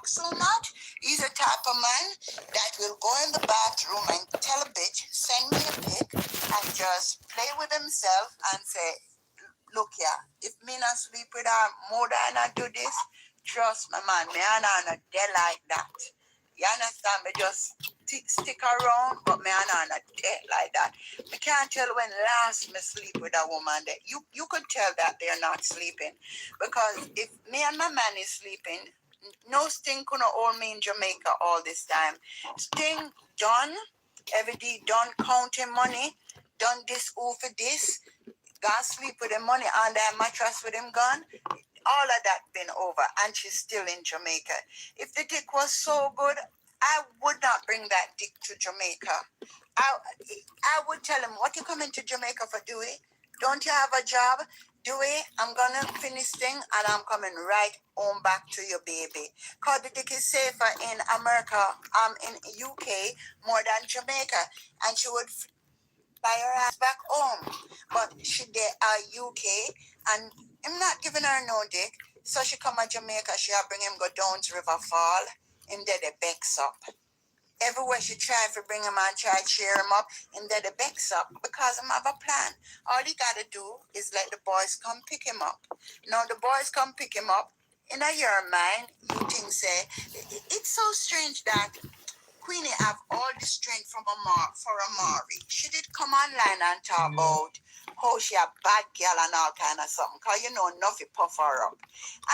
so much. He's the type of man that will go in the bathroom and tell a bitch, send me a pic, and just play with himself and say, look here, if me not sleep with her more than I do this, trust me, man, me and her not dead like that. You understand? Me just stick around, but me and her not dead like that. Me can't tell when last me sleep with a woman that you could tell that they're not sleeping. Because if me and my man is sleeping, no Sting could hold me in Jamaica all this time. Sting done, every day done counting money, done this over this, gone sleep with the money on that mattress with him gone. All of that been over, and she's still in Jamaica. If the dick was so good, I would not bring that dick to Jamaica. I would tell him, what you coming to Jamaica for, Dewey? Don't you have a job? Dewey, I'm gonna finish thing and I'm coming right home back to your baby. Cause the dick is safer in America, in UK more than Jamaica. And she would fly her ass back home. But she there UK and I'm not giving her no dick. So she come to Jamaica, she'll bring him go down to River Fall. Him there the backs up. Everywhere she tried to bring him and try to cheer him up, him there the backs up because him have a plan. All he gotta do is let the boys come pick him up. Now the boys come pick him up. In your mind, you think say, it's so strange that Queenie have all the strength from Amari. She did come online and talk about how she a bad girl and all kind of something. Cause you know nothing puff her up.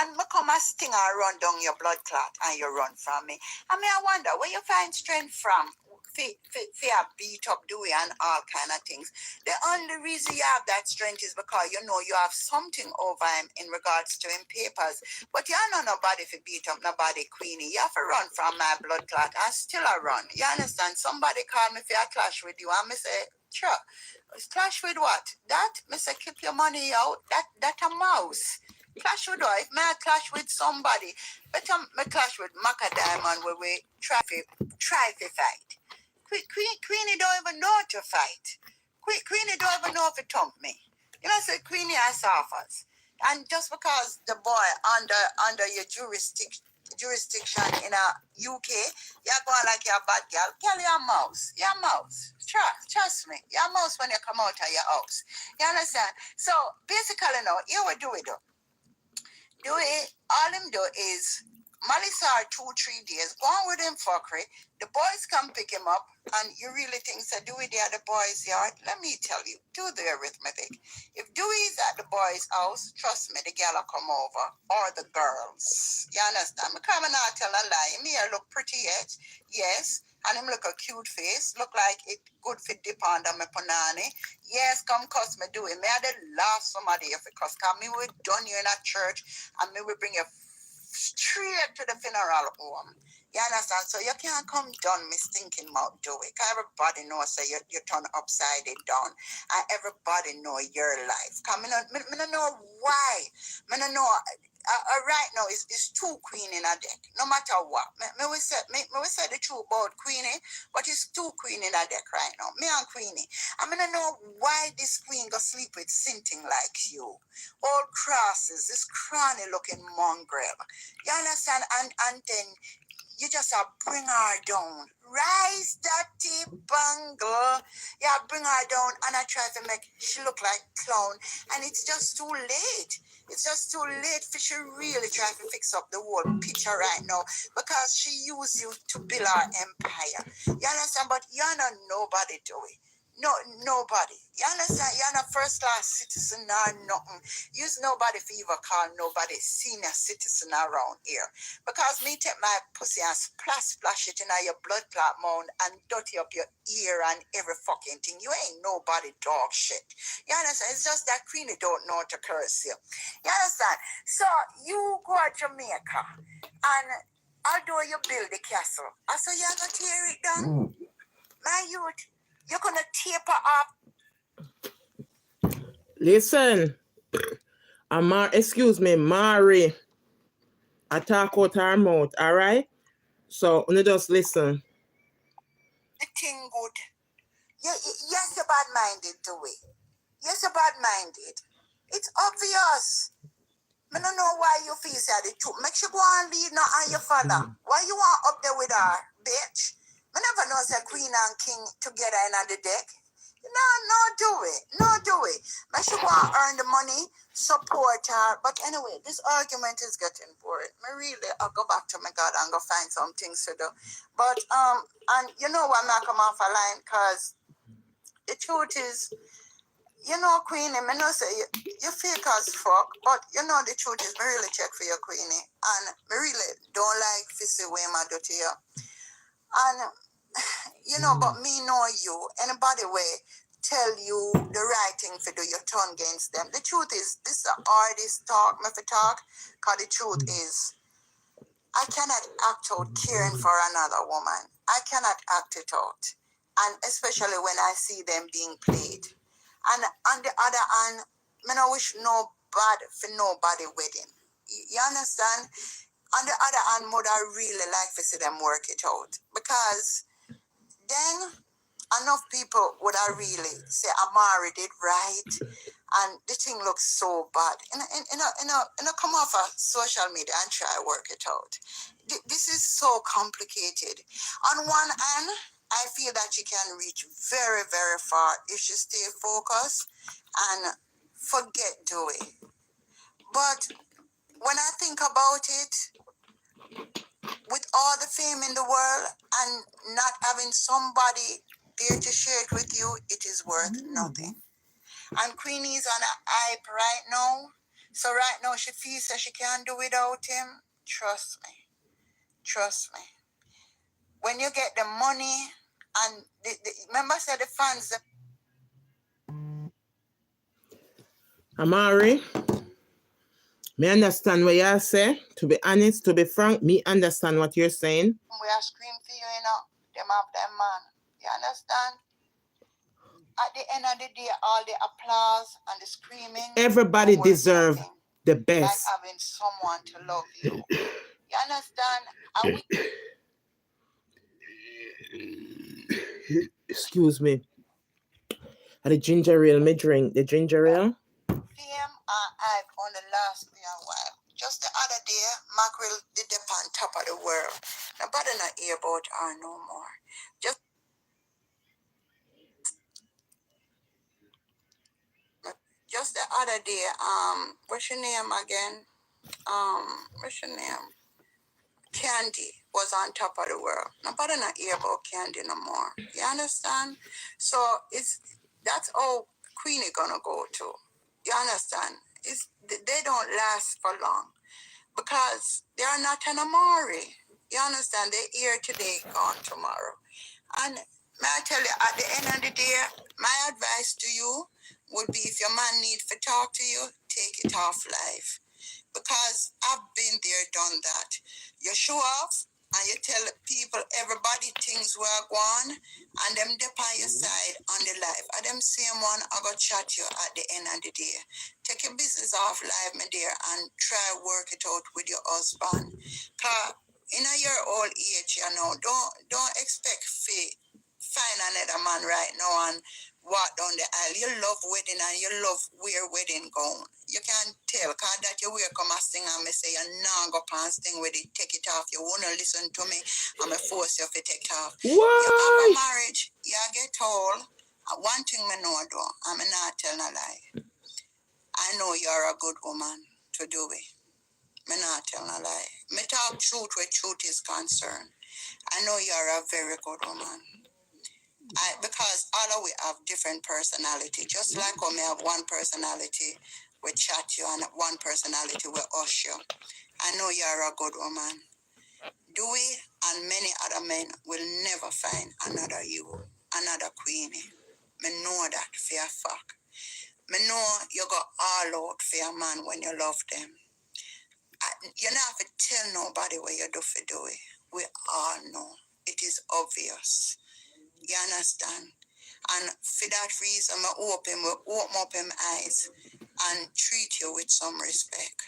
And me come a sting and run down your blood clot and you run from me. I mean I wonder where you find strength from. Fear beat up Dewey and all kind of things. The only reason you have that strength is because you know you have something over him in regards to him papers. But you know nobody if you beat up nobody, Queenie. You have to run from my blood clot. I still a run. You understand? Somebody call me if I clash with you and me say, sure. Clash with what? That? Me say keep your money out. That a mouse. Clash with what? If me I clash with somebody, better me clash with Maca Diamond where we try to fight. Queenie don't even know how to fight. Queenie don't even know if to thump me. You know, say Queenie has suffers. And just because the boy under your jurisdiction in a UK, you're going like you're a bad girl. Girl, you're a mouse. You're a mouse. Trust me. You're a mouse when you come out of your house. You understand? So basically now, here we do it though. All him do is Molly saw 2-3 days, go on with him fuckery. The boys come pick him up, and you really think that Dewey there at the boys' yard? Let me tell you, do the arithmetic. If Dewey's at the boys' house, trust me, the girl will come over, or the girls. You understand? Me come and not tell a lie. Me here look pretty yet, yes, and him look a cute face, look like it good fit dip under me punani. Yes, come cuss me Dewey. Me had to laugh somebody if it cuss, cause me we done you in a church, and me will bring you straight to the funeral home. You understand? So you can't come down me stinking mouth do it. Because everybody knows say you turn upside it down. And everybody know your life. Because I don't know why. I don't know. Right now, it's two queen in a deck. No matter what. Me will say the truth about Queenie, but it's two queen in a deck right now. Me and Queenie. I don't know why this queen go sleep with sinting like you. All crosses, this cranny looking mongrel. You understand? And then you just bring her down. Rise that bungle. Yeah, bring her down and I try to make she look like clown. And it's just too late. It's just too late for she really try to fix up the whole picture right now because she used you to build her empire. You understand? But you're not nobody do it. No, nobody. You understand? You're not first class citizen or nothing. Use nobody for even call nobody senior citizen around here. Because me take my pussy and splash it in your blood clot mound and dirty up your ear and every fucking thing. You ain't nobody dog shit. You understand? It's just that Queenie don't know to curse you. You understand? So you go to Jamaica and although you build the castle, I say you're gonna tear it down. My youth, you're gonna taper up. Listen, excuse me, Mari. I talk out her mouth, all right? So, just listen. The thing good. Yes, you're bad-minded, Dewey. Yes, you're bad-minded. It's obvious. I don't know why you feel say the truth. Make sure go and lead now on your father. Why you want up there with her, bitch? I never know say queen and king together in the deck. No, do it. No, do it. I should go and earn the money, support her. But anyway, this argument is getting boring. I'll go back to my God and go find some things to do. But and you know why I come off a line? Because the truth is, you know, Queenie, I know say you fake as fuck, but you know the truth is, I really check for you, Queenie. And I really don't like to see what I do to you. And you know, but me know you. Anybody way tell you the right thing to do, you turn against them. The truth is, this is the hardest talk me for talk, because the truth is, I cannot act out caring for another woman. I cannot act it out. And especially when I see them being played. And on the other hand, I don't wish no bad for nobody wedding. You understand? On the other hand, would I really like to see them work it out. Because then enough people would I really say Amari did right, and the thing looks so bad. Come off of social media and try to work it out. This is so complicated. On one hand, I feel that she can reach very, very far if she stay focused and forget Dewey. But when I think about it, with all the fame in the world and not having somebody there to share it with you, it is worth nothing. And Queenie's on a hype right now. So right now she feels that she can't do without him. Trust me. When you get the money and remember I said the fans. Amari, me understand what you say. To be honest, to be frank, me understand what you're saying. We are screaming for you, them have them man. You understand? At the end of the day, all the applause and the screaming. Everybody deserves the best. Like having someone to love you. You understand? Excuse me. The ginger ale, me drink the ginger ale. Fame hype on the last while. Just the other day, Mackerel did the on top of the world. Nobody not hear about her no more. Just the other day, what's your name again? What's your name? Candy was on top of the world. Nobody not hear about Candy no more. You understand? So that's all Queenie gonna go to. You understand? They don't last for long because they are not an Amari. You understand? They're here today, gone tomorrow. And may I tell you, at the end of the day, my advice to you would be if your man needs to talk to you, take it off live. Because I've been there, done that. You show off and you tell people, everybody things were gone, and them dip on your side on the live. And them same one I got chat you at the end of the day. Take your business off live, my dear, and try work it out with your husband. Cause in your old age, don't expect fate. Find another man right now and walk down the aisle. You love wedding and you love wear wedding gown. You can't tell, cause that you wear come a sing and me say you nah go past thing with it, take it off. You wanna listen to me, I'm gonna force you to take it off. Why? You have a marriage, you get told. One thing me know though, I'm not telling a lie. I know you're a good woman to do it. Me not telling a lie. Me talk truth where truth is concerned. I know you're a very good woman. Because all of we have different personality. Just like we have one personality we chat you and one personality we hush you. I know you're a good woman. Dewey and many other men will never find another you, another Queenie. Me know that for a fact. Me know you go all out for your man when you love them. You don't have to tell nobody what you do for Dewey. We all know. It is obvious. You understand? And for that reason, I open up him eyes and treat you with some respect.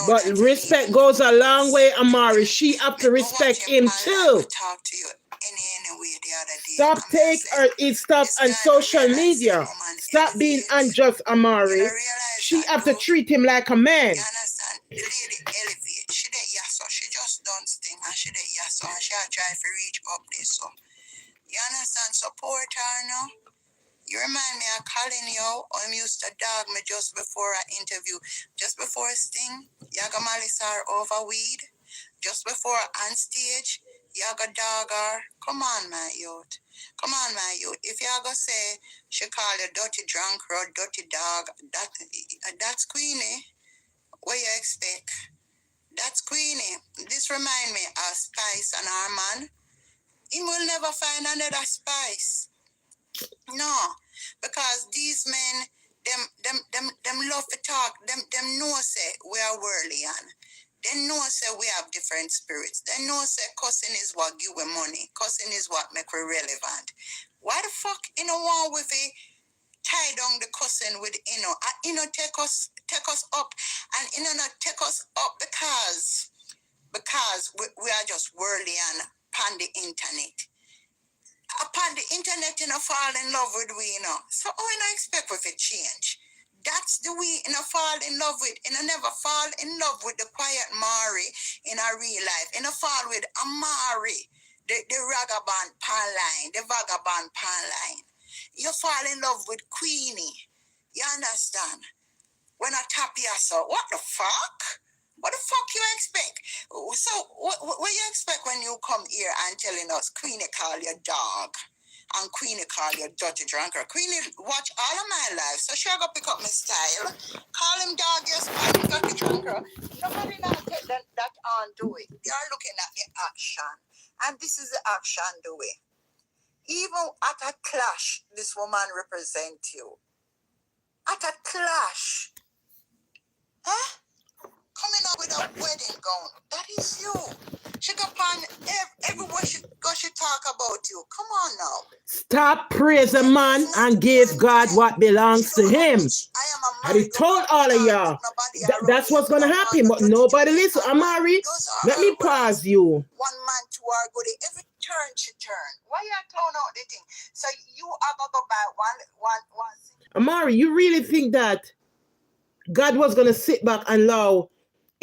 But respect goes a long way, Amari. She have to respect him too. Talk to you any way the other day. Stop take her stuff on social media. Stop being unjust, Amari. She have to treat him like a man. The lady elevate. She did yasso. She just done sting and she did yasso and she try to reach up there. So you understand? Support her now. You remind me of Colin, yo. I'm used to dog me just before an interview. Just before a sting, Yaga Malisar over weed. Just before on stage, Yaga dog her. Come on, my youth. Come on, my youth. If Yaga say she call you dirty drunk or dirty dog, that's Queenie. What you expect? That's Queenie. This remind me of Spice and Arman. He will never find another Spice. No, because these men, them love to talk. Them know say we are worldly and they know say we have different spirits. They know say cussing is what give we money. Cussing is what make we relevant. Why the fuck you know one with a tie down the cussing with take us up and not take us up because we are just worldly and on the internet. Upon the internet, fall in love with we, So, I expect with it change. That's the way, fall in love with. Never fall in love with the quiet Mari in a real life. Fall with Amari, the ragaband pan line, the vagabond pan line. You fall in love with Queenie. You understand? When I tap you, so what the fuck? What the fuck you expect? So, what you expect when you come here and telling us Queenie call your dog and Queenie call your dirty drunker? Queenie watch all of my life, so she go pick up my style. Call him dog, yes, call him dirty drunker. Nobody not take that on do it. They are looking at the action. And this is the action do it. Even at a clash, this woman represents you. At a clash. Huh? Coming up with a wedding gown. That is you. She go on everywhere she go, she talk about you. Come on now. Stop praising man and give God what belongs to him. I already told all of y'all. That's what's going to happen, but nobody listen. Amari, let me pause you. One man to our goodie. Every turn she turn. Why you throwing out the thing? So you are going to go by one. Amari, you really think that God was going to sit back and allow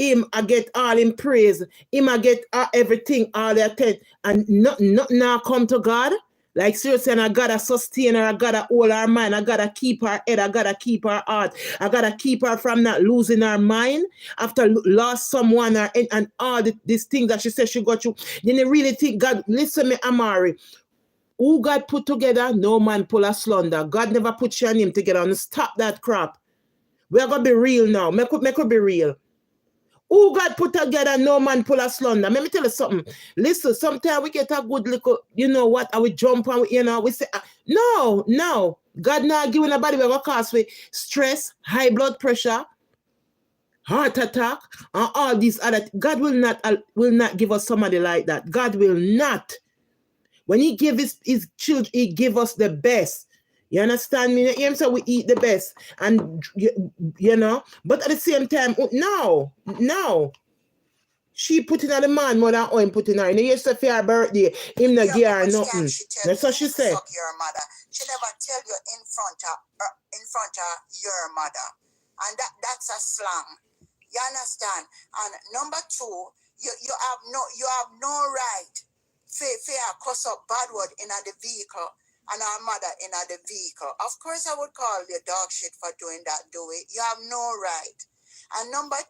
him I get all in praise, him I get everything, all the attention, and nothing now come to God? Like seriously, and I gotta sustain her, I gotta hold her mind, I gotta keep her head, I gotta keep her heart, I gotta keep her from not losing her mind after lost someone and all these things that she said she got you. Then you really think God, listen me, Amari, who God put together, no man pull a slaughter. God never put you and him together, and stop that crap. We are gonna be real now. Make it be real. Who God put together, no man pull a slaughter. Let me tell you something. Listen, sometimes we get a good little, you know what, and we jump and we say, no. God not giving nobody what cause with stress, high blood pressure, heart attack, and all these other. God will not give us somebody like that. God will not. When he give his children, he give us the best. You understand me? So we eat the best. And, but at the same time, no. She put in the man more than I'm putting her in. You say for her birthday, him not give her nothing. That's what she said. Fuck your mother. She never tell you in front of your mother. And that's a slang. You understand? And number two, you have no right fair cuss up bad word in the vehicle and our mother in the vehicle. Of course I would call you dog shit for doing that, do it. You have no right. And number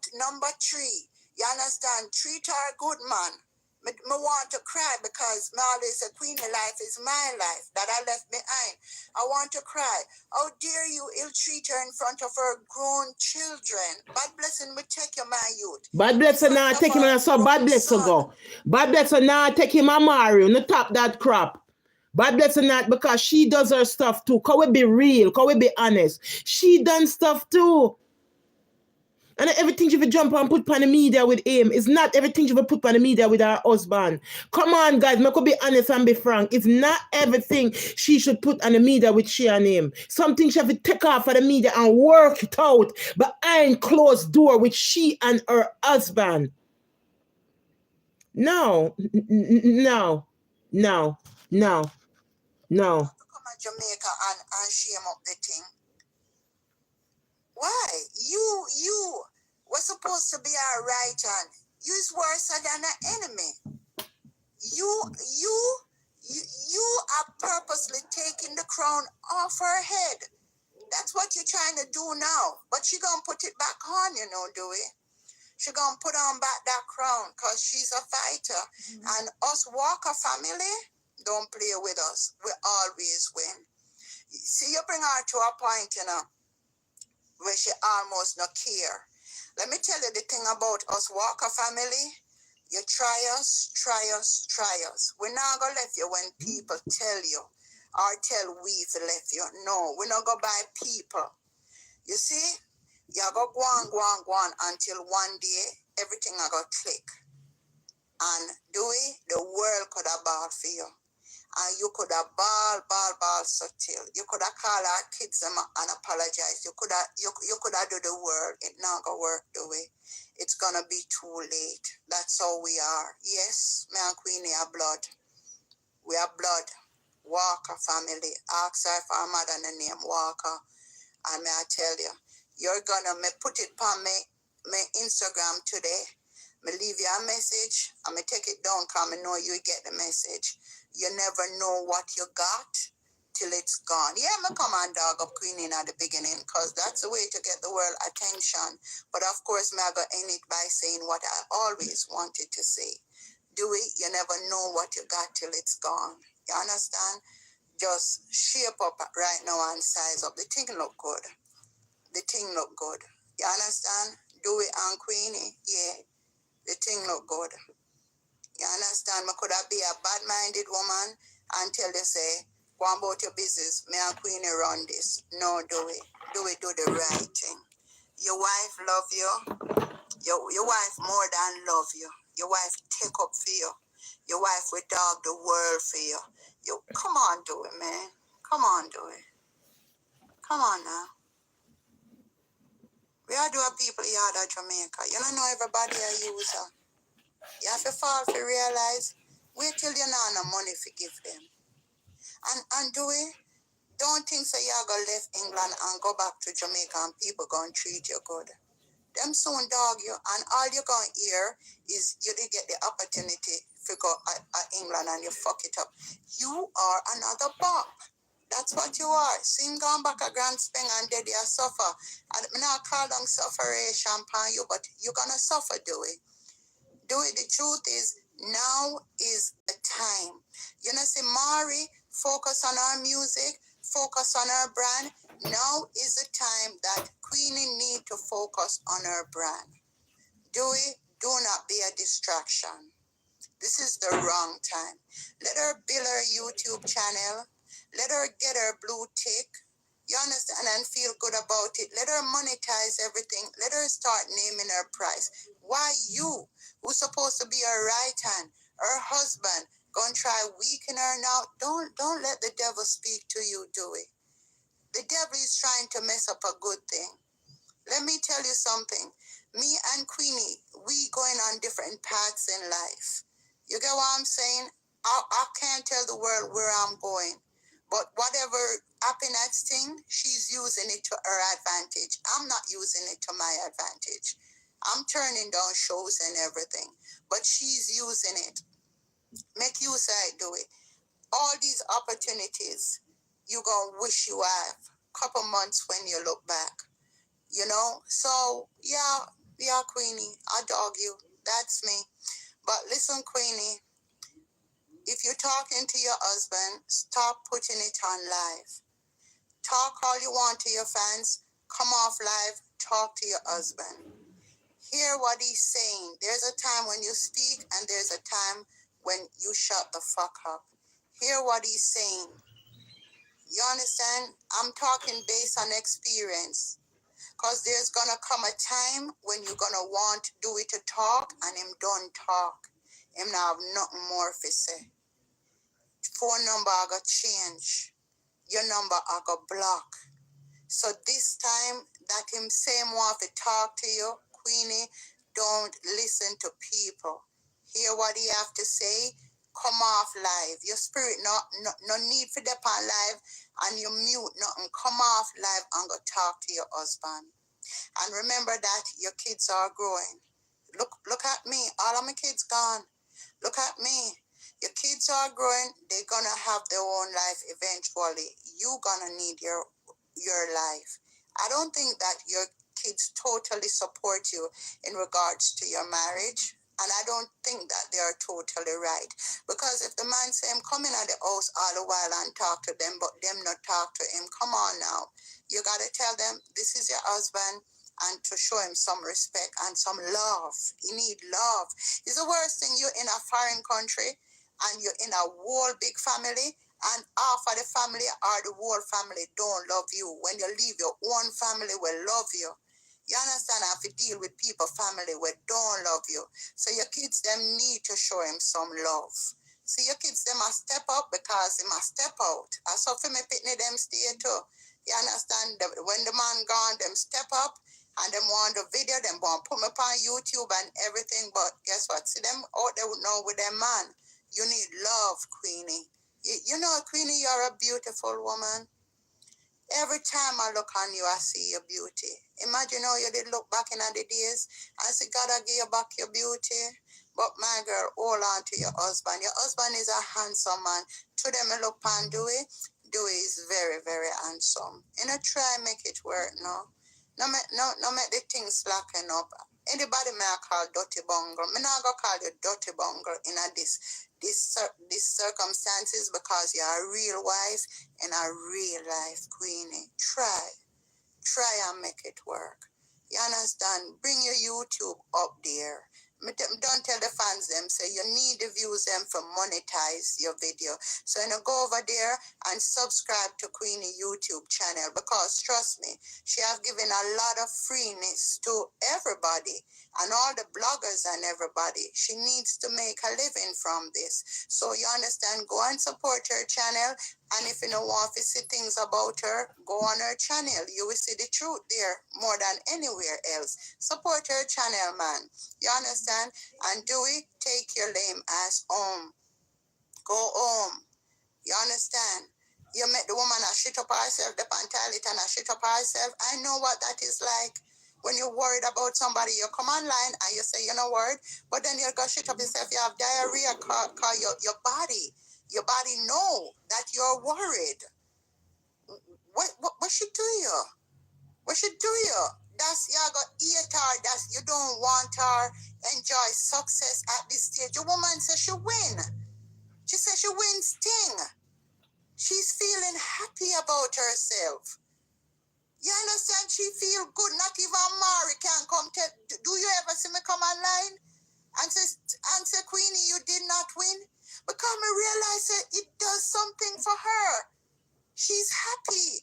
three, you understand, treat her good man. Me want to cry because me always say Queenie life is my life that I left behind. I want to cry. How dare you ill-treat her in front of her grown children? Bad blessing will take you, my youth. Bad blessing now take him so bad blessing go. Bad blessing now take him a Mario, no top that crap. Bad blessing not because she does her stuff too. Can we be real? Can we be honest? She done stuff too. And everything you will jump and put on the media with him is not everything you will put on the media with her husband. Come on, guys, I could be honest and be frank. It's not everything she should put on the media with she and him. Something she have to take off of the media and work it out behind closed door with she and her husband. No. Come to Jamaica and shame up the thing. Why? You We're supposed to be our right hand. You's worse than an enemy. You are purposely taking the crown off her head. That's what you're trying to do now. But she gonna put it back on, Dewey. She gonna put on back that crown because she's a fighter. And us Walker family, don't play with us. We always win. See, you bring her to a point, where she almost not care. Let me tell you the thing about us Walker family. You try us. We're not gonna let you when people tell you or tell we to left you. No, we're not gonna buy people. You see, you go go on until one day everything I got click. And the world could have bought for you. And you could have ball so till. You could have called our kids and apologize. You could have do the work. It not gonna work the way. It's gonna be too late. That's how we are. Yes, me and Queenie are blood. We are blood. Walker family. Ask her for her mother the name Walker. And may I tell you, you're gonna put it on my Instagram today. Me leave you a message. I may take it down because I know you get the message. You never know what you got till it's gone. Yeah, me come and dog up Queenie at the beginning because that's the way to get the world attention. But of course, me I go end it by saying what I always wanted to say. You never know what you got till it's gone. You understand? Just shape up right now and size up. The thing look good. You understand? And Queenie, yeah. The thing look good. You understand? I could have be a bad-minded woman and tell you, say, go on about your business. Me and Queenie run this. No, do the right thing. Your wife love you. Your wife more than love you. Your wife take up for you. Your wife will dog the world for you. Come on, do it, man. Come on, do it. Come on now. We are doing people yard at Jamaica. You don't know everybody a user. You have to fall to realize, wait till you know no money to give them. And do it. Don't think so you're going to leave England and go back to Jamaica and people going to treat you good. Them soon dog you, and all you're going to hear is you did get the opportunity to go at England and you fuck it up. You are another bop. That's what you are. Sing gone back a grand spring and dead you suffer. And I'm not call down sufferation upon you, but you're going to suffer, do it. The truth is, now is the time. You know, see, Mari, focus on our music, focus on our brand. Now is the time that Queenie need to focus on her brand. Do not be a distraction. This is the wrong time. Let her build her YouTube channel. Let her get her blue tick. You understand? And feel good about it. Let her monetize everything. Let her start naming her price. Why you, who's supposed to be her right hand, her husband, gonna try weaken her now? Don't let the devil speak to you, do it. The devil is trying to mess up a good thing. Let me tell you something. Me and Queenie, we going on different paths in life. You get what I'm saying? I can't tell the world where I'm going. But whatever happiness thing, she's using it to her advantage. I'm not using it to my advantage. I'm turning down shows and everything. But she's using it. Make use of it, do it. All these opportunities, you're going to wish you have. Couple months when you look back. So yeah, Queenie, I dog you. That's me. But listen, Queenie, if you're talking to your husband, stop putting it on live. Talk all you want to your fans. Come off live, talk to your husband. Hear what he's saying. There's a time when you speak and there's a time when you shut the fuck up. Hear what he's saying. You understand? I'm talking based on experience. Because there's going to come a time when you're going to want do it to talk and him don't talk. Him not have nothing more to say. Phone number I got change. Your number I got block. So this time that him same want to talk to you, Queenie, don't listen to people. Hear what he have to say. Come off live. Your spirit no need for dep on live and you mute nothing. Come off live and go talk to your husband. And remember that your kids are growing. Look at me. All of my kids gone. Look at me. Your kids are growing. They're gonna have their own life eventually. You gonna need your life. I don't think that your kids totally support you in regards to your marriage. And I don't think that they are totally right. Because if the man say him come in at the house all the while and talk to them, but them not talk to him, come on now. You gotta tell them this is your husband and to show him some respect and some love. You need love. It's the worst thing you're in a foreign country and you're in a whole big family and half of the family or the whole family don't love you. When you leave, your own family will love you. You understand? I have to deal with people, family who don't love you. So your kids, them need to show him some love. See, your kids, they must step up because they must step out. I saw for me pitney them stay too. You understand? When the man gone, them step up and them want the video, them want to put me on YouTube and everything. But guess what? See them out there now with their man. You need love, Queenie. You know, Queenie, you're a beautiful woman. Every time I look on you, I see your beauty. Imagine how you did look back in the days. I say, God, I give you back your beauty. But my girl, hold on to your husband. Your husband is a handsome man. To them, I look on Dewey. Dewey is very, very handsome. You know, try make it work now. No make the things slacken up. Anybody may I call dirty bungle. Me not go call you dirty bungle in a this circumstances because you're a real wife and a real life queenie. Try and make it work. You understand? Bring your YouTube up there. Don't tell the fans them, say you need the views them for monetize your video. So you know, go over there and subscribe to Queenie YouTube channel because trust me, she have given a lot of freeness to everybody and all the bloggers and everybody. She needs to make a living from this. So you understand, go and support her channel. And if you don't want to see things about her, go on her channel. You will see the truth there more than anywhere else. Support her channel, man. You understand? And Dewey, take your lame ass home. Go home. You understand? You make the woman a shit up herself, the pantalit and a shit up herself. I know what that is like. When you're worried about somebody, you come online and you say you're not worried, but then you go shit up yourself. You have diarrhea, cause your body know that you're worried. What should do you? What should do you? That's you got eat her. That's you don't want her enjoy success at this stage. Your woman says she win. She says she wins thing. She's feeling happy about herself. You understand? She feel good. Not even Mari can come tell. Do you ever see me come online and say, Queenie, you did not win? Because I realize that it does something for her. She's happy.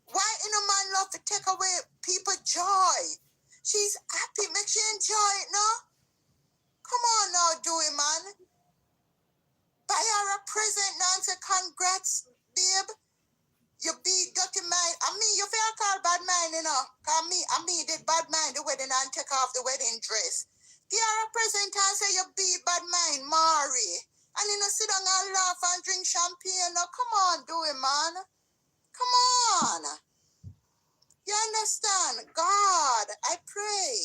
Why in a man love to take away people joy? She's happy. Make she enjoy it, no? Come on now, do it, man. Buy her a present now and say, congrats, babe. You beat dirty mind. I mean, you feel called bad mind, you know. Cause me did bad mind the wedding and take off the wedding dress. Give her a present and say you beat bad mind, Mari. And you know, sit down and laugh and drink champagne. Now, come on, do it, man. Come on. You understand? God, I pray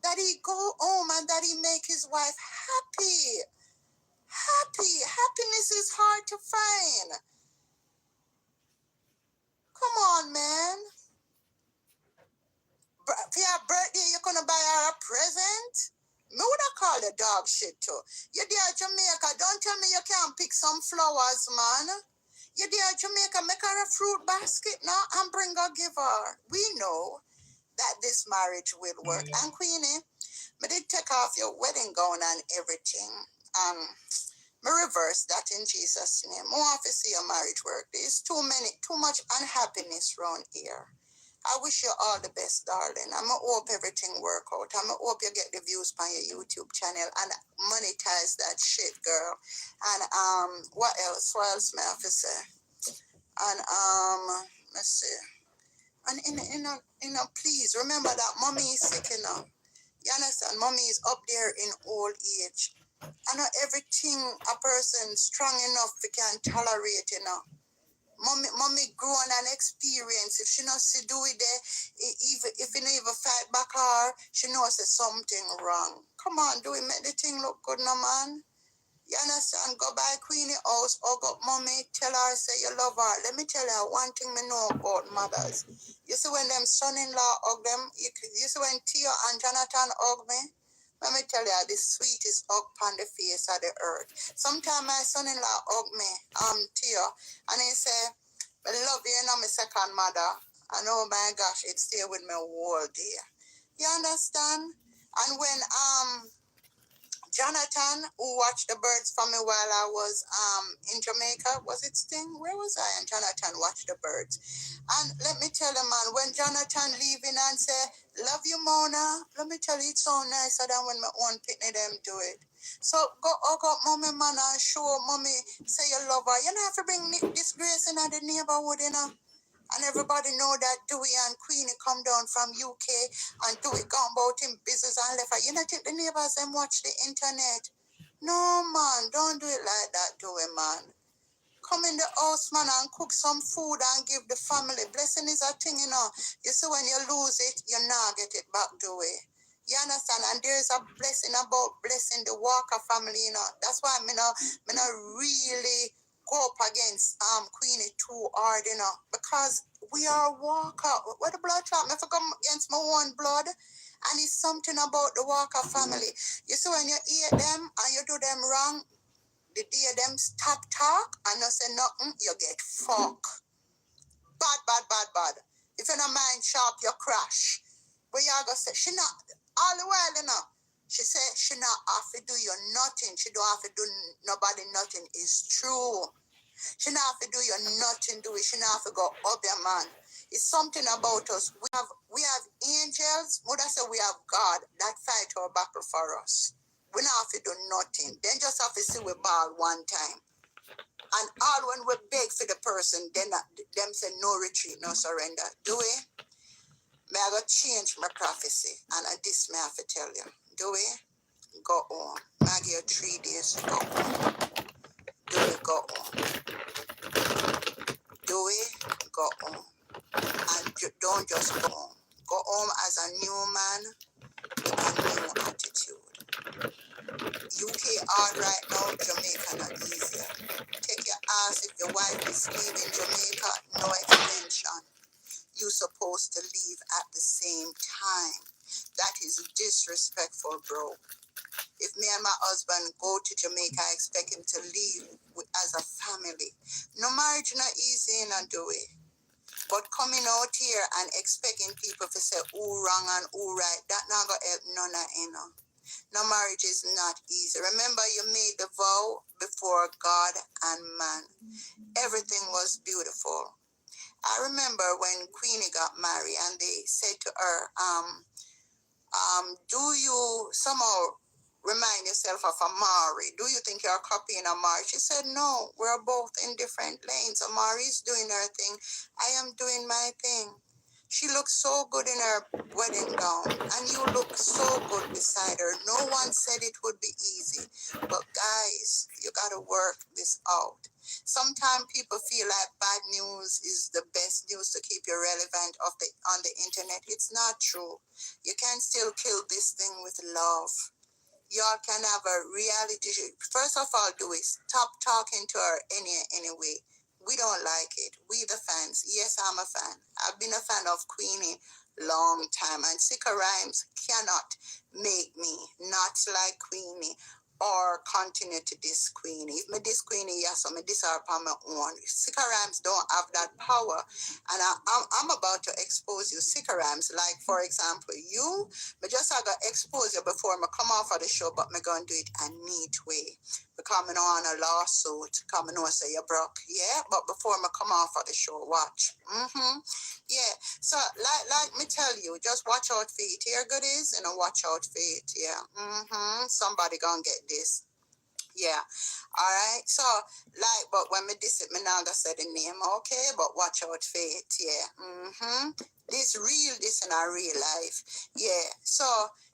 that he go home and that he make his wife happy. Happy. Happiness is hard to find. Come on, man. For your birthday, you're gonna buy her a present? Me would have called the dog shit too. You're there at Jamaica. Don't tell me you can't pick some flowers, man. You're there at Jamaica. Make her a fruit basket now and bring her, give her. We know that this marriage will work. And Queenie, me did take off your wedding gown and everything. Me reverse that in Jesus' name. I want to see your marriage work. There's too much unhappiness around here. I wish you all the best, darling. I'm going to hope everything work out. I'm going to hope you get the views on your YouTube channel and monetize that shit, girl. And what else? What else may I have to say? And let's see. And please remember that mommy is sick, you know. You understand? Mommy is up there in old age. I know everything a person strong enough we can tolerate, you know. Mommy grown and experience. If she not see do it there, even if you never fight back her, she knows there's something wrong. Come on, do it make the thing look good, no man? You understand? Go by Queenie house or go mommy, tell her say you love her. Let me tell her one thing me know about mothers. You see when them son-in-law hug them, you see when Tio and Jonathan hug me, let me tell you the sweetest hug on the face of the earth. Sometimes my son-in-law hug me, Tio, and he say, I love you, you know, my second mother. And oh my gosh, it stay with me all day. You understand? And when Jonathan, who watched the birds for me while I was in Jamaica, was it Sting? Where was I? And Jonathan watched the birds. And let me tell you, man, when Jonathan leaving and say, love you, Mona, let me tell you, it's so nicer than when my own pitney them do it. So go hug up mommy, man, and show mommy, say you love her. You don't have to bring disgrace in the neighborhood, you know. And everybody know that Dewey and Queenie come down from UK and Dewey gone about in business and left her. You know, think the neighbors them watch the internet. No, man, don't do it like that, Dewey, man. Come in the house, man, and cook some food and give the family. Blessing is a thing, you know. You see, when you lose it, you now get it back, Dewey. You understand? And there's a blessing about blessing the Walker family, you know. That's why me not really go up against Queenie too hard, you know, because we are Walker. Where the blood clot, me for come against my own blood. And it's something about the Walker family. You see, when you eat them and you do them wrong, the day them stop talk and you say nothing, you get fucked. Bad, bad, bad, bad. If you're not mind sharp, you crash. But you are going to say, she not, all the while, you know, she said she not have to do you nothing. She don't have to do nobody nothing. It's true. She not have to do you nothing, do it. She not have to go up your man. It's something about us. We have angels. What I say, we have God that fight our battle for us. We not have to do nothing. Then just have to see we ball one time. And all when we beg for the person, then them say no retreat, no surrender. Do we? May I go change my prophecy. And this may I have to tell you. Do we? Go home. May I give you 3 days to go home. Do we? Go home. Do we? Go home. And don't just go home. Go home as a new man with a new attitude. UK hard right now, Jamaica not easier. Take your ass if your wife is leaving Jamaica, no extension. You're supposed to leave at the same time. That is disrespectful, bro. If me and my husband go to Jamaica, I expect him to leave as a family. No marriage not easy, not do it. But coming out here and expecting people to say who wrong and who right, that not gonna help none of you know. No, marriage is not easy. Remember, you made the vow before God and man. Everything was beautiful. I remember when Queenie got married and they said to her, do you somehow remind yourself of Amari? Do you think you're copying Amari? She said, no, we're both in different lanes. Amari's doing her thing. I am doing my thing. She looked so good in her wedding gown, and you look so good beside her. No one said it would be easy, but guys, you gotta work this out. Sometimes people feel like bad news is the best news to keep you relevant on the internet. It's not true. You can still kill this thing with love. Y'all can have a reality show. First of all, do is stop talking to her anyway. We don't like it. We the fans. Yes, I'm a fan. I've been a fan of Queenie long time. And Sika Rhymes cannot make me not like Queenie or continue to diss Queenie. If me diss Queenie, yes, so me diss her upon my own. Sika Rhymes don't have that power. And I'm about to expose you, Sika Rhymes. Like, for example, you, me just I got expose you before me come off of the show, but me gonna do it a neat way. Becoming on a lawsuit, coming on say you broke, yeah. But before me come off of the show, watch. Yeah. So like me tell you, just watch out for it. Here good is, watch out for it. Yeah. Somebody gonna get this. Yeah. All right. So, like, but when me diss it, me not gonna say the name, okay? But watch out for it. Yeah. This real, this in our real life. Yeah. So,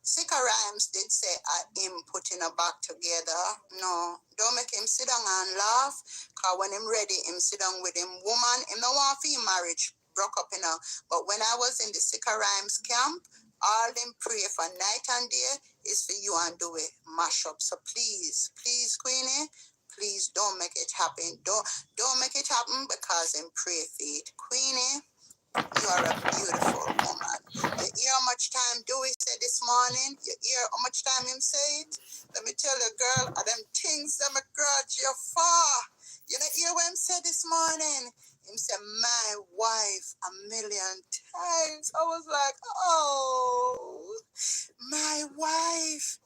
Sika Rhymes did say him putting a back together. No, don't make him sit down and laugh. Cause when him ready, him sit down with him woman. Him no want for marriage broke up, you know. But when I was in the Sika Rhymes camp, all them pray for night and day is for you and do it mash up. So please, please, Queenie, please don't make it happen. Don't make it happen because in pray for it. Queenie, you are a beautiful woman. You hear how much time Dewey said this morning? You hear how much time him say it? Let me tell you, girl, of them things that me grudge you for. You know hear what him said this morning? Him said, my wife a million times. I was like, oh, my wife.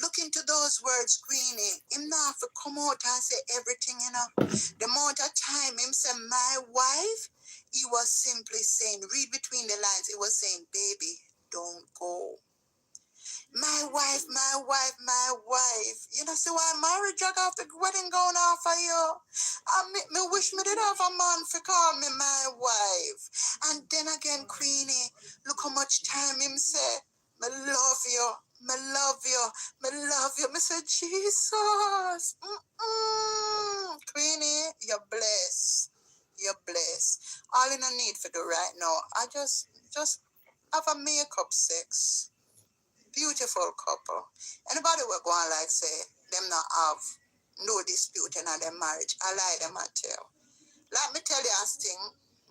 Look into those words, Queenie. Him not to come out and say everything, you know. The amount of time him said, my wife, he was simply saying, read between the lines, he was saying, baby, don't go. My wife, my wife, my wife. You know, see why marriage drug off the wedding going off for you? Me wish me did have a man for call me my wife. And then again, Queenie, look how much time him say, me love you, me love you, me love you. Me say, Jesus. Queenie, you're blessed. You're blessed. All you no need for do right now, I just have a makeup sex. Beautiful couple. Anybody will go on like say them not have no dispute in their marriage. I lie them I tell. Let me tell you a thing.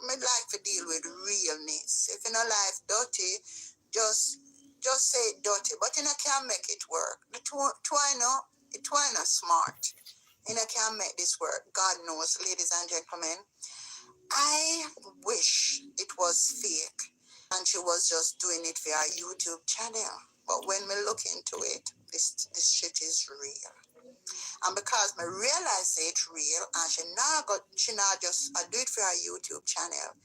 Me like to deal with realness. If you know life dirty, just say it dirty. But you know can't make it work. The twy not smart. You know can't make this work. God knows, ladies and gentlemen. I wish it was fake and she was just doing it for her YouTube channel. But when we look into it, this shit is real. And because I realize it's real and she not just do it for her YouTube channel.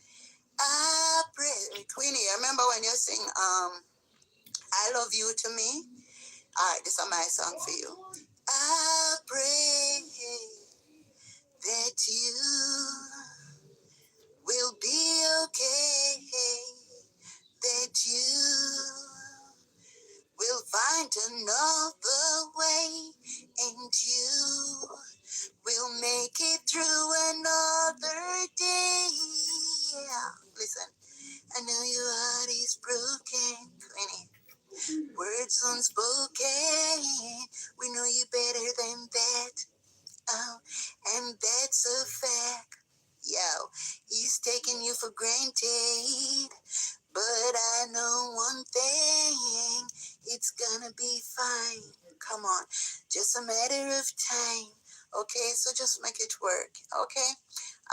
I pray, Queenie, remember when you sing I Love You to Me? Alright, this is my song for you. I pray that you will be okay, that you will find another way, and you will make it through another day. Yeah. Listen, I know your heart is broken, Queenie. Words unspoken. We know you better than that. Oh, and that's a fact. Yo, he's taking you for granted. But I know one thing, it's gonna be fine. Come on, just a matter of time. Okay, so just make it work. Okay?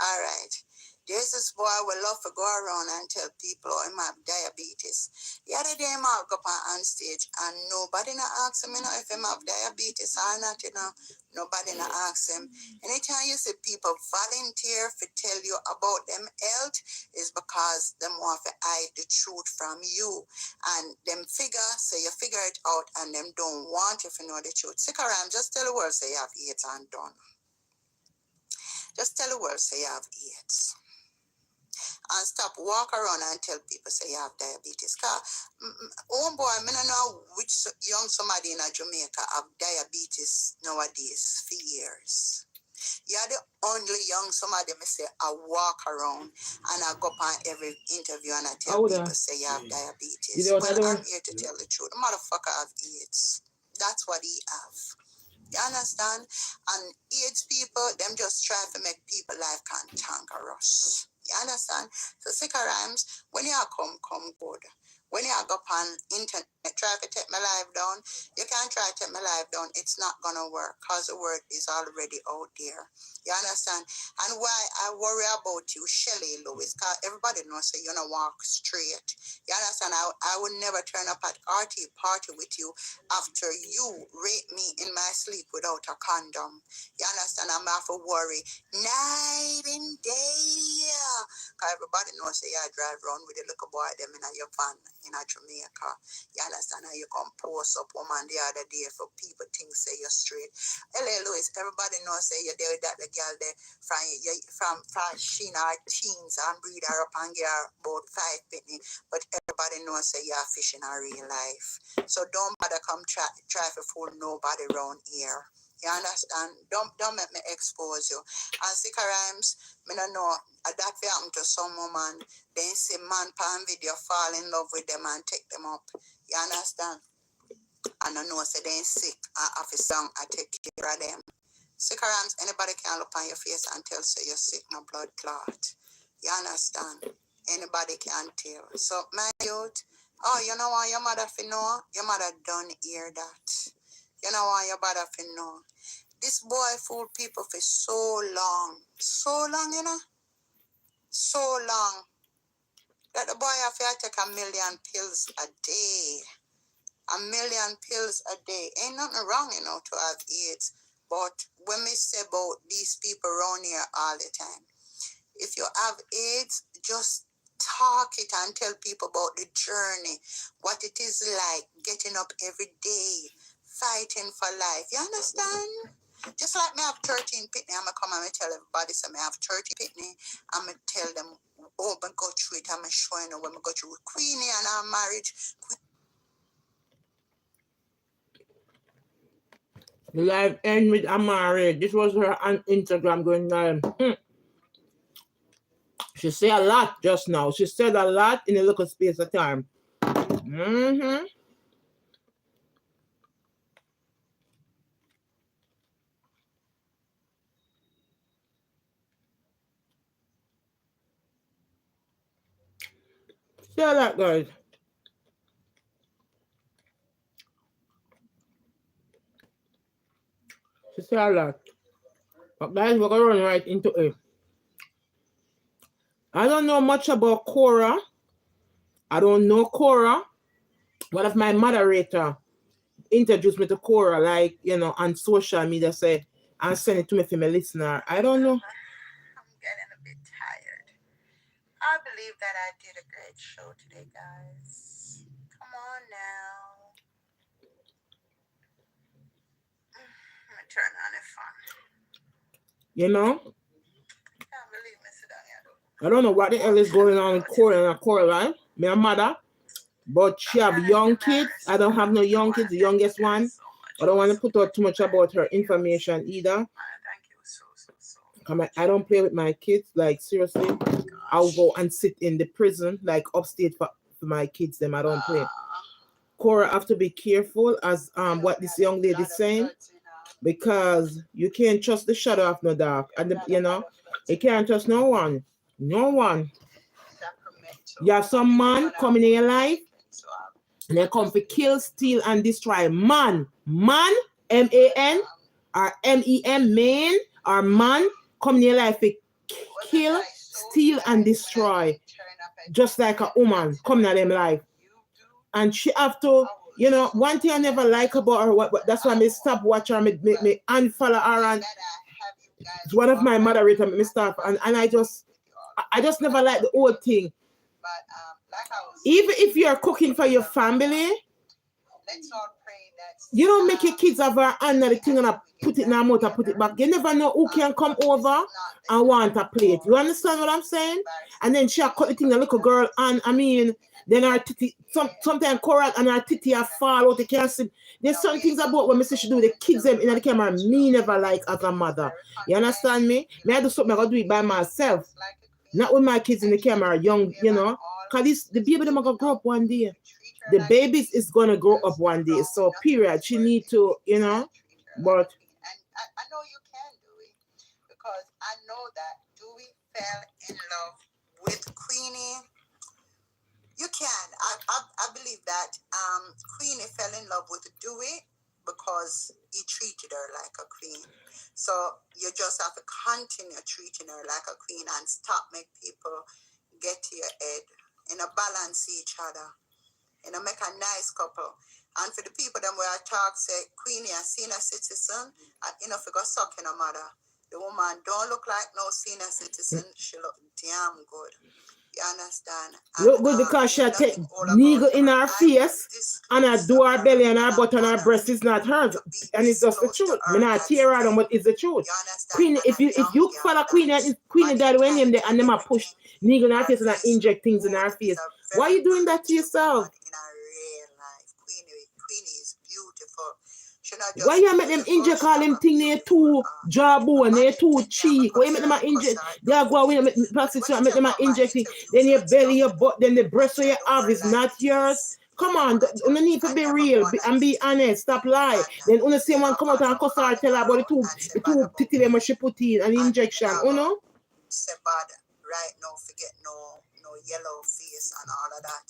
All right. There's this boy I would love to go around and tell people oh, him have diabetes. The other day, I go up on stage and nobody not ask him, you know, if him have diabetes or not, you know. Nobody not ask him. Anytime you see people volunteer to tell you about them health, is because them want to hide the truth from you. And them figure, say you figure it out and them don't want you to know the truth. Sick around, just tell the world say you have AIDS and done. Just tell the world say you have AIDS. And stop walk around and tell people say you have diabetes. Cause boy, I don't know which young somebody in Jamaica have diabetes nowadays for years. You're the only young somebody me say I walk around and I go on every interview and I tell people say you have diabetes. Well, I'm here to tell the truth. The motherfucker have AIDS. That's what he have. You understand? And AIDS people, them just try to make people life cantankerous. You understand? So Sika Rhymes, when you come good. When you go on internet, try to take my life down, you can't try to take my life down. It's not going to work because the word is already out there. You understand? And why I worry about you, Shelly Lewis, because everybody knows that you don't walk straight. You understand? I would never turn up at party with you after you rape me in my sleep without a condom. You understand? I'm not for worry. Night and day. Because everybody knows say you drive around with a little boy them in your van in a Jamaica. You understand how you come post up woman the other day for people think say you're straight. L.A. Lewis, everybody knows say you're there with that the girl there from she in her teens and breed her up and get her about 5 penny. But everybody knows say you're fishing in real life. So don't bother come try to fool nobody around here. You understand? Don't make me expose you. And sick rhymes, me don't know that happen to some woman. Then see man pan video fall in love with them and take them up. You understand? And I know say they sick and have a song I take care of them. Sick rhymes, anybody can look on your face and tell say you're sick, no blood clot. You understand? Anybody can tell. So my youth, oh, you know why your mother fi know? Your mother don't hear that. You know why your mother fi know? This boy fooled people for so long. So long, you know? So long. That the boy have to take 1,000,000 pills a day. 1,000,000 pills a day. Ain't nothing wrong, you know, to have AIDS. But when we say about these people around here all the time, if you have AIDS, just talk it and tell people about the journey, what it is like getting up every day, fighting for life. You understand? Just like me have 13 pitney, I'm going to come and tell everybody, so I have 30 pitney, I'm going to tell them, oh, I go through it, I'm going to show you when I go through with Queenie and our marriage. Live end with Amari. This was her on Instagram going live. She said a lot just now. She said a lot in a little space of time. See a lot, guys. She said a lot. But guys, we're going to run right into it. I don't know much about Cora. I don't know Cora. One of my moderator introduced me to Cora, like, you know, on social media, say, and send it to me for my listener. I don't know. I'm getting a bit tired. I believe that I did a great show today, guys. Come on now. Let me turn on the fan. You know? Can't believe me sit down here. I don't know what the hell is going on with Cora and Coraline. My mother. But she have young kids. I don't have no young kids, the youngest one. I don't want to put out too much about her information either. I don't play with my kids, like seriously. I'll go and sit in the prison, like upstate for my kids, them I don't play. Cora have to be careful as what this young lady is saying, because you can't trust the shadow of no dark. And you know, you can't trust no one. No one. You have some man coming in your life, and they come to kill, steal, and destroy. Man, M-A-N, or M-E-M, man, or man, come in your life to kill, steal, and destroy. Just like a woman coming in them life. And she have to, you know, one thing I never like about her, that's why I stop watching her, me unfollow her, and it's one of my moderators, me stop, and I just never like the old thing. Even if you're cooking for your family, you don't make your kids have her under the thing and put it in her mouth and put it back. You never know who can come over and want a plate. You understand what I'm saying? And then she cut the thing, a little girl, and I mean, then her titty, sometimes Cora and her titty have fall out. You can't see. There's some things about what Mr. she do, the kids them in the camera, me never like as a mother. You understand me? Me I do something, I gotta do it by myself. Not with my kids in the camera, young, you know. Because the baby them are gonna grow up one day. The babies is gonna grow up one day. So period. She need to, you know, but I know you can do it, because I know that Dewey fell in love with Queenie. You can. I believe that Queenie fell in love with Dewey because he treated her like a queen. So you just have to continue treating her like a queen and stop make people get to your head. You know, balance each other. You know, make a nice couple. And for the people that where I talk, say, Queenie, a senior citizen, and you know, if you go suck in a mother. The woman don't look like no senior citizen. She look damn good. You understand? And Look good because she take nothing all needle about in her. her I'm not face and her this do her belly and her not butt and her breast is honoring not hers. to be And it's this just the close to truth. her. Me not tear her down, but it's the truth. You understand? Queen, And if a young you girl follow Queen that and Queen and body Daddy when tight them there and and them a push everything, needle in her her face and I face inject look things in good, her is face. a Why very you doing that to pretty yourself? woman in a real life. Queenie is beautiful. She not Why just you make them beautiful, inject she all have them a thing near beautiful two her jawbone and near body two thing. I'm a cheek? Why you make them a concern inject? because They her are go don't in fit. plastic But when surgery, she make them have a my injecting. Then interviews your and belly, stuff, your butt, then the and breast she where you do have her is like not yours. this, Come you on, wanna tell you me need to I be never real go on an and be honest. interview Stop lie. and Then when you see one have come her out and from cuss her, calling tell her her about out and say the bad two about titty them she put in an and injection. I Oh go no? say bad right now forget no yellow face and all of that.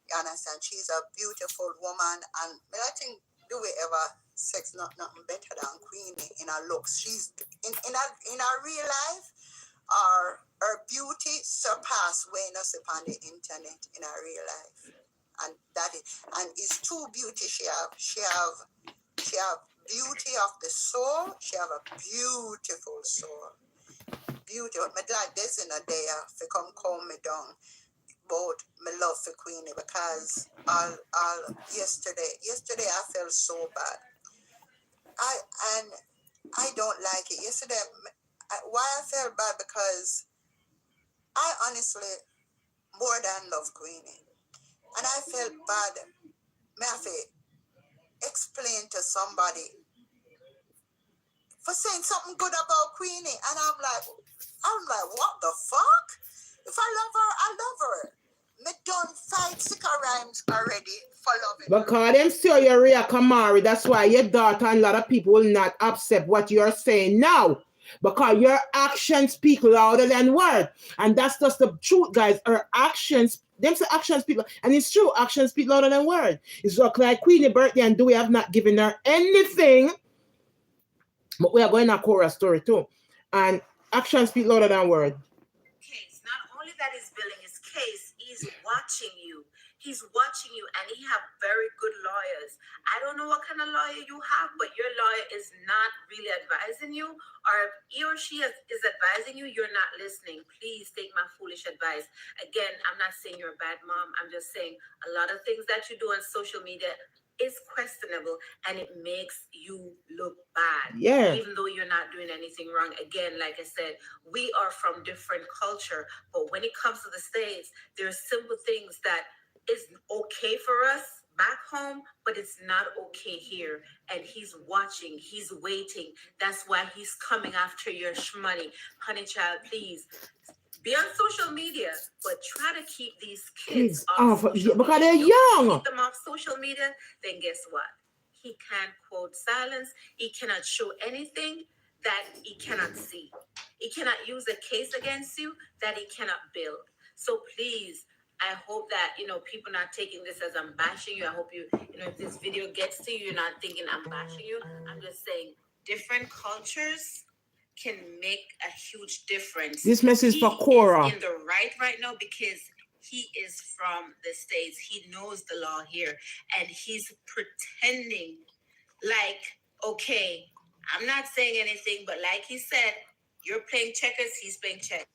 You understand? She's a beautiful woman and I think do we ever sex nothing better than Queenie in her looks. She's in her real life her beauty surpass when us upon the internet in her real life. And that is and it's true beauty she have beauty of the soul. She have a beautiful soul. Beautiful. My glad this in a day to come calm me down about my love for Queenie because all yesterday I felt so bad. I and I don't like it. Yesterday why I felt bad because I honestly more than love Queenie. And I felt bad. May I have to explain to somebody for saying something good about Queenie. And I'm like, what the fuck? If I love her, I love her. Me done 5 sicker rhymes already for loving her. Because them see you react Kamari, that's why your daughter and a lot of people will not accept what you're saying now. Because your actions speak louder than words. And that's just the truth, guys. Her actions, them say actions speak, and it's true, actions speak louder than words. It's like Queenie's birthday and do we have not given her anything, but we are going to chorus story too. And actions speak louder than words. Case. Not only that he's building his case, he's watching you. He's watching you, and he have very good lawyers. I don't know what kind of lawyer you have, but your lawyer is not really advising you, or if he or she is advising you, you're not listening. Please take my foolish advice. Again, I'm not saying you're a bad mom. I'm just saying a lot of things that you do on social media is questionable and it makes you look bad. Yeah. Even though you're not doing anything wrong. Again, like I said, we are from different culture, but when it comes to the States, there's simple things that is okay for us back home, but it's not okay here. And he's watching, he's waiting. That's why he's coming after your money. Honey child, please be on social media, but try to keep these kids off social because media. they're If you young. keep them off social media, then guess what? He can't quote silence. He cannot show anything that he cannot see. He cannot use a case against you that he cannot build. So please, I hope that people not taking this as I'm bashing you. I hope if this video gets to you, you're not thinking I'm bashing you. I'm just saying different cultures can make a huge difference. This message he for Cora. is in the right now because he is from the States. He knows the law here, and he's pretending like, okay, I'm not saying anything, but like he said, you're playing checkers, he's playing checkers.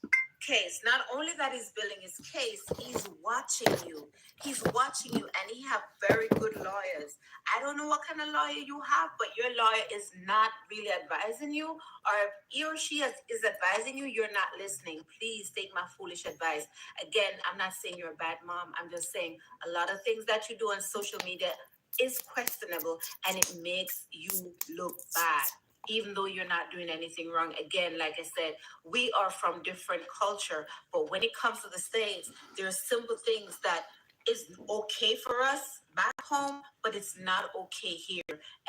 Case. Not only that he's building his case, he's watching you. He's watching you, and he have very good lawyers. I don't know what kind of lawyer you have, but your lawyer is not really advising you, or if he or she is advising you, you're not listening. Please take my foolish advice. Again, I'm not saying you're a bad mom. I'm just saying a lot of things that you do on social media is questionable, and it makes you look bad. Even though you're not doing anything wrong. Again, like I said, we are from different culture, but when it comes to the States, there's simple things that is okay for us back home, but it's not okay here.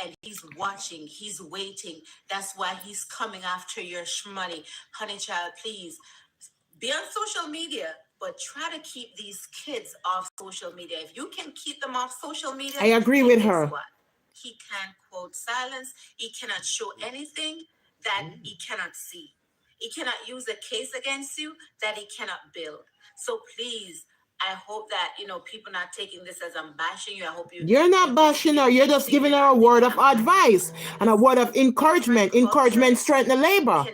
And he's watching, he's waiting. That's why he's coming after your money. Honey child, please be on social media, but try to keep these kids off social media. If you can keep them off social media, I agree with her. What? He can't quote silence. He cannot show anything that he cannot see. He cannot use a case against you that he cannot build. So please, I hope that people not taking this as I'm bashing you. I hope you're not bashing her. You're just giving her a word of advice and a word of encouragement. Encouragement strengthens the labor. Can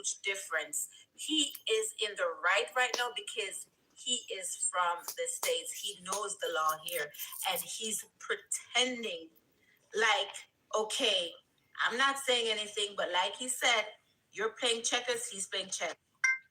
huge difference. He is in the right now because he is from the States. He knows the law here, and he's pretending like, okay, I'm not saying anything, but like he said, you're playing checkers, he's playing checkers.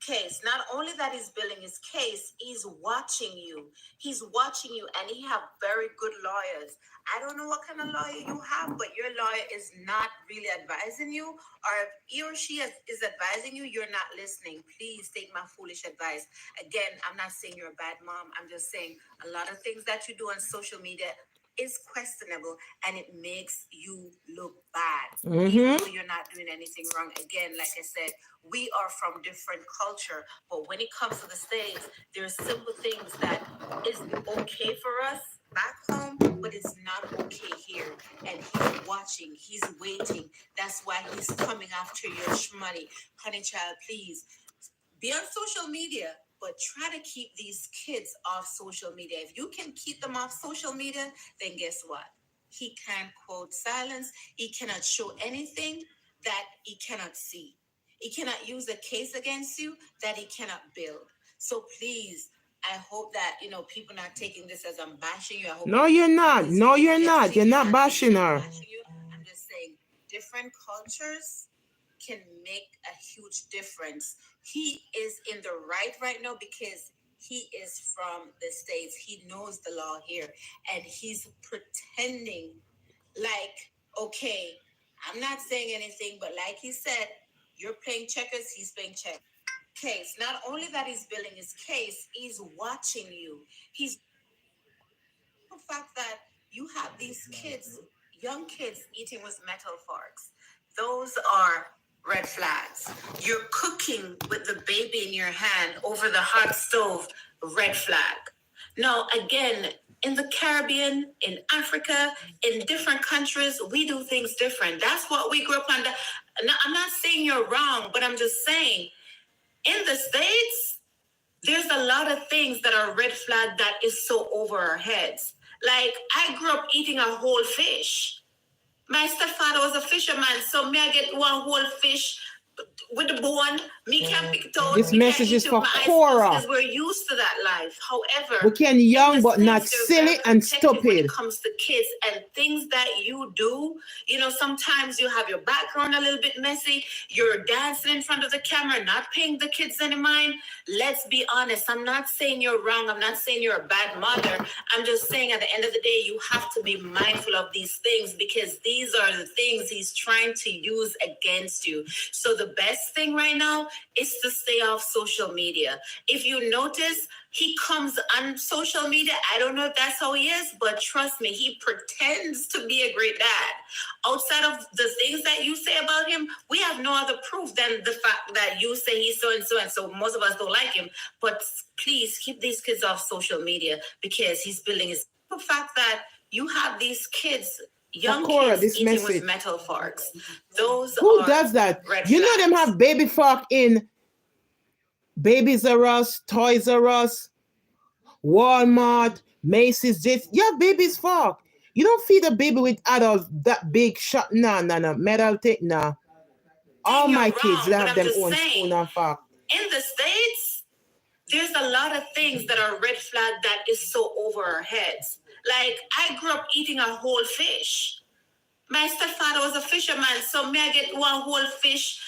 Case. Not only that he's building his case, he's watching you. He's watching you, and he have very good lawyers. I don't know what kind of lawyer you have, but your lawyer is not really advising you, or if he or she is advising you, you're not listening. Please take my foolish advice. Again, I'm not saying you're a bad mom. I'm just saying a lot of things that you do on social media is questionable, and it makes you look bad, even though you're not doing anything wrong. Again, like I said, we are from different culture, but when it comes to the States, there's simple things that is okay for us back home, but it's not okay here. And he's watching, he's waiting. That's why he's coming after your money. Honey child, please be on social media, but try to keep these kids off social media. If you can keep them off social media, then guess what? He can't quote silence. He cannot show anything that he cannot see. He cannot use a case against you that he cannot build. So please, I hope that, people not taking this as I'm bashing you. I hope no, you're not. No, you're not. You're not bashing her. I'm just saying different cultures can make a huge difference. He is in the right now because he is from the States. He knows the law here, and he's pretending like, okay, I'm not saying anything, but like he said, you're playing checkers, he's playing checkers. Case. Not only that he's building his case, he's watching you. He's the fact that you have these kids, young kids, eating with metal forks. Those are red flags. You're cooking with the baby in your hand over the hot stove, red flag. Now, again, in the Caribbean, in Africa, in different countries, we do things different. That's what we grew up under. I'm not saying you're wrong, but I'm just saying, in the States, there's a lot of things that are red flag that is so over our heads. Like, I grew up eating a whole fish. My stepfather was a fisherman, so me I get one whole fish with the bone. Me can't pick it out. This message is for Cora. Because we're used to that life. However, we can young but not silly and stupid. When it comes to kids and things that you do, sometimes you have your background a little bit messy. You're dancing in front of the camera, not paying the kids any mind. Let's be honest. I'm not saying you're wrong. I'm not saying you're a bad mother. I'm just saying at the end of the day, you have to be mindful of these things because these are the things he's trying to use against you. So the best thing right now is to stay off social media. If you notice, he comes on social media. I don't know if that's how he is, but trust me, he pretends to be a great dad. Outside of the things that you say about him, we have no other proof than the fact that you say he's so and so, and so most of us don't like him. But please keep these kids off social media because he's building his fact that you have these kids, young kids this eating message with metal forks. Those who does that? You know them have baby fork in Babies R Us, Toys R Us, Walmart, Macy's. Yeah, baby's fork. You don't feed a baby with adults that big shot. No, metal tape. No. All my kids have them own spoon and fork. In the States, there's a lot of things that are red flag that is so over our heads. Like, I grew up eating a whole fish. My stepfather was a fisherman, so me I get one whole fish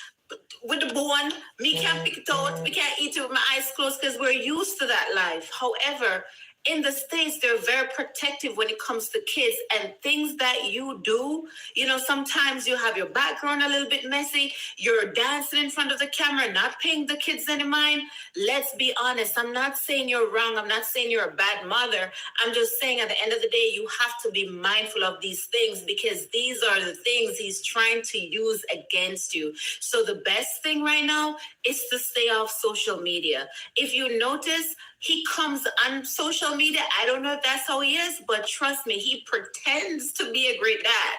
with the bone. Me can't pick it out. We can't eat it with my eyes closed because we're used to that life. However, in the States, they're very protective when it comes to kids and things that you do. Sometimes you have your background a little bit messy. You're dancing in front of the camera, not paying the kids any mind. Let's be honest. I'm not saying you're wrong. I'm not saying you're a bad mother. I'm just saying at the end of the day, you have to be mindful of these things because these are the things he's trying to use against you. So the best thing right now is to stay off social media. If you notice, he comes on social media. I don't know if that's how he is, but trust me, he pretends to be a great dad.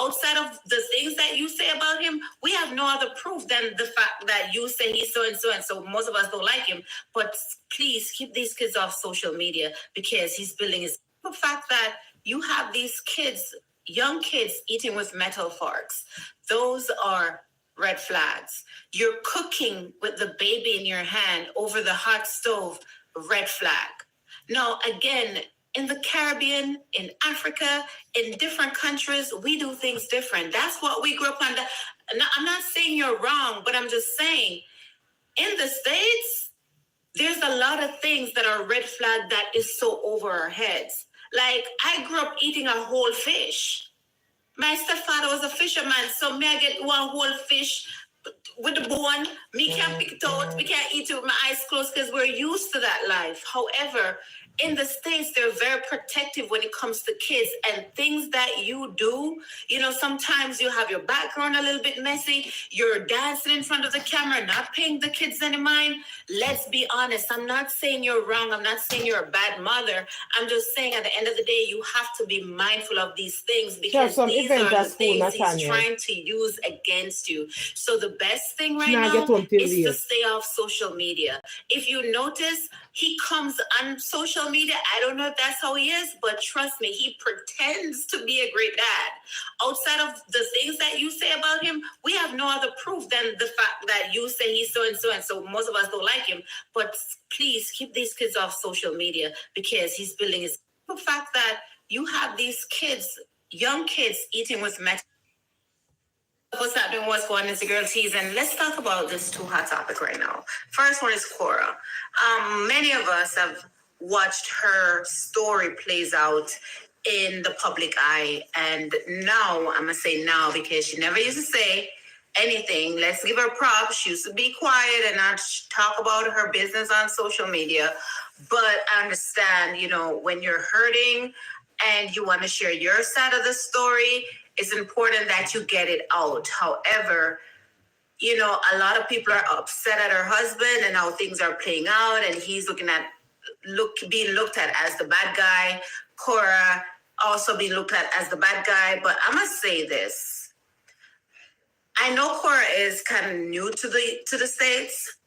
Outside of the things that you say about him, we have no other proof than the fact that you say he's so and so, and so most of us don't like him. But please keep these kids off social media because he's building his fact that you have these kids, young kids eating with metal forks. Those are red flags. You're cooking with the baby in your hand over the hot stove, red flag. Now, again, in the Caribbean, in Africa, in different countries, we do things different. That's what we grew up on. I'm not saying you're wrong, but I'm just saying, in the States, there's a lot of things that are red flag that is so over our heads. Like, I grew up eating a whole fish. My stepfather was a fisherman, so me I get one whole fish with the bone. Me can't pick it out. Me can't eat it with my eyes closed because we're used to that life. However, in the States, they're very protective when it comes to kids and things that you do. You know, sometimes you have your background a little bit messy. You're dancing in front of the camera, not paying the kids any mind. Let's be honest. I'm not saying you're wrong. I'm not saying you're a bad mother. I'm just saying at the end of the day, you have to be mindful of these things because these are the things he's trying to use against you. So the best thing right now is to stay off social media. If you notice, he comes on social media. I don't know if that's how he is, but trust me, he pretends to be a great dad. Outside of the things that you say about him, we have no other proof than the fact that you say he's so and so, and so most of us don't like him. But please keep these kids off social media because he's building his... The fact that you have these kids, young kids, eating with metal. What's happening? What's going on? It's the girl tease, and let's talk about this too hot topic right now. First one is Cora. Many of us have watched her story plays out in the public eye, and now I'm gonna say now because she never used to say anything. Let's give her props. She used to be quiet and not talk about her business on social media. But I understand, you know, when you're hurting and you want to share your side of the story, it's important that you get it out. However, you know, a lot of people are upset at her husband and how things are playing out, and he's being looked at as the bad guy. Cora also being looked at as the bad guy. But I must say this. I know Cora is kind of new to the States,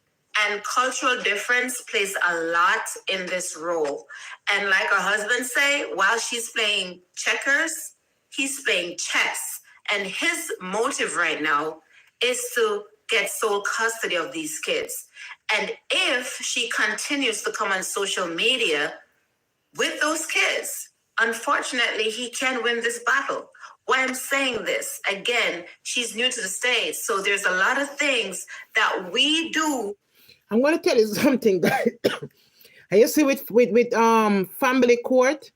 and cultural difference plays a lot in this role. And like her husband say, while she's playing checkers, he's playing chess. And his motive right now is to get sole custody of these kids. And if she continues to come on social media with those kids, unfortunately, he can win this battle. Why I'm saying this, again, she's new to the States, so there's a lot of things that we do. I'm going to tell you something, guys. You see with family court,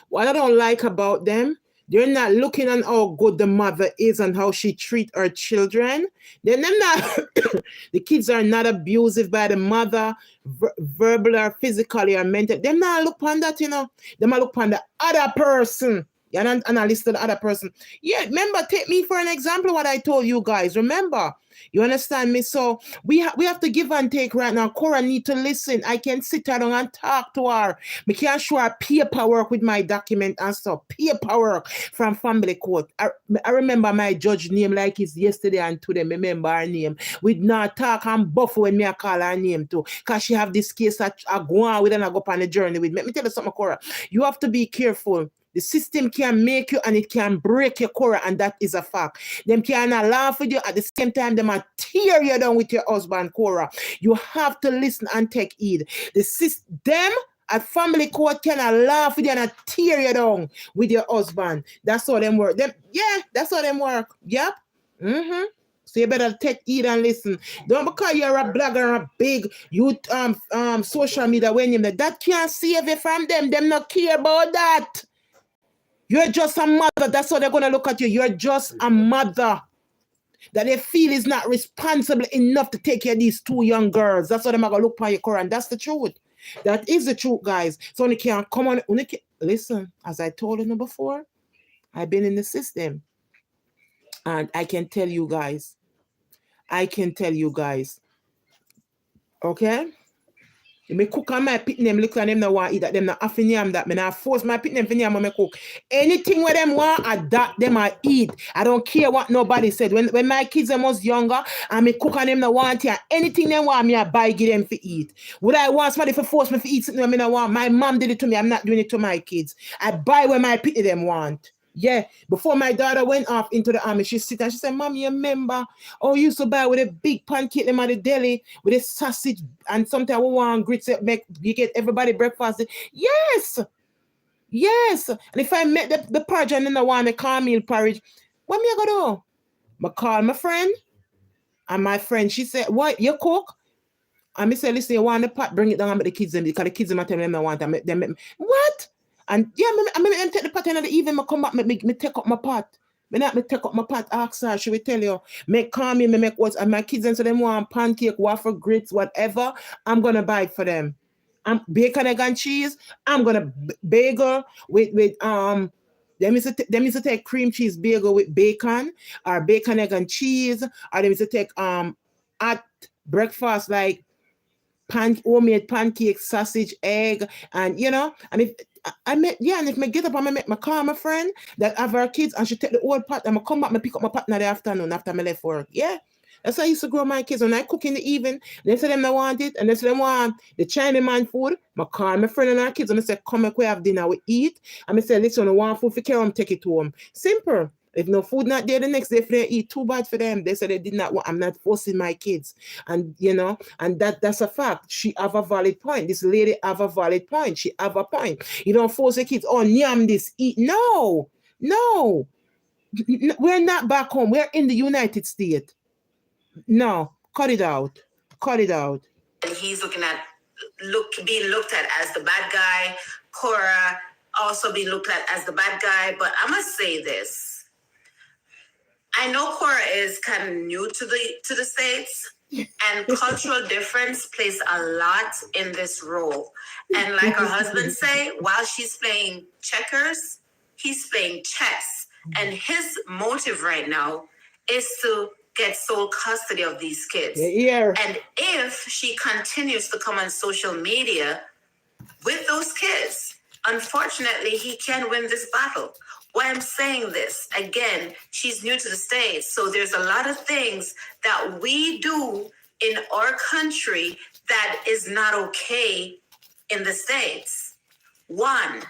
what I don't like about them, they're not looking on how good the mother is and how she treats her children. They're not, the kids are not abusive by the mother, verbal or physically or mentally. They're not look on that, you know. They might look on the other person. And analyst the other person. Yeah, remember, take me for an example what I told you guys. Remember, you understand me? So we have to give and take right now. Cora need to listen. I can sit down and talk to her. I can show her paperwork with my document and stuff. Paperwork from family court. I remember my judge name like it's yesterday and today. I remember her name. We not talk and buff when me I call her name too. Because she have this case that I go on with and I go on a journey with. Let me tell you something, Cora. You have to be careful. The system can make you and it can break your core, and that is a fact. Them cannot laugh with you at the same time. Them might tear you down with your husband, Cora. You have to listen and take heed. The system at family court cannot laugh with you and tear you down with your husband. That's how them work. That's how them work. Yep. So you better take heed and listen. Don't because you're a blogger or a big youth social media when that can't save you from them. Them not care about that. You're just a mother. That's how they're going to look at you. You're just a mother that they feel is not responsible enough to take care of these two young girls. That's what they're going to look at you, Cora. And that's the truth. That is the truth, guys. So you can't come on. Listen, as I told you before, I've been in the system. And I can tell you guys. Okay? Me cook on my pit them look at them no want eat that them not affin yam that me not force my pit them fin yam when me cook. Anything where them want I that them I eat. I don't care what nobody said. When my kids them was younger and me cook on them no want here. Anything them want me I buy give them for eat. Would I want somebody for force me for eat something me no want? My mom did it to me. I'm not doing it to my kids. I buy where my pit them want. Yeah, before my daughter went off into the army, she sit and she said, Mom, you remember? Oh, you used to buy with a big pancake them at the deli with a sausage and sometimes we want grits that make you get everybody breakfast. Yes, yes. And if I met the porridge and then I want a cornmeal porridge, what me I gonna do? I call my friend and my friend, she said, what, you cook? And me say, listen, you want the pot, bring it down and make the kids them because the kids them tell them I want them. What? And yeah, me take the pot in the evening, I come back, me take up my pot. Me not me take up my pot, ask her, she will tell you, make call me make what, and my kids and so them want pancake, waffle, grits, whatever, I'm gonna buy it for them. Bacon, egg, and cheese, I'm gonna bagel with them is to take cream cheese bagel with bacon, or bacon, egg, and cheese, or them is to take at breakfast like homemade pancakes, sausage, egg, and and if I met and if me get up and I make my call my friend that have her kids and she take the old pot and I come back and pick up my pot in the afternoon after I left work. Yeah. That's how I used to grow my kids. When I cook in the evening, they say them they want it, and they say them want the Chinese man food. I call my friend and our kids and I say, come make we have dinner, we eat. And I say, listen, I want food for care, take it home. Simple. If no food not there the next day, if they eat, too bad for them. They said they did not want, I'm not forcing my kids. And and that's a fact. She have a valid point. This lady have a valid point. She have a point. You don't force the kids, oh, yam this, eat. No. We're not back home. We're in the United States. No, cut it out. Cut it out. And he's being looked at as the bad guy. Cora also being looked at as the bad guy. But I must say this. I know Cora is kind of new to the States, and cultural difference plays a lot in this role. And like her husband say, while she's playing checkers, he's playing chess. And his motive right now is to get sole custody of these kids. Yeah. And if she continues to come on social media with those kids, unfortunately, he can win this battle. Why I'm saying this, again, she's new to the States, so there's a lot of things that we do in our country that is not okay in the States. One,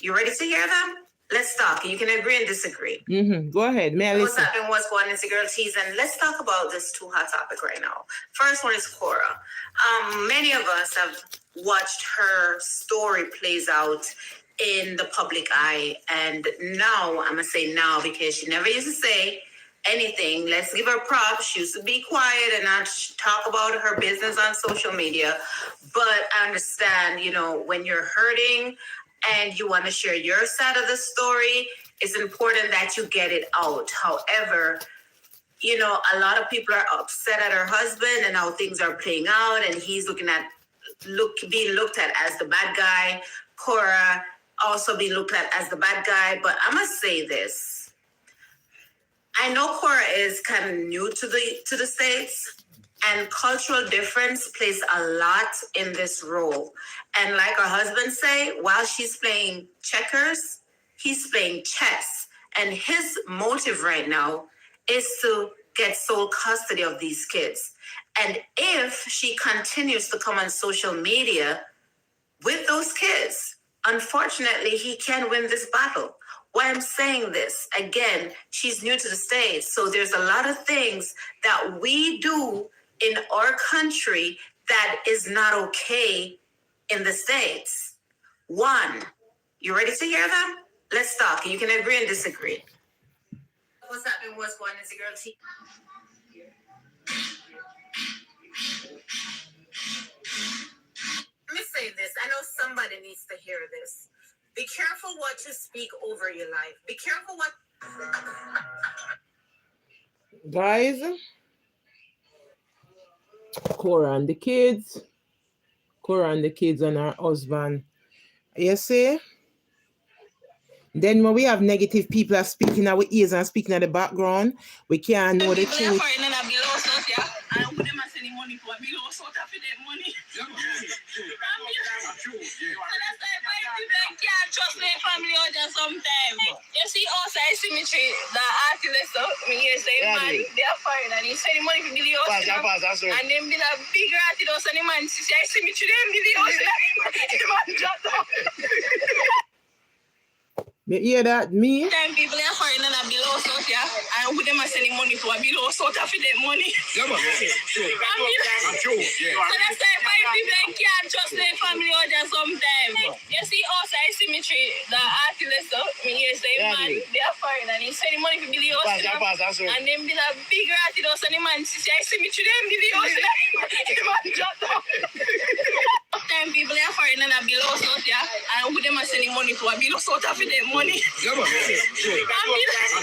you ready to hear them? Let's talk. You can agree and disagree. Go ahead. May I listen? What's happening? What's going on? It's a girl tease, and let's talk about this too hot topic right now. First one is Cora. Many of us have watched her story plays out in the public eye, and now I'm gonna say now because she never used to say anything. Let's give her props. She used to be quiet and not talk about her business on social media. But I understand, when you're hurting and you want to share your side of the story, it's important that you get it out. However, a lot of people are upset at her husband and how things are playing out, and he's being looked at as the bad guy. Cora also being looked at as the bad guy. But I must say this. I know Cora is kind of new to the States, and cultural difference plays a lot in this role. And like her husband say, while she's playing checkers, he's playing chess. And his motive right now is to get sole custody of these kids. And if she continues to come on social media with those kids, unfortunately, he can win this battle. Why I'm saying this, again, she's new to the States, so there's a lot of things that we do in our country that is not okay in the States. One, you ready to hear them? Let's talk. You can agree and disagree. What's happening? What's going on? It's a girl team. Let me say this. I know somebody needs to hear this. Be careful what you speak over your life. Be careful what... Guys, Cora and the kids and her husband. You see? Then when we have negative people are speaking our ears and speaking at the background, we can't know the truth. Trust their family or just sometimes. You see also I symmetry the artist when you say man, they are foreign and you send money for the house. And them be a big artist and the man see I symmetry them the house. You hear that? Me? Time people are foreign and a below sort, yeah. And who them are sending money to a below sort of their money. Yeah, man. True. True. Yeah. So that's why five people can't trust their family or just sometimes. You see also asymmetry, the artist, when you say man, they are foreign and he's sending money to below. And then be a bigger artist and the man see asymmetry them below. The man just time people are foreign and a below sort, yeah. And who them are sending money to a below sort of their money. Yeah, man.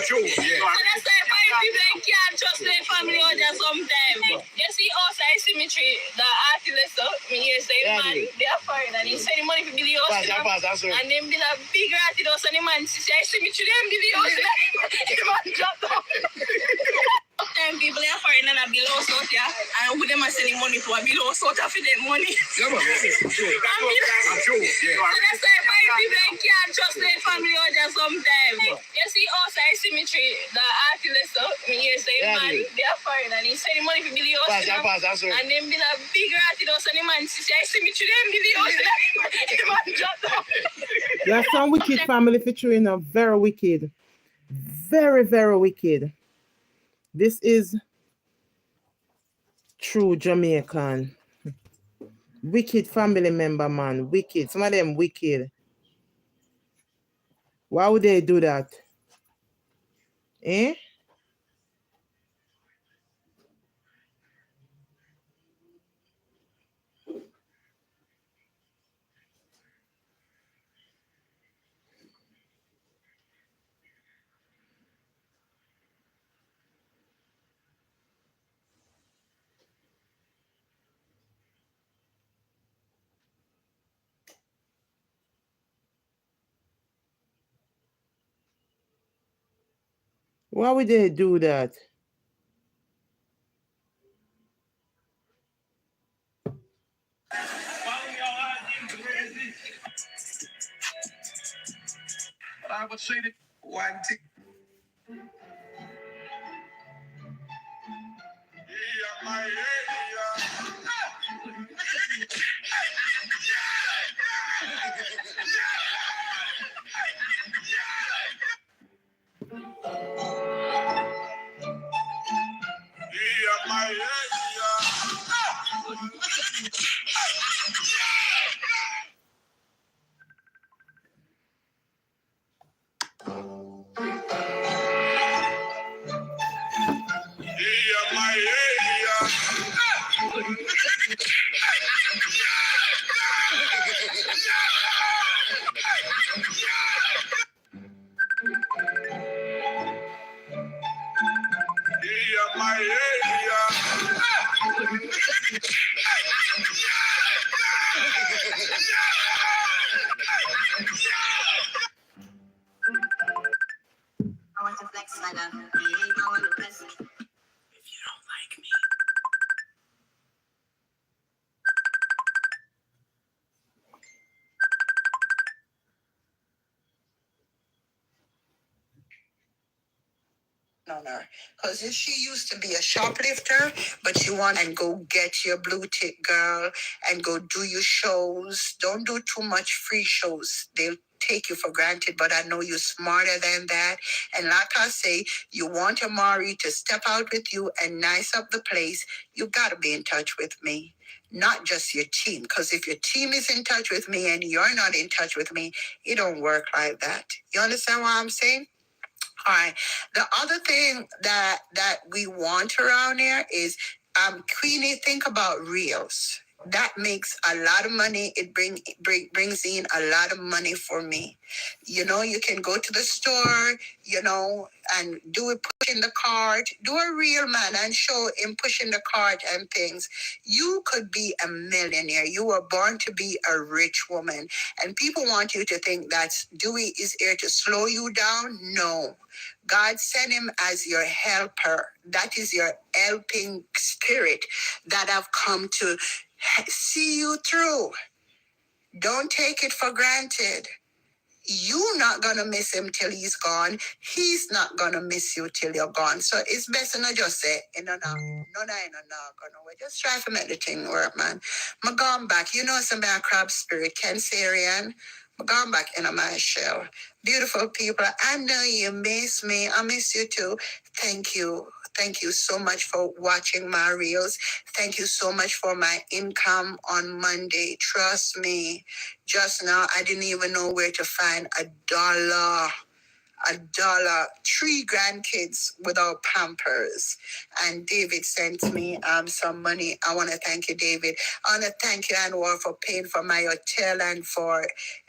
True. Yeah. So that's why five people can't trust their family or just sometimes. You see also asymmetry, the artist, when you say man, they are foreign and he's sending money to below. And then be a bigger artist and the man see asymmetry them below. The man just time people are foreign and a below sort, yeah. And who them are sending money to a below sort of their money. Yeah, man. True. Yeah. So that's why five people can't trust their family or just sometimes. You see also asymmetry, the artist, when you say man, they are foreign and he's sending money to below. And then be a bigger artist and the man see asymmetry them below. The man just There's some wicked family featuring a very wicked. Very, very wicked. This is true Jamaican. Wicked family member, man. Wicked. Some of them wicked. Why would they do that? Eh? Why would they do that? I would say that one thing. I want to flex my love. I want to press. If you don't like me. On her, because she used to be a shoplifter, but she want and go get your blue tick girl and go do your shows. Don't do too much free shows. They'll take you for granted, but I know you're smarter than that. And like I say, you want Amari to step out with you and nice up the place, you got to be in touch with me. Not just your team, because if your team is in touch with me and you're not in touch with me, it don't work like that. You understand what I'm saying? All right. The other thing that we want around here is, Queenie, think about reels. That makes a lot of money. It brings in a lot of money for me. You know, you can go to the store, you know, and do it, pushing the cart. Do a reel, man, and show him pushing the cart and things. You could be a millionaire. You were born to be a rich woman. And people want you to think that Dewey is here to slow you down. No. God sent him as your helper. That is your helping spirit that have come to see you through. Don't take it for granted. You're not going to miss him till he's gone. He's not going to miss you till you're gone. So it's best to not just say, no, just try to make the thing work, man. I'm gone back. You know, some bad crab spirit, Cancerian. Gone back in my shell. Beautiful people, I know you miss me. I miss you too. Thank you. Thank you so much for watching my reels. Thank you so much for my income on Monday. Trust me, just now I didn't even know where to find $1. $1, 3 grandkids without Pampers. And David sent me some money. I want to thank you, David. I want to thank you, Anwar, for paying for my hotel and for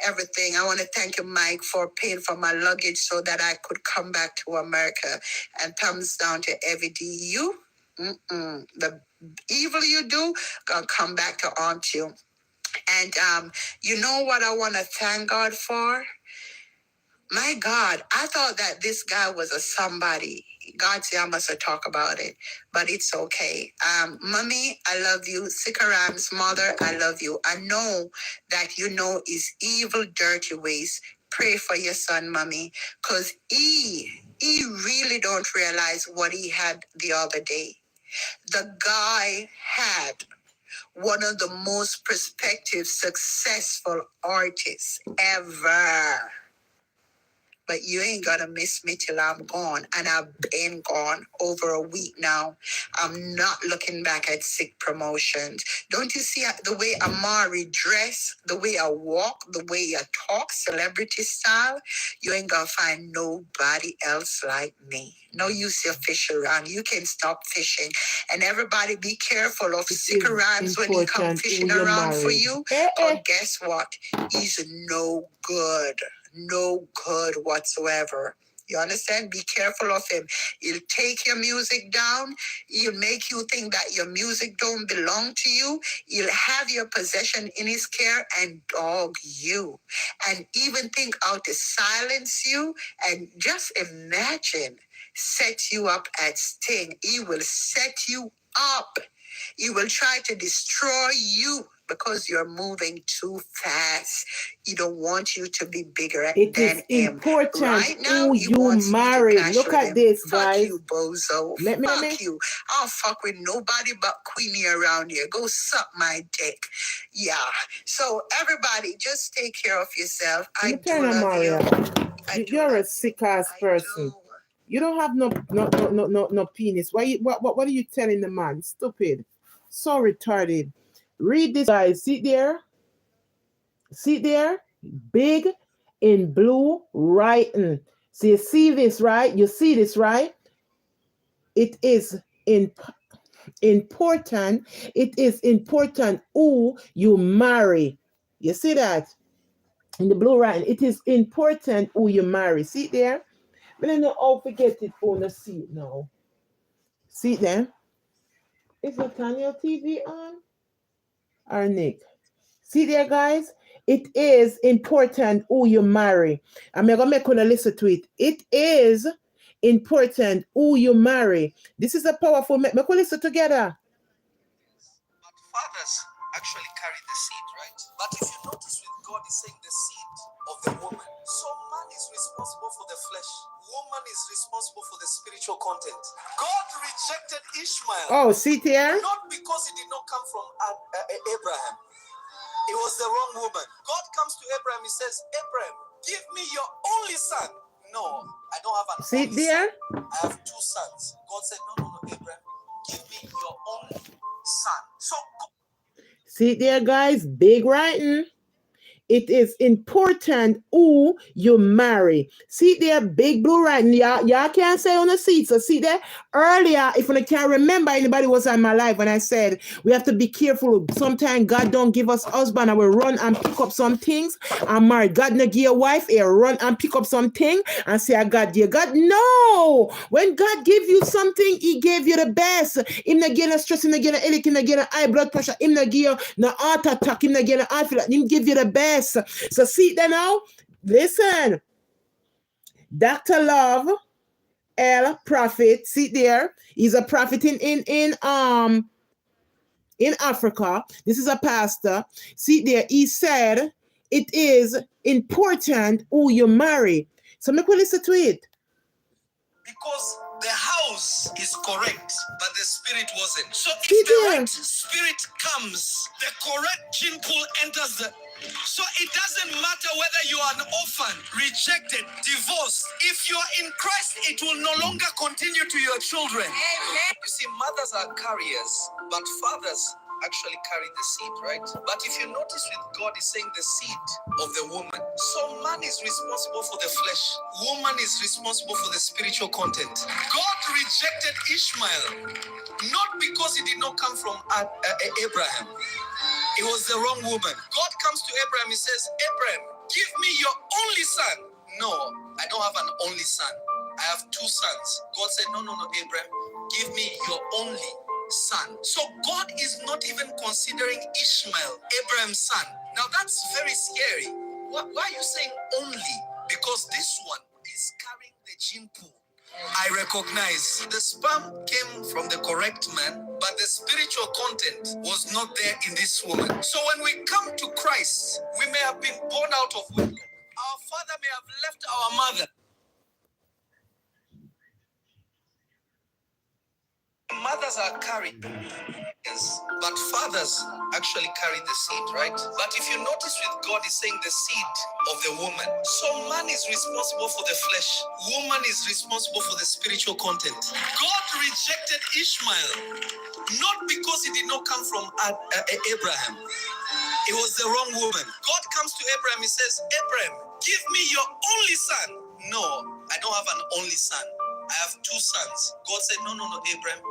everything. I want to thank you, Mike, for paying for my luggage so that I could come back to America. And thumbs down to EVDU. The evil you do, gonna come back to haunt you. And you know what I want to thank God for? My God, I thought that this guy was a somebody. God said I must talk about it, but it's okay. Mommy, I love you. Sikaram's mother, I love you. I know that you know his evil, dirty ways. Pray for your son, Mommy, because he really don't realize what he had the other day. The guy had one of the most prospective, successful artists ever. But you ain't gonna miss me till I'm gone. And I've been gone over a week now. I'm not looking back at sick promotions. Don't you see the way Amari dress, the way I walk, the way I talk, celebrity style? You ain't gonna find nobody else like me. No use your fish around. You can stop fishing. And everybody be careful of sick rhymes when he come fishing around for you. Because guess what? He's no good. No good whatsoever. You understand? Be careful of him. He'll take your music down. He'll make you think that your music don't belong to you. He'll have your possession in his care and dog you. And even think how to silence you. And just imagine, set you up at sting. He will set you up. He will try to destroy you because you're moving too fast. He don't want you to be bigger It than is him. important Right now, who he you wants me to marry. clash Look with at him. this, Fuck guys. you, bozo. Fuck you. I'll fuck with nobody but Queenie around here. Go suck my dick. Yeah. So everybody, just take care of yourself. I do love you. You're a sick ass person. You don't have no penis. What are you telling the man? Stupid. So retarded. Read this, guys. See there? See there? Big in blue writing. So you see this, right? You see this, right? It is important. It is important who you marry. You see that? In the blue writing. It is important who you marry. See there? I don't know how to get it on the seat now. See there? Is Nathaniel TV on? Or Nick? See there, guys? It is important who you marry. I'm going to make you listen to it. It is important who you marry. This is a powerful... Make you listen together. But fathers actually carry the seed, right? But if you notice with God, He's saying the seed of the woman. So man is responsible for the flesh. Woman is responsible for the spiritual content. God rejected Ishmael. Oh, see there? Not because he did not come from Abraham. It was the wrong woman. God comes to Abraham, he says, Abraham, give me your only son. No, I don't have an See only there? son. I have 2 sons. God said, no, Abraham, give me your only son. So see there, guys? Big writing. It is important who you marry. See there, big blue writing. Y'all can't say on the seat. So see there, earlier, if I can't remember anybody was on my life when I said we have to be careful. Sometimes God don't give us husband and we run and pick up some things. I'm married. God not give a wife, he run and pick up something and say, I got you. God, no. When God give you something, he gave you the best. Him not get no stress, him not get no headache, him not get no high blood pressure, him not give you no heart attack, him not get no heart failure. Him give you the best. So see there now, listen. Dr. Love L. Prophet, see there, he's a prophet in Africa. This is a pastor. See there, he said it is important who you marry. So make we listen to it. because the house is correct, but the spirit wasn't. So if See the there? right spirit comes, the correct gene pool enters the. So it doesn't matter whether you are an orphan, rejected, divorced. If you are in Christ, it will no longer continue to your children. Amen. You see, mothers are carriers, but fathers actually carry the seed, right? But if you notice with God, He's saying the seed of the woman. So man is responsible for the flesh. Woman is responsible for the spiritual content. God rejected Ishmael, not because he did not come from Abraham. It was the wrong woman. God comes to Abraham, he says, Abraham, give me your only son. No, I don't have an only son. I have two sons. God said, no, Abraham, give me your only son. So God is not even considering Ishmael, Abraham's son. Now that's very scary. Why are you saying only? Because this one is carrying the gene pool. I recognize the sperm came from the correct man, but the spiritual content was not there in this woman. So when we come to Christ, we may have been born out of wedlock. Our father may have left our mother. Mothers are carried, yes, but fathers actually carry the seed, right? But if you notice with God, He's saying the seed of the woman. So man is responsible for the flesh. Woman is responsible for the spiritual content. God rejected Ishmael, not because he did not come from Abraham. It was the wrong woman. God comes to Abraham, he says, Abraham, give me your only son. No, I don't have an only son. I have two sons. God said, no, Abraham,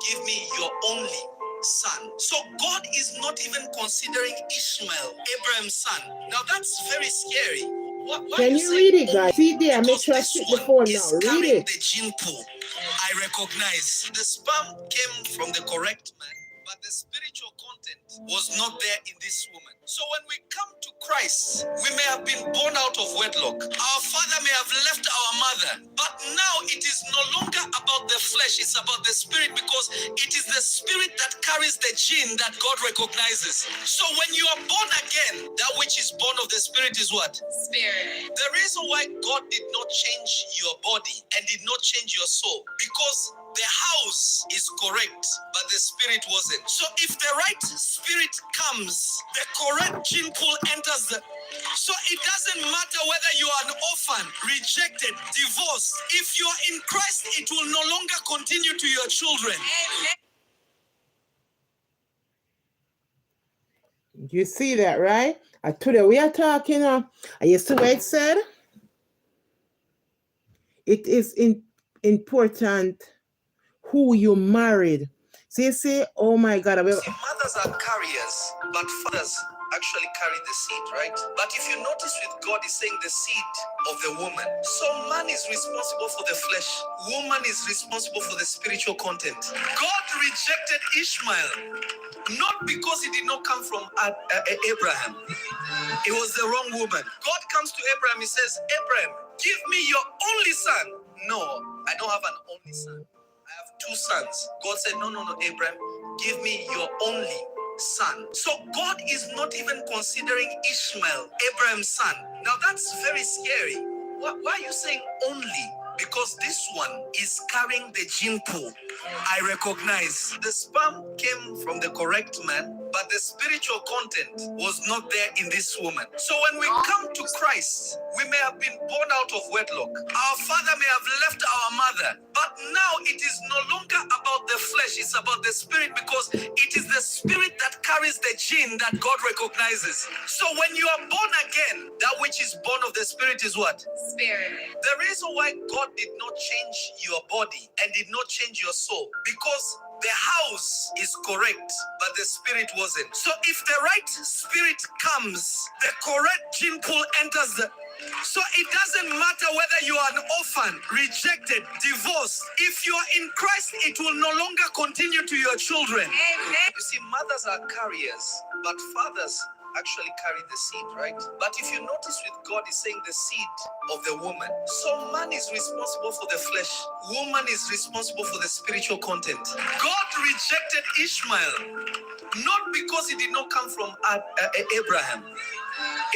give me your only son. So God is not even considering Ishmael, Abraham's son. Now that's very scary. Why Can you read it, guys? See there, make because sure I this sit the one phone is now. Read carrying it. the gene pool. I recognize the sperm came from the correct man, but the spiritual content was not there in this woman. So when we come to Christ, we may have been born out of wedlock. Our father may have left our mother, but now it is no longer about the flesh, it's about the spirit, because it is the spirit that carries the gene that God recognizes. So when you are born again, that which is born of the spirit is what? Spirit. The reason why God did not change your body and did not change your soul, because the house is correct, but the spirit wasn't. So if the right spirit comes, the correct gene pool enters the. So it doesn't matter whether you are an orphan, rejected, divorced. If you are in Christ, it will no longer continue to your children. You see that, right? Today we are talking. And you see what it said? It is important who you married. See, oh my God. See, mothers are carriers, but fathers actually carry the seed, right? But if you notice with God, He's saying the seed of the woman. So man is responsible for the flesh. Woman is responsible for the spiritual content. God rejected Ishmael, not because he did not come from Abraham. It was the wrong woman. God comes to Abraham, he says, Abraham, give me your only son. No, I don't have an only son. I have two sons. God said, no, Abraham, give me your only son. So God is not even considering Ishmael, Abraham's son. Now that's very scary. Why are you saying only? Because this one is carrying the gene pool. I recognize the sperm came from the correct man, but the spiritual content was not there in this woman. So when we come to Christ, we may have been born out of wedlock. Our father may have left our mother, but now it is no longer about the flesh, it's about the spirit, because it is the spirit that carries the gene that God recognizes. So when you are born again, that which is born of the spirit is what? Spirit. The reason why God did not change your body and did not change your soul, because the house is correct, but the spirit wasn't. So if the right spirit comes, the correct gene pool enters the. So it doesn't matter whether you are an orphan, rejected, divorced. If you are in Christ, it will no longer continue to your children. Amen. You see, mothers are carriers, but fathers actually carry the seed, right? But if you notice with God, He's saying the seed of the woman. So man is responsible for the flesh. Woman is responsible for the spiritual content. God rejected Ishmael, not because he did not come from Abraham.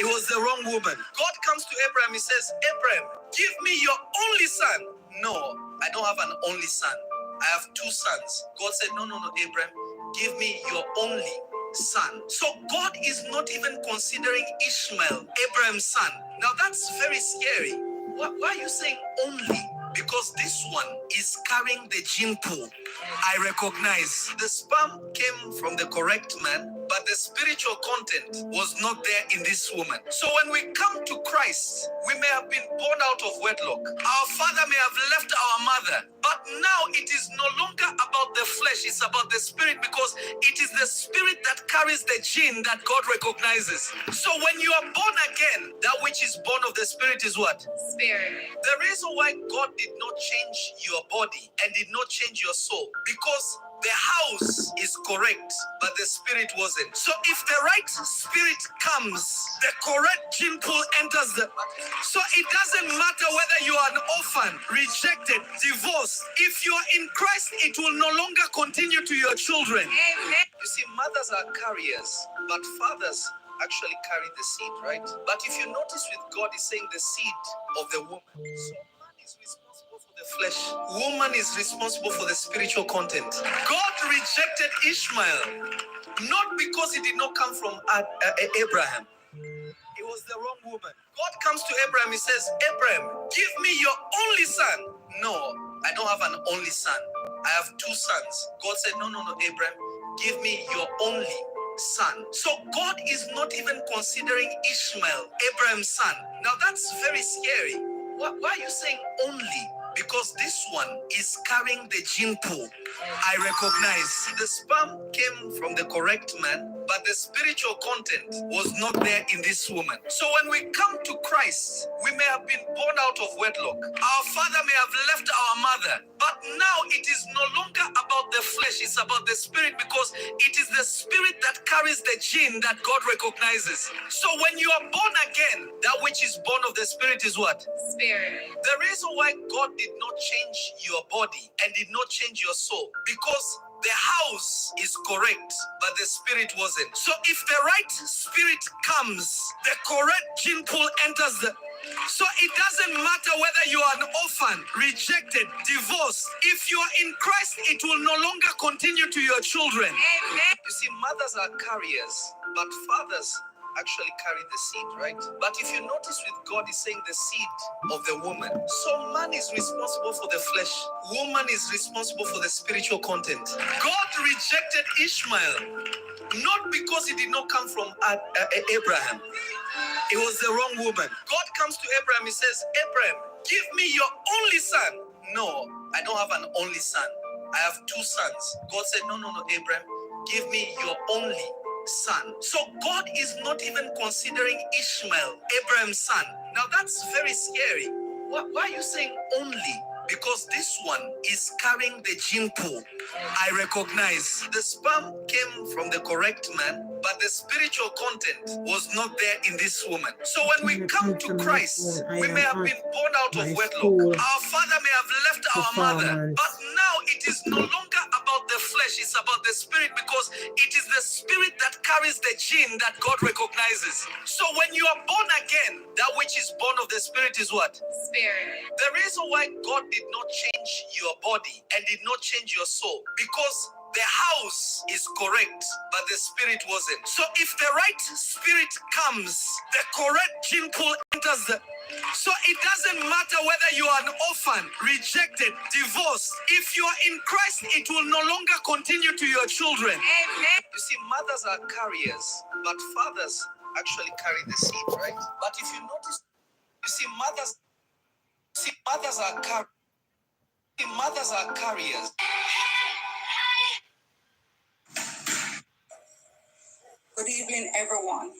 It was the wrong woman. God comes to Abraham, he says, Abraham, give me your only son. No, I don't have an only son. I have two sons. God said, no, no, no, Abraham, give me your only son. So God is not even considering Ishmael, Abraham's son. Now that's very scary. Why are you saying only? Because this one is carrying the gene pool. I recognize the sperm came from the correct man, but the spiritual content was not there in this woman. So when we come to Christ, we may have been born out of wedlock. Our father may have left our mother, but now it is no longer about the flesh, it's about the spirit, because it is the spirit that carries the gene that God recognizes. So when you are born again, that which is born of the spirit is what? Spirit. The reason why God did not change your body and did not change your soul, because the house is correct, but the spirit wasn't. So if the right spirit comes, the correct gene pool enters the... So it doesn't matter whether you are an orphan, rejected, divorced. If you're in Christ, it will no longer continue to your children. Amen. You see, mothers are carriers, but fathers actually carry the seed, right? But if you notice with God, He's saying the seed of the woman. So man is responsible for the flesh. Woman is responsible for the spiritual content. God rejected Ishmael, not because he did not come from Abraham. It was the wrong woman. God comes to Abraham, he says, Abraham, give me your only son. No, I don't have an only son. I have two sons. God said, no, no, no, Abraham, give me your only son. So God is not even considering Ishmael, Abraham's son. Now that's very scary. Why are you saying only? Because this one is carrying the gene pool. I recognize the sperm came from the correct man, but the spiritual content was not there in this woman. So when we come to Christ, we may have been born out of wedlock. Our father may have left our mother, but now it is no longer about the flesh, it's about the spirit, because it is the spirit that carries the gene that God recognizes. So when you are born again, that which is born of the spirit is what? Spirit. The reason why God did not change your body and did not change your soul, because the house is correct, but the spirit wasn't. So if the right spirit comes, the correct gene pool enters the... So it doesn't matter whether you are an orphan, rejected, divorced. If you are in Christ, it will no longer continue to your children. Amen. You see, mothers are carriers, but fathers actually carry the seed, right? But if you notice with God, He's saying the seed of the woman. So man is responsible for the flesh. Woman is responsible for the spiritual content. God rejected Ishmael, not because he did not come from Abraham. It was the wrong woman. God comes to Abraham, he says, Abraham, give me your only son. No, I don't have an only son. I have two sons. God said, no, no, no, Abraham, give me your only son. So God is not even considering Ishmael, Abraham's son. Now that's very scary. Why are you saying only? Because this one is carrying the gene pool. I recognize the sperm came from the correct man, but the spiritual content was not there in this woman. So when we come to Christ, we may have been born out of wedlock. Our father may have left our mother, but now it is no longer about the flesh, it's about the spirit, because it is the spirit that carries the gene that God recognizes. So when you are born again, that which is born of the spirit is what? Spirit. The reason why God did not change your body and did not change your soul, because the house is correct, but the spirit wasn't. So if the right spirit comes, the correct gene pool enters the... So it doesn't matter whether you are an orphan, rejected, divorced. If you are in Christ, it will no longer continue to your children. Amen. You see, mothers are carriers, but fathers actually carry the seed, right? But if you notice, you see, mothers are carriers. Good evening, everyone.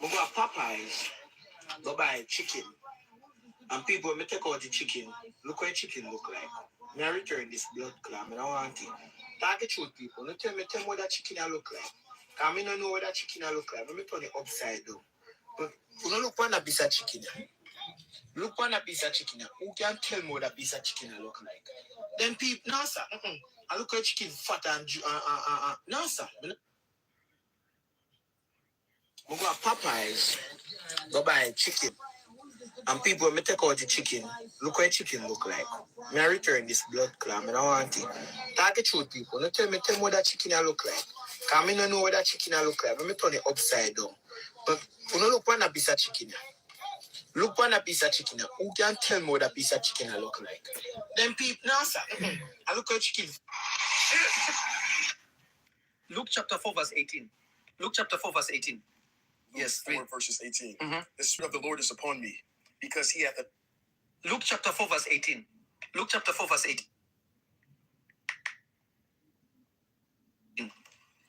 I go to Popeyes, go buy chicken. And people, when I take out the chicken, look what chicken look like. I return this blood clot, I don't want it. Talk the truth, people. No tell me what that chicken look like. Because I don't know what that chicken look like. Let me turn it upside down. But you don't look on a piece of chicken. Look on a piece of chicken. Who can tell me what that piece of chicken look like? Then people, no sir. I look at chicken fat and no sir. I go to Popeyes, go buy chicken. And people, when I take out the chicken, look what chicken look like. I return this blood clot, I don't want it. Talk the truth, people. No tell me what that chicken look like. Because I don't know what that chicken look like. Let me turn it upside down. But you don't look on a piece of chicken. Look on a piece of chicken. Who can tell me what that piece of chicken look like? Then people, no sir. I look at chicken. Luke chapter 4 verse 18. Luke chapter 4 verse 18. Yes, 4 verses 18. The Spirit of the Lord is upon me, because he hath. Luke chapter 4 verse 18. Luke chapter 4 verse 18.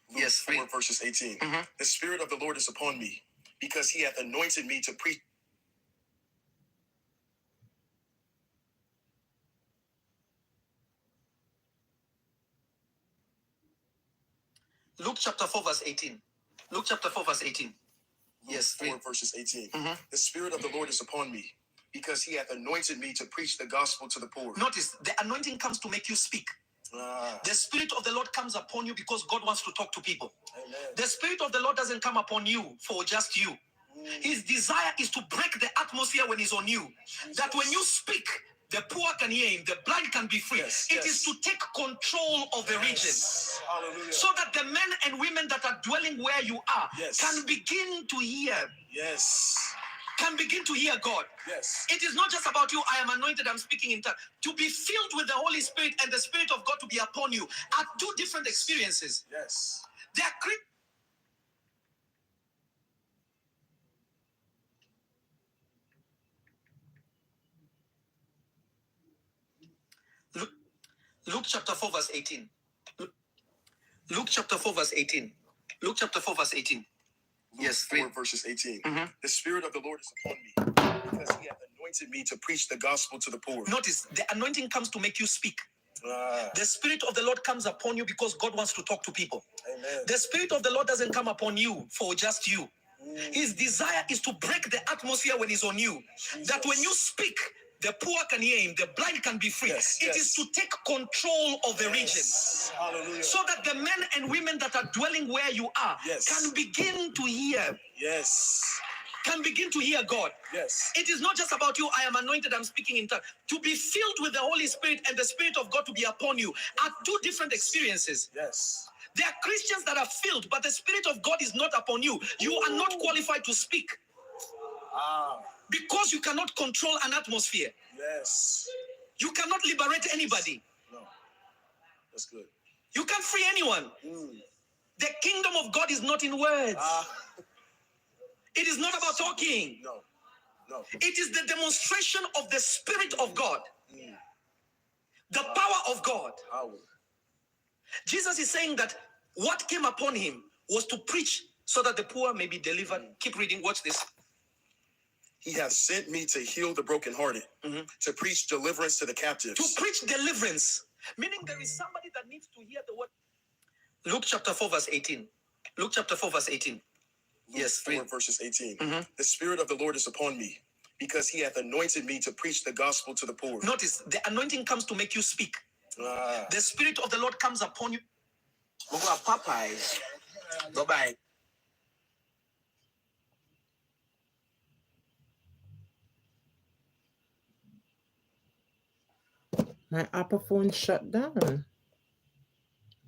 Yes, 4 verses 18. The Spirit of the Lord is upon me, because he hath anointed me to preach. Luke chapter 4 verse 18. Luke chapter 4 verse 18. Yes, 4 verses 18. The Spirit of the Lord is upon me, because he hath anointed me to preach the gospel to the poor. Notice, the anointing comes to make you speak. The Spirit of the Lord comes upon you because God wants to talk to people. Amen. The Spirit of the Lord doesn't come upon you for just you. His desire is to break the atmosphere when he's on you. That when you speak, the poor can hear him, the blind can be free. It is to take control of the region. Hallelujah. So that the men and women that are dwelling where you are can begin to hear. Can begin to hear God. It is not just about you. I am anointed, I'm speaking in tongues. To be filled with the Holy Spirit and the Spirit of God to be upon you are two different experiences. They are Luke chapter 4 verse 18. Luke chapter 4 verse 18. Luke chapter 4 verse 18. Yes, 4 verses 18. The Spirit of the Lord is upon me, because he hath anointed me to preach the gospel to the poor. Notice, the anointing comes to make you speak. The Spirit of the Lord comes upon you because God wants to talk to people. Amen. The Spirit of the Lord doesn't come upon you for just you. His desire is to break the atmosphere when he's on you. That when you speak, the poor can hear him, the blind can be free. It is to take control of the region. Hallelujah. So that the men and women that are dwelling where you are can begin to hear. Can begin to hear God. It is not just about you. I am anointed, I'm speaking in tongues. To be filled with the Holy Spirit and the Spirit of God to be upon you are two different experiences. There are Christians that are filled, but the Spirit of God is not upon you. You are not qualified to speak. Because you cannot control an atmosphere. You cannot liberate anybody. No. That's good. You can't free anyone. The kingdom of God is not in words. It is not about talking. No. It is the demonstration of the Spirit of God. The power of God. Jesus is saying that what came upon him was to preach so that the poor may be delivered. Keep reading. Watch this. He has sent me to heal the brokenhearted, to preach deliverance to the captives. To preach deliverance. Meaning there is somebody that needs to hear the word. Luke chapter 4 verse 18. Luke chapter 4 verse 18. Yes, 4 verses 18. The Spirit of the Lord is upon me, because he hath anointed me to preach the gospel to the poor. Notice, the anointing comes to make you speak. The Spirit of the Lord comes upon you. Go to Popeyes. Go buy. My Apple phone shut down.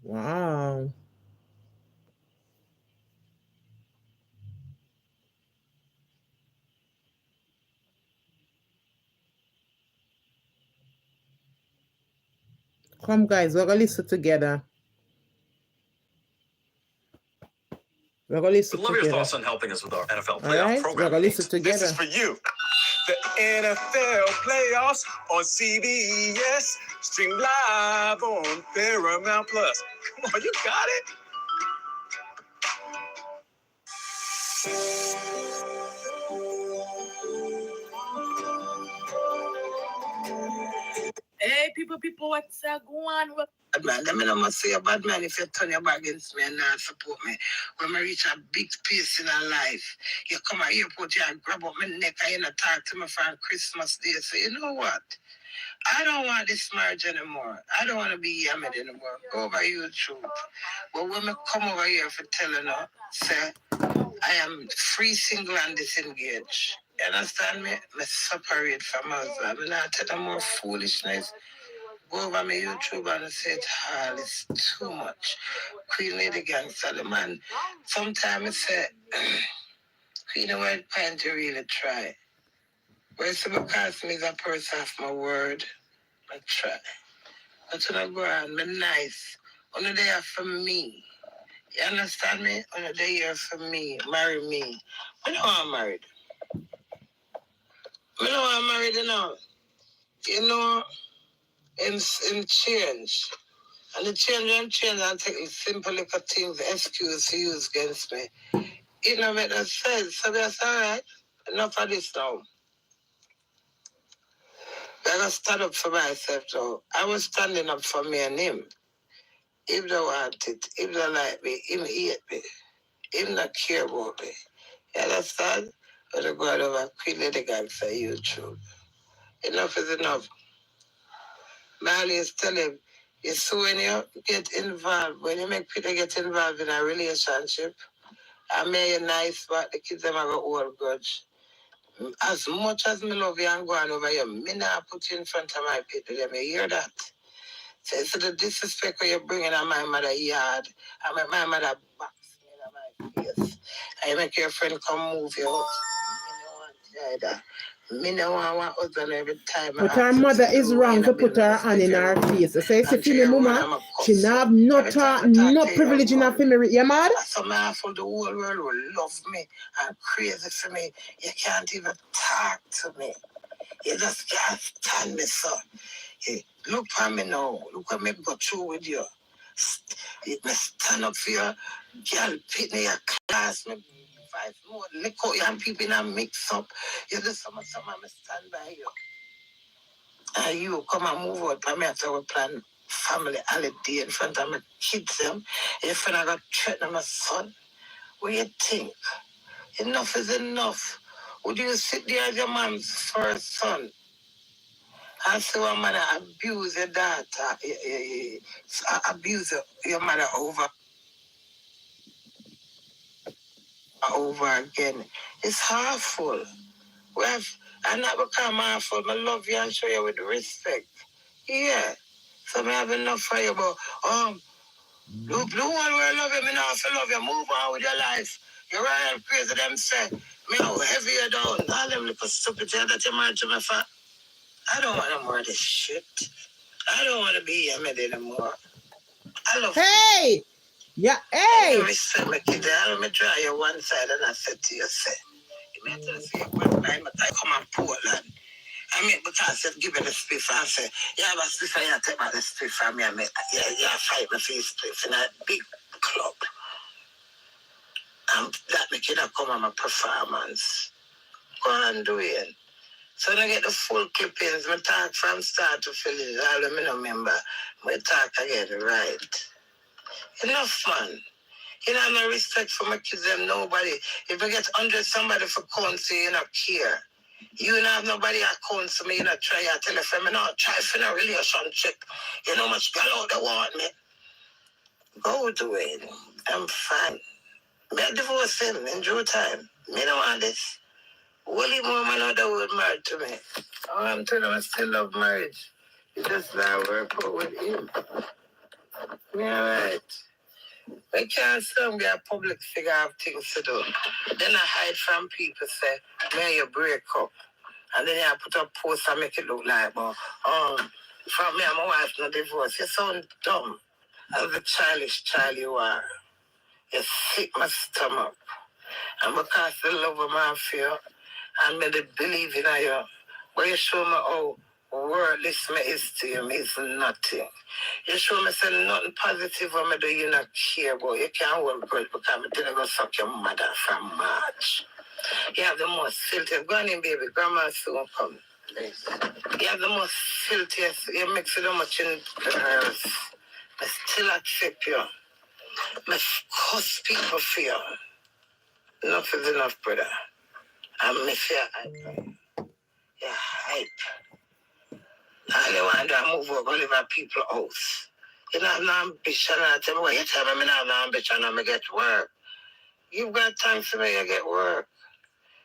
Wow. Come, guys, we're going to listen together. We're going to listen together. Love your thoughts on helping us with our NFL playoff program. We're going to listen together. This is for you. The NFL playoffs on CBS. Stream live on Paramount Plus. Come on, you got it. Hey, people, what's going on? Bad man, them I must say a bad man if you turn your back against me and not support me. When I reach a big space in our life, you come at airport, you grab up my neck and you not talk to me for Christmas Day. So you know what? I don't want this marriage anymore. I don't want to be yammed anymore. Go over YouTube. But when I come over here for telling her, say, I am free, single, and disengaged. You understand me? I separate from my husband. I'm not telling more foolishness. Go over my YouTube and say, it's too much. Queen Lady Gangster, the man. Sometimes I say, Queen of White Pine to really try. But it's because me is a person of my word. I try. But when I go on, I'm nice. Only there for me. You understand me? Only there for me. Marry me. I know I'm married. I know I'm married, you know. You know, in change. And the change and take simple little things, excuse to use against me. It don't make no sense. So that's all right. Enough of this now. I gotta stand up for myself now. I was standing up for me and him. If they want it, if they like me, him hate me. Him not care about me. You understand? But I go over Queen Lady Gangster YouTube. Enough is enough. I always tell him, it's when you get involved, when you make people get involved in a relationship, I may you nice, but the kids them have a old grudge. As much as me love you and go on over you, me not put you in front of my people. Let me hear that. So it's the disrespect you're bringing on my mother yard. I make my mother box me in my face. I make your friend come move you out. Me no want husband every time. But her mother is wrong to put her hand in her face. So say, see me, mama, she not have no talk, no privilege in her family. You mad? So my for the whole world will love me and crazy for me. You can't even talk to me. You just can't stand me, so. Hey, look at me now. Look what me go through with you. Me stand up for you. Girl, pick me your class. Me five more. Lick out your people in a mix up. You do some me stand by you. And you come and move out for me after we plan family holiday in front of my kids. If I got threatened my son, what do you think? Enough is enough. Would you sit there as your mom's first son? And so a mother abuse your daughter, abuse your mother over again. It's harmful. I'm not become harmful. I love you and show you with respect. Yeah. So I have enough for you, but look, one where I love you, me now if I love you, move on with your life. You're royal crazy, them say, me how heavy you down. All them little stupid things that you married to me for. I don't want no more of this shit. I don't want to be here anymore. I love Hey! Yeah, hey! I respect my kid. I let me draw you one side and I said to you, say, you may tell us one time I come on Portland. I mean, because I give me the spliff, I say, yeah, but spliff, I take back the spliff from me. I mean, yeah, fight me for this spliff in a big club. And that make it come on my performance. Go on do it. So when I get the full clippings, I talk from start to finish. All of me no remember. I talk again, right? Enough fun. You know, no respect for my kids and nobody. If I get 100 somebody for counsel, you not care. You don't have nobody at counsel me, you not try to tell them, I not try for a relationship. You know how much girl out there want me. Go do it. I'm fine. Me I divorce him in due time. Me don't want this. Only woman out there would marry to me. Oh, I'm telling you, I still love marriage. It just not work out with him. Me alright. I can't say be a public figure have things to do. Then I hide from people, say, may you break up. And then I put up post and make it look like, from me and my wife no divorce. You sound dumb. As the childish child you are. You sick my stomach. And because the love of my fear, and me the believe in you, but you show me how worthless me is to you, means nothing. You show me say nothing positive when me do you not care about. You can't hold grudge because I didn't go suck your mother from March. You have the most filthy. Go on in, baby. Grandma soon come. Please. You have the most filthiest, you mix it so much in earth. I still accept you. I cuss people for you. Enough is enough, brother. I miss your hype. Your hype. All you want to do is move over, live at people's house. You don't have no ambition. I tell me, well, you tell me I don't have no ambition, I'm going to get work. You've got time for me, you get work.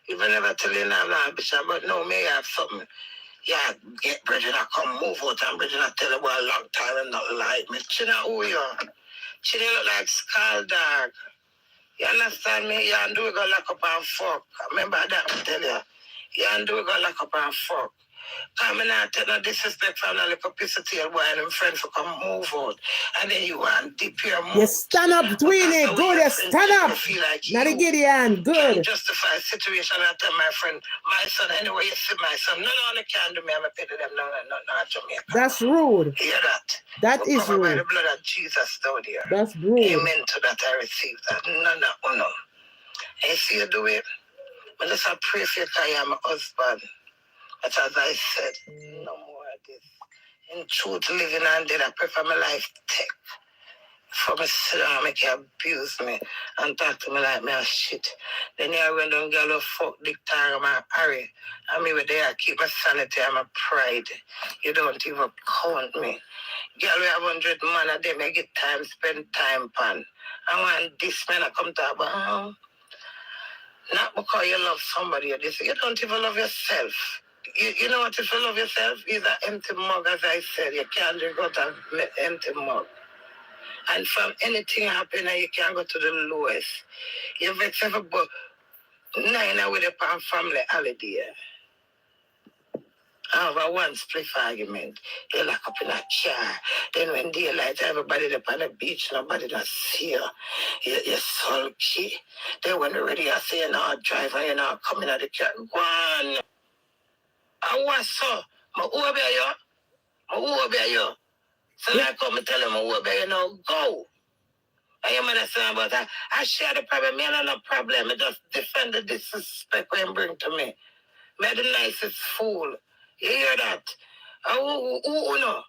You will never tell you I have no ambition, but no, me, I have something. Yeah, get Bridget, I come move out, and Bridget, I tell you about a long time and not like me. She know who you are. She look like Skull Dog. You understand me? You and do it go lock up and fuck. Remember that, I tell you. You and do it go lock up and fuck. Come in and take no disrespect from a little piece of tail boy and them friends for come move out. And then you want dip your mouth. You stand up, Tweenie. Good, you stand up. Not a Gideon. Good. Justify a situation. I tell my friend, my son, anyway, you see my son. No, they can't do me. I'm a pity them. No, Jamaica. That's rude. Hear that? That is rude. By the blood of Jesus down there. That's rude. Amen to that. I receive that. No. And see you do it. But let's pray for you because I am a husband. But as I said, no more of this. In truth, living and dead, I prefer my life take. For me sit down and make you abuse me and talk to me like me a shit. Then you run down girl who fuck Dick Tara and Harry. And me with there, I keep my sanity and my pride. You don't even count me. Girl, we have 100 man a day, make it time, spend time pan. I want this man to come talk about, not because you love somebody or this. You don't even love yourself. You know what, if you love yourself, is an empty mug, as I said. You can't drink out of an empty mug. And from anything happening, you can go to the lowest. You vex everybody. 9 hours with a family holiday. Over one split argument, you lock up in a chair. Then when daylight, everybody up on the beach, nobody does see you. You're sulky. Then when you're ready, I say you're not driving, you're not coming out of the car. Go on. I was so. I obey you. So I come and tell him I obey you now. Go. I am understand, but I share the problem. Me and no problem. I just defend the disrespect when you bring to me. Me the nicest fool. You hear that? Who no?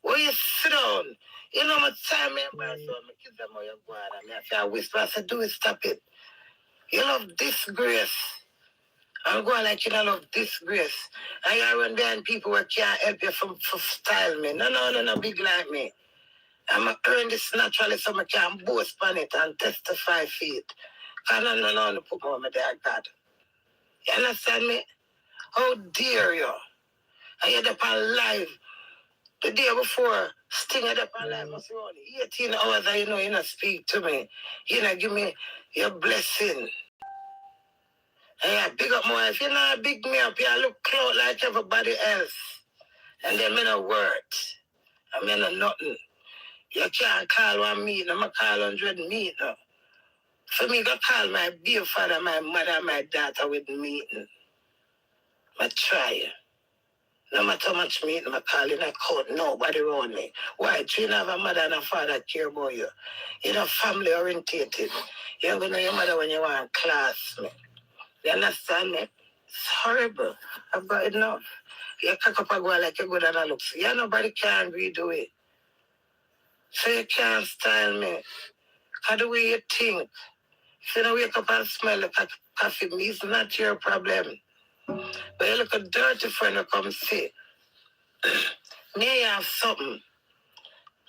Where you sit down? You know my time, man. So my kids are more go and I say I whisper. I say, do it, stop it. You love disgrace. I'm going like you don't love disgrace. And you run behind people who can't help you from style me. No, big like me. I'm going to earn this naturally so I can boast on it and testify for it. Because no, put more on me there, God. You understand me? How dare you? And you're up on live. The day before, Sting up on live must be around 18 hours and you don't speak to me. You don't give me your blessing. And you big up my wife. You know, big me up. You look close like everybody else. And then me no worth. I mean nothing. You can't call one meeting. I'm going to call 100 meeting. For me, go call my dear father, my mother, my daughter with meeting. I try. No matter how much meeting I call in a court, nobody around me. Why? You don't have a mother and a father care about you. You're not family orientated. You're going to know your mother when you want to class me. You understand me? It's horrible. I've got enough. You cock up a go like you're good and a looks. Yeah, nobody can redo it. So you can't style me. How the way you think? If you don't wake up and smell like a coffee, it's not your problem. But you look a dirty friend who come see. May you have something.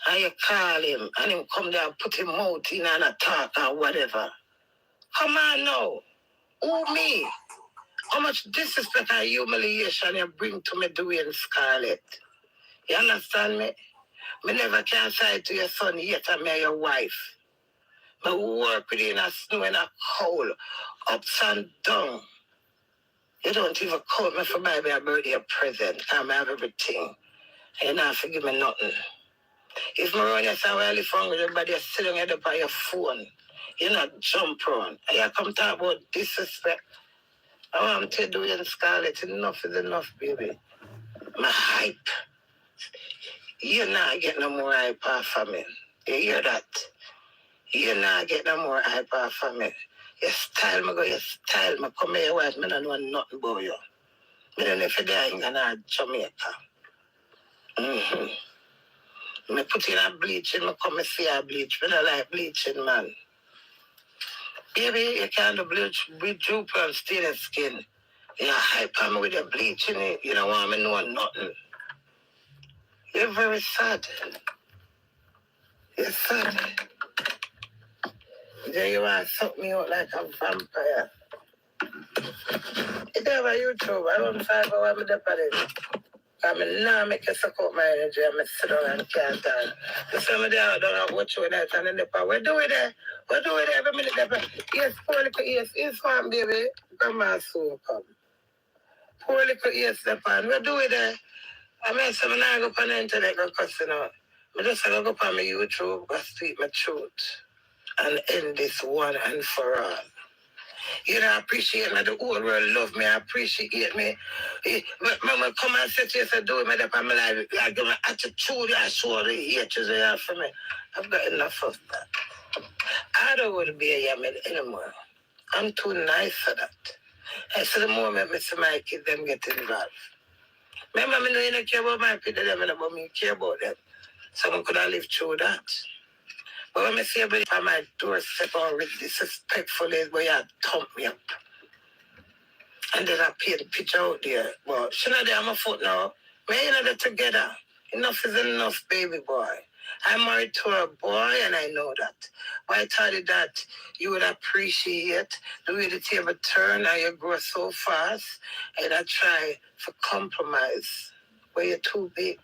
And you call him and him come there and put him out in and a talk or whatever. Come on now. Who me? How much disrespect and humiliation you bring to me doing, Scarlett? You understand me? Me never can say to your son yet I'm your wife. I work with you in a snow and a cold, ups and down. You don't even call me for buy me a birthday present. I have everything. And you not forgive me nothing. If my run you say, well, if I'm with everybody, you're sitting up on your phone. You're not jump on. And you come talk about disrespect. I want to do in Scarlett. Enough is enough, baby. My hype. You're not getting no more hype off of me. You hear that? You're not getting no more hype off of me. You style me, go, you style me. Come here, wife, me don't know nothing about you. Me don't know if they're in Jamaica. Me put in a bleaching, me come and see a bleach. Me don't like bleaching, man. Baby, you can't do bleach with droop and stainless skin. You hype on me with the bleach in it. You don't want me to know nothing. You're very sad. You're sad. Then you want to suck me out like a vampire. It's never YouTube. I don't find out what I'm doing. I now make you suck out my energy and I sit down and can't talk. The same day I don't have what you that and then the power. What do we there? What do we there every minute? Yes, poor little ears. It's fine, baby. Grandma soon come. Poor little ears, the pan. What do we there? I mean, so I'm not going to go on the internet and cussing out. I just go up on my YouTube and speak my truth and end this one and for all. You know, I appreciate me. The whole world love me. I appreciate me. Mama come and say to you, do it, man. I'm like, I give my attitude. I show the hatred they have for me. I've got enough of that. I don't want to be a yamin anymore. I'm too nice for that. And so the moment I see my kids, them get involved. Remember, I know you don't care about my kids, them about me care about them. Someone could have lived through that. But when I see everybody on my doorstep or disrespectfully, where you thump me up. And then I paint the picture out there. But she not there on my foot now. Me and her together. Enough is enough, baby boy. I'm married to a boy and I know that. But I thought that you would appreciate the way the table turn and you grow so fast. And I try to compromise. But you're too big.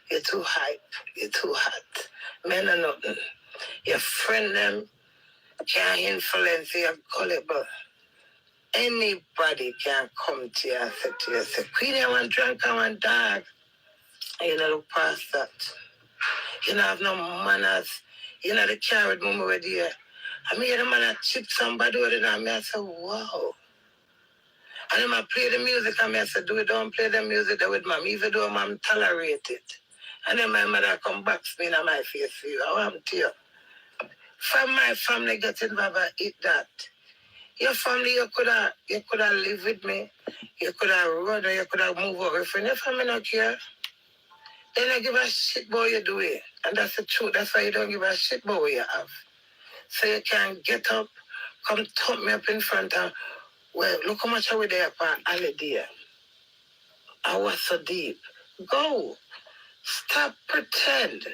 You're too hype. You're too hot. Men are nothing. Your friend them can't influence you. You're gullible. Anybody can come to you and say to you, say, Queen, I want drunk, I want dog. And you don't look past that. You don't have no manners. You know the carrot mama with you. I mean, the man chip somebody with it, and I say, wow. And then I play the music, and I say, don't play the music there with mom, even though mom tolerate it. And then my mother come back to me in my face, I want to you. From my family get involved, I eat that. Your family, you could have lived with me. You could have run or you could have moved over. If your family not care, they don't give a shit about you do it. And that's the truth. That's why you don't give a shit about what you have. So you can get up, come thump me up in front of, well, look how much are we there for holiday. I was so deep. Go. Stop pretend.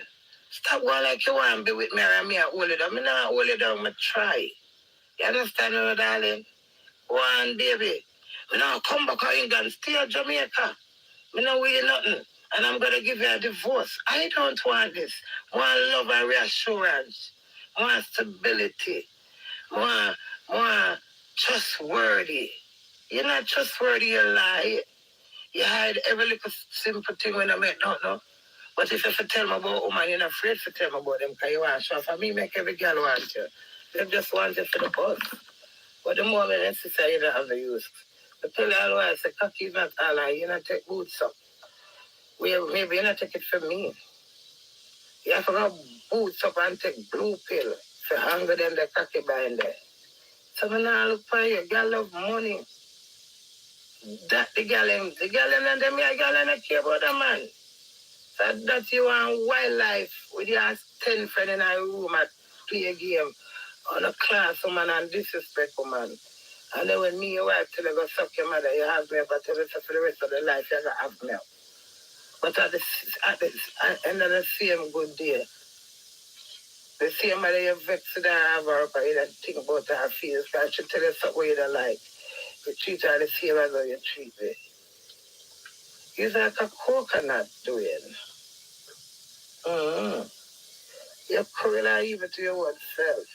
Stop going like you want to be with me and me and hold it down. I'm not hold it down, I try. You understand me, darling? One baby. I now come back to England, stay in Jamaica. I know we nothing. And I'm going to give you a divorce. I don't want this. I want love and reassurance. I want stability. I want trustworthy. You're not trustworthy, you lie. You hide every little simple thing when I make don't know. But if you tell me about woman, you're not afraid to tell me about them because you want to show. For me, make every girl want you. They just want you for the buzz. But the moment necessary, you don't have the use. I tell you otherwise, the cocky is not all right. You not take boots up. Maybe you not take it from me. You have to go boots up and take blue pill for hunger them the cocky behind there. So when I look for you, girl love money. That the girl and them, your girl and I care about the man. So that you want wildlife with your 10 friends in a room and play a game on a class woman and disrespect woman. And then when me and your wife tell you go suck your mother, you have me, but tell you for the rest of the life, you're going to have me. But at the end of the same good day, the same mother you vex with her, have her, but you don't think about her feelings, because she tell you something you don't like. You treat her the same as how you treat me. You're like a coconut doing. You're cruel and evil to your own self.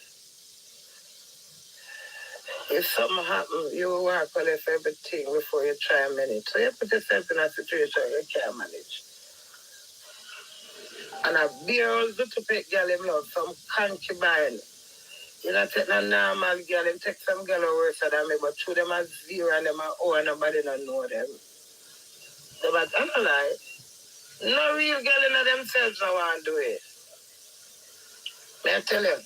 If something happens, you will work on it for everything before you try and manage. So you put yourself in a situation you can't manage. And a beer old little pet girl him love, some concubine. You don't take no normal girl, him take some girl who worse than me, but through them as zero and them are oh and nobody don't know them. So but I'm not lie. No real girl in themselves don't want to do it. May I tell you,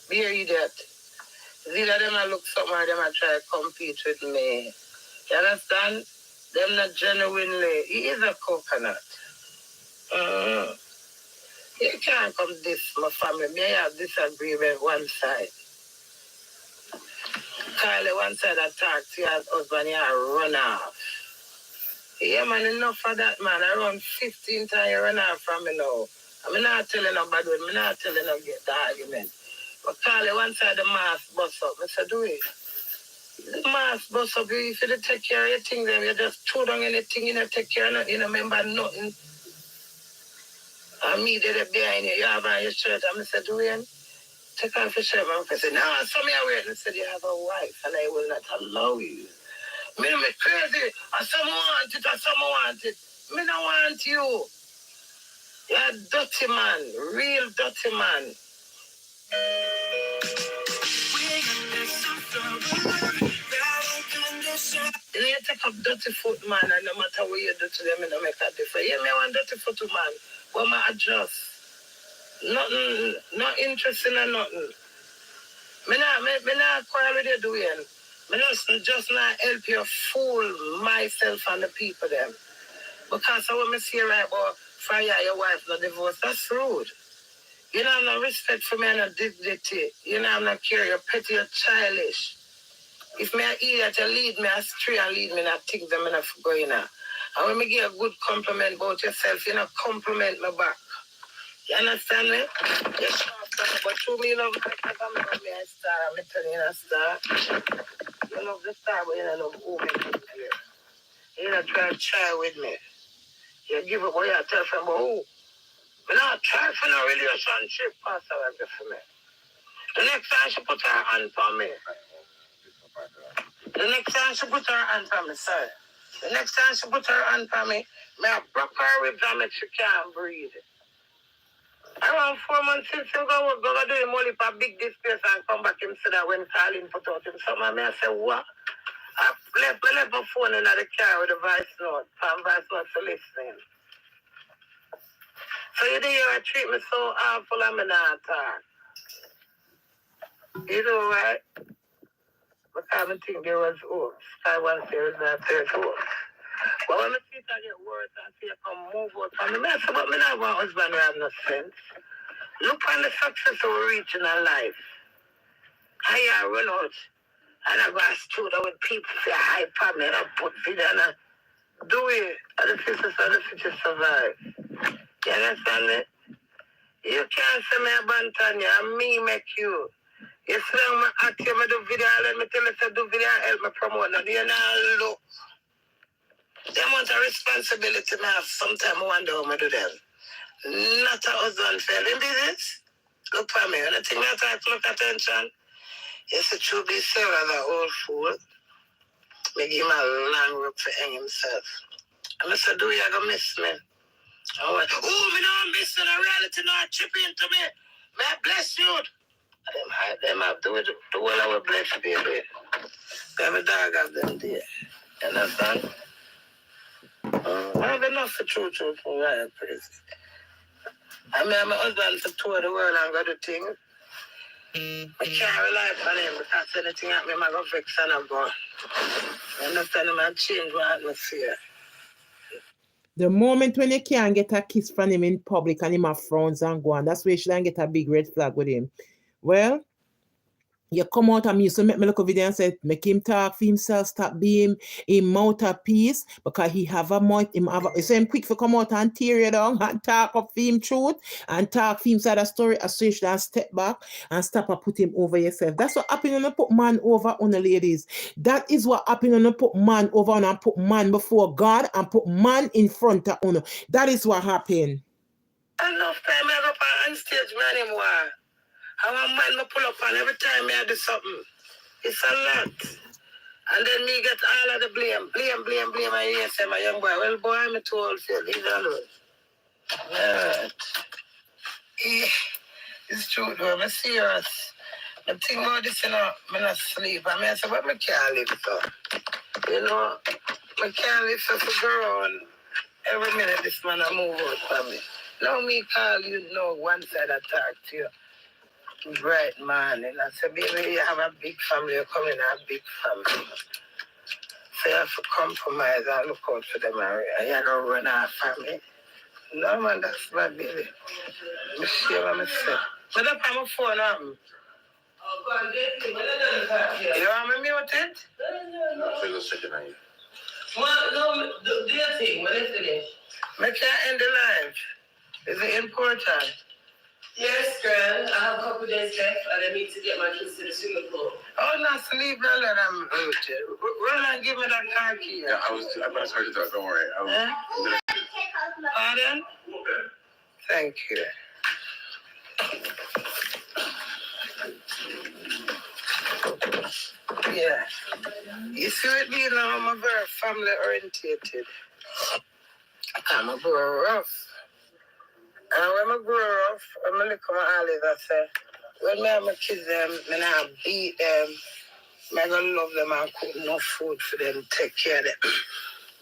be an idiot. Either them I look somewhere, them I try to compete with me. You understand? Them not genuinely. He is a coconut. You can't come this, my family. May I have disagreement one side. Carly one side attack to your husband, you run off. Yeah, man, enough for that, man. Around 15 times you run off from me now. I'm not telling nobody, I'm not telling them get the argument. But Carly one side the mask bust up. I said, do it. The mask bust up, if you take care of your things, then you just throw down anything, you don't take care of nothing, you don't remember nothing. And me did it behind you, you have on your shirt. I said, do it. Take off your shirt. I said, no, some of you wear it. I said, you have a wife, and I will not allow you. Me no me crazy. And some want it, and some want it. Me no want you. You're a dirty man, real dirty man. You need to take up dirty foot, man, and no matter what you do to them, it don't make a difference. Yeah, me want dirty foot, man. But I adjust. Nothing, not interested in nothing. Me not quarrel with you doing. Me just not help you fool myself and the people them. Because I want me see right about fire your wife no divorce. That's rude. You know, I'm not respect for me and no dignity. You know, I'm not care. You're petty, you're childish. If me an idiot, you lead me astray and lead me in a things I'm not going on. And when me give a good compliment about yourself, you know, compliment me back. You understand me? You're soft, but through me, you love me because I'm not me a star. I'm telling you a star. You love the star, but you don't love who me here. You don't try with me. You give up what you tell them about who. But not try for no relationship, Pastor, for me. The next time she put her hand on me. The next time she put her hand on me, sir. The next time she put her hand on me, may I broke her ribs and make she can't breathe. Around 4 months since him go do him only for big disgrace and come back him say that when Colin put out him. So I say, what? I left my phone in the car with the voice note. And voice note for listening. So you didn't treat me so awful, I'm not talk. You know, right? But I don't think there was hopes. I want to say it was not there hopes. But when I see it get worse and see it come move out from me, I say, but me not want husband who have no sense. Look on the success we reach in our life. I run out and I go to studio with people say hi for me and I put video and I do it. And the sisters survive. You understand me? You can't say me abandon you and me make you. You see me act you, me do video, let me tell you to do video and help me promote. Now, you know, look. The amount of responsibility I have, sometimes I wonder how I do them. Not a husband failing business. Look for me. When I think that I look attention, yes, it should be Sarah, the old fool. Me give him a long rope to hang himself. And I said, do you gonna miss me? I went, oh, me not miss you. The reality not chip into me. May I bless you. Them have to do it. The world I will bless you, baby. Every dog have them there. You understand? I have enough for truth for right praise. I mean, my husband to tour the world and go do things. I can't rely on him because anything happen, I go vex and I go. You understand? I change my atmosphere. The moment when you can't get a kiss from him in public and him have frowns and go on, that's where you shouldn't get a big red flag with him. Well, you come out and me, so make me look a video and say, make him talk for himself, stop being in mouth of peace, because he have a mouth, so him quick for come out and tear you down and talk up for him truth and talk for him side of story, as so you should step back and stop and put him over yourself. That's what happen when you put man over on the ladies. That is what happen when you put man over on and put man before God and put man in front of honor. That is what happened. Enough time I go on stage, man, anymore. I want man to pull up on every time I do something. It's a lot. And then me get all of the blame. And you say, my young boy, well, boy, I'm too old for you. Leave it alone. Right. It's true, though. I'm serious. I think about this, you know, I'm not sleep. I say, but I can't live so. You know, I can't live so for girl. And every minute this man I move out for me. Now me call you, know, one side I talk to you. Right, man. And I said, baby, you have a big family. You're coming a big family. So you have to compromise and look out for them. And you don't run our family. No, man, that's my baby. I'm sure I'm myself. But up on my phone, you want me muted? No, I'm just checking on you. Well, no, do your thing. When it's finished. I can't end the live. Is it important? Yes, girl. I have a couple days left and I need to get my kids to the swimming pool. Oh, no, sleep, girl, and I'm run and give me that car key. Yeah, I'm going to start it out. Don't worry. Arden? Thank you. Yeah. You see what me now, I'm a very family orientated. I'm a grow rough. And when I grow rough, I'm going to look at my olive and say, when I have my kids, I'm not beat them. I'm going to love them and cook enough food for them, take care of them.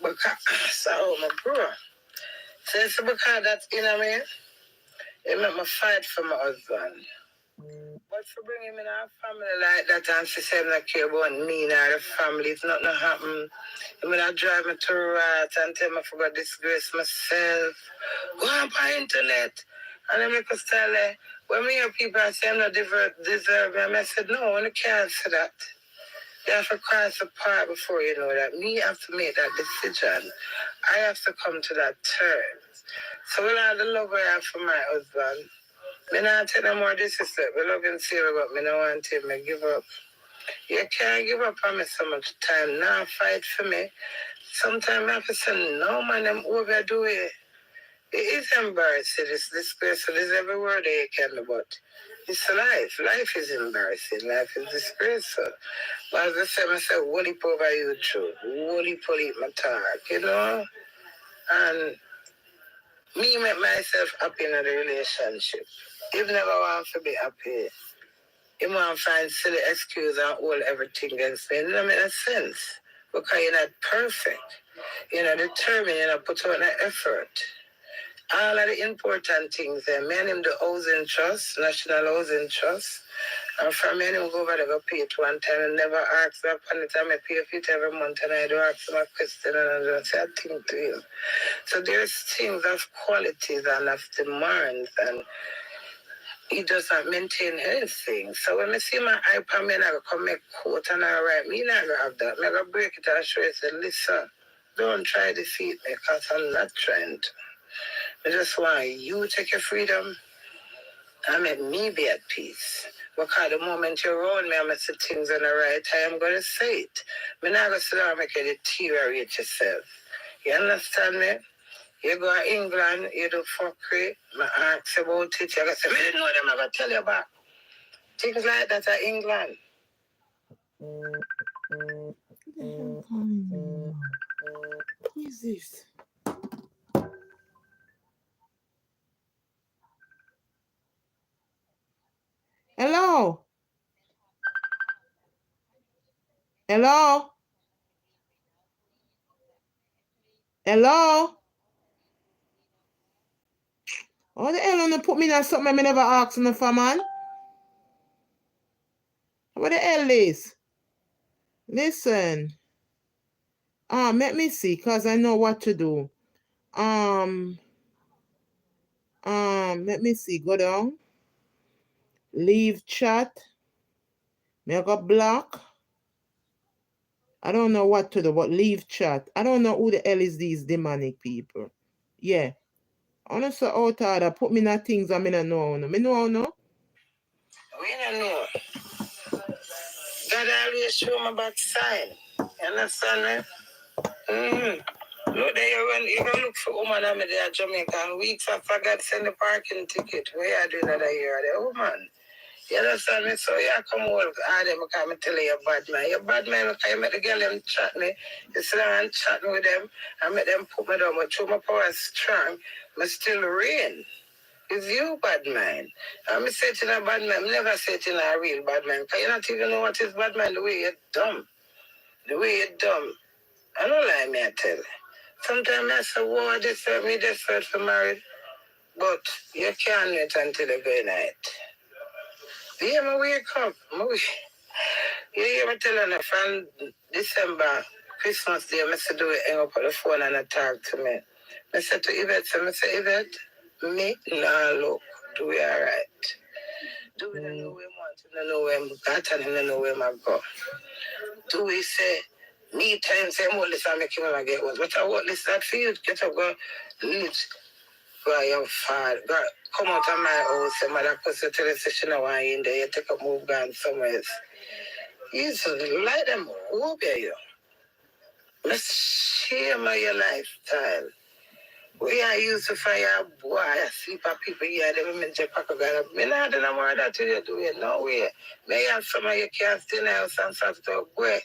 Because, so I'm a grow. So it's because that's in me, it make me fight for my husband. But for bring him in our family like that and she say I'm not care about me nor the family, if nothing happen. I'm gonna drive me to right and tell me I forgot disgrace myself. Go on my internet. And I make us tell her, when me hear people say I'm not deserving, I said, no, I can't say that. You have to cross the part before you know that. Me have to make that decision. I have to come to that terms. So with all the love I have for my husband, I don't take no more disrespect. I love him serious, but I don't want him to give up. You can't give up on me so much time. Now fight for me. Sometimes I have to say, no man, I'm overdo it. It is embarrassing. It's disgraceful. There's every word that you can do, but it's life. Life is embarrassing. Life is disgraceful. But as I say, woolly over you true. Woolly police my talk, you know? And me make myself happy in the relationship. If never want to be happy, you want to find silly excuse and hold everything against me. It doesn't make sense. Because you're not perfect. You're not determined. You're not put on the effort. All of the important things there. Me and him the housing trust, National Housing Trust. And from me and him go over there, go pay it one time and never ask me upon the time I pay it every month and I do ask him a question and I don't say a thing to him. So there's things of qualities and of demands and he does not maintain anything. So when I see my iPad, I go come make quote and I write, me not gonna have that. I go break it and show you, say, listen, don't try to defeat me because I'm not trying to. I just want you to take your freedom and make me be at peace. Because the moment you're around me, I'm going to say things in the right time, I'm going to say it. I'm not going to sit down and make you deteriorate yourself. You understand me? You go to England, you do fuckery, I ask about it, you go say, I didn't know them, I'm going to tell you about. Things like that are England. Who is this? Hello? Hello? Hello? What the hell you put me in something I never asked me for, man? What the hell is? Listen. Let me see, because I know what to do. Let me see. Go down. Leave chat. May I go block? I don't know what to do, but leave chat. I don't know who the hell is these demonic people. Yeah. Honestly, out order, put me in the things I don't know. Me know, no? We don't know. God always show my backside. You understand me? Look there, you go look for woman I'm there in Jamaica and weeks after God send the parking ticket. Where are you doing another year? The woman. You understand me? So yeah, come over Arden because I tell you you're bad man. You're bad man because you make the girl them chat me. You sit down and chat with them. I make them put me down. But through my power is strong, I still reign. It's you bad man. I'm saying a bad man. I'm never saying a real bad man. Because you don't even know what is bad man. The way you're dumb. The way you're dumb. I don't lie me, I tell you. Sometimes I say, whoa, me desperate for marriage. But you can't wait until the good night. You hear me wake up? You hear me telling you from December, Christmas Day, I said, do it, hang up on the phone and I talk to me. I said to Yvette, Yvette, me, nah, look, do we all right? Do we not know where I want, I know where I'm got, and I know where I go. Do we say, me time, say, I'm all this, I make him get one. But I want this, that for you, get up, go, live. By your father, God, come out of my house, and mother cause you tell the session I want in there, you take a move gone somewhere else. You just let them over you. Let's share my your lifestyle. We are used to fire boy, I sleep at people here, they will make you pack a gun. Me not do no more that you do it, no way. May have some of you can't stay in the house and start to talk, boy.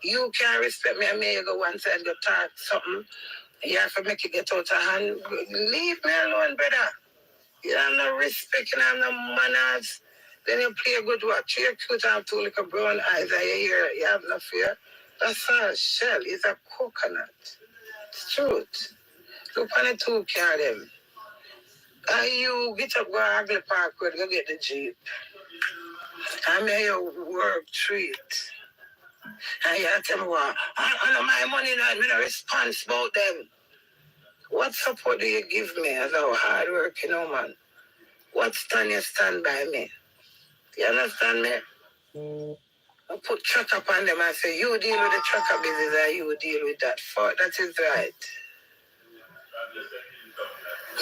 You can't respect me, and may you go one side, go talk something. You have to make it get out of hand. Leave me alone, brother. You have no respect, you have no manners. Then you play a good watch. You're cute and have two little brown eyes and you hear you have no fear. That's a shell. It's a coconut. It's truth. Look on the two car them. And you get up, go ugly park with, go get the Jeep. And may your work treat. And you tell me, well, I know my money now, I'm not responsible about them. What support do you give me as a hard working woman? What stand you stand by me? You understand me? I put truck up on them and say, you deal with the trucker business and you deal with that. That is right.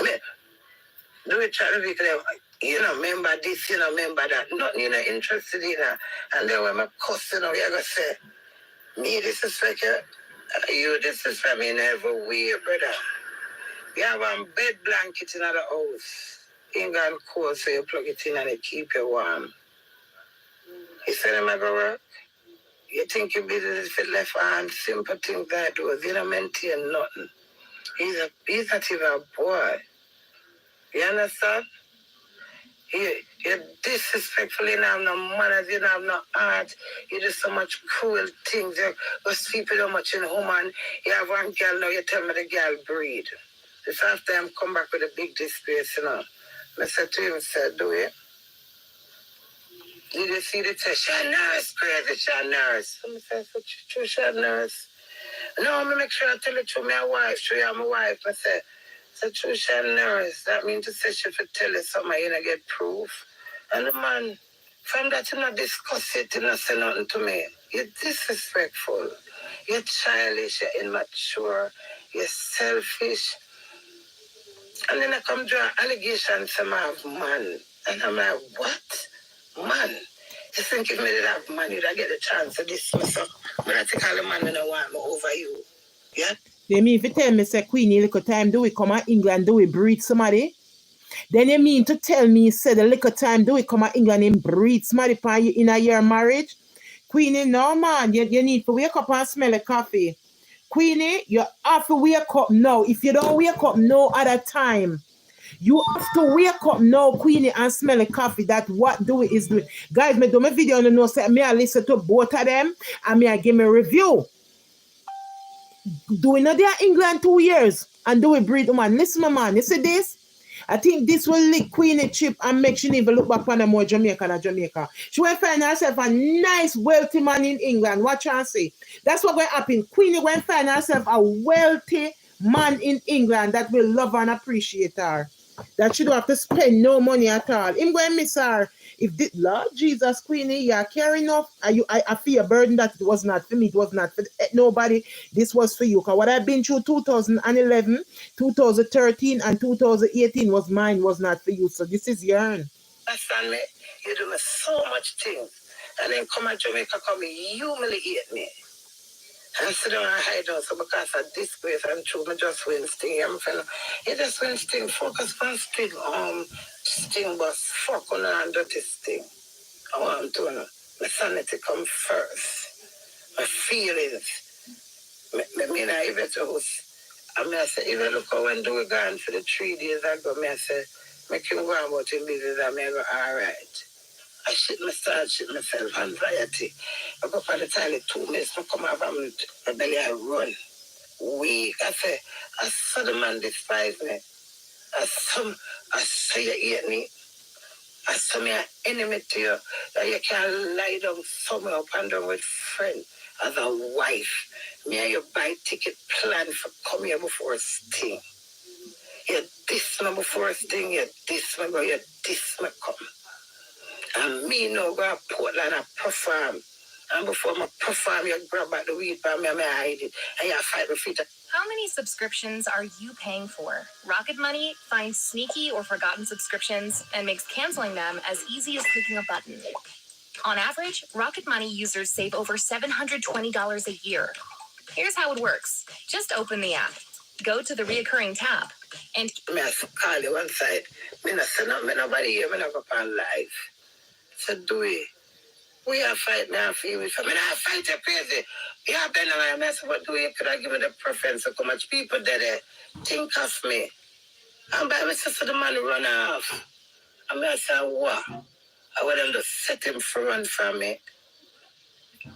Me, do it try to be clear. You know, remember this, you know, remember that. Nothing you're not interested in. And then when I cuss, you know, you're going to say, me disrespect you. You disrespect me in every way, brother. You have a bed blanket in the house. England cold, so you plug it in and it keep you warm. You say them go work? You think you busy if it left hand, simple things like those. You don't maintain nothing. He's not even a boy. You understand? You're disrespectful, you don't have no manners, you don't have no heart. You do so much cruel things. You sleep so much in woman. You have one girl now, you tell me the girl breed. This after I'm come back with a big disgrace, you know. I said to him, said, do it. Did you see the test? She a nurse, crazy, she a nurse. I said, so she a nurse. No, I make sure I tell it to my wife. Show you my wife. I said, so true, she a nurse. That means to say she should tell you something, you know, get proof. And the man, from that, you not discuss it, you not say nothing to me. You're disrespectful. You're childish, you're immature, you're selfish. And then I come draw allegations from my man. And I'm like, what? Man? You think if me did have man, you'd get a chance to dismiss her. But I think all the man don't want me over you. Yeah? They mean if you tell me, say, Queenie, little time, do we come to England, do we breed somebody? Then you mean to tell me, say, the little time, do we come to England and breed somebody in a year marriage? Queenie, no, man, you need to wake up and smell a coffee. Queenie, you have to wake up now. If you don't wake up no other time, you have to wake up now, Queenie, and smell a coffee. That what do it is doing. Guys, me do my video on the know, say, me I listen to both of them, and me I give me a review. Do we know they are England 2 years, and do we breed woman? Listen, my man, you see this? I think this will lick Queenie chip and make she even look back on the more Jamaica than Jamaica. She will find herself a nice, wealthy man in England. Watch her say. That's what will happen. Queenie will find herself a wealthy man in England that will love her and appreciate her. That she don't have to spend no money at all. Him going to miss her. If this, Lord Jesus, Queenie, you are caring enough. I feel a burden that it was not for me. It was not for nobody. This was for you. Because what I've been through 2011, 2013, and 2018 was mine, was not for you. So this is your own. Understand me? You do me so much things. And then come to Jamaica, come and humiliate me. And sit down and hide out. So because of disgrace and true, I just win sting. You just win sting. Focus on sting. Sting, but fuck on and dirty sting. I want to know. My sanity come first. My feelings. Me not even to host. I mean, I say, even look how when do we gone for the 3 days ago, I say, make him go about his business and I go, all right. I shit myself, anxiety. I go for the toilet 2 minutes, I come out from my belly, I run. Weak. I saw the man despise me. I saw you hate me. I saw me an enemy to you, that you can lie down somewhere up and down with friends. as a wife. Me and you buy ticket plan for come here before sting. You this me before sting, you this me go, you this me come. And me now go to Portland and perform. And before I perform, you grab back the weed by me and I hide it. And you fight with it. How many subscriptions are you paying for? Rocket Money finds sneaky or forgotten subscriptions and makes canceling them as easy as clicking a button. On average, Rocket Money users save over $720 a year. Here's how it works. Just open the app, go to the reoccurring tab, and I call you one side. I say no, nobody here, I go on live. So do it. We are fighting now for you. I fight you crazy. Yeah, Ben, I say, what do you? Could I give me the preference of how much people that think of me? And by my sister, the man run off. I say, what? I want them to set him for run from me.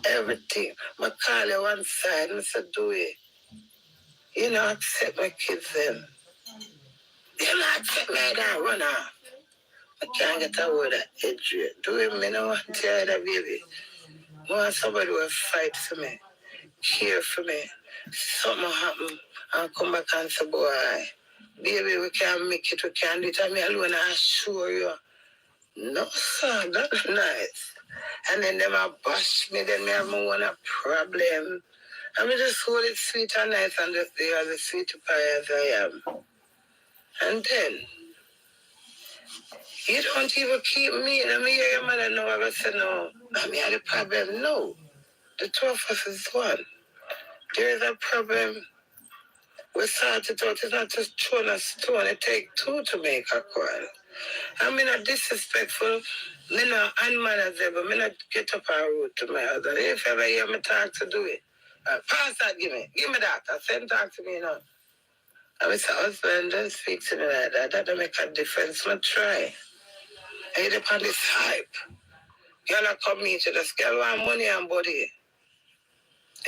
Everything. I call you one side and say, do it. You know, accept my kids then. You know, accept me and run off. I can't get a word of Adrian. Do it, me no want to tell that baby. I want somebody who will fight for me, care for me. Something happen and come back and say, boy, baby, we can't make it, we can't do it. I mean, alone, I assure you. No, sir, that's nice. And then them a bash me, then me have one a problem. I mean, just hold it sweet and nice and just be as a sweet pie as I am. And then, you don't even keep me. I mean, your mother know. I said, no. I mean, the problem, no. The two of us is one. There is a problem. We start it out. It's not just throwing a stone. It takes two to make a quarrel. I mean, not disrespectful. Me not unmanageable. Me not get up and root to my husband. If ever hear me talk to do it, pass that, give me. Give me that. I said, talk to me now. I mean, husband, don't speak to me like that. That don't make a difference. I try. I hit upon this hype. Y'all come meet you. This girl want money and body.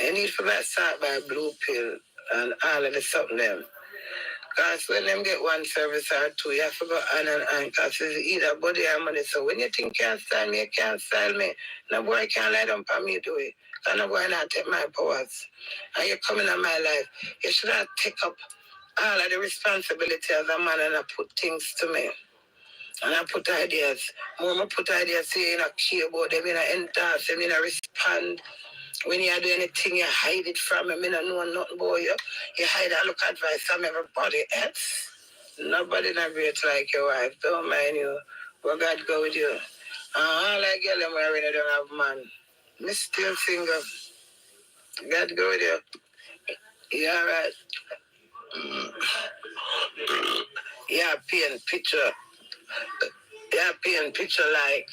I need for that start by blue pill and all of the something them. Because when them get one service or two, you have to go on and because it's either body or money. So when you think you can't style me, you can't style me. No boy can't lie down for me do it. Because no boy not take my powers. And you come into my life, you should have take up all of the responsibility as a man and I put things to me. And I put ideas. More I put ideas, say you not care about them, you not endorse them, you not respond. When you do anything, you hide it from me. I don't know nothing about you. You hide and look advice from everybody else. Nobody not great like your wife. Don't mind you. But God go with you. All I get them I really don't have man. Me still single. God go with you. You alright? Yeah, paint picture. Yeah, paint picture like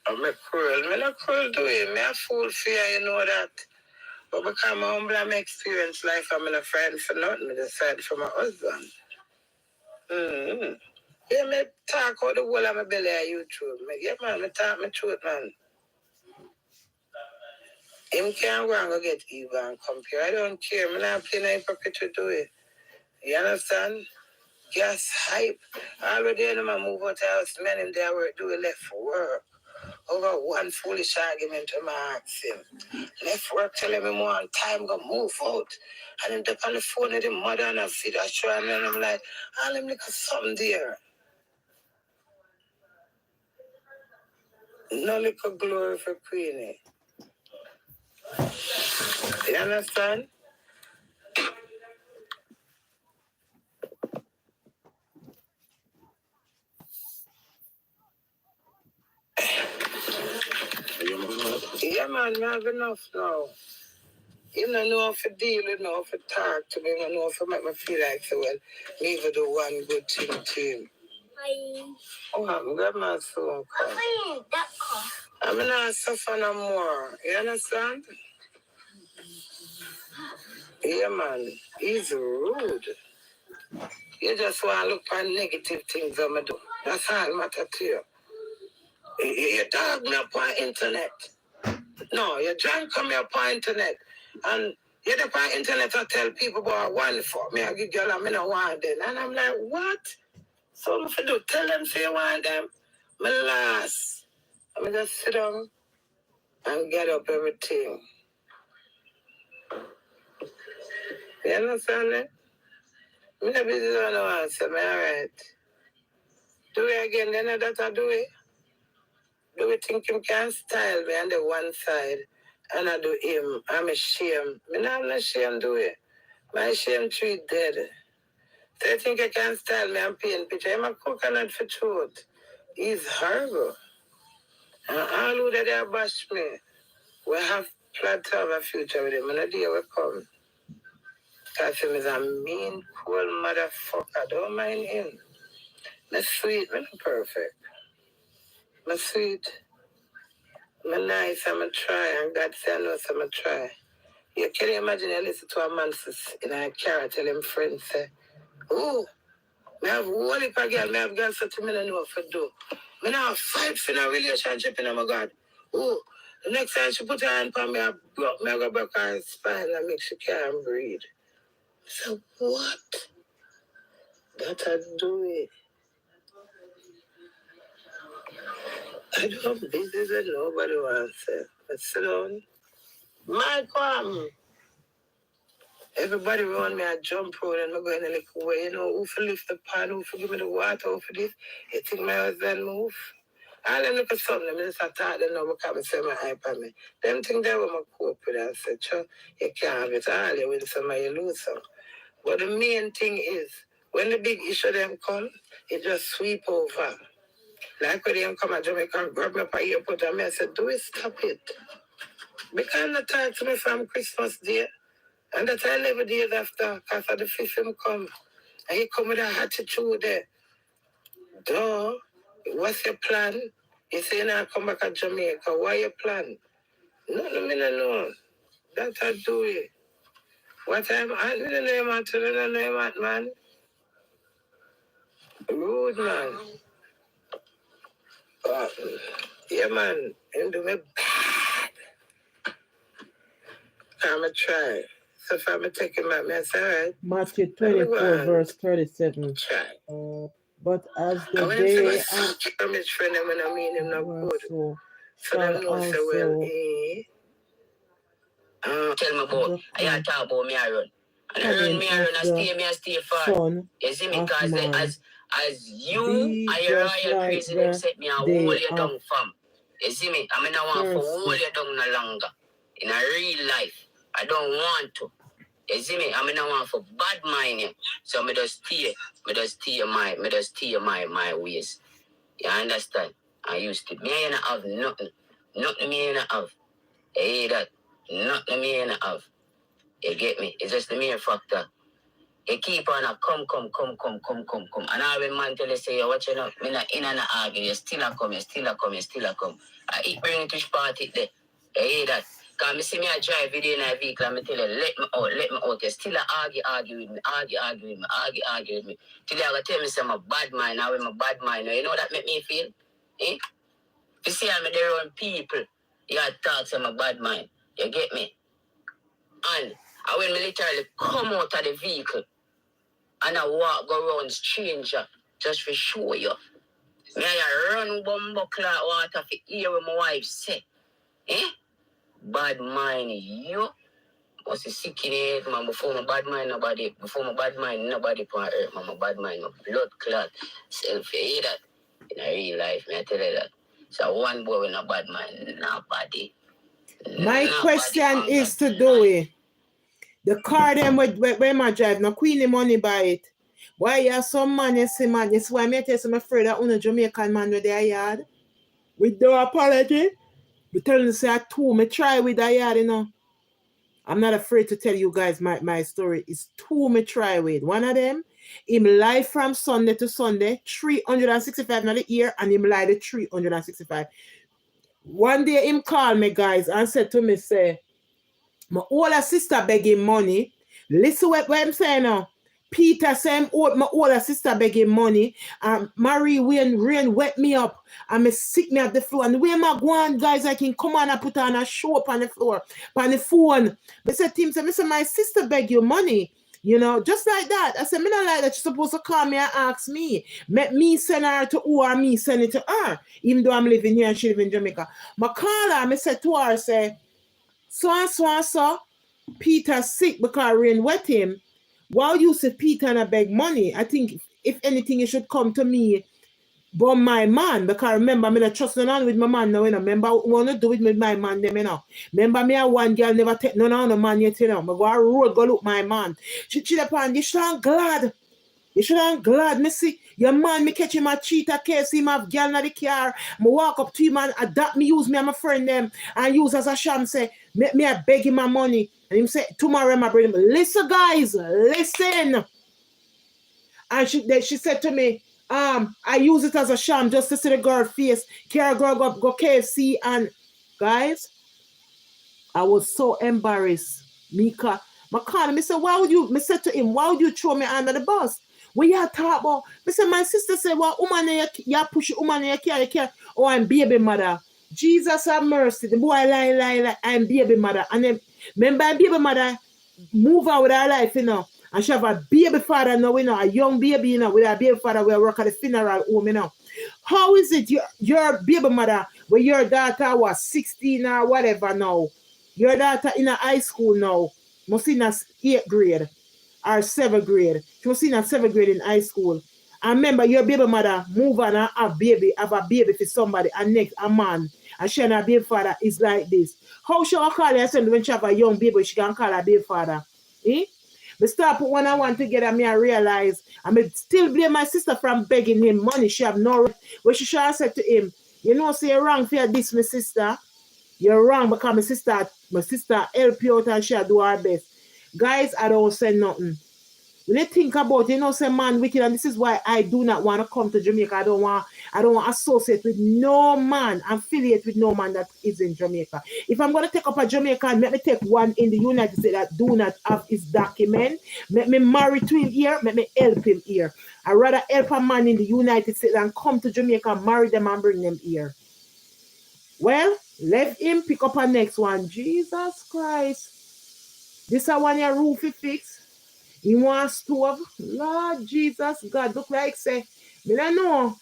I'm a cruel. Me not cruel to him. Me a fool for you, you know that. But because I'm humble, I'm experienced life, I'm in a friend for nothing. I decided for my husband. Mm-hmm. Yeah, me talk out the whole of my belly on YouTube. Yeah, man, me talk my truth, man. Him can't go and go get evil and compare. I don't care. I'm not playing no hypocrite to do it. You understand? Gas hype. Already, I'm move out the house. Man, him there work, do it left for work. Over one foolish argument to my ask him. Left work, tell him one time, go move out. And him up on the phone with the mother and I see that show and then I'm like, oh, let me look at something there. No little glory for Queenie. You understand? Yeah, man, I have enough now. You don't know how to deal with me, how to talk to me, you don't know how to make me feel like so well. Me even do one good thing to him. Hi. Oh, I'm glad my phone call. That call. I'm not suffer no more. You understand? Yeah, man. He's rude. You just want to look for negative things I'm do. That's all matter to you. You dog me up on internet. No, you drunk come up on internet. And you up on internet to tell people about one for me. I give girl I don't want them. And I'm like, what? So if you do, tell them say you want them. My last. I mean, just sit down and get up everything. You understand me? Maybe this one I answer me, alright. Do it again, then that I do it. Do it think him can style me on the one side and I do him. I'm ashamed. I'm not ashamed do it. My shame tree dead. So I think I can style me and paint picture. I'm a coconut for truth. He's horrible. And all who that they bash me, we have planned to have a future with him. And the day will come. Because him is a mean, cool motherfucker. Don't mind him. I'm sweet, I'm not perfect. I'm sweet. I'm nice, I'm a try. And God say I know so I'm a try. You can imagine you listen to a man in a car tell him friends say, oh, I have one heap of girl, I have girls that I don't know what to do. I now fight for a relationship in my God. Oh, the next time she put her hand on me, I go back her spine and make she can't breathe. So what? That I do it. I don't have business that nobody wants it. But sit down. My come. Everybody around me, I jump road and I go in a little way. You know, who for lift the pan, who for give me the water, who for this. You think my husband move? All them look at something, I just attack them now because I say my hype on me. Them think they want to cope with it. I said, sure, you can't have it all. You win some and you lose some. But the main thing is, when the big issue them come, it just sweep over. Like when they come to Jamaica and grab me up a airport and I said, do it, stop it. Because they talk to me from Christmas Day. And that's 11 days after, because of the fifth him come. And he come with a attitude there. Duh, what's your plan? You say now come back to Jamaica. What your plan? No, no. That I do it. What I'm at, we don't know him, we don't know him, man. Rude, man. Yeah, man. Him do me bad. I'm a try. So if I'm taking my mess, all right. Matthew 24, verse 37. Try. But as the when day him say, I'm his friend, and when I mean him not good. So them know say, well, tell me about, I talk about me Aaron. And I stay far. You see me, because as you and your royal crazy, them set me and hold you down from. You see me, I mean, I want to hold you down no longer. In a real life, I don't want to. You see me, I mean, I want for bad mind you. So I just steer my ways. You understand? I used to, me ain't have nothing. Nothing me ain't have. You hear that? Nothing me ain't have. You get me? It's just the mere factor. You keep on a come. And all when man tell you say, you watch you know, me not in and argue, you still a come. I eat bring it to party there. You hear that? Because me see me I drive video in a vehicle and me tell you, let me out. You still argue with me. Till you gonna tell me say I'm a bad mind, now I'm a bad mind. You know what that make me feel? Eh? You see I'm there around people, you talk to I'm a bad mind. You get me? And when me literally come out of the vehicle and I go around stranger just for show you. Me I run bumbo clock water for hear what my wife say. Eh? Bad mind you must be sick in it, man. Before my bad mind nobody can hurt, man. My bad mind, my blood clot. Self, you hear that? In a real life, me I tell you that. So one boy with a bad mind, nobody. My question is to do it. The car them where my drive, no queenie money buy it. Why you have some man, you see man, this why me tell some afraid that on Jamaican man with their yard. With no apology. We tell them to say I two, me try with that yard, you know. I'm not afraid to tell you guys my story. It's two me try with. One of them, him lie from Sunday to Sunday, 365 in the year, and him lie the 365. One day him called me, guys, and said to me, say, my older sister begging money. Listen what I'm saying now. Peter said, my older sister begging money. Marie rain wet me up. And me sick me at the floor. And the way my go on, guys, I can come on and put on a show up on the floor. On the phone. They said, Tim, say, my sister beg you money. You know, just like that. I said, me not like that. You're supposed to call me and ask me. Make me send her to who or me send it to her. Even though I'm living here and she live in Jamaica. My call her, I said to her, say, so, Peter sick because rain wet him. While you say Peter and I beg money, I think if anything, you should come to me. But my man, because remember, I'm not trusting on with my man now, you know. Remember, I want to do it with my man, them, you know. Remember, me and one girl never take none of the man yet, you know. I go on road, go look my man. She upon, you should glad. You should have glad. Me see your man, me catch him a cheater case, him have girl in the car. Me walk up to him and adapt me, use me and my friend them, and use as a sham say, me I beg him my money. And him say, tomorrow my bring him. Listen, guys, listen. And she said to me, I use it as a sham just to see the girl face. Care girl go KFC and guys, I was so embarrassed. Mika, I said, why would you, me said to him, why would you throw me under the bus? When you talk about, I said, my sister said, well, woman, you push woman, you care. Oh, I'm baby mother. Jesus have mercy. The boy lie, I'm baby mother. And then, remember, baby mother move out with her life, you know. And she have a baby father now, you know, a young baby, you know, with a baby father will work at the funeral home, you know. How is it your baby mother, when your daughter was 16 or whatever now, your daughter in a high school now, must in a 8th grade or 7th grade. She must in a 7th grade in high school. And remember, your baby mother move on and have a baby for somebody, and next a man. And she and her baby father is like this. How she call herself when she have a young baby, she can call her baby father? Eh? Me start put one and one together, me I realize, I may still blame my sister from begging him money. She have no right. But she should have said to him, you know, say you're wrong for this, my sister. You're wrong because my sister help you out and she do her best. Guys, I don't say nothing. When you think about it, you know, say man wicked, and this is why I do not want to come to Jamaica. I don't want to associate with no man, affiliate with no man that is in Jamaica. If I'm going to take up a Jamaican, let me take one in the United States that do not have his document. Let me marry to him here, let me help him here. I'd rather help a man in the United States than come to Jamaica, marry them and bring them here. Well, let him pick up a next one. Jesus Christ. This is one your roof fix. He wants stove. Lord Jesus God, look like say, me don't know.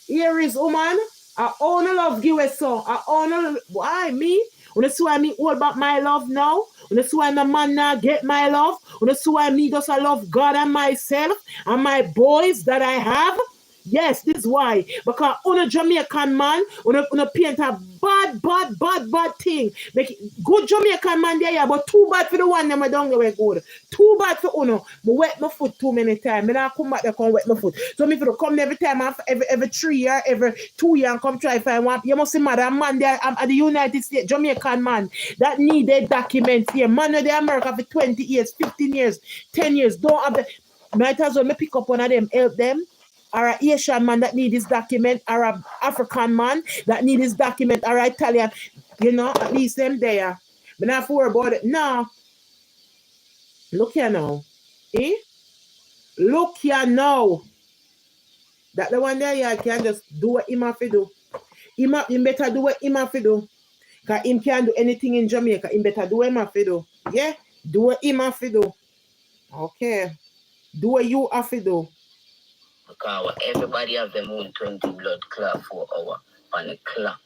Here is woman. I only love give a son. I only why me? When you see why me all about my love now? When you see why my man now get my love? When you see why me just I love God and myself and my boys that I have? Yes, this is why. Because on a Jamaican man, on a paint a bad thing. Make good Jamaican man there, yeah, but too bad for the one them don't go good. Too bad for uno. I wet my foot too many times. I don't come back there come wet my foot. So me if you come every time, every 3 years, every 2 years, and come try find one. You must see mad a man there at the United States, Jamaican man that needed documents here. Man in the America for 20 years, 15 years, 10 years. Don't have the might as well me pick up one of them, help them. Or an Asian man that need his document, or an African man that need his document, or an Italian, you know, at least them there. But not worry about it. No. Look here now. Eh? Look here now. That the one there, you can just do what him have to do. Him better do what him have to do. Because him can't do anything in Jamaica. Him better do what him have to do. Yeah? Do what him have to do. Okay. Do what you have to do. Because everybody have them own 20 blood clot 4 hours on the clock.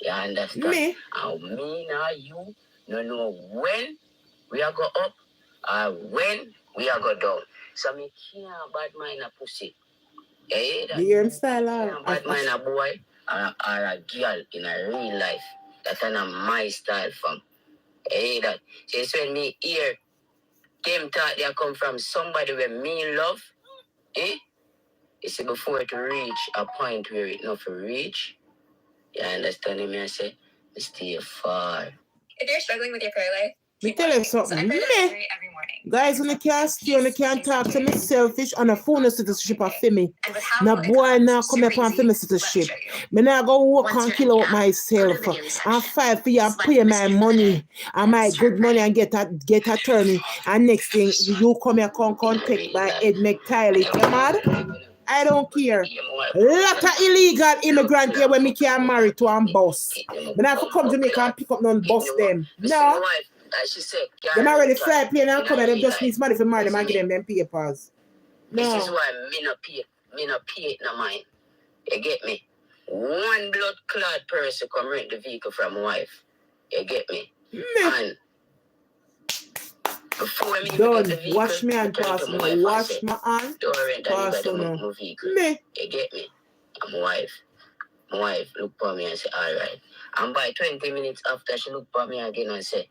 You understand? Me? And me now you no know when we are go up or when we are go down. So me can't bad mind a pussy. Yeah, You hear him style can't bad mind a boy or a girl in a real life. That's not my style from. Yeah, that. So it's when me hear them thought they come from somebody where me love. Eh? You see, before it reach a point where it not for reach, you understand me? I say, stay far. If you're struggling with your prayer life, me tell you something. so I pray the rosary every morning. Guys, when I can't stay, when I can't talk to me selfish on a phone citizenship of me. And with how Now it boy now comes, come super up on easy. film Let me citizenship. show you. Me now go work Once and you're kill in out the app, myself go to the video section. and fight for you and Select pay the my message for money today, and my start good money praying. and get attorney. And next thing you come here contact by Ed McTiley. You mad? I don't care. Lot of illegal immigrant here when me can marry to and boss. But I have to come to Jamaica and pick up none boss them. No. Them already fly plane and come and them just needs money for marry them and give them papers. No. This is why me no pay no mind. You get me? One blood clot person come rent the vehicle from wife. You get me? And Before me Done. get the vehicle, Wash me and pass now. Wash my hand. don't rent Pass anybody now. my vehicle. Me. You get me? I'm wife. My wife look for me and say, all right. And by 20 minutes after, she look for me again and say,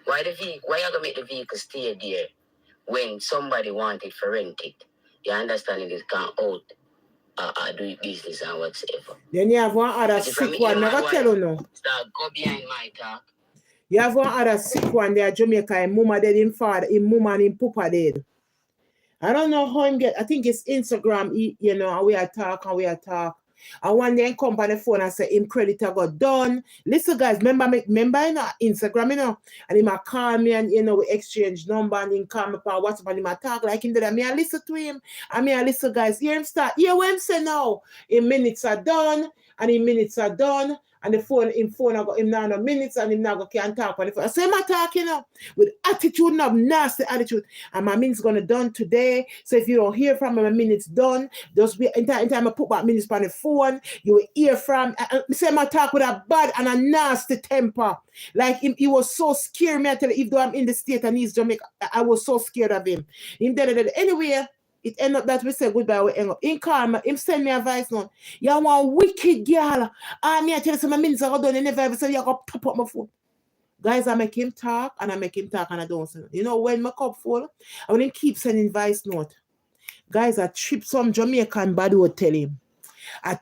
why you gonna make the vehicle stay there when somebody wanted for rent it? You understand it can out do business and whatsoever. Then you have one other sick one. Never tell you no. Start go behind my talk. You have one other sick one there, Jamaica. Him mama dead, him father, him mama and him papa dead. I don't know how him get. I think it's Instagram. You know, and we are talk. And one day him come on the phone and say him creditor got done. Listen, guys, remember you know, Instagram, you know, and him a call me and you know we exchange number and him call me on WhatsApp and him a talk like him did. And me I listen to him. And me I listen, guys. Hear him start. Hear what him say now. Him minutes are done. And him minutes are done. And the phone I got him now no minutes and him now can't talk on the phone. I say him a talking now with attitude, not nasty attitude. And my minutes gonna done today. So if you don't hear from me, my minutes done. Just be in time I put my minutes on the phone, you will hear from say my talk with a bad and a nasty temper. Like he was so scared, me I tell you, if though I'm in the state and he's Jamaica, I was so scared of him. Anyway, it end up that we say goodbye, we end up. In karma, him send me a voice note. You want wicked girl. Me I tell you some minutes I got done, and never ever say you got top up my phone. Guys, I make him talk and I don't say. You know when my cup full, I wouldn't keep sending voice note. Guys, I trip some Jamaican bad would tell him. And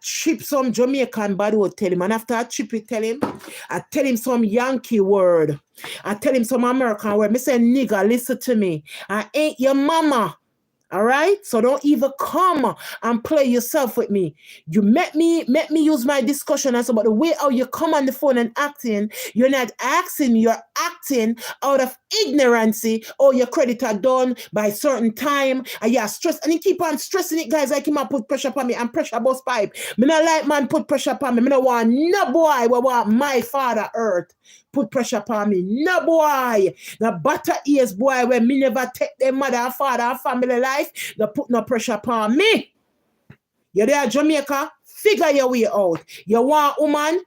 after I trip it, tell him, I tell him some Yankee word. I tell him some American word. Me say, nigga, listen to me. I ain't your mama. All right, so don't even come and play yourself with me. You met me use my discussion as about the way how you come on the phone and acting. You're not asking, you're acting out of ignorancy. Or your credit are done by certain time, and you're stressed, and you keep on stressing it, guys. Like him and put pressure upon me and pressure bust pipe. Me not like man put pressure upon me. Me not want no boy we want my father earth put pressure upon me. No boy. The butter ears boy when me never take their mother and father and family life. They put no pressure upon me. You there, Jamaica? Figure your way out. You want woman?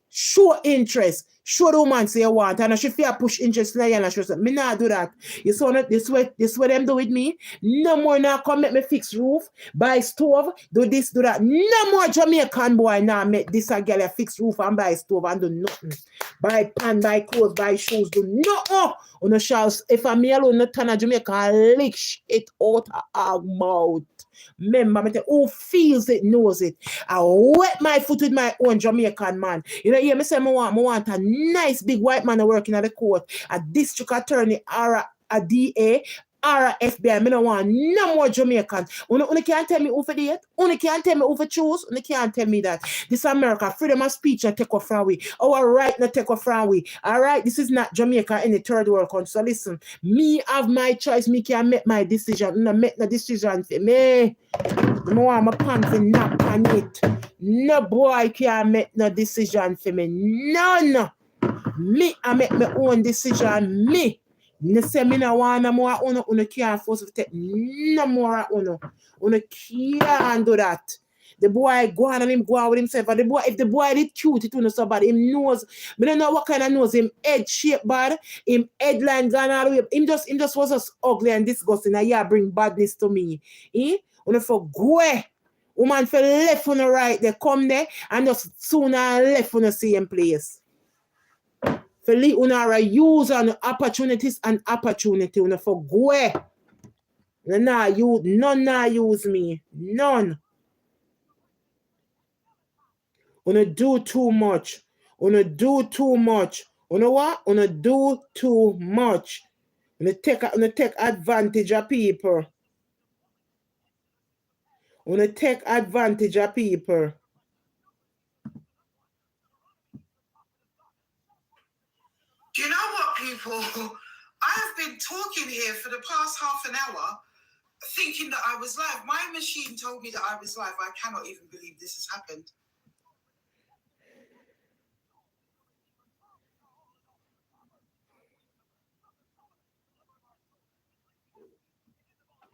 Show interest. Show the woman say you want. And I should fear push interest in you and I should say, me not do that. You saw that this way them do with me. No more now come make me fix roof, buy stove, do this, do that. No more Jamaican boy now make this a girl fix roof and buy stove and do nothing. Buy pan, buy clothes, buy shoes, do nothing. On the shelves, if I'm me alone, not turn a Jamaica, lick shit out of our mouth. Remember, who feels it knows it. I wet my foot with my own Jamaican man. You know, yeah, me say I want a nice big white man working at the court, a district attorney or a DA or a FBI. Me don't want no more Jamaican. Only can't tell me who for date. Only can't tell me who for choose. Only can't tell me that. This America, freedom of speech and take off from we. Our right not take off from we. All right, this is not Jamaica any third world country. So listen, me have my choice. Me can make my decision. No make no decision for me. I want my pants and nap on it. No boy can make no decision for me. None. Me, I make my own decision. Me. You say me no want no more. Uno can't force to take no more. Uno can't do that. The boy go on and him go out with himself. And if the boy did cute, it will somebody. Him knows. Me don't know what kind of nose. Him head shape bad. Him headline gone all the way. Him just was just ugly and disgusting. And yeah, bring badness to me. When for go, woman for left on the right, they come there and just sooner left on the same place. For leave una use on opportunities and opportunity. When for go, none use me. None. Una do too much. Una do too much. Una what? Una do too much. Una take advantage of people. Una take advantage of people. Do you know what, people? I have been talking here for the past half an hour thinking that I was live. My machine told me that I was live. I cannot even believe this has happened.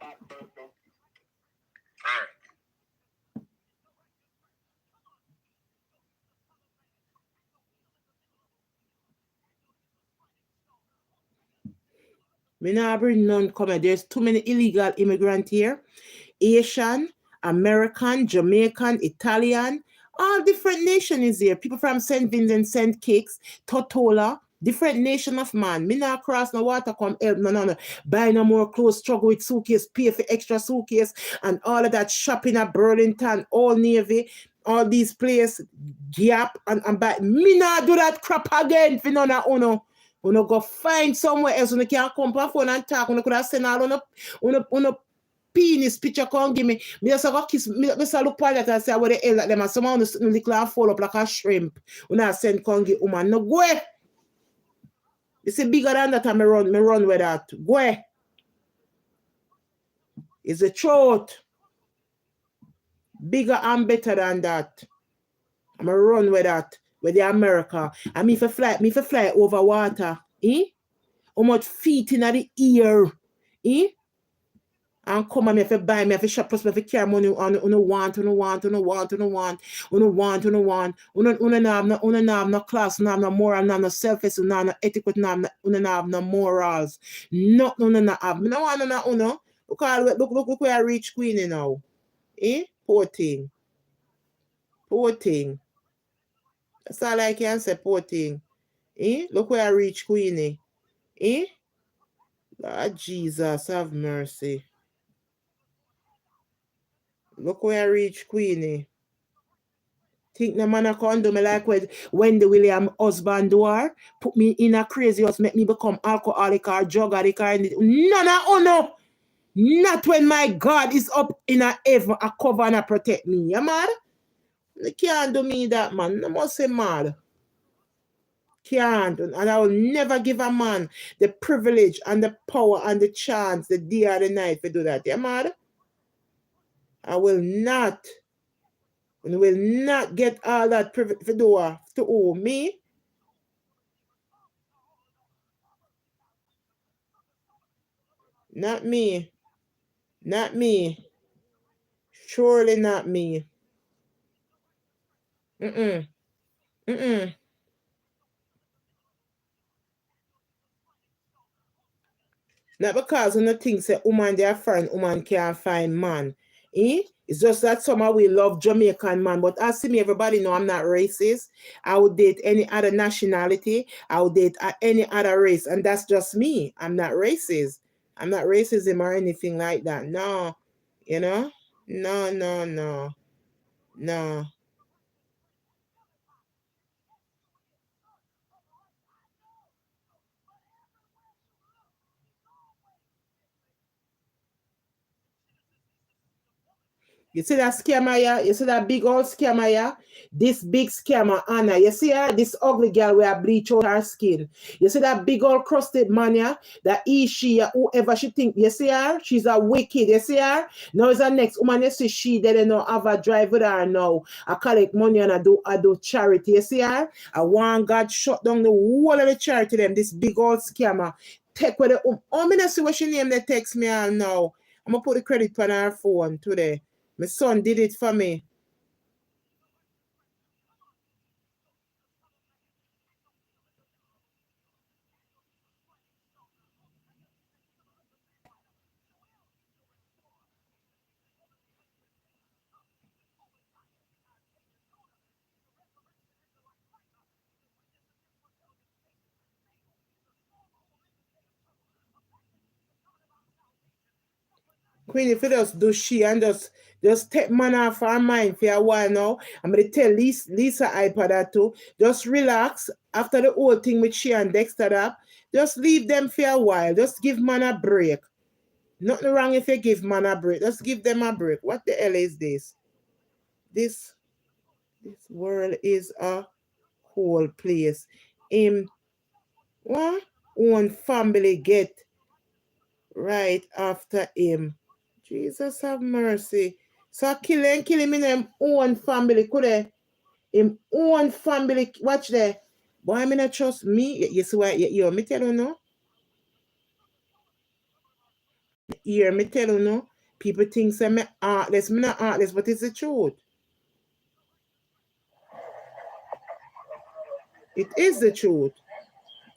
All right. Me not bring none come. There's too many illegal immigrants here. Asian, American, Jamaican, Italian, all different nations is here. People from St. Vincent, St. Kitts, Tortola, different nation of man. Me not cross no water come help no. Buy no more clothes, struggle with suitcase, pay for extra suitcase, and all of that shopping at Burlington, Old Navy, all these places, Gap, and buy. Me not do that crap again for none of uno. Uno go find somewhere else. Uno can't come on phone and talk. Uno could have sent all uno penis picture come give me. Me just go kiss. Me just look at that and say what the hell like them. And someone lick and fall up like a shrimp. When I send come give woman. No go. You see bigger than that and me run with that. Go. It's the truth. Bigger and better than that. I'm a run with that. With the America. And me for fly over water. How much feet in the ear? And come and me for buy me for shop plus me for carry money on want uno have no class, no have no moral, no have no self-esteem, no have no etiquette, no have no morals. No have. Me no want no uno. Look where I reach Queenie now. Poor thing. Poor thing. That's all I can say, poor thing. Look where I reach Queenie. Lord Jesus, have mercy. Look where I reach Queenie. Think the man a come do me like when the William husband do her, put me in a crazy house, make me become alcoholic or drug addict or anything. No. Not when my God is up in a heaven, a cover and a protect me. You mad? You can't do me that, man. I must say mad. Can't. And I will never give a man the privilege and the power and the chance the day or the night to do that. You mad? I will not. And will not get all that privilege to do to me. Not me. Not me. Surely not me. Mm-mm. Not because of the things say woman they are friend, woman can't find man. It's just that somehow we love Jamaican man. But as see me, everybody know I'm not racist. I would date any other nationality. I would date any other race. And that's just me. I'm not racist. I'm not racism or anything like that. No. You know? No. You see that scammer, yeah? You see that big old scammer, yeah? This big scammer, Anna. You see her? This ugly girl where bleach out her skin. You see that big old crusted man, yeah? That she, whoever she think. You see her? She's a wicked. You see her? Now is the next woman. You see she, they don't know have a drive with her now. I collect money and I do charity. You see her? I want God shut down the whole of the charity them. This big old scammer. Take with the oh, me not see what she name they text me on now. I'm gonna put the credit on her phone today. My son did it for me. Queen, if you just do she and just take man off her mind for a while now, I'm going to tell Lisa iPad that too. Just relax after the whole thing with she and Dexter up. Just leave them for a while. Just give man a break. Nothing wrong if you give man a break. Just give them a break. What the hell is this? This world is a whole place. What? One family get right after him. Jesus have mercy. So kill him in him own family. Could they? Him own family. Watch there. Boy, I not trust me. You see what you me tell you no? Here, me tell you no. People think say me heartless. Me not heartless, but it's the truth. It is the truth.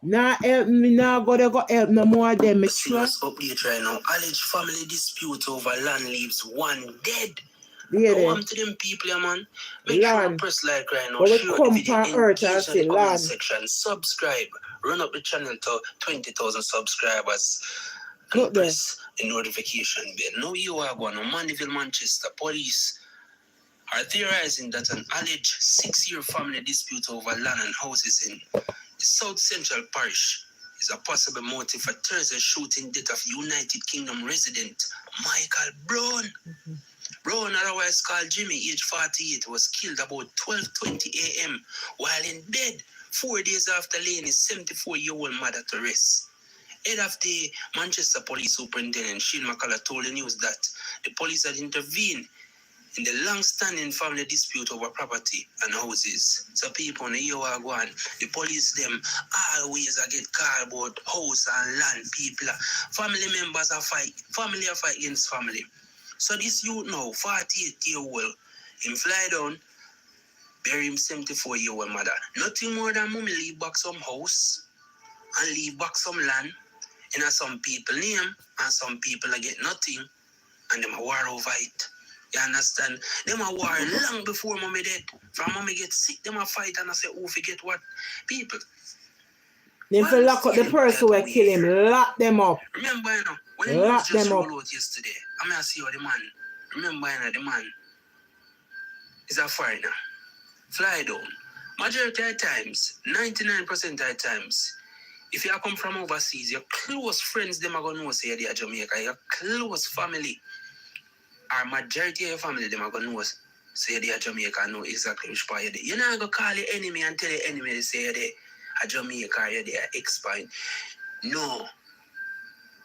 Nah help me, nah go help no more of them. Serious update right now. Alleged family dispute over land leaves one dead. Yeah, Go on to them people, man. Make land. sure you press like right now. But we Share come the video, from earth and engage in say the comment land. section, subscribe, run up the channel to 20,000 subscribers, and Look there. press the notification bell. Now you are going to Mandeville, Manchester. Police are theorizing that an alleged 6-year family dispute over land and houses in the South Central Parish is a possible motive for Thursday's shooting death of United Kingdom resident Michael Brown. Brown, otherwise called Jimmy, age 48, was killed about 12:20 a.m. while in bed 4 days after laying his 74-year-old mother to rest. Head of the Manchester Police Superintendent Shane McCullough told the news that the police had intervened in the long-standing family dispute over property and houses. So people in the year one, the police them always get called about house and land. People, family members are fight against family. So this youth now, 48-year-old, him fly down, bury him 74-year-old mother. Nothing more than mommy leave back some house and leave back some land. And some people name and some people get nothing and them a war over it. You understand? Them a war long before mommy dead. From mommy get sick, them a fight and I say, oh, forget what? People. Them for lock up the person who kill him, lock them up. Remember, you know, when the news just rolled out yesterday, I mean, I see how the man, remember, you know, the man is a foreigner. Fly down. Majority of times, 99% of the times, if you come from overseas, your close friends, them are going to know say they are Jamaica. Your close family, or majority of your family, them are going to know say they are Jamaica, know exactly which part you're there. You're not going to call your enemy and tell your enemy they say you're there a Jamaica or you're there X-Pine. No.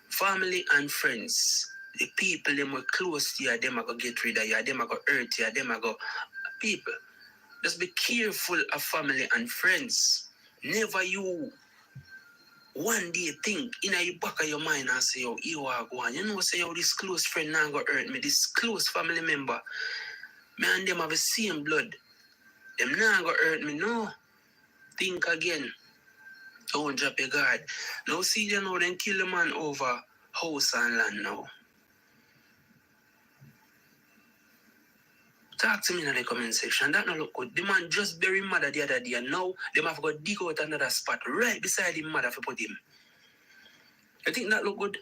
Family and friends, the people them were close to you, them are going to get rid of you, them are going to hurt you, them are going to... People, just be careful of family and friends. Never you one day think in the back of your mind and say, oh, you are going. You know, say, oh, this close friend not going to hurt me, this close family member, me and them have the same blood. Them not going to hurt me, no. Think again. Don't drop your guard. Now see them now, then kill the man over house and land now. Talk to me in the comment section. That not look good. The man just buried mother the other day and now them have got dig out another spot right beside him mother for put him. I think that look good.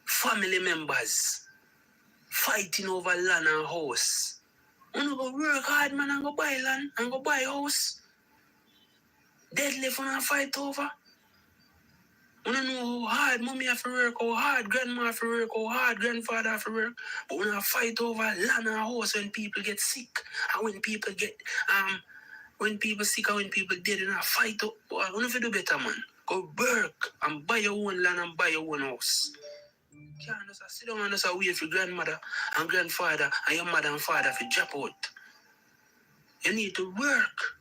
Family members fighting over land and house. You go work hard, man, and go buy land and go buy house. Deadly for a fight over. You know how hard mommy have to work, how hard grandma have to work, how hard grandfather have to work. But when I fight over land and house when people get sick and when people get when people sick and when people dead, and I fight up. Boy, I want to do better, man. Go work and buy your own land and buy your own house. You can't just sit down and just wait for grandmother and grandfather and your mother and father to drop out. You need to work.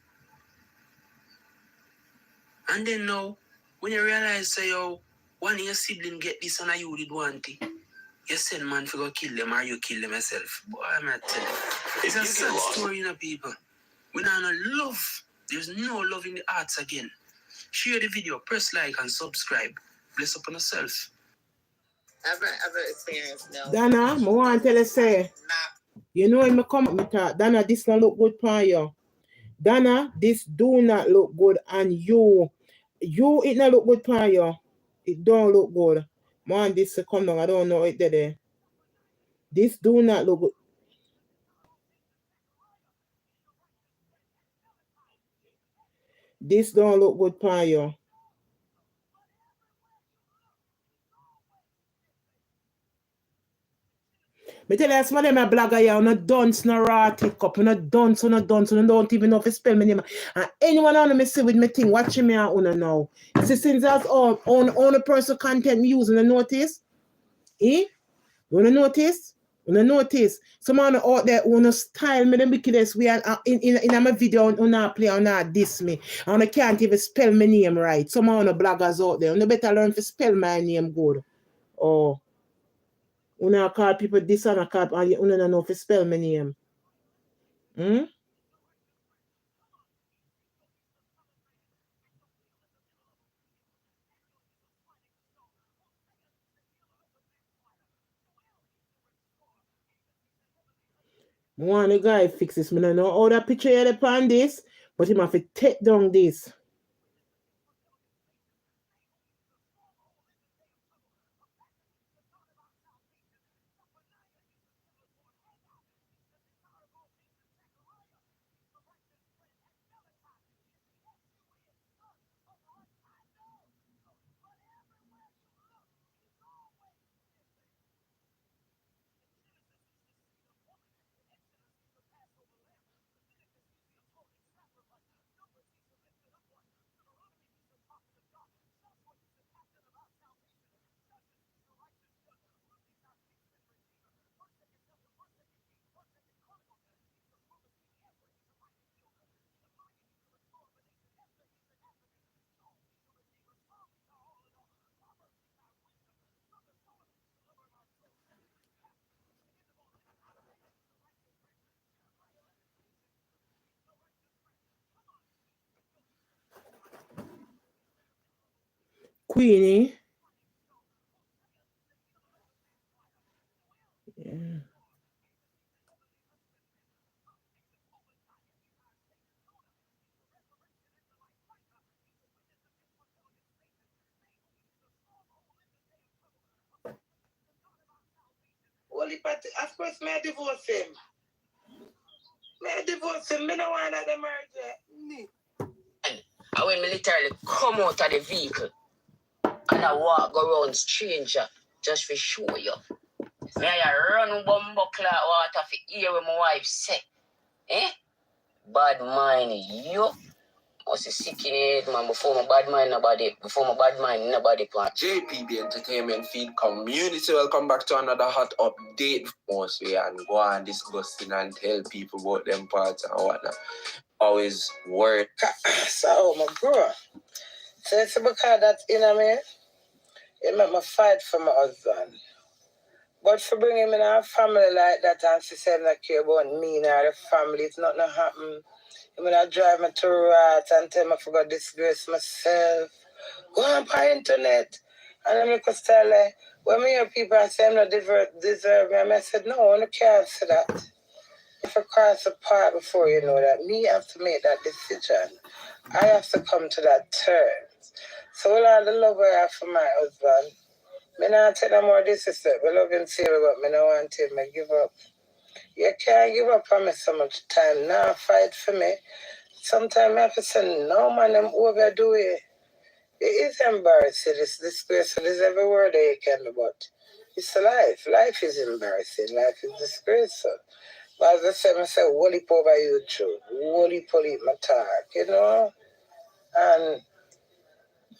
And then now, when you realize, say, yo, one of your siblings get this and you did want it, you send man to go kill them or you kill them yourself. Boy, I'm not telling you. It's a sad story, you know, people. We don't know love. There's no love in the hearts again. Share the video, press like and subscribe. Bless upon yourself. I've experienced no. Dana, I want to tell you, say, you know when I come up with that, Dana, this don't look good for you. Dana, this do not look good, and you it not look good for you. It don't look good. Man, this come down, I don't know it there. This do not look good. This don't look good for you. Me tell you, some of them a blogger here, no dunce, no rotted cup, no dunce, no don't even know if you spell my name. And anyone on me see with me thing, watching me and now. See, since that's all on personal content me using, you notice? You wanna notice? Someone out there wanna style me the wickedest way and in my video on play on diss me. And I can't even spell my name right. Someone on bloggers out there. You better learn to spell my name good. Oh. Una call people this and I call and you don't know if you spell my name. I want the guy fix this. I don't know how that picture here upon this, but him have to take down this. Queenie. Yeah. Well, of course, may I divorce him. May I divorce him? Me no want another marriage. And when me literally come out of the vehicle and I walk around stranger just for show you. Me I run bumbo clock water for hear what my wife say. Eh? Bad mind you. I was sick in it, man. Before my bad mind nobody plan. JPB Entertainment Feed Community. Welcome back to another hot update. Mostly and go on discussing and tell people about them parts and whatnot. Always work. So my bro. So it's because that's in me. It made me fight for my husband. But for bringing him in a family like that and she said not care about me nor the family, it's not gonna happen. When I drive me to rats and tell me I forgot disgrace myself. Go on the internet. And I make a style like, when me hear people say I'm not deserve me, I said, no, I can't say that. If I cross the path before you know that, me have to make that decision. I have to come to that terms. So with all the love I have for my husband, I not take no more disrespect. I love him serious, but I don't want him to give up. You can't give up on me so much time. Now fight for me. Sometimes I have to say, no man, I'm overdo it. It is embarrassing. It's disgraceful. There's every word that you can do, but it's life. Life is embarrassing. Life is disgraceful. But as I said, I say, wally over YouTube. Wally pull my talk, you know? And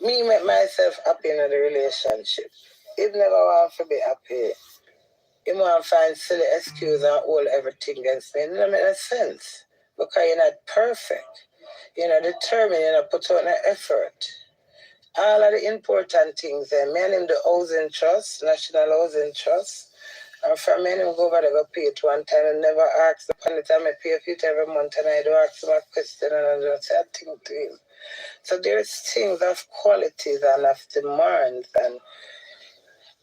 me make myself happy in the relationship. It never want to be happy. You want to find silly excuse and hold everything against me. It doesn't make sense. Because you're not perfect. You're not determined. You're not put on an effort. All of the important things. Me and him the housing trust, National Housing Trust. And from me and him go over there go pay it one time and never ask the penalty. I pay it every month and I do ask him a question and I just say a thing to him. So there's things of qualities and of demands and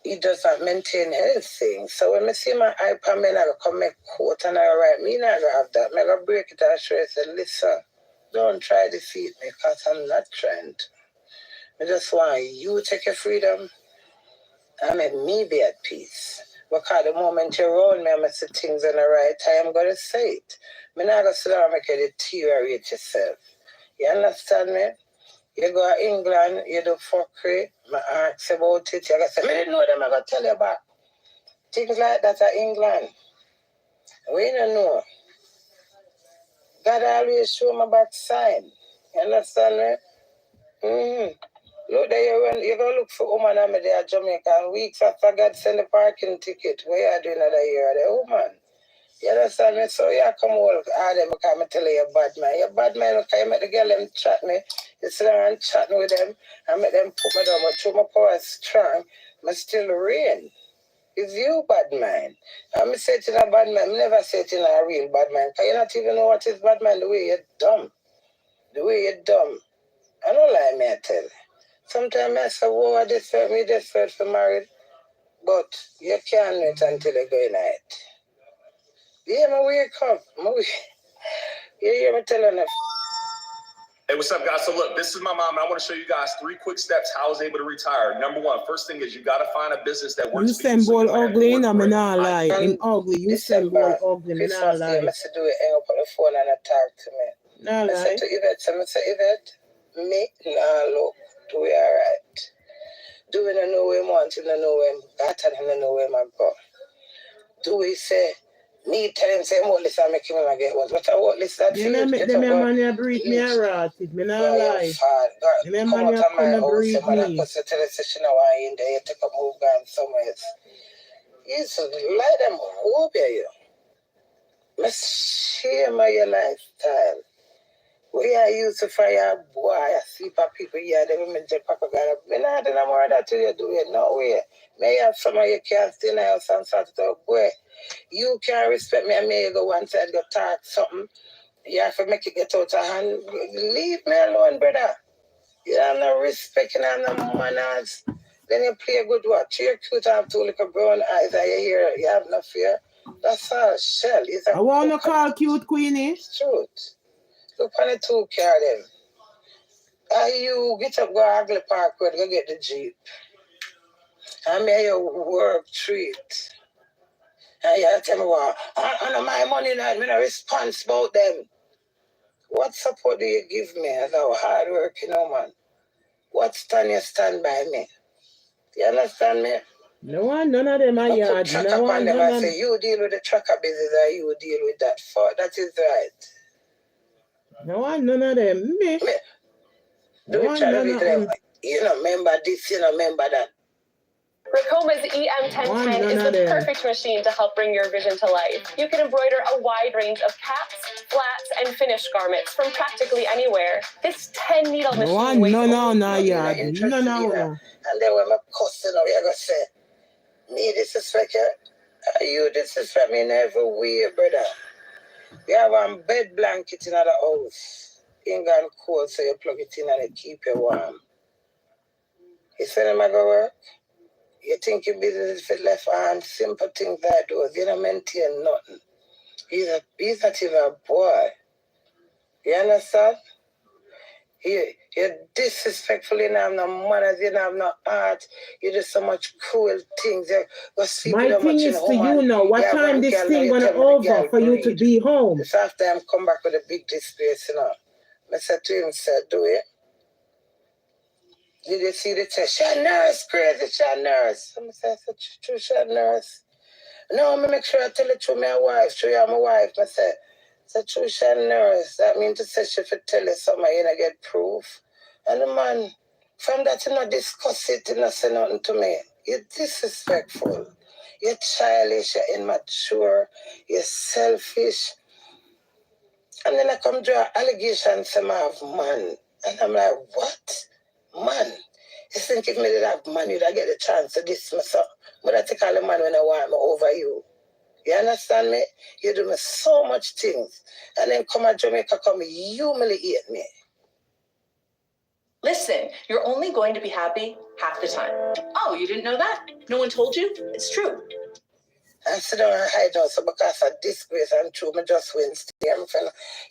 he does not maintain anything. So when I see my iPad, I go come make quote and I write, me not gonna have that. I go break it and show you, say, listen, don't try to defeat me because I'm not trying to. I just want you to take your freedom and make me be at peace. Because the moment you're around me, I see things in the right time, I'm going to say it. I'm not going to sit down and make you deteriorate yourself. You understand me? You go to England, you do fuckery, I ask about it, you say, I didn't know them, I got to tell you about things like that at England. We don't know. God always show my back sign. You understand me? Mm-hmm. Look there, you go look for woman I'm there at Jamaica and weeks after God send the parking ticket, where you doing another year? The woman. You understand me? So you come over Arden because I tell you you're bad man. You're bad man because you make the girl them chat me. You sit down and chatting with them and make them put me down. But through my power is strong, I still reign. It's you bad man. I'm saying a bad man. I never say it in a real bad man. Because you not even know what is bad man, the way you're dumb. The way you're dumb. I don't lie, me I tell you. Sometimes I say, whoa, I desperate for married. But you can't wait until you go in it. Yeah, my wake up. You hear me telling her? Hey, what's up, guys? So look, this is my mom, and I want to show you guys 3 quick steps how I was able to retire. Number 1, first thing is you got to find a business that works for you. You send ball ugly, and I'm not lie. Him ugly. You send ball ugly, I'm not lie. I said, do it, hang up on the phone and talk to me. Not lie. I said to Yvette, Yvette, me, nah, look, do it all right. Do it in no way, man, till I know where I'm got and I know where I'm go. Do it, say, me tell him, say, what list I make him and get what I list that for you. You make them money breathe me a rat. It me not lie. You make money come breathe me. Because you tell us she know why in there, you take a move gone somewhere else. You should let them hope you. Let's share my lifestyle. We are used to fire boy, I see people here, the women just pack a gun. Me not do no more of that till you do it. No way. May have some of you can't stay in the house and start to talk. Boy, you can't respect me and me you go one side, go talk something. You have to make it get out of hand. Leave me alone, brother. You have no respect and have no manners. Then you play a good watch. You're cute and have 2 little brown eyes and you hear you have no fear. That's all shell. I want to call cute Queenie. It's truth. Look on the 2 car then. You get up, go Ugly Park Road, go get the Jeep. And me your work treat. And you tell me what, I know my money now, I'm not responsible about them. What support do you give me as a hard working woman? What stand by me? You understand me? No one, none of them are yard. No one, none of them. Say, you deal with the trucker business or you deal with that. That is right. No one, none of them. Me. Do it try to be them. You know, remember this, you know, remember that. Racoma's EM1010 is the perfect machine to help bring your vision to life. You can embroider a wide range of caps, flats, and finished garments from practically anywhere. This 10-needle machine weighs No. And then when my customer, you're going to say, me disrespect you? You disrespect me in every way, brother. You have a bed blanket in the house. It ain't gone cold, so you plug it in and it keep you warm. You say them I go work? You think your business is left hand, simple things like those. You don't maintain nothing. He's not even a boy. You understand? You're disrespectful, you don't have no manners, you don't have no art, you do so much cruel things. My thing is to you now, what time this thing gonna over for you to be home? This after I'm come back with a big disgrace, you know. I said to him, said, do it. Did you see the test? She a nurse, crazy, she a nurse. I said, true, she a nurse. No, I make sure I tell it to my wife, show you my wife. I said, true, she a nurse. That means to say she should tell you something, you know, get proof. And the man, from that, you know, discuss it, you know, say nothing to me. You're disrespectful. You're childish, you're immature, you're selfish. And then I come draw allegations from I have man. And I'm like, what? Man, you think if me did have money, I'd get the chance to diss myself. But I take all the man when I want me over you. You understand me? You do me so much things. And then come to Jamaica, come humiliate me. Listen, you're only going to be happy half the time. Oh, you didn't know that? No one told you? It's true. I sit down and hide out, so because of disgrace and true, I just win sting.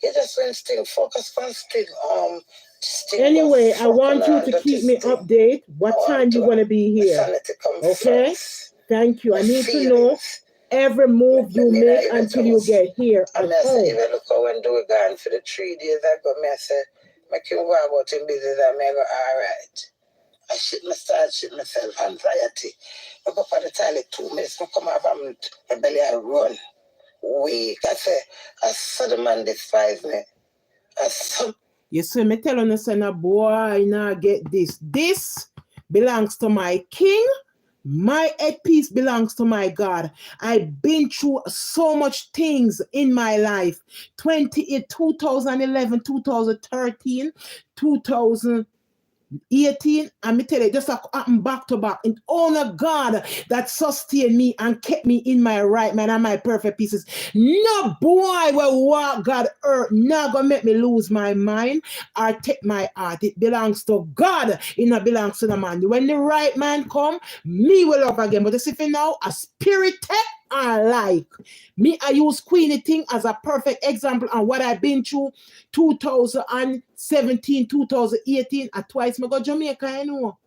You just win sting, focus on sting. Anyway, I want you to keep me updated. What time you want to be here? Okay? Thank you. I need to know every move you make until you get here at home. Even look how when do gone for the 3 days ago, I said, make him go about him business and I go, all right. I shit myself, anxiety. I go for the toilet 2 minutes, I come out from my belly, I run. Weak. I saw the man despise me. You see me telling you, son, boy, now get this. This belongs to my king. My headpiece belongs to my God. I've been through so much things in my life. 2011, 2013, 2018, and me tell you, just happened back to back. And honor God that sustained me and kept me in my right mind and my perfect pieces. No boy will walk God earth, not gonna make me lose my mind or take my heart. It belongs to God. It not belongs to the man. When the right man come, me will love again. But you see for now, a spirit take are like. Me, I use Queenie thing as a perfect example on what I've been through 2017, 2018, and twice me go Jamaica, you know.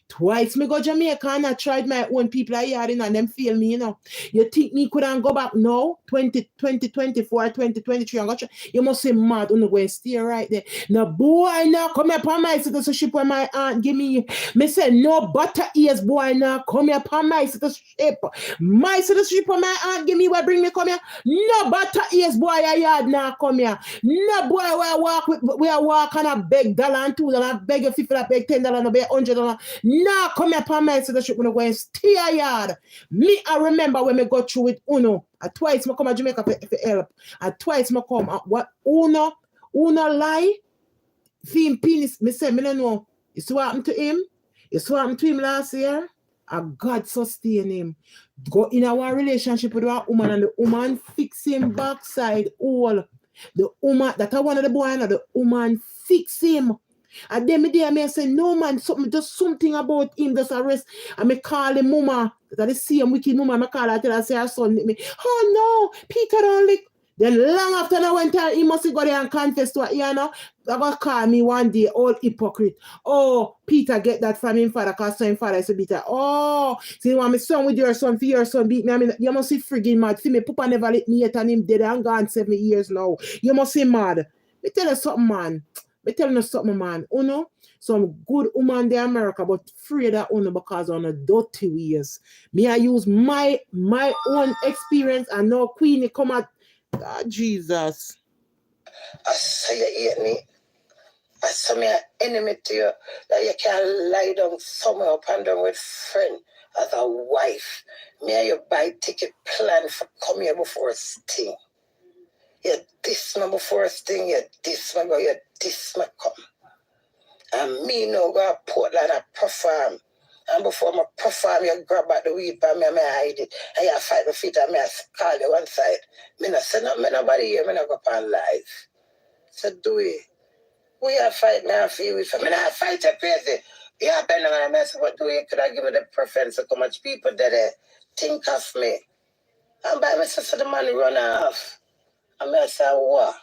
Twice me go Jamaica and I tried my own people I had in and them fail me, you know. You think me couldn't go back now, 2024, 2023, and go try? You must say mad on the way stay right there. No boy now come here upon my citizenship when my aunt give me. Me say no butter ears boy now come here upon my citizenship. My citizenship when my aunt give me where bring me come here. No butter ears boy I had now come here. No boy where I walk and I beg $1 and $2 I beg you $50, I beg $10 and I beg $100. Now come here upon my citizenship when I go and stay yard. Me I remember when me go through with Uno. Twice me come to Jamaica for help. And twice me come what Uno lie. Film penis. Me say me don't know. You see what happened to him? You see what happened to him last year? And God sustain him. Go in our relationship with a woman and the woman fix him backside all. The woman that I one of the boy and the woman fix him. And then I say, no man, something about him just arrest. And me call the mama, that is the same wicked mama, I call her, tell her, say her son me. Oh no, Peter don't lick. Then long after I went there, he must go there and confess to her, you know. They got call me one day, all hypocrite. Oh, Peter get that from him father, because his father is a bitter. Oh, see, you want me son with your son, for your son beat me. I mean, you must see friggin' mad. See, me papa never let me yet and him dead and gone 7 years now. You must see mad. Me tell you something, man. Me tell you something, man. You know, some good woman in America, but afraid of you because on a dirty ways. Me, I use my own experience and now Queenie come at God, Jesus. I say you hate me. I say me an enemy to you. That you can lie down somewhere up and down with friend as a wife. Me and you buy ticket plan for come here before sting. You diss me before sting, you diss me go, you diss me come. And me now go to Portland and perform. And before I perform, you grab back the weed by me and I hide it. And you fight my feet and I call you one side. Me not say nothing, nobody here, me not go up on live. So do it. We are fighting now for you. I mean, I fight a crazy. Yeah, Ben, and I said, what do you? Could I give me the preference of how much people that think of me? And by my sister, the man run off. And I said, what?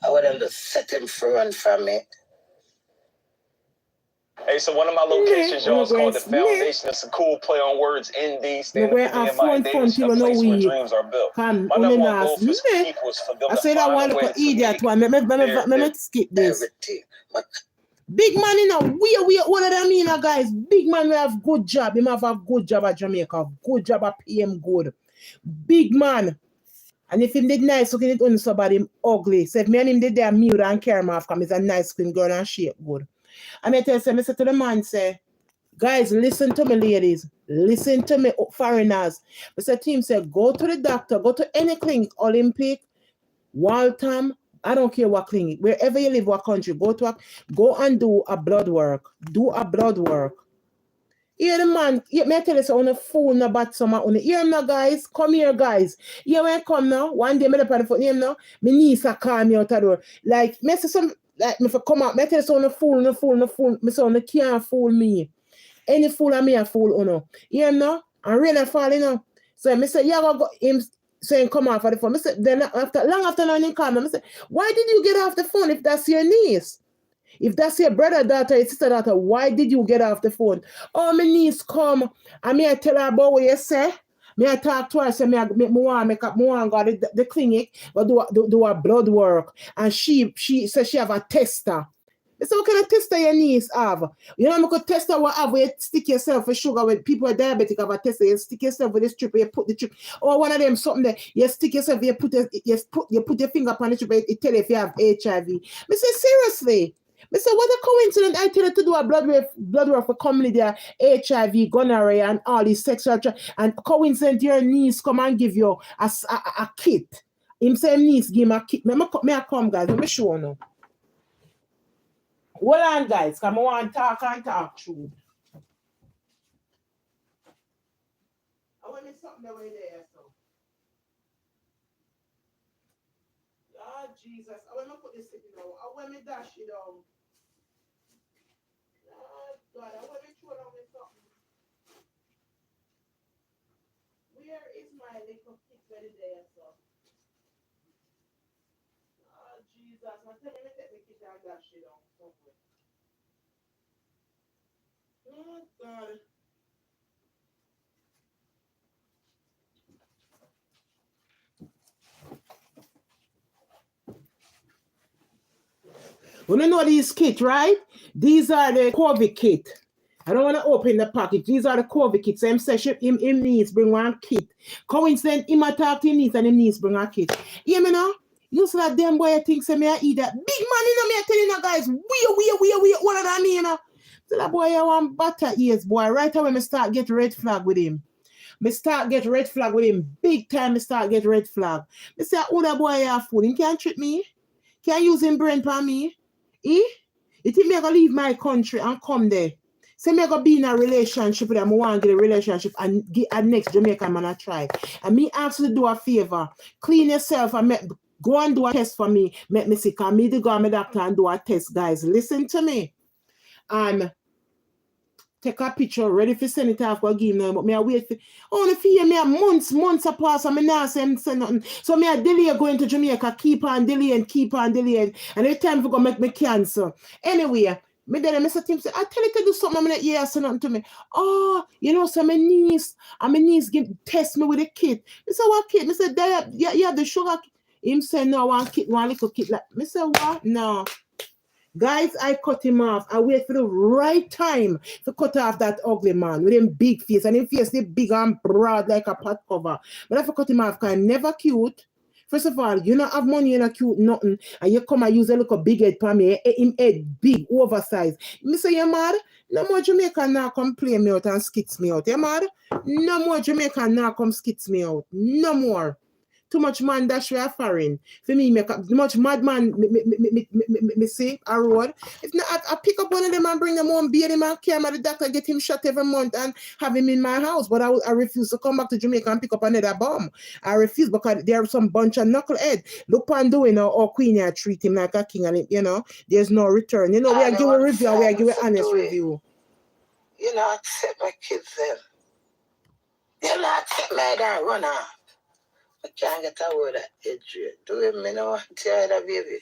I would have to set him free run from me. Hey, so one of my locations, y'all, is called the Foundation. It's a cool play on words, ND, standing for Nehemiah Davis, a place where dreams are built. My number one goal for people is for them to find a way to make Let skip this. Big man, you know, we one of them, you know, guys. Big man will have good job. He might have a good job at Jamaica. Good job at PM good. Big man. And if him did nice, looking it on somebody ugly. So if me and him did there mute and care him off, come he's a nice clean girl and shape good. And I tell you, I say to the man, say, guys, listen to me, ladies. Listen to me, foreigners. I say to him, say, go to the doctor, go to any clinic, Olympic, Waltham, I don't care what clinic, wherever you live, what country, go and do a blood work. Do a blood work. Here the man, may I tell you, so on the phone, no bat summer, on the here now, guys. Come here, guys. Here when I come now, one day, me up on the phone, him now, my niece call me out the door. Like, me say some, like, me for come out, me tell you, so on the phone, me say on the can't fool me. Any fool of me a fool, you know. Here now, and rain and fall, you know. So me say, yeah, go him saying come off of the phone. Me say, then long after now, he call me, say, why did you get off the phone if that's your niece? If that's your brother, daughter, your sister, daughter, why did you get off the phone? Oh, my niece come, and me I tell her about what you say. Me I talk to her, say me want go to the clinic, but do a blood work, and she says she have a tester. So what kind of tester your niece have? You know, I could test her what have where you stick yourself with sugar when people are diabetic have a tester, you stick yourself with this strip, you put the strip. Or one of them something there, you stick yourself, you put your finger upon the strip, it tell you if you have HIV. Me say seriously. Me say, what a coincidence I tell you to do a blood work for community there, HIV, gonorrhea, and all these sexual and coincidence your niece come and give you a kit. Him say niece give him a kit. Me I come, guys, let me show you now. Hold on, guys, because I want to talk through. I want me something that way there, so. Oh, Jesus. I want me put this thing down. I want me dash it down. Oh, God, I want me throw down with something. Where is my little kit ready there, so? Oh, Jesus. I'm telling you, take the kit and dash it down somewhere. Oh, God. You know these kits, right? These are the COVID kit. I don't want to open the package. These are the COVID kits. Him say him needs bring one kit. Coincident, him attack to him needs and him needs bring a kit. You know? You see that them boy thinks say me I eat that. Big man, you know me I telling you guys, we what are that mean, you know? So that boy I want butter ears, boy. Right away me start get red flag with him. Me start get red flag with him. Big time me start get red flag. Me say, oh that boy have food. He can't treat me. Can't use him brain for me. You think me gonna leave my country and come there? Say me gonna be in a relationship with them. I want to get a relationship and get a next Jamaican man I try. And me ask you to do a favor. Clean yourself and go and do a test for me. Make me sick. And me to go to my doctor and do a test, guys. Listen to me. And take a picture, ready for send it off, go give me, but me I wait for only for you, me a months a pass, and me not send nothing. So me a delay going to Jamaica, keep on delaying, and every time for go make me cancel. Anyway, me then Mr. Tim say, I tell you to do something, I'm not here, say nothing to me. Oh, you know, so my niece test me with a kit. Me say, what kit? Me say, yeah, the sugar. Him say, no, one little kit. Like, me say, what? No. Guys, I cut him off. I wait for the right time to cut off that ugly man with him big face. And him face they big and broad like a pot cover. But if I cut him off, because I'm never cute. First of all, you don't have money, you're not cute, nothing. And you come and use a little big head for me. Him head big, oversized. Me say, you mad? No more Jamaican now come play me out and skits me out. You mad? No more Jamaican now come skits me out. No more. Too much man dash we are foreign. For me, make up too much madman me see a road. If not, I pick up one of them and bring them home, beat him and carry him at the doctor, get him shot every month and have him in my house. But I refuse to come back to Jamaica and pick up another bomb. I refuse because there are some bunch of knucklehead. Look on doing or Queen here treat him like a king and you know, there's no return. You know, we are giving a review, we are giving honest review. You know, accept my kids them. You know, accept my dad run off. I can't get a word at Adrian. Do him, me no want to hear that baby.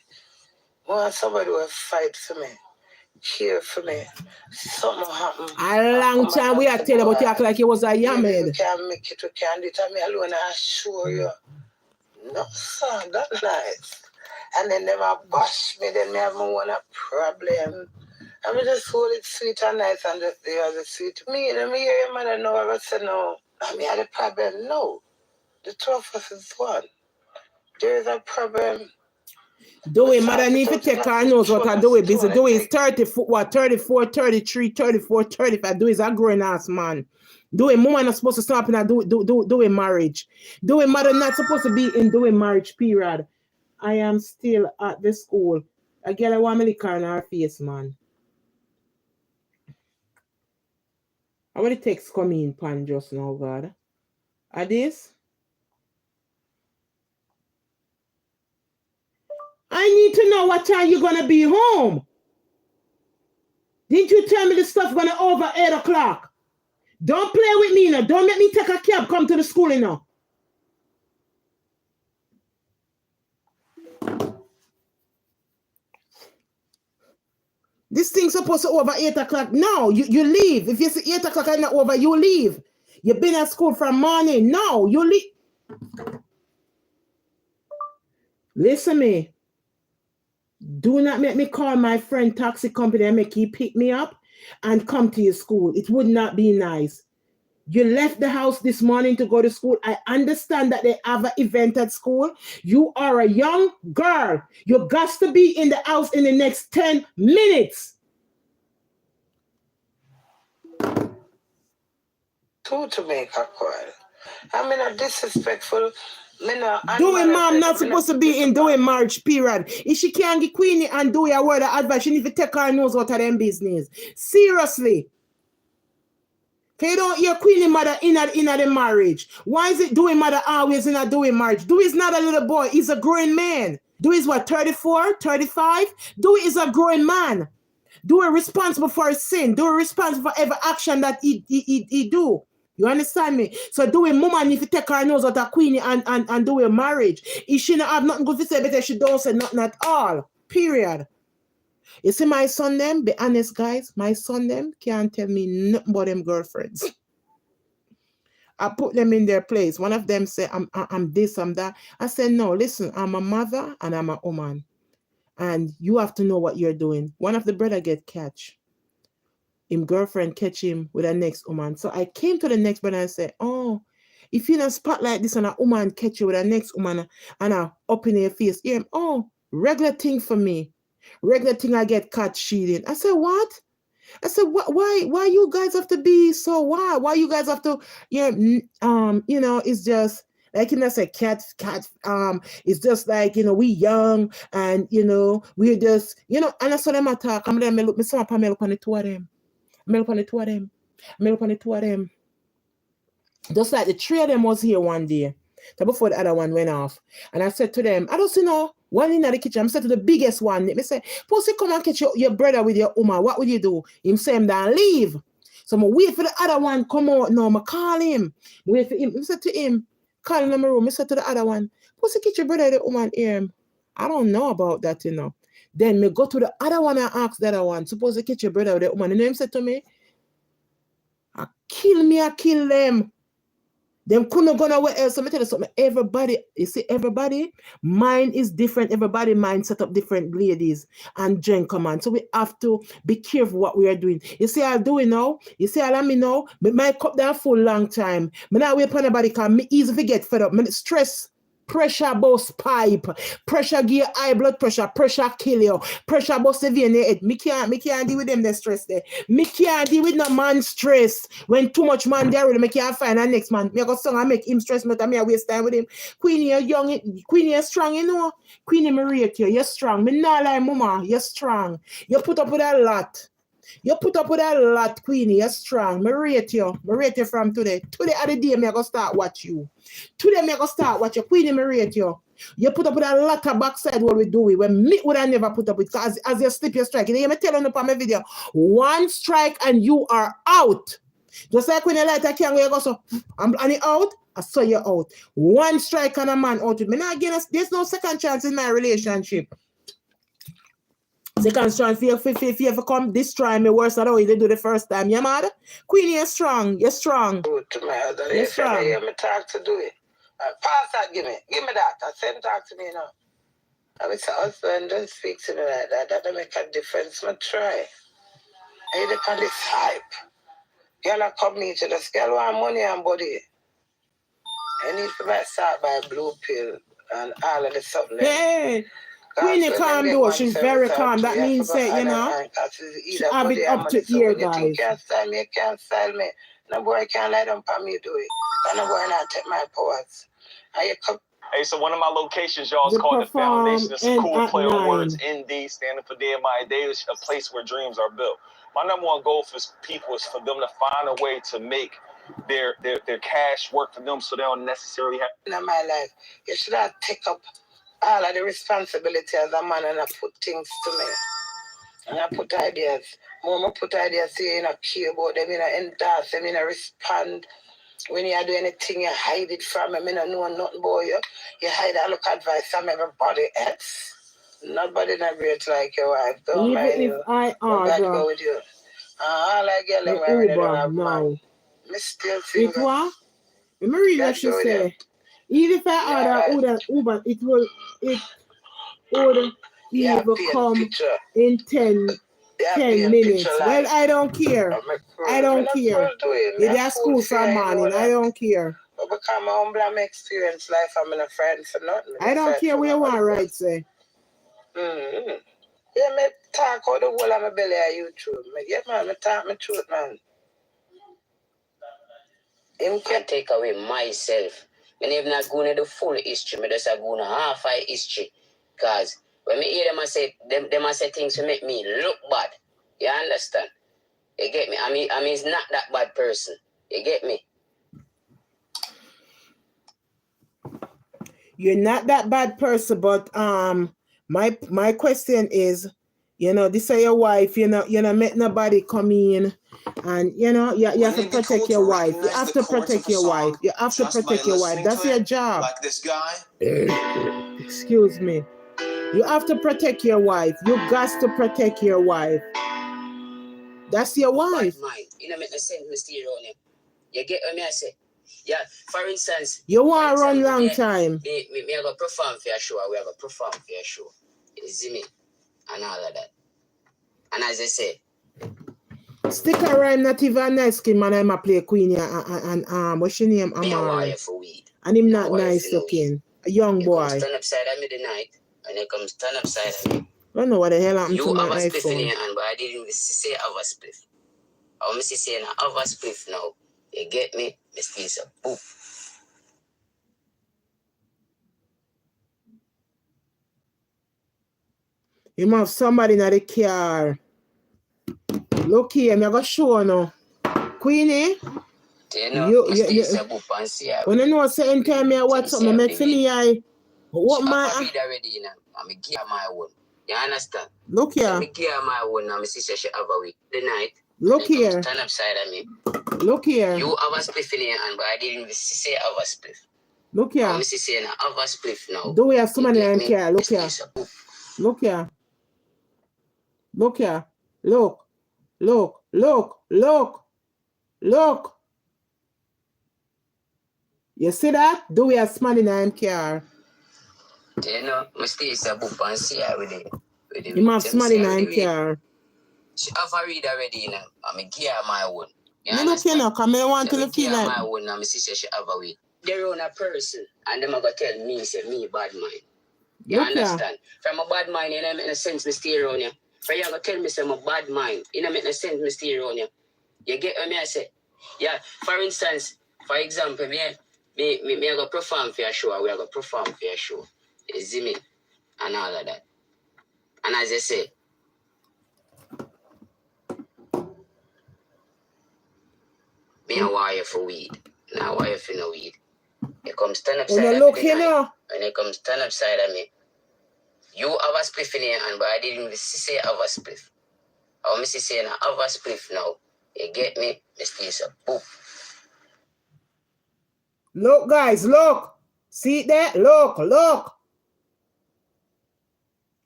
I want somebody who will fight for me, care for me. Something happen. A long time we are telling about you act like you was a yamed. We can't make it, we can't do it. And me alone, I assure you. No, son, that's nice. And then they bash me, then me have my one problem. And we just hold it sweet and nice and just the other sweet. Me, let me hear your mother know, I would say no. I mean, I had a problem, no. The two of us is one. There is a problem. Do it, mother need to take her knows what I do it busy. Do it 34, 33, 34, 35. Do it a grown ass man. Do it, mama not supposed to stop and do it marriage. Do it, mother not supposed to be in doing marriage, period. I am still at the school. I get a 1 million car in her face, man. How many texts come in, pan just now, God? Are this? I need to know what time you're going to be home. Didn't you tell me the stuff going to over 8 o'clock? Don't play with me now. Don't make me take a cab, come to the school now. This thing's supposed to over 8 o'clock. No, you leave. If you see 8 o'clock and not over, you leave. You've been at school from morning. No, you leave. Listen me. Do not make me call my friend taxi company and make you pick me up and come to your school. It would not be nice. You left the house this morning to go to school. I understand that they have an event at school. You are a young girl. You got to be in the house in the next 10 minutes. Two to make a call. I mean, a disrespectful. Doing mom not supposed to be in doing marriage, period. If she can't get Queenie and do a word of advice, she need to take her nose out of them business. Seriously. They don't hear Queenie mother in the marriage. Why is it doing mother always in a doing marriage? Dewey is not a little boy. He's a growing man. Dewey is what, 34, 35? Dewey is a growing man. Dewey responsible for his sin. Dewey responsible for every action that he do. You understand me? So do a woman if you take her nose out of Queenie and do a marriage. If she not have nothing good to say, but she don't say nothing at all. Period. You see my son them, be honest guys, my son them can't tell me nothing about them girlfriends. I put them in their place. One of them say, I'm this, I'm that. I said, no, listen, I'm a mother and I'm a woman. And you have to know what you're doing. One of the brother get catch. Him girlfriend catch him with the next woman. So I came to the next brother and said, oh, if you don't spotlight this and a woman catch you with the next woman and I up in your face, yeah, oh, regular thing for me. Regular thing I get caught cheating. I said, what? I said, why you guys have to be so wild? Why you guys have to, it's just like, I said, cat, it's just like, we young and, we're just, and that's what I'm attack. I'm going to look, me look on the two of them. Me look on the two of them. Just like the three of them was here one day. So before the other one went off. And I said to them, I don't see no one in the kitchen. I said to the biggest one, I say, Pussy, come and catch your brother with your woman. What would you do? Him say him down, leave. So I wait for the other one come out now. I call him. Wait for him. I said to him, call him in my room. I said to the other one, Pussy, catch your brother with the woman here. I don't know about that, Then me go to the other one and ask the other one, suppose you catch your brother with the woman. And him said to me, I kill them. Them couldn't go nowhere else. So let me tell you something. Everybody, mind is different. Everybody mind set up different, ladies and gentlemen. So we have to be careful what we are doing. You see how I do it now? You see how I me now? But my cup down full long time. Me not wait for anybody because me easy to get fed up. Me stress. Pressure bust pipe, pressure give you high blood pressure kill you, pressure bust the vein in your head. Me can't deal with them the stress there. Me can't deal with no man stress. When too much man there, me can't find a next man. Me go song and make him stress me, I waste time with him. Queenie, you're young, Queenie, you're strong, Queenie, me rate you, you're strong. Me not like mama, you're strong. You put up with a lot. You put up with a lot, Queenie. You're strong. Me rate you from today. Today are the day me go start watch you. Today me go start watch you. Queenie, me rate you. You put up with a lot of backside what we do it. When me would I never put up with. Because as you slip, you strike. You hear me telling you on my video. One strike and you are out. Just like when you light a candle, you go so, I'm out. I saw you out. One strike and a man out with me. Now again, there's no second chance in my relationship. Second chance if you ever come destroy me worse than how you do the first time. You mad? Queenie, you're strong. You're strong. Good to my other. You're strong. You hear me talk to do it. Pass that, give me that. I said talk to me now. I mean, husband, don't speak to me like that. That don't make a difference. I try. I look at this hype. Y'all come me to this girl want money and body. I need to start by blue pill and all of the something. Hey! Queenie calm though, she's very calm. That means that, she have it up to here, guys. You can't style me. No boy can't let them for me do it. And no boy not take my powers. Hey, so one of my locations, y'all, is called the Foundation. It's a cool play on words. ND, standing for Day of My Day, is a place where dreams are built. My number one goal for people is for them to find a way to make their cash work for them so they don't necessarily have... In my life, you should have take up all of the responsibility as a man and I put things to me. And I put ideas. Mama put ideas to you, you know, care about them, you know, endorse them, you know, respond. When you do anything, you hide it from me. I don't know nothing about you. You hide all look advice from everybody else. Nobody not great like your wife. Don't even mind if you. I God go with you. All I get them when they don't have man. Me still think it what? Marina should say. Even if I order Uber, it would even come in 10 minutes. Well, I don't care. I don't care. If they're school from morning, I don't care. But because my humble experience life, I'm in a friend for nothing. I don't care where you want, right, say. Mm-hmm. Yeah, me talk out the whole of my belly at YouTube. Yeah, man, me talk my truth, man. Him can take away myself. I never not go into the full history. I just go into half a history. Because when I hear them say things to make me look bad. You understand? You get me? I mean, it's not that bad person. You get me? You're not that bad person, but my question is, You know, this is your wife, you know, make nobody come in. And, you know, you have to protect your wife. You have to protect your wife. You have to protect your wife. That's your job. Like this guy. Excuse me. You have to protect your wife. You got to protect your wife. That's your wife. You know, make no sense, Mr. Eroni. You get what I say? Yeah, for instance. You want to run long time. Me have a perform for your show. We have a perform for your show. You see me? And all of that. And as I say, stick around, not even nice skin man. I'm a play Queenie and what's your name? Amari. For weed. And him not nice looking. A young boy. Stand upside at me tonight. And they come stand upside at me. I don't know what the hell happened to my iPhone. You have a spliff in your hand, but I didn't even say I have a spliff. I want to say I have a spliff now. You get me? Mr. Lisa. Boop. You have somebody in the car. Look here, I'm going to show you. Queenie? When you know certain time I watch something, make for me, what my... I'm ready now. I'm going to give my own. You understand? Look here. I'm give my own. I'm sister she have a week. The night. Look here. Stand upside of me. Look here. You have a spliff in your hand, but I didn't even say I have a spliff. Look here. I'm saying I have a spliff now. Do we have somebody in here? Look here. Look here. Look here. Look. Look. Look. Look. Look. You see that? Do we have somebody in here? You know, I stay a book and see her with it. You have somebody in here. She have a read already, you know. I'm going to give her my own. You look here now, because I want to look here. My own, and my sister she have a week. They're on a person, and them are going to tell me, say, me bad mind. You understand? From a bad mind, you know, make no sense, me stay around you. For you going to tell me, say, I'm a bad mind. You know, make no sense, me stay around you. You get what I say? Yeah, for instance, for example, me I go perform for your show, we are going to perform for your show. You see me? And all of that. And as I say, me a wire for weed. Now wire for no weed. You come stand upside of me. When you come stand upside of me, you have a spliff in your hand, but I didn't even say I have a spliff. I want to say I have a spliff now. You get me? Mr. Lisa. Boop. Look, guys, look. See that? Look, look.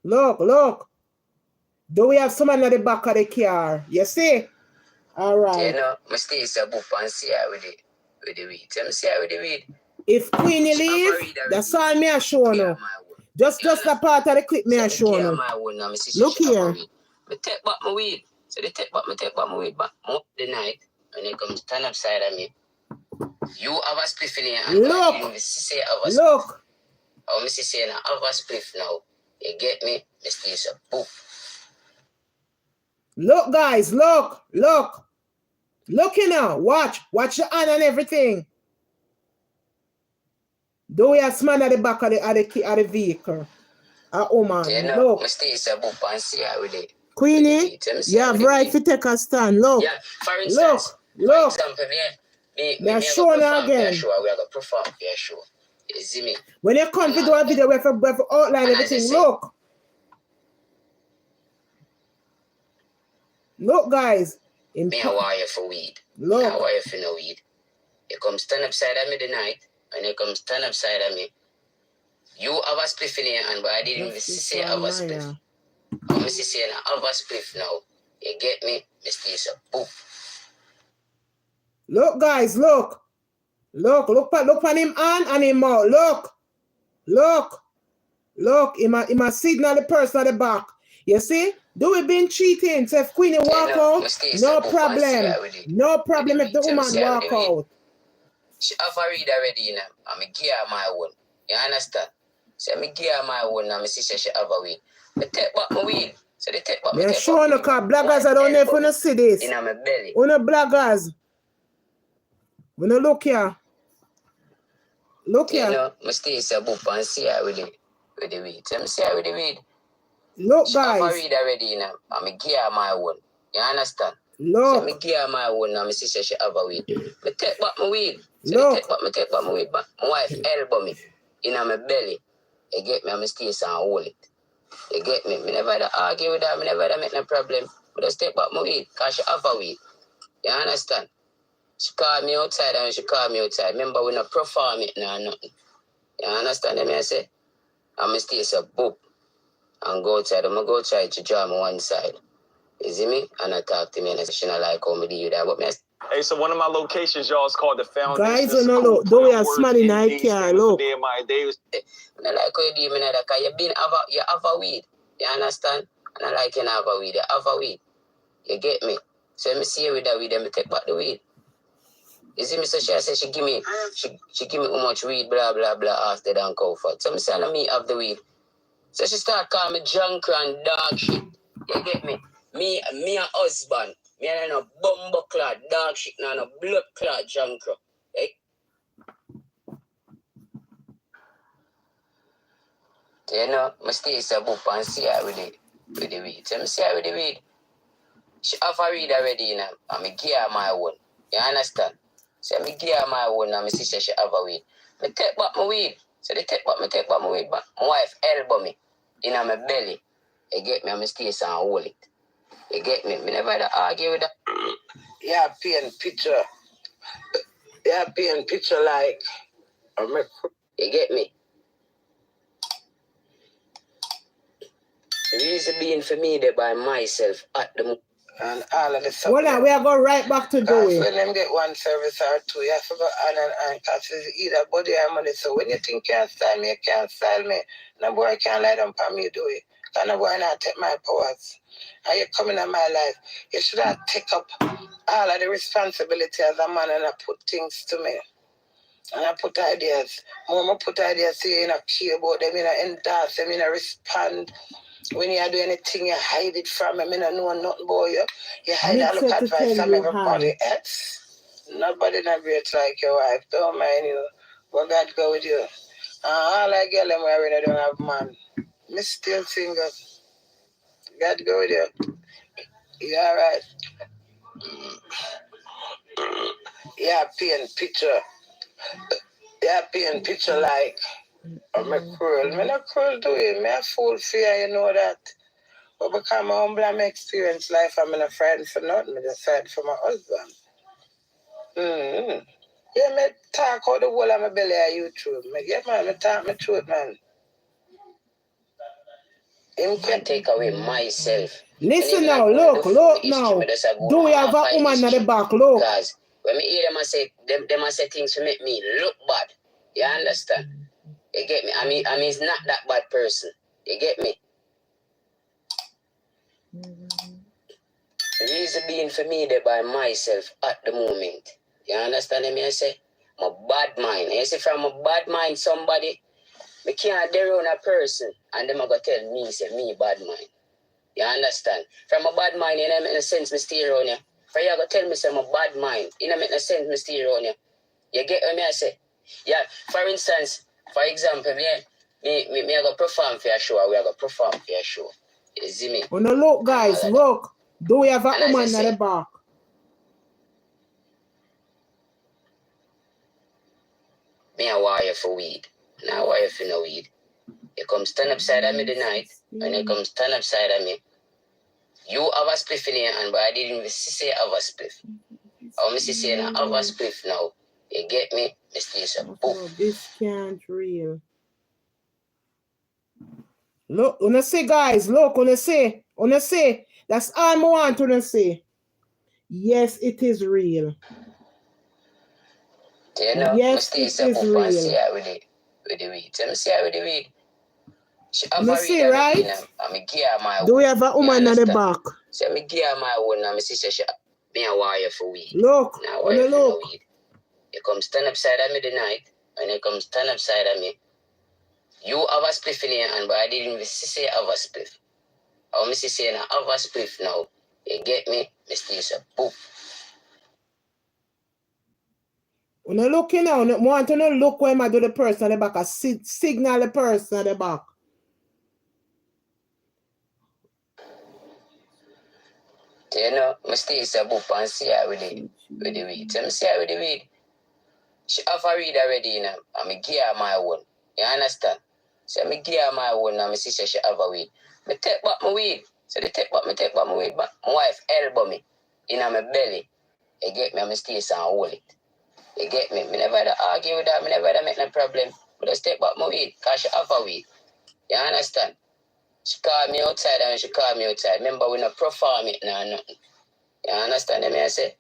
Look, look. Do we have someone at the back of the car? You see? All right. You know, I stay a boop and see her with the weed. Let me see her with the weed. If Queenie leave, that's all me I show you. Just the part of the clip me I show you. Look here. I take back my weed. So they take back my weed back the night when they come stand upside of me. You have a spliff in your hand. Look. Look. I want to say I have a spliff now. You get me? Mr. Lisa. Boop. Look, guys, look, look. Look you now. Watch the hand and everything. Do we have someone at the back of the vehicle? Oh man, you know, look. I stay a boop and see her with it. Queenie, you have right to take a stand. Look. Yeah, for instance, look. For example, me are showing her again. We are going to perform for your show. You see me? When you come to do a video, we have to outline everything. Look. Look, guys. Me a wire for weed. Look. Me a wire for no weed. You come stand upside of me tonight, and you come stand upside of me. You have a spliff in your hand, but I didn't even say I have a spliff. I'm going to say I have a spliff now. You get me? Mr. Lisa. Boop. Look, guys, look. Look on him hand and him mouth. Look. He must signal the person at the back. You see? Do we been cheating? So if Queenie walk out, no problem. No problem if the woman walk out. She have a read already, you know. I'm going to give her my own. You understand? So I'm going to give her my own and my sister she have a weed. They take back my weed. So they take back my weed. They're showing the car. Bloggers, I don't know if you see this. In my belly. Una bloggers. When you look here. Look here. You know, I stay a boop and see her with the weed. So I'm see her with the weed. Look, she guys. Have a read already, you know. I'm going to give her my own. You understand? Look. So I'm going to give her my own and my sister she have a weed. I take back my weed. So look. They take back my weed. But my wife elbow me in my belly. You get me? I'm going to stay and hold it. You get me? Me never da argue with her, me never da make no problem. But just take back my weed, cause she have a weed. You understand? She called me outside and she called me outside. Remember, we not perform it now, nothing. You understand what I say? I'm stay a book and go outside. I'm go try to draw me one side. You see me? And I talk to me and I say, she not like how me do that. But me Hey, so one of my locations, y'all, is called the Foundation. Guys, do we have money in the car? Look. I like how you do me now, because you have a weed. You understand? And I like you have a weed. You have a weed. You get me? So let me see you with that weed and me take back the weed. You see me? So she said she give me how much weed, blah, blah, blah, after than comfort. So I say, let me have the weed. So she start calling me junk and dog shit. You get me? Me and husband. Me and a bumbo clad dog shit and a blood clad junk. Eh? You know, I stay a book and see her with the weed. So I see her with the weed. She have a weed already, you know, and me give her my own. You understand? So me give her my own and me see she have a weed. Me take back my weed. So they take back my weed, but my wife elbow me in my belly. You get me? I'm stay and hold it. You get me? Me never argue with that. Yeah, paint picture. Yeah, paint picture like you get me? The reason being for me there by myself at the moment. And all of the stuff. Well, we are going right back to Joey. When them get one service or two, you have to go on and because it's either body or money. So when you think you can't style me, you can't style me. No boy can't lie down for me do it. Because no boy not take my powers. And you come in my life, you should have take up all of the responsibility as a man and I put things to me. And I put ideas. More put ideas to you, you know, care about them, you know, endorse them, you know, respond. When you do anything, you hide it from me. I don't know nothing about you. You hide all the advice from everybody else. Nobody not great like your wife. Don't mind you. But God go with you. All I get them where I don't have man. Me still single. God go with you. You alright? Yeah, paint picture. Yeah, paint picture like I'm a cruel. I'm not cruel to you. I'm a fool for you, you know that. But because I'm humble, I'm experience life. I'm not friend for nothing. I'm just friend for my husband. Yeah, me talk out the whole of my belly at YouTube. Yeah, man, me talk my truth, man. Him can take away myself. Listen now, look now. Do we have a woman at the back? Look. Because when me hear them say things to make me look bad. You understand? You get me? I mean, he's not that bad person. You get me? The reason being for me there by myself at the moment. You understand me? I say, my bad mind. You see, from a bad mind, somebody, me can't dare on a person, and them are going to tell me, say, me bad mind. You understand? From a bad mind, you know, in a sense, me stay around you. For you going to tell me, say, my bad mind, you know, in a sense, me stay around you. You get what me I say? Yeah, for instance, for example, me I go perform for a show, we are going to perform for a show. You see me? Oh, no, look, guys, look. Do we have a woman at the back? Me a wire for weed. Now wire for no weed. You come stand upside of me tonight, and you come stand upside of me. You have a spliff in your hand, but I didn't even say I have a spliff. I want to say I have a spliff now. You get me? Mr. Yusuf. This can't real. Look, wanna say, guys, look, wanna say. That's all I want to say. Yes, it is real. You know, yes, it is real. See her with the weed. So see her with the weed. She have you see, right? Do we have a woman at the back? So me give her my own and me see she me a wire for weed. Look, now wire for no weed. You come stand upside of me tonight, and you come stand upside of me. You have a spliff in your hand, but I didn't even say I have a spliff. I want to say I have a spliff now. You get me? Mr. Yusuf. Poof. When you look now, you want to look when I do the person at the back, I signal the person at the back. You know, I stay a book and see her with the weed. So I see her with the weed. She have a weed already, you know, and I give her my own. You understand? So me give her my own and my sister she have a weed. Me take back my weed. So they take back my weed, but my wife elbow me in my belly. You get me, I'm stay and hold it. You get me? Me never argue with her, me never make no problem. But just take back my weed, because she have a weed. You understand? She called me outside and she called me outside. Remember, we not perform it now, nothing. You understand me? I say,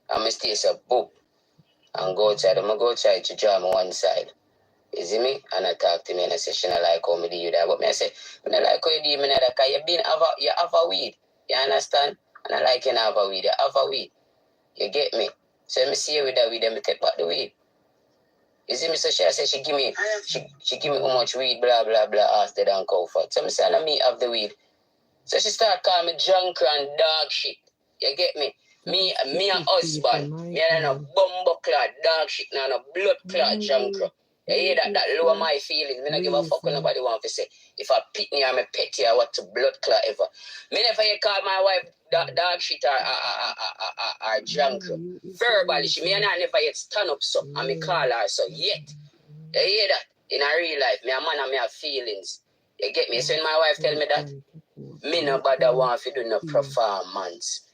I'm stay so boop. And go outside. I'm go outside to draw me one side. You see me? And I talk to me and I say, she not like how me do you that. But me I say, I don't like how you do me that because you have a weed. You understand? And I like you have a weed. You have a weed. You get me? So me see you with that weed and me take back the weed. You see me? So she said she give me how much weed, blah blah blah, after than comfort. So me say let me have the weed. So she start calling me junker and dog shit. You get me? Me a husband. Me and a bumbo clad dog shit and a blood clad junker. You hear that? That lower my feelings. Me not give a fuck what nobody want to say. If I pick me, I'm a petty or what to blood clot ever. Me never you call my wife dog shit or junker. Verbally, she me and I never yet stand up so and me call her so yet. You hear that? In a real life, me a man and me have feelings. You get me? So when my wife tell me that, me no bother want to do no performance.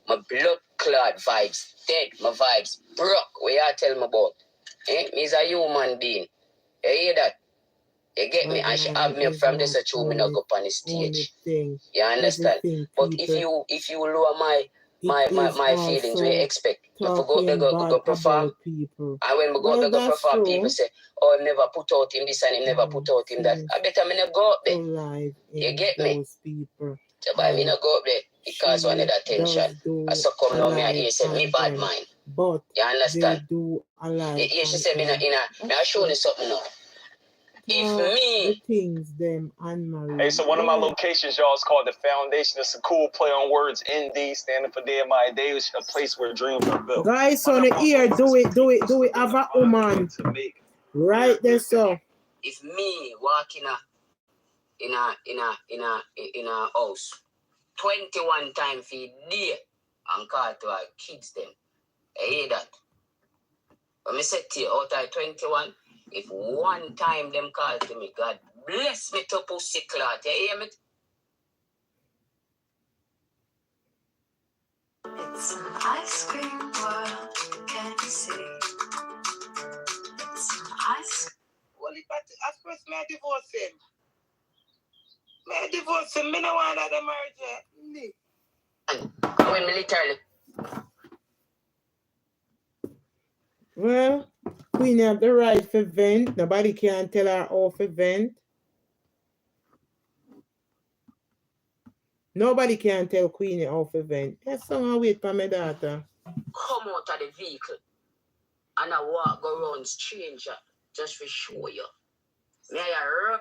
My blood clot vibes dead. My vibes broke. What you tell me about? Me is a human being. You hear that? You get me? And she have me up from this to me not go up on the stage. You understand? But if you lower my feelings, we expect me to go perform. And when we go to go perform, people say, oh, he never put out him this and he never put out him that. I better me not go up there. You get me? So by me not go up there because one of the attention. I so come now me and hear say me bad mind. But you understand? You she said me I show you something now. If me the things them unmarried. Hey, so one of my locations, y'all, is called the Foundation. It's a cool play on words. ND, standing for Day of My Day. It's a place where dreams are built. Guys, on the ear, do it. Have a woman. Right there, so. If me walk in a house 21 times for a day and call to our kids them. I hear that. When I say to you, out of 21, if one time them call to me, God bless me to pussy clot. You hear me? It's an ice cream world, can you see? It's an ice cream. Well, if at first may I divorce him. May I divorce him. Me no want that marriage. And when militarily. Well, Queen have the right to vent. Nobody can tell her off to vent. Nobody can tell Queenie off to vent. Yes, someone wait for my daughter. Come out of the vehicle and I walk go around stranger just to show you. May I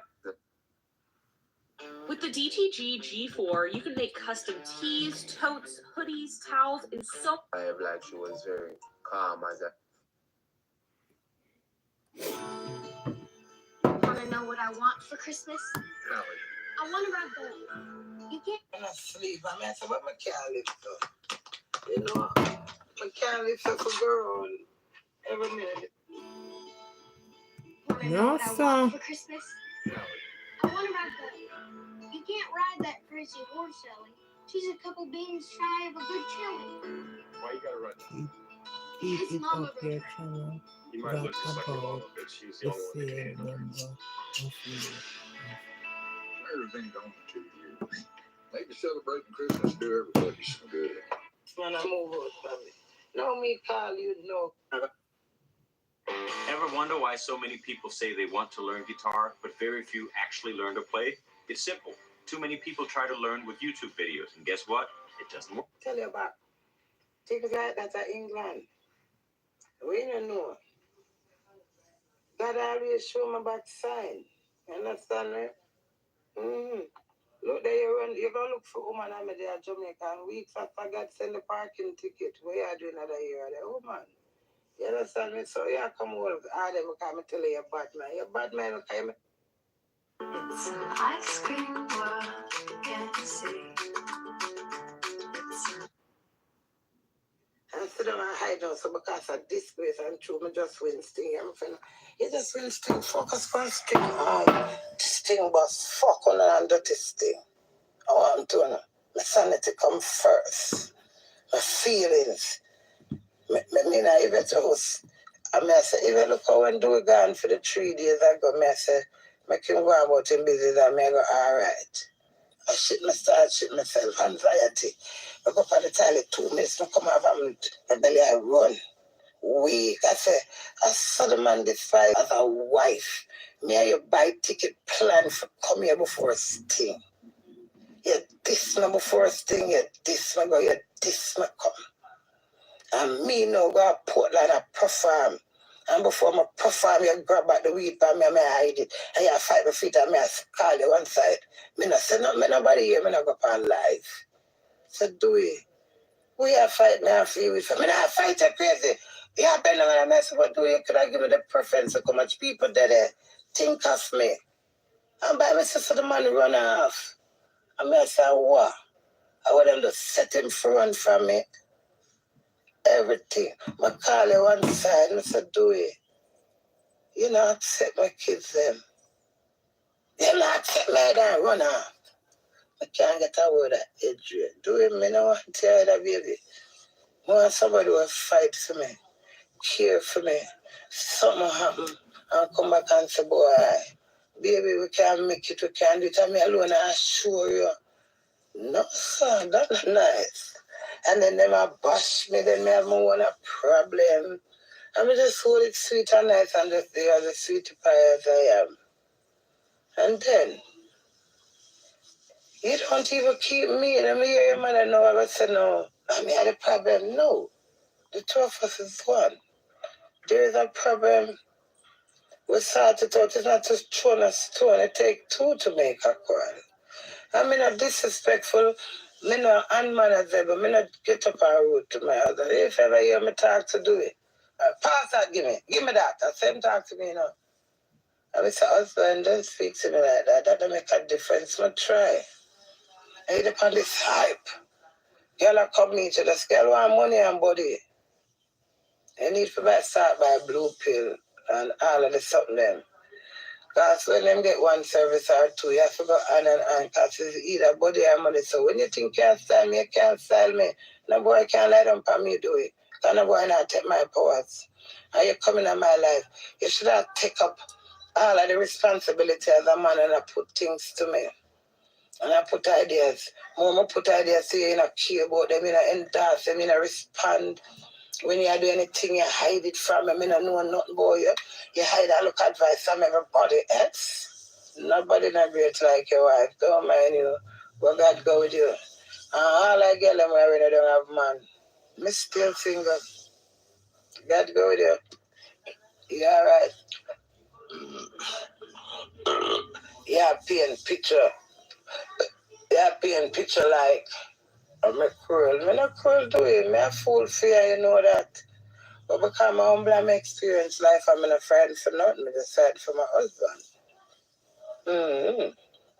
With the DTG G4, you can make custom tees, totes, hoodies, towels, and so. I have like she was very calm as a. Want to know what I want for Christmas? No. I want to ride the. You get. I'm not sleep. I mean, I said, what my can't live for? You know, I can't live for a girl every minute. Want to know what I want for Christmas? No. I want to ride the. You can't ride that crazy horse, Ellie. She's a couple beans shy of a good chili. Why you gotta run? Keep it up your channel. You might look just like your mama, but she's the only one that can handle it. Everything gone for 2 years. Maybe celebrating Christmas do everybody some good. When I move out, family. No, me call you, no. Ever wonder why so many people say they want to learn guitar, but very few actually learn to play? It's simple. Too many people try to learn with YouTube videos, and guess what? It doesn't work. Tell you about things like that at England. We don't know. God always show me back sign. You understand me? Look there, you're going to look for woman I'm there at Jamaica, and weeks after God send the parking ticket, what you are doing another year? Woman. You understand me? So you come over to Arden because I tell you you're bad man. You're bad man, okay? It's an ice cream world, can you see? I sit down and hide now, so because of disgrace and true, I just win sting. You just win sting, focus on sting. Sting was fuck on and dirty sting. I want to know. My sanity come first. My feelings. Me not even to host. I say, even look how when do gone for the 3 days ago, I say, make him go about him business and I go, all right. I shit myself, anxiety. I go for the toilet 2 minutes, I come out and my belly I run. Weak. I say, I saw the man despise as a wife. Me and you buy ticket plan for come here before a sting. You this me before a sting, you this me go, you this me come. And me now go to Portland and perform. And before I perform, you grab back the weed and me hide it. And you fight my feet and me call you one side. Me not say nothing, me nobody here, me not go on live. So do it. We have fight me and feel with me. Not fight you crazy. Yeah, been on a mess, but do you could I give me the preference of how much people that think of me. And by my sister the man run off. And me I say, what? I want them to set him front from me. Everything. I call you one side and I say, do it. You know, upset my kids them. You not upset me and run off. I can't get a word of Adrian. Do it, me no want to tell you that baby. I want somebody who will fight for me, care for me. Something happen and come back and say, boy, baby, we can't make it, we can't do it. And me alone, I assure you. No, son, that's not nice. And then them a bash me, then me have my own problem. And me just hold it sweet and nice and just be as a sweet pie as I am. And then, you don't even keep me. And me hear your mother know, I would say no. I mean, the problem, no. The two of us is one. There is a problem. We sort it out. It's not just throwing a stone. It takes two to make a quarrel. I mean, not disrespectful. Me not unmanageable, but me not get up and root to my other. If ever hear me talk to do it, pass that, give me that. I say him talk to me now. And I say, husband, don't speak to me like that. That don't make a difference. I try. I hit upon this hype. Girl, I come meet you. This girl want money and body. You need to buy start by blue pill and all of the something them. Because when them get one service or two, you have to go on and on because it's either body or money. So when you think you can't style me, you can't style me. No boy can't lie down for me do it. Because no boy not take my powers. And you come in my life, you should have take up all of the responsibility as a man and I put things to me. And I put ideas. More I put ideas to you, you not care about them, you not endorse them, you not respond. When you do anything, you hide it from me. I don't know nothing about you. You hide all look advice from everybody else. Nobody not great like your wife. Don't mind you. But God go with you. And all I get them when I don't have man. Me still single. God go with you. You alright? Yeah, paint picture. Yeah, paint picture like I'm a cruel. I'm not cruel to you. I'm a fool for you, you know that. But because my humble and my experience life, I'm in a friend for nothing. I decide for my husband. Mm-hmm.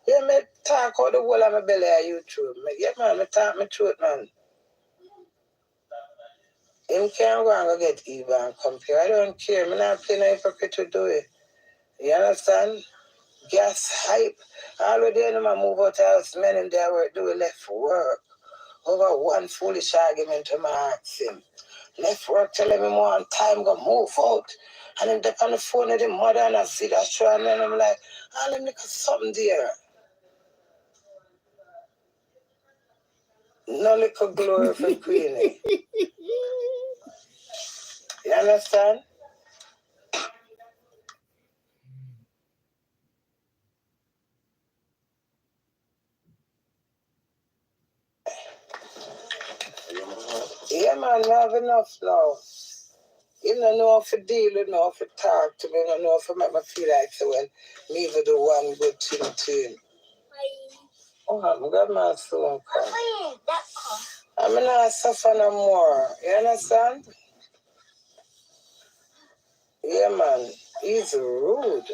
Yeah, me talk out the whole of my belly on YouTube. Yeah, man, me talk my truth, man. Him can't go and go get Eva and compare. I don't care. Me not play no hypocrite to do it. You understand? Gas hype. All the day, I move out the house, men in there work, do left work. Over one foolish argument to my ask him. Left work, tell him more on time, go move out. And him dep on the phone with him mother and I see that show and then I'm like, oh, let me look at something there. No little glory for Queenie. You understand? Yeah, man, I have enough now. You don't know how to deal, you know how to talk to me, you don't know how to make me feel like so when me even do one good thing to him. Oh, I'm got my phone call. I'm not suffer no more. You understand? Yeah, man. He's rude.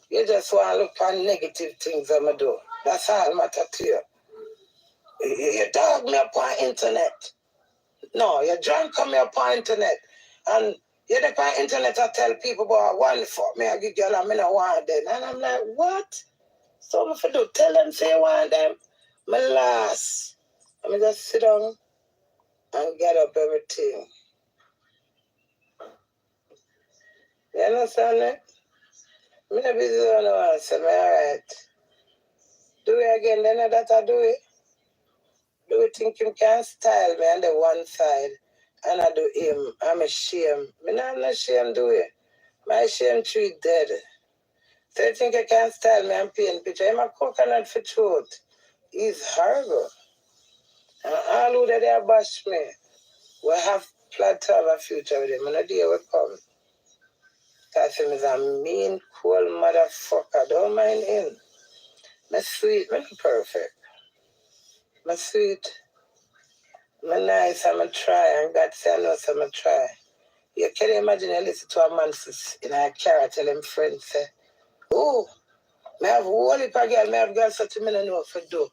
You just want to look for negative things I'm do. That's all matter to you. You dog me up on internet. No, you join come here upon internet. And you the on internet I tell people about one fuck me, I give girl I don't want them. And I'm like, what? So if I do tell them say you want them, my last. Let me just sit down and get up everything. You understand me? I'm not busy on the one, so I'm alright. Do it again, then that I do it. Do it think him can style me on the one side. And I do him. I'm ashamed. I'm not ashamed do it. My shame tree dead. So you think I can style me and paint picture? I'm a coconut for truth. He's horrible. And all who that they bash me will have planned to have a future with him. And a day will come. Because him is a mean, cool motherfucker. Don't mind him. My sweet, I'm perfect. My sweet. I'm nice, I'm a try. And God say I know so I'm a try. You can imagine you listen to a man in a car tell him friends say, oh, I have a whole heap of girl, I have girls that I don't know what to do.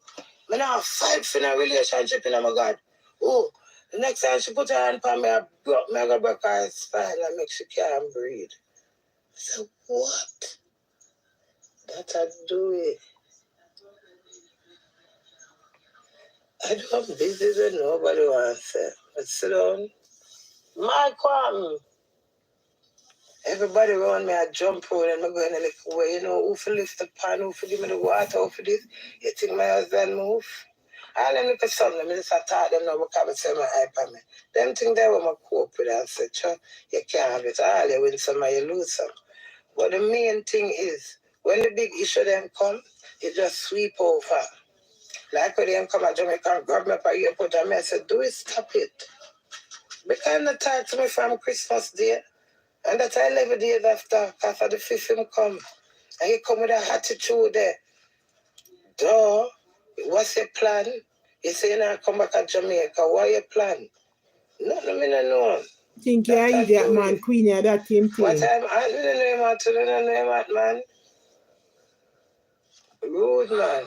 I don't have fight for a relationship in my God. Oh, the next time she put her hand on me, I go break her spine and make she can't breathe. I said, what? That I do it. I do have business that nobody wants to. But sit down. My qualm. Everybody around me, I jump road and I go in a little way. You know, who for lift the pan, who for give me the water, who for this. You think my husband move? All them look at something, I just attack them now because I say my eye on me. Them things they will cope with and say, sure, you can't have it all. You win some and you lose some. But the main thing is, when the big issue them come, it just sweep over. Like when them come at Jamaica and grab me up at the airport and I said, do it, stop it. Because they talk to me from Christmas Day. And that's 11 days after, because the 5th him come. And he come with a attitude there. Duh, what's your plan? You say you not come back to Jamaica, what your plan? Nothing I don't know. Think you're an idiot, man, Queen, yeah, that same thing. What time? I don't know him, man. Rude, man.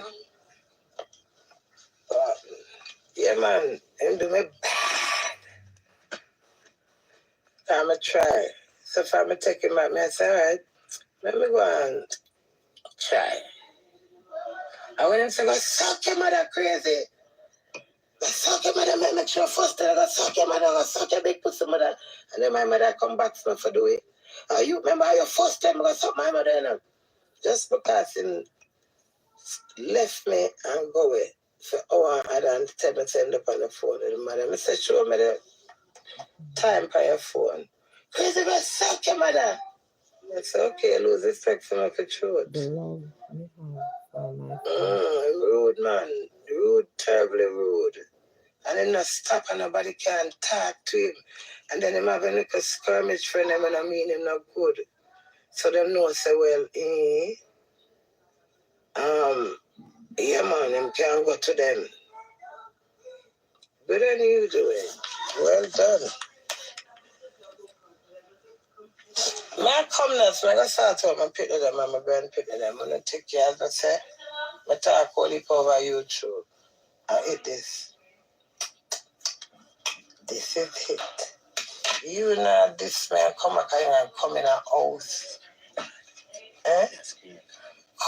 Yeah, man, him do me bad. I'm a try. So if I'm take him out, I say, all right, let me go and try. And when him say, go suck your mother crazy. Go suck your mother, make sure first time I go suck your mother, go suck your big pussy mother. And then my mother come back to me for do it. You remember your first time I go suck my mother, you know? Just because he left me and go away. For hour, I don't tell me to end up on the phone with the mother. I said, show me the time by your phone. Crazy, go suck your mother. I said, okay, lose respect for my truth. Rude, man. Rude, terribly rude. And then not stop and nobody can talk to him. And then him have a little skirmish friend him and I mean him not good. So them know say, well, yeah man, him can't go to them. Good on you doing. Well done. My come now, so I go start home and pick them and my grand pick them. I'm gonna take care of say, I talk only over YouTube. I eat this. This is it. You know this man come back and come in a house. Eh?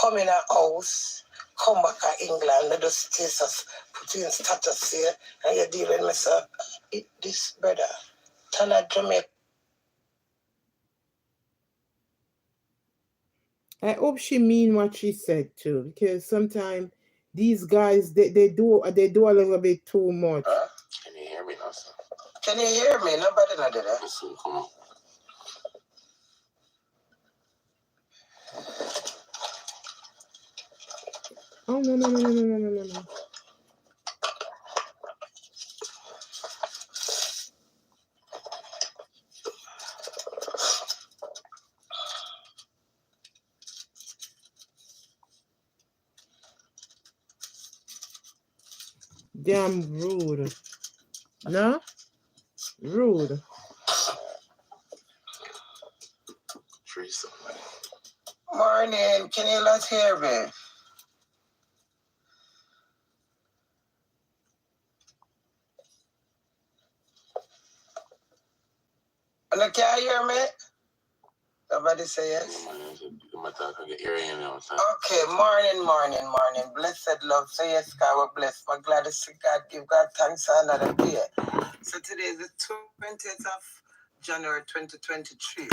Come in a house, come back to England, let us status, put in status here, and you're dealing with me, eat this brother. Turn a Jamaica. I hope she mean what she said too, because sometimes these guys they do a little bit too much. Can you hear me now, sir? Can you hear me? Nobody not did that. Listen, come on. Oh no. Damn rude. No? Rude. Morning, can you not hear me? You can't hear me? Somebody say yes. Okay, morning. Blessed love. Say yes, God, we're blessed. We're glad to see God. Give God thanks for another day. So today is the 20th of January 2023.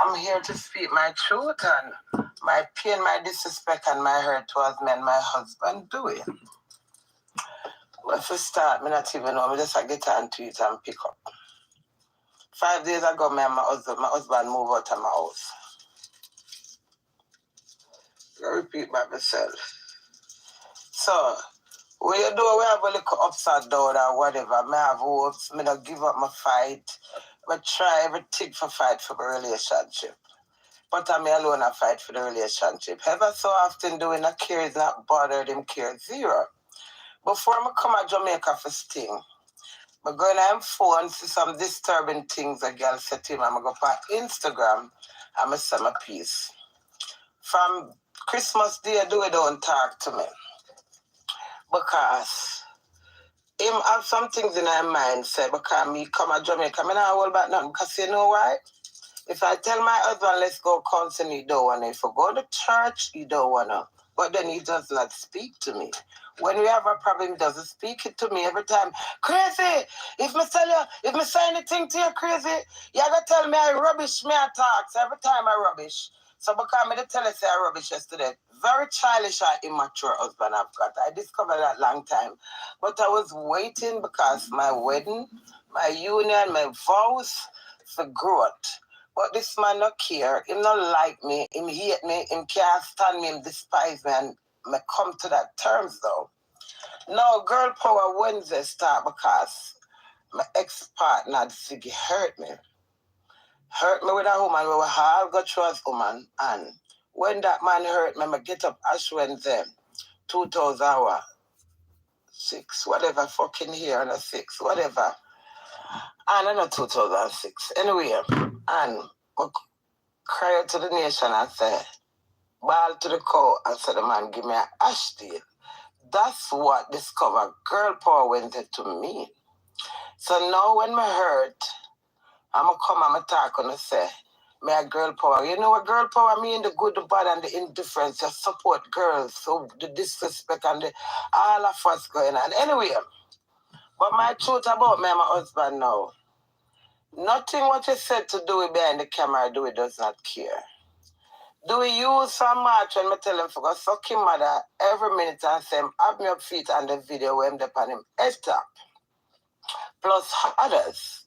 I'm here to speak my truth and my pain, my disrespect, and my hurt towards me and my husband doing. Well, for start, I not even know. I just get on to it and pick up. 5 days ago, me and my husband moved out of my house. I repeat by myself. So, when you do, we have a little upside down or whatever. I have hopes. I don't give up my fight. I try everything for fight for my relationship. But I'm alone I fight for the relationship. Ever so often doing a care is not bothered him care zero. Before I come to Jamaica for sting, I go on phone, see some disturbing things a girl said to him. I'm going to go on Instagram and I say my piece. From Christmas Day, don't talk to me. Because him have some things in my mind, say, because me come to Jamaica, I not hold back nothing. Because you know why? If I tell my husband, let's go counseling, he don't want to. If I go to church, he don't want to. But then he does not speak to me. When we have a problem, he doesn't speak it to me every time. Crazy! If I tell you, if I say anything to you, crazy, you got to tell me I rubbish, me I talk. So every time I rubbish. So because I tell you say I rubbish yesterday. Very childish and immature husband I've got. I discovered that long time. But I was waiting because my wedding, my union, my vows for growth. But this man not care. Him not like me. Him hate me. Him can't stand me. Him despise me. And I come to that terms though. Now, Girl Power Wednesday start because my ex-partner Ziggy hurt me. Hurt me with a woman. We were all go through as woman. And when that man hurt me, I get up Ash Wednesday, 2006, whatever, fucking year, and a 6, whatever. And I know 2006. Anyway, and I cry out to the nation and say, ball to the cow and say, the man, give me an ash deal. That's what Discover Girl Power went to me. So now when I hurt, I'm going to come and I'm talk and say, me a girl power. You know what girl power mean? The good, the bad, and the indifference. You support girls. So the disrespect and all of us going on. Anyway, but my truth about me and my husband now, nothing what you said to do it behind the camera, do it does not care. Do we use some match when I tell him for go suck him mother every minute and say, have me up feet on the video where I'm upon him head top. Plus others.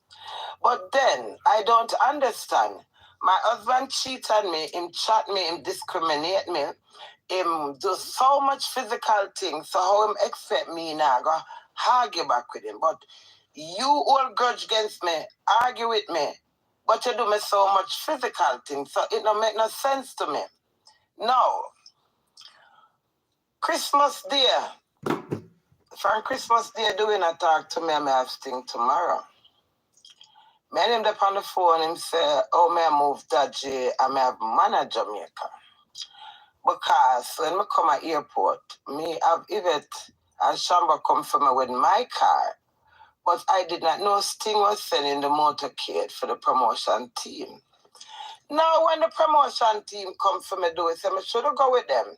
But then I don't understand. My husband cheat on me, him chat me, him discriminate me, him do so much physical things, so how him expect me now go argue back with him. But you hold grudge against me, argue with me, but you do me so much physical things, so it don't make no sense to me. No. Christmas Day. From Christmas Day doing a talk to me, I may have sting tomorrow. Me and him up on the phone, him say, oh, may I move dodgy, I may have man at Jamaica. Because when I come at airport, me have Yvette and Shamba come for me with my car, but I did not know Sting was sending the motorcade for the promotion team. Now, when the promotion team come for me, do it, say, I should go with them.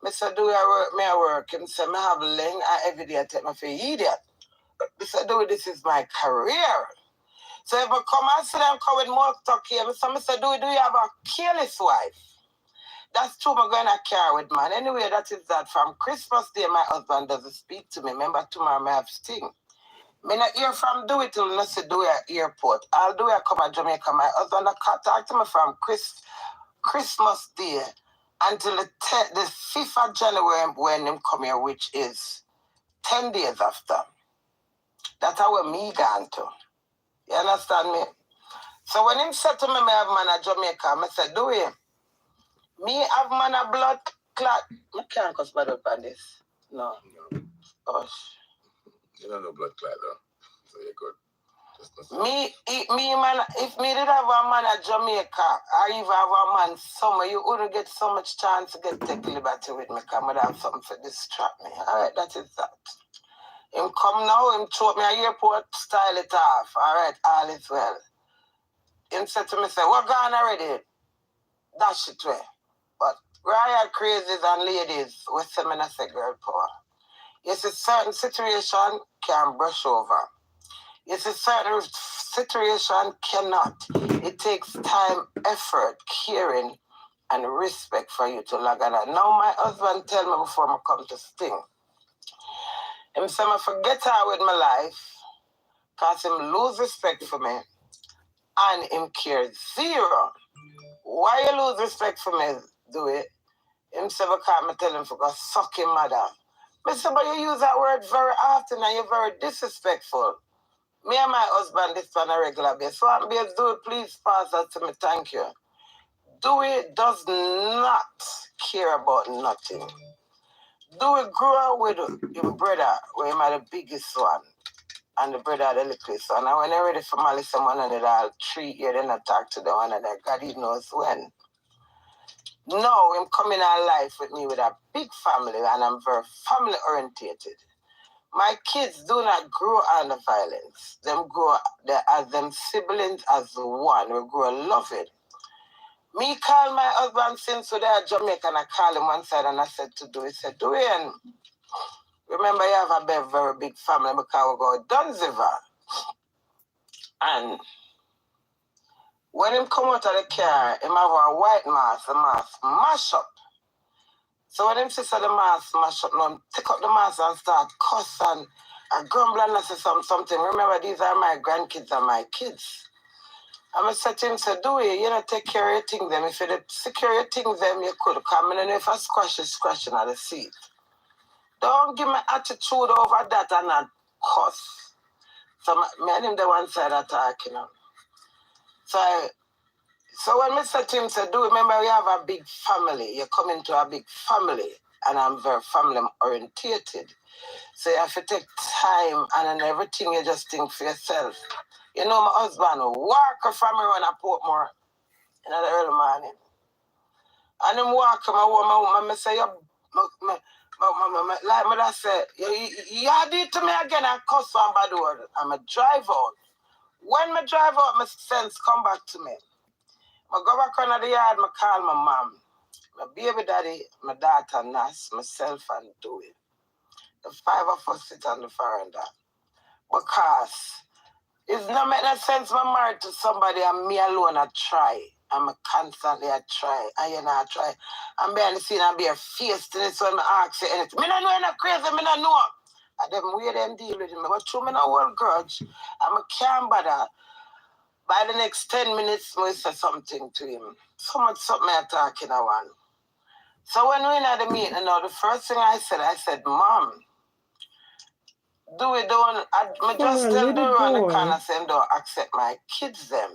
I said, do I work? May I work? Him say, I have ling and every day I take my for idiot. I said, do it, this is my career. So if I come and see them come with more talk here, I said, do you have a careless wife? That's true, I'm going to carry with man. Anyway, that is that. From Christmas Day, my husband doesn't speak to me. Remember, tomorrow I have Sting. I not hear from do it till I say do it at airport. I'll do it come to Jamaica. My husband talk to me from Christmas Day until the 5th of January when him come here, which is 10 days after. That's how me gone to. You understand me? So when him said to me, I have man at Jamaica, I said, do it. Me have man a blood clot. I can't cuss bad up on this. No. Gosh. You don't know blood clot though. So you're good. Me man, if me did have a man at Jamaica, or even have a man somewhere, you wouldn't get so much chance to get take liberty with me because I have something to distract me. Alright, that is that. Him come now, him throw me at airport, style it off. Alright, all is well. him said to me, say, we're gone already. Dash it way. But royal crazes and ladies, we say me not say girl power. You see, certain situation can brush over. You see, certain situation cannot. It takes time, effort, caring, and respect for you to log on. Now my husband tell me before I come to sting. Him say I forget her with my life, cause him lose respect for me, and him care zero. Why you lose respect for me, do it? Him say because I tell him for go suck him mother. Me say, but you use that word very often and you're very disrespectful. Me and my husband this on a regular basis. So I'm being do it, please pass that to me, thank you. Dewey does not care about nothing. Dewey grew up with his brother, where he had the biggest one, and the brother the littlest one. And when they're ready for Mali, someone of them all 3 years, they not talk to the one of them. God he knows when. Now, him coming in life with me with a big family, and I'm very family orientated. My kids do not grow under violence. Them grow as them siblings as one. We grow loving. Me call my husband since we are Jamaican. I call him one side and I said to Dewey, he said, Dewey, remember you have a very big family because we go Dunziver. And when him come out of the car, him have a white mask, the mask mash up. So when him says the mask mash up, now take up the mask and start cuss and grumble and I say something. Remember, these are my grandkids and my kids. And I said to him, say, Dewey, you know, take care of your things them. If you secure your things them, you could come in and if I scratching at the seat. Don't give me attitude over that and not cuss. So me and him the one side attack, you know. So when I said to him, say, Dewey, remember we have a big family. You come into a big family and I'm very family orientated. So you have to take time and then everything you just think for yourself. You know, my husband walk from me when I Portmore in the early morning. And him walk my woman, I say, like me that say, you did to me again and cuss one bad word. I'm a drive out. When I drive out, my sense come back to me. I go back on the yard, I call my mom, my baby daddy, my daughter, Nas, myself, and Dewey. The 5 of us sit on the veranda. Because it's not making no sense I'm married to somebody and me alone I try. I'm constantly I try. And you know I try. I'm behind the scene and be a face to this when I ask you anything. Me not know you're not crazy, me not know. And them way them deal with me. But through me no hold grudge. And I can't bother. By the next 10 minutes, I say something to him. So much something I'm talking about. So when we had the meeting, you know, the first thing I said, Mom, Dewey don't, I just tell Dewey on the corner saying don't accept my kids them.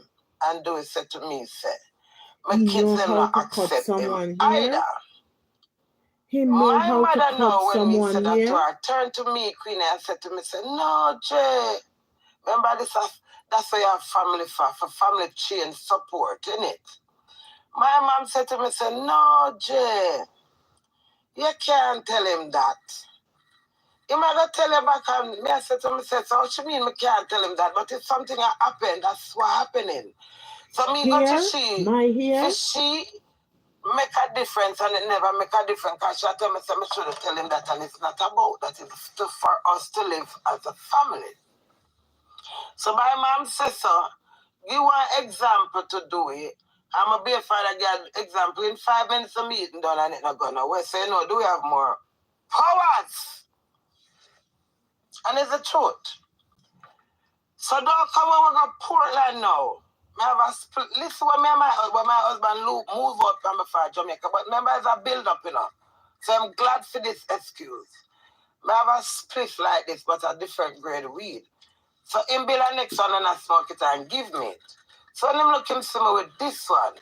And Dewey said to me, say, my kids them not accept him either. My mother know when me said that to her, turned to me, Queenie, and said to me, say, no, Jay, remember this, that's why you have family for family chain support, innit? My mom said to me, say, no, Jay, you can't tell him that. He might not tell you back and me I said to myself, so what you mean I can't tell him that? But if something happened, that's what happening. So me go to she, for she make a difference and it never make a difference because she told me, so I should tell him that and it's not about that, it's for us to live as a family. So my mom says so, give one example to do it. I'm going to be a father girl example in 5 minutes of meeting done and it's not going to say, no, do we have more powers? And it's the truth. So don't come over to Portland now. I have a split. Listen when my husband Luke move up from before Jamaica. But remember it's a build up, you know. So I'm glad for this excuse. I have a split like this, but a different grade of weed. So him build a next one and I smoke it and give me it. So when him look him see me with this one.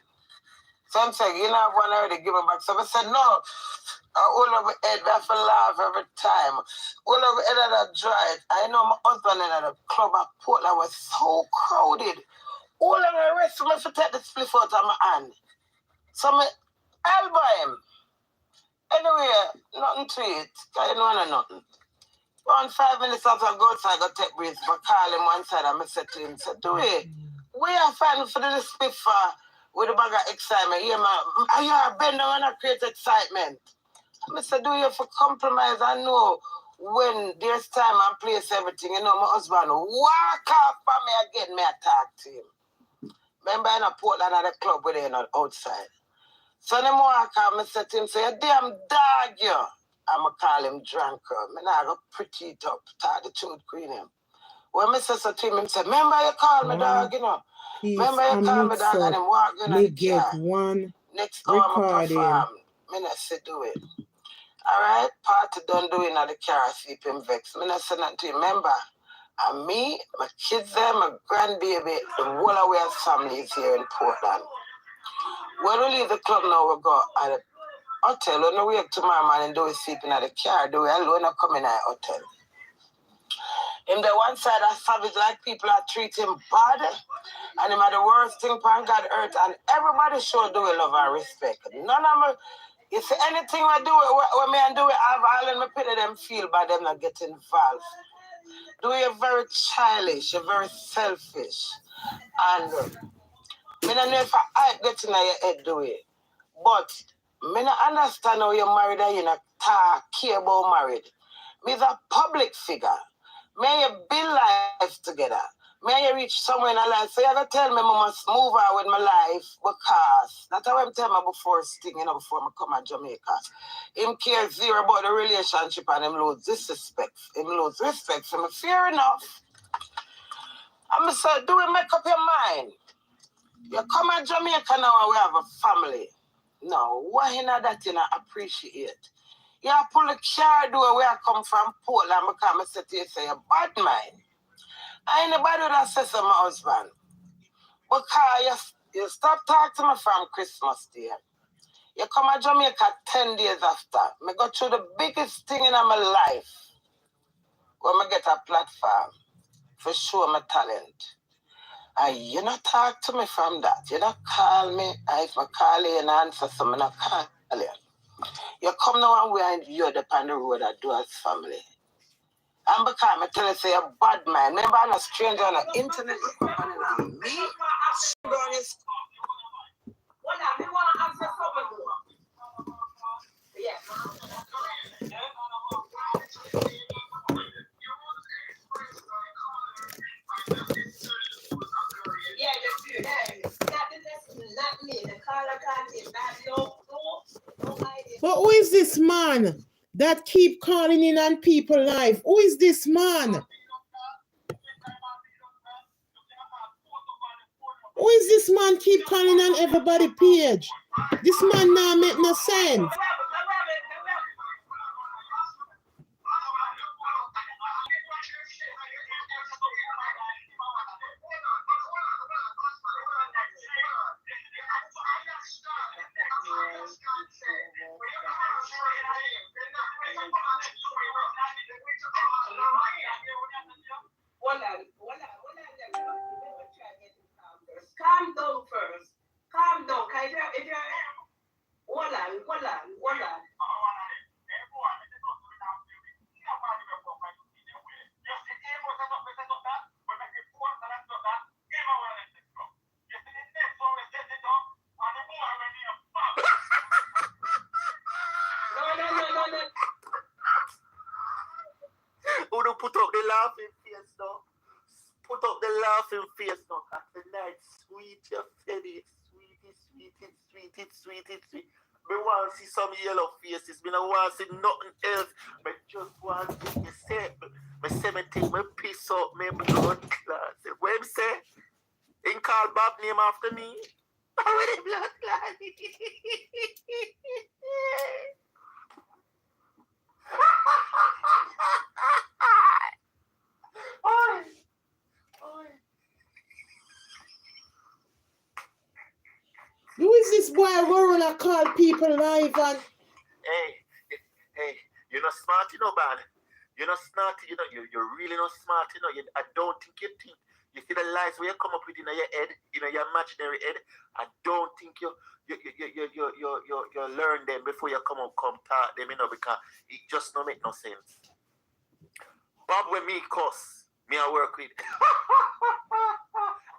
So I'm saying, you know, have one already give me back. So I said, no. All over head, we have to laugh every time. All over head of that drive. I know my husband in the club at Portland was so crowded. All of the rest of me to take the split out of my hand. So I elbow him. Anyway, nothing to it. I don't know nothing. 1 5 minutes after I go outside, I go take breath. I call him one side and I said to him, do it. We are fighting for the spitfire with a bag of excitement. Yeah, man. You are bending and I create excitement. I said, do you for compromise? I know when there's time and place everything, you know, my husband walk off for me again, me attack to him. Remember in a Portland at the club with him outside. So them walk off, I said to him, say, you damn dog, you. I'ma call him drunker. Me not go pretty it up, tell the truth, queen him. When I said so to him, he said, remember you call me dog, you know. Remember you call me dog and him walk in the get car. one Next hour I recording. perform. Me not say do it. Alright, party done doing at the car, sleep him vex. Me not say nothing to him. Remember, and me, my kids there, my grandbaby, the whole of our family is here in Portland. When we leave the club now, we go at the hotel. When we wake tomorrow morning, do we sleeping at the car, do we alone or come in at the hotel? In the one side, I savage like people are treat him bad, and him are the worst thing upon God earth, and everybody show do it love and respect. None of them, you see anything I do, when me and do it, I have all in my pity them feel by them not get involved. Do you're very childish, you're very selfish, and me don't know if I get in your head do it, but me not understand how you're married and you not care about married. Me's a public figure. May you build life together. May you reach somewhere in a life. So you gotta tell me I must move on with my life because that's how I'm telling me before sting, you know, before I come to Jamaica. Him care zero about the relationship and him lose disrespect. Him lose respect. So me fair enough. I'm say, do we make up your mind? You come to Jamaica now and we have a family. No, why you not that you not appreciate? You pull the car door where I come from Portland because I said to you, say, you're bad mind. I ain't nobody that says to my husband. Because you stop talking to me from Christmas Day. You come to Jamaica 10 days after. I go through the biggest thing in my life when I get a platform for show my talent. And you not talk to me from that. You not call me. And if I call you and answer, so I not call you. You come now and we're you're on the road that do as family. And because I tell you, say a bad man. Remember, I'm a stranger on the internet. Me? Down his... Well, now, we want to answer something. Yes. Yeah, just do that. Not me. The caller can't say that. No idea. But who is this man that keep calling in on people's life? Who is this man? Who is this man keep calling on everybody page? This man now make no sense. Calm down first. Calm down. If you're hold on. No. Who do put up the laughing face now? Put up the laughing face now. After night, sweet, you said it. Sweet. Me want to see some yellow faces. Me don't want to see nothing else. Me just want to see you say. Me say me take me piss up, me blood clot. What him say? He call Bob name after me. With the blood clot. Who is this boy going to call people live and... Hey, you're not smart, you know, man. You're not smart, you know, you're really not smart, you know. I don't think you think. You see the lies where you come up with in your head, in your imaginary head. I don't think you learn them before you come talk them, you know, because it just don't make no sense. Bob, when me cuss, me I work with.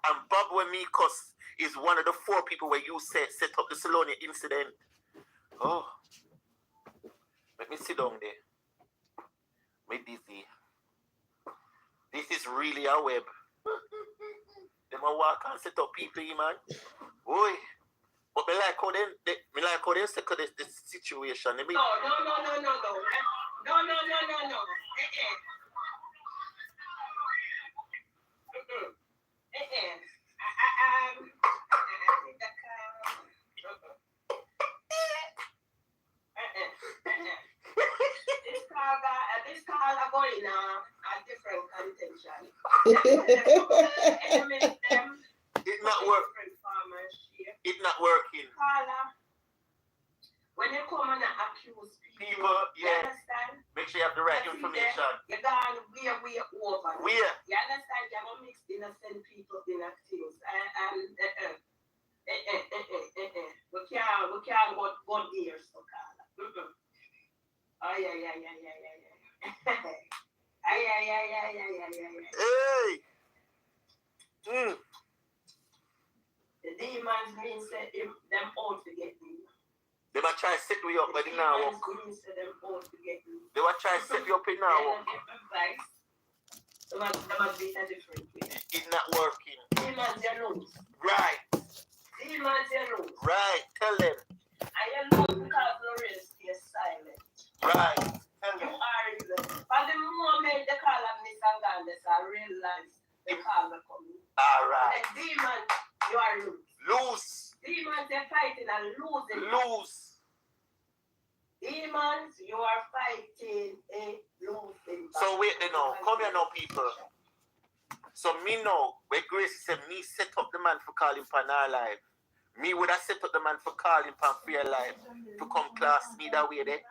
And Bob when me cuss is one of the 4 people where you set up the Salonia incident. Oh. Let me sit down there. Me dizzy. This is really a web. Them a walk and set up people, man. Boy. But me like how they second the situation. No. No. This call are going a different contention. It's not working. It's not working. When you come and accuse people, yeah. You understand? Make sure you have the right information. You're going way over. Where? You understand? You're going to mix innocent people in things. We can't go there, so Carla. Oh, yeah. Hey! The demons mean say them out to get me. They might try to set me up, but they now walk. They might try to set me up in now walk. They must be a different way. It's not working. Demons, you lose. Right. Demons, you lose. Right. Tell them. And you lose because Lorraine stays silent. Right. Tell You them. are evil. But the moment they call them Miss and Gandhi, I realize they call them coming. All right. The demons, you are loose. Loose. Demons, they're fighting and losing. Lose. Demons, you are fighting a losing. So wait they know. Come here now, people. So me know, when Grace said me set up the man for calling pan our life. Me would have set up the man for calling pan for your life. To come class me that way there.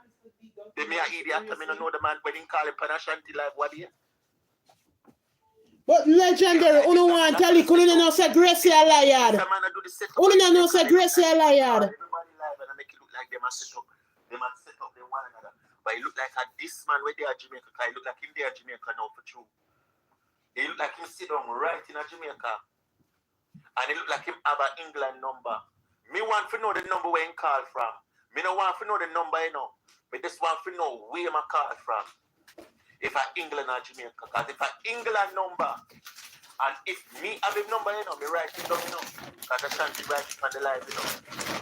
They me a idiot. I mean I know the man when he calling pan Ashanti life what here. But legendary, uno want tell you, couldn't know say Gracie a liar. Uno know say Gracie a liar. Everybody live and I make it look like them a set up them one another. But it look like this man where they are Jamaica, because it look like him there Jamaica now for true. It look like him sit down right in a Jamaica. And it look like him have an England number. Me want to know the number where he call from. Me no want to know the number, you know. But just want to know where my call from. If I England or Jamaica. Because if I England number, and if me have him number, you know, me write it down, you know. Because I can't write it on the live, you know.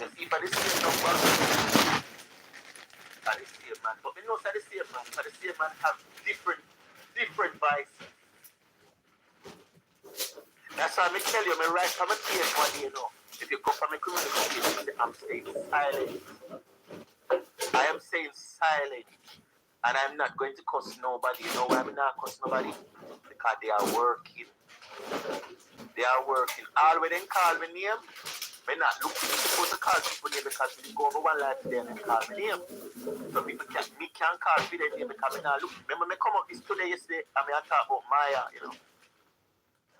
You see, if I the same number, for the same man. But we know for the same man. For the same man have different vices. That's why I tell you, I write from a case one day, you know. If you come from a criminal case, I'm staying silent. I am saying silent. And I'm not going to cuss nobody. You know why I'm not cuss nobody? Because they are working. They are working. All when they call me name, I'm not looking supposed to call people name because we go over one life today and they call me name. So people can't call me their name because I'm not looking. Remember me come up this today yesterday and I talk about Maya, you know.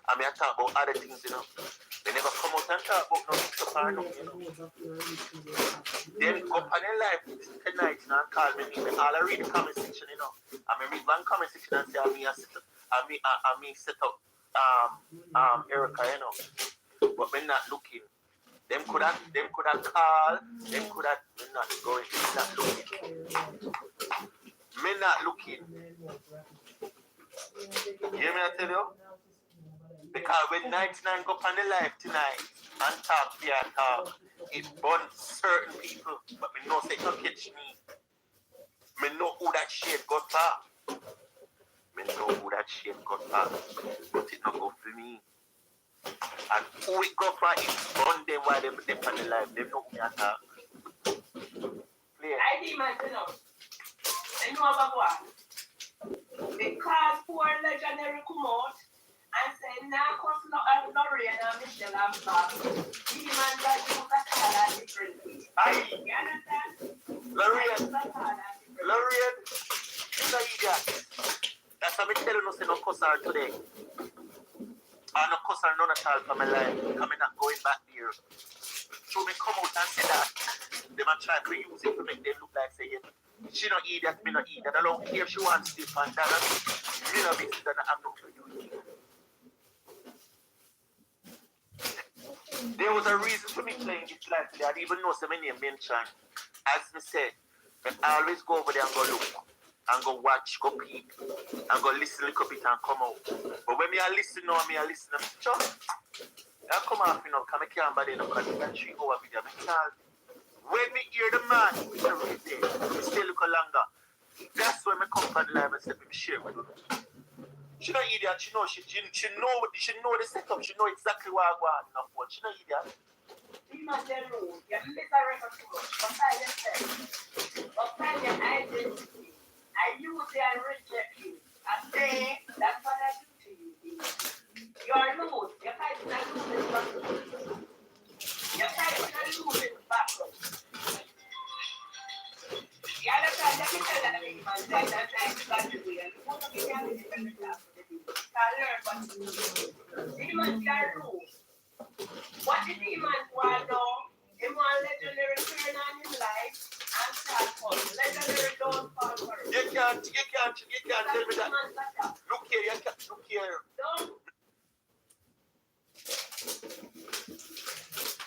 I mean, I talk about other things, you know. They never come out and talk about no mix up or nothing, you know. Then go up on their life tonight, you know, and call me name. All I read the comment section, you know. I mean, read one comment section and say, I set up Erica, you know. But we're not looking. Them could have called. Them could have not going. Not looking. Me not looking. You hear me? I tell you. Because when 99 go up on the live tonight and talk here and talk, it burns certain people. But me know say don't catch me. Me know who that shade got for. Me know who that shade got for. But it not go for me. And who it go for is burn them while they on the live. They know who me attack. Play. I demand to know. I know about what. Because poor legendary come out. And say, now, cause Lorraine and Michelle and Bob, demons that you can call her differently. Aye. You understand? Lorraine, you know idiot. That's why I tell you no say no cuss her today. I no cuss her none at all for my life. Because I'm not going back there. So me come out and say that. They might try to use it to make them look like say, she not idiot, me not idiot. I don't care if she wants this and that. Me not be that I'm not for you. There was a reason for me playing this life. I didn't even know so many mentioned. As me said, I always go over there and go look, and go watch, go peep, and go listen a little bit and come out. But when I listen now, I listen, just, I come off, because I can't bother enough, because it's 3 hour video, I can't. When me hear the man, I read there, I stay a little longer. That's when I come from the live and say, me share with you. She not idiot, she know the setup, she know exactly what I want enough for. She not idiot. You must know, you miss a record too much. Sometimes your identity. I use it and reject you. I say, that's what I do to you. You're loose. Your type is not losing backwards. Your type is not losing backwards. The other time, let me tell that man, that time you got to do it. You want to be careful with the class for the people. Can learn what to do. Demons can lose. What the demons want now, he want legendary turn on his life and start falling. Legendary don't fall for it. You can't tell me that. Look here. Don't.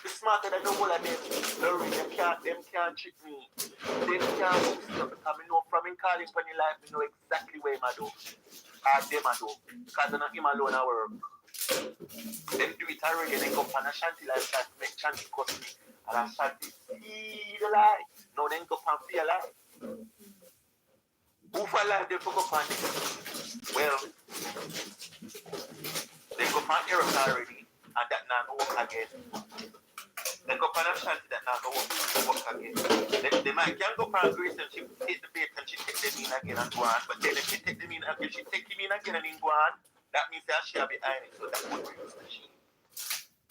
Be smarter than the whole of them. Them can't trick me. Them can't do stuff because I know from him calling for your life, I know exactly where him I do. Or them I do. Because I'm not him alone I work. Them do it already and then go on a shanty life start to make shanty cut me. And I start to see the light. Now then go on fear life. Who for life they fuck up on it? Well, they go on error already and that now go work again. They go on a shanty that now go work again. The man can go on grace and she take the bait and she take them in again and go on. But then if she take them in again, she take him in again and then go on. That means that she are behind it, so that would bring us the sheep.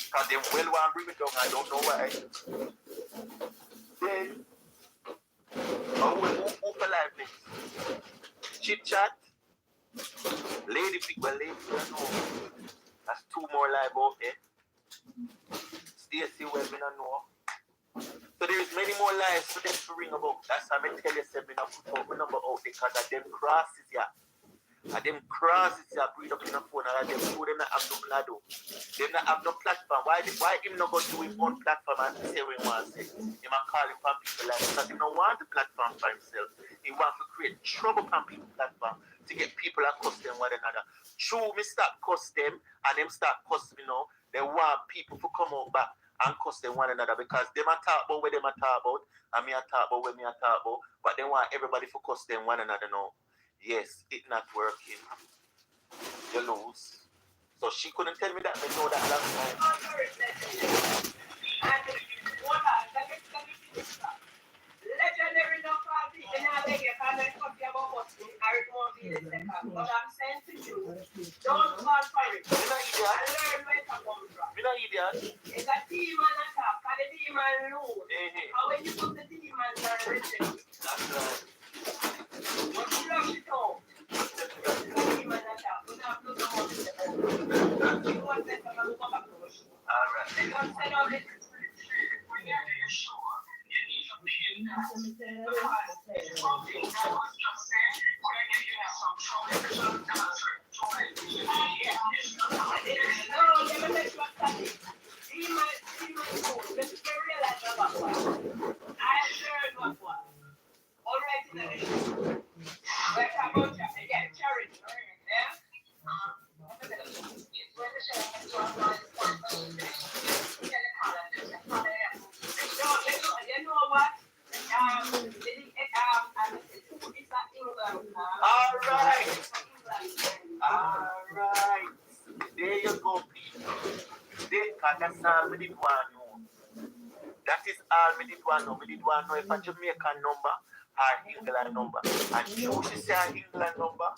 Because they well want to bring it down, I don't know why. Then, who for life next? Chit chat. Lady people, I know. That's 2 more live out there. Stacy, well, I don't know. So there is many more lives for them to ring about. That's how I tell you, I put out my number out there because of them crosses, yeah. And them crosses are breed up in a phone and them two them not have no blado. Them not have no platform. Why him not go do his own platform and say what he wants to say? He might call him from people like because he don't want the platform for himself. He wants to create trouble from people platform to get people that cuss them one another. True, me start cuss them and them start cuss me now. They want people to come out back and cuss them one another because them a talk about what them a talk about and me a talk about what me a talk about. But they want everybody to cuss them one another now. Yes, it's not working. You lose. So she couldn't tell me that. I know that last time. Legendary no party. And I beg you, because I talk about us. I won't be the second. But I'm saying to you, don't fall for it. You're not idiot. I learn where to come from. You're not idiot. It's a demon attack. And the demon lose. How when you put the demons are rejected. That's right. What you love it all? Demon attack. We have to know what it's about. You want to come and come back to us. All right. They don't send out the That's all we did want to know. That is all we did want to know. We did want to know if a Jamaican number or England number. And she say her England number,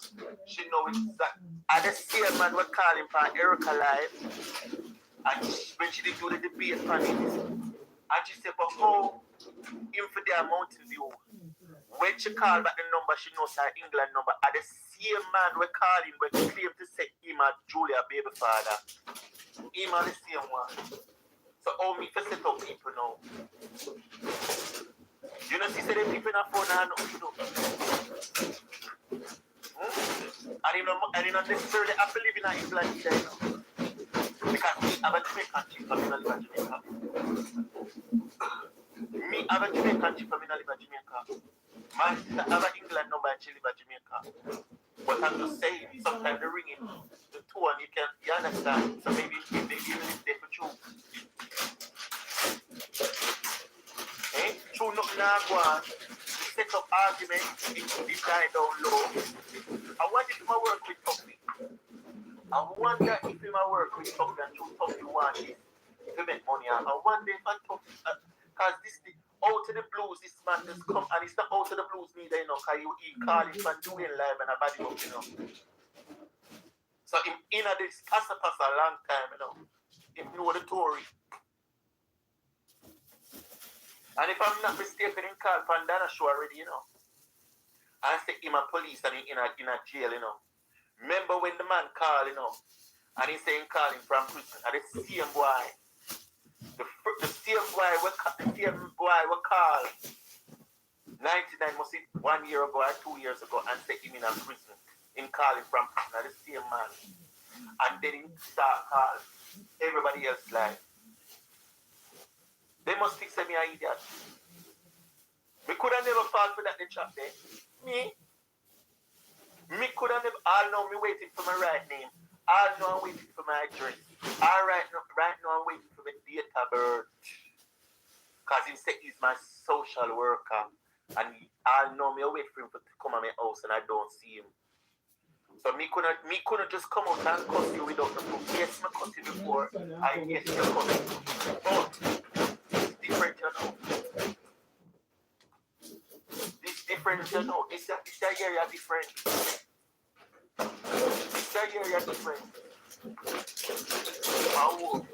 she know exactly. And the same man we call him for Erica Live. And when she did do the debate for him, and she said, but how him for their Mountain View? When she called back the number, she knows her England number. And the same man we call him when he claim to say him and Julia baby father. Him and the same one. So how me for set up people now? You know, she said the people in a phone and nothing to do. And he not necessarily have to live in England either, you know. Because me have a Jamaican chief and me not live in Jamaica. Me have a Jamaican chief and me not live in Jamaica. My sister have an England number and she live in Jamaica. But I'm just saying, sometimes they ring in the tone, you understand? So maybe you live there for true. True nothing now go on. Set up argument, it die down low. I wonder if my work with Tuffy. I wonder if my work with Tuffy and true Tuffy want this to make money. I wonder if I Tuffy, because this thing, out of the blues, this man just come, and it's not out of the blues neither, you know, because he call it from doing live and a body up, you know. So him in a this pass a long time, you know. Him know the story. And if I'm not mistaken, him call Pandana show already, you know. I say him a police and he in a jail, you know. Remember when the man called, you know, and he saying calling from prison, and the same boy, the same boy we call 99 must be 1 year ago or 2 years ago and say him in a prison, him calling from prison, and the same man. And then he start calling everybody else like, they must think me an idiot. Me could have never fall for that the chat there. Me could have never, all know me waiting for my right name. All know I'm waiting for my address. All right now I'm waiting for my date of birth. Because he said he's my social worker. And all know me wait for him to come at my house and I don't see him. So me couldn't just come out and cuss you without the proof. Yes, I cussed you before. I guess you're coming. But it's different, you know. It's different, you know. It's a area different. It's a area different. How?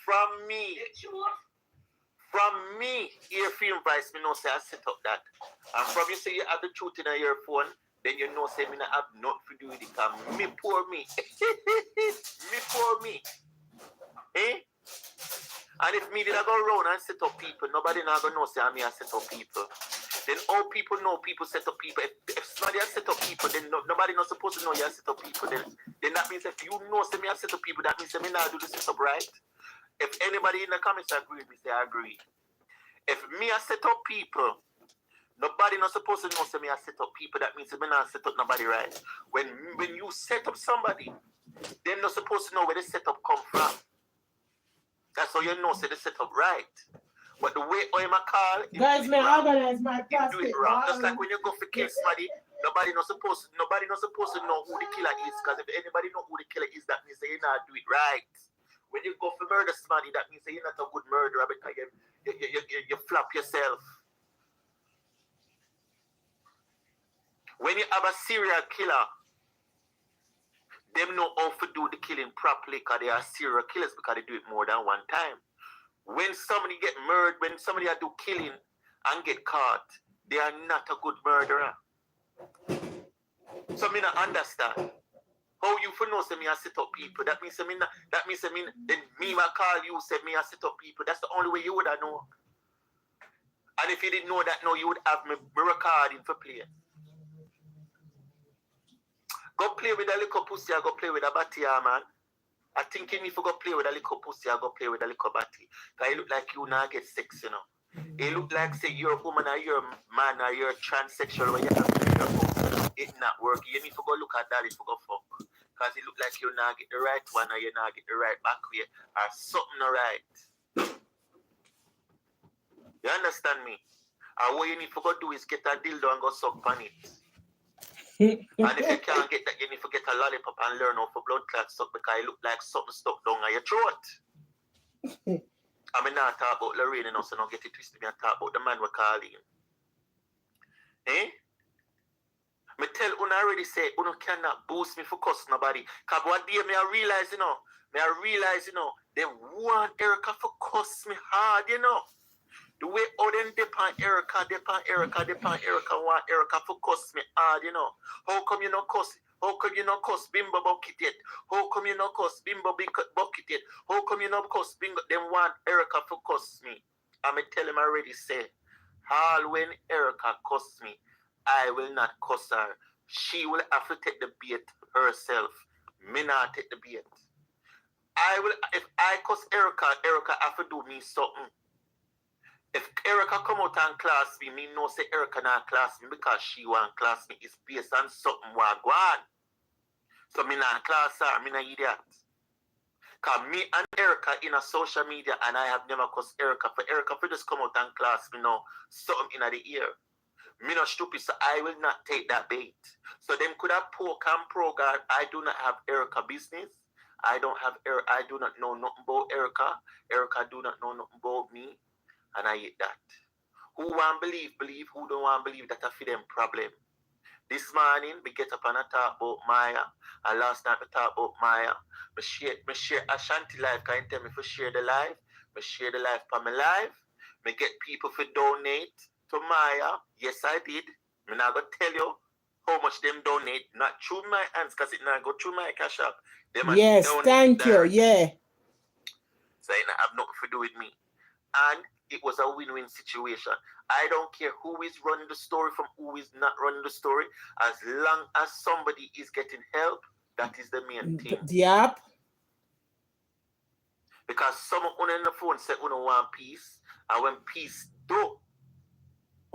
From me, your film price, me know say I set up that. And from you say you have the truth in your phone, then you know say me not have nothing to do with it. Because me poor me. Me poor me. Eh? And if me did I go around and set up people, nobody not gonna know say I set up people. Then all people know people set up people. If somebody has set up people, then nobody not supposed to know you have set up people. Then that means if you know say me have set up people, that means say me not do the set up right. If anybody in the comments agree with me, say I agree. If me I set up people, nobody not supposed to know say me I set up people, that means me not set up nobody right. When you set up somebody, they're not supposed to know where the setup come from. That's how you know say the setup right. But the way I'm a call, guys, may organize my do it wrong. Just like when you go for kill somebody, nobody not supposed to know who the killer is. Because if anybody know who the killer is, that means they not do it right. When you go for murder somebody, that means you're not a good murderer because you flop yourself. When you have a serial killer, them know how to do the killing properly because they are serial killers because they do it more than one time. When somebody get murdered, when somebody do killing and get caught, they are not a good murderer. So me not understand. How you for know say me I set up people? That means then me I call you say me I set up people. That's the only way you would have know. And if you didn't know that, no, you would have me recording for play. Go play with a little pussy, I go play with a batty, man. I think you need to go play with a little pussy, I go play with a little batty. Because it look like you now get sex, you know. It look like say you're a woman or you're a man or you're transsexual when you have to. It not work. You need to go look at that if you go fuck. Because it look like you not get the right one or you not get the right back way or something right. You understand me? And what you need to go do is get a dildo and go suck on it. And if you can't get that, you need to get a lollipop and learn how to blood clot suck because it look like something stuck down on your throat. I mean, not talk about Lorraine, so don't get it twisted. Me talk about the man we call him. Eh? Me tell Una already say, Una cannot boost me for cuss nobody. Because what day me I realize, they want Erica for cuss me hard, The way all them depend Erica, want Erica for cuss me hard, How come you not cuss? How come you not cuss Bimbo bucket yet? How come you not cuss Bimbo bucket yet? How come you not cuss Bimbo? Them want Erica for cuss me. I me tell him already say, all when Erica cuss me, I will not cuss her. She will have to take the bait herself. Me not take the bait. If I cuss Erica have to do me something. If Erica come out and class me know say Erica not class me because she want class me. It's based on something what go on. So me not class her, me not idiot. Because me and Erica in a social media and I have never cussed Erica. For Erica to just come out and class me know something in the ear. Me not stupid, so I will not take that bait. So them could have poke and pro-guard. I do not have Erica business. I do not know nothing about Erica. Erica do not know nothing about me. And I hate that. Who want believe. Who don't want believe, that I feel them problem. This morning, we get up and I talk about Maya. And last night, we talk about Maya. I share Ashanti life. Can you tell me if I share the life? I share the life for my life. I get people to donate to Maya. Yes, I did. I'm not going to tell you how much them donate. Not through my hands, because it not go through my cash app. Yes, thank you. Yeah. So it not have nothing to do with me. And it was a win-win situation. I don't care who is running the story from who is not running the story. As long as somebody is getting help, that is the main thing. Yep. Because someone on the phone said, "Una want peace," and when peace do,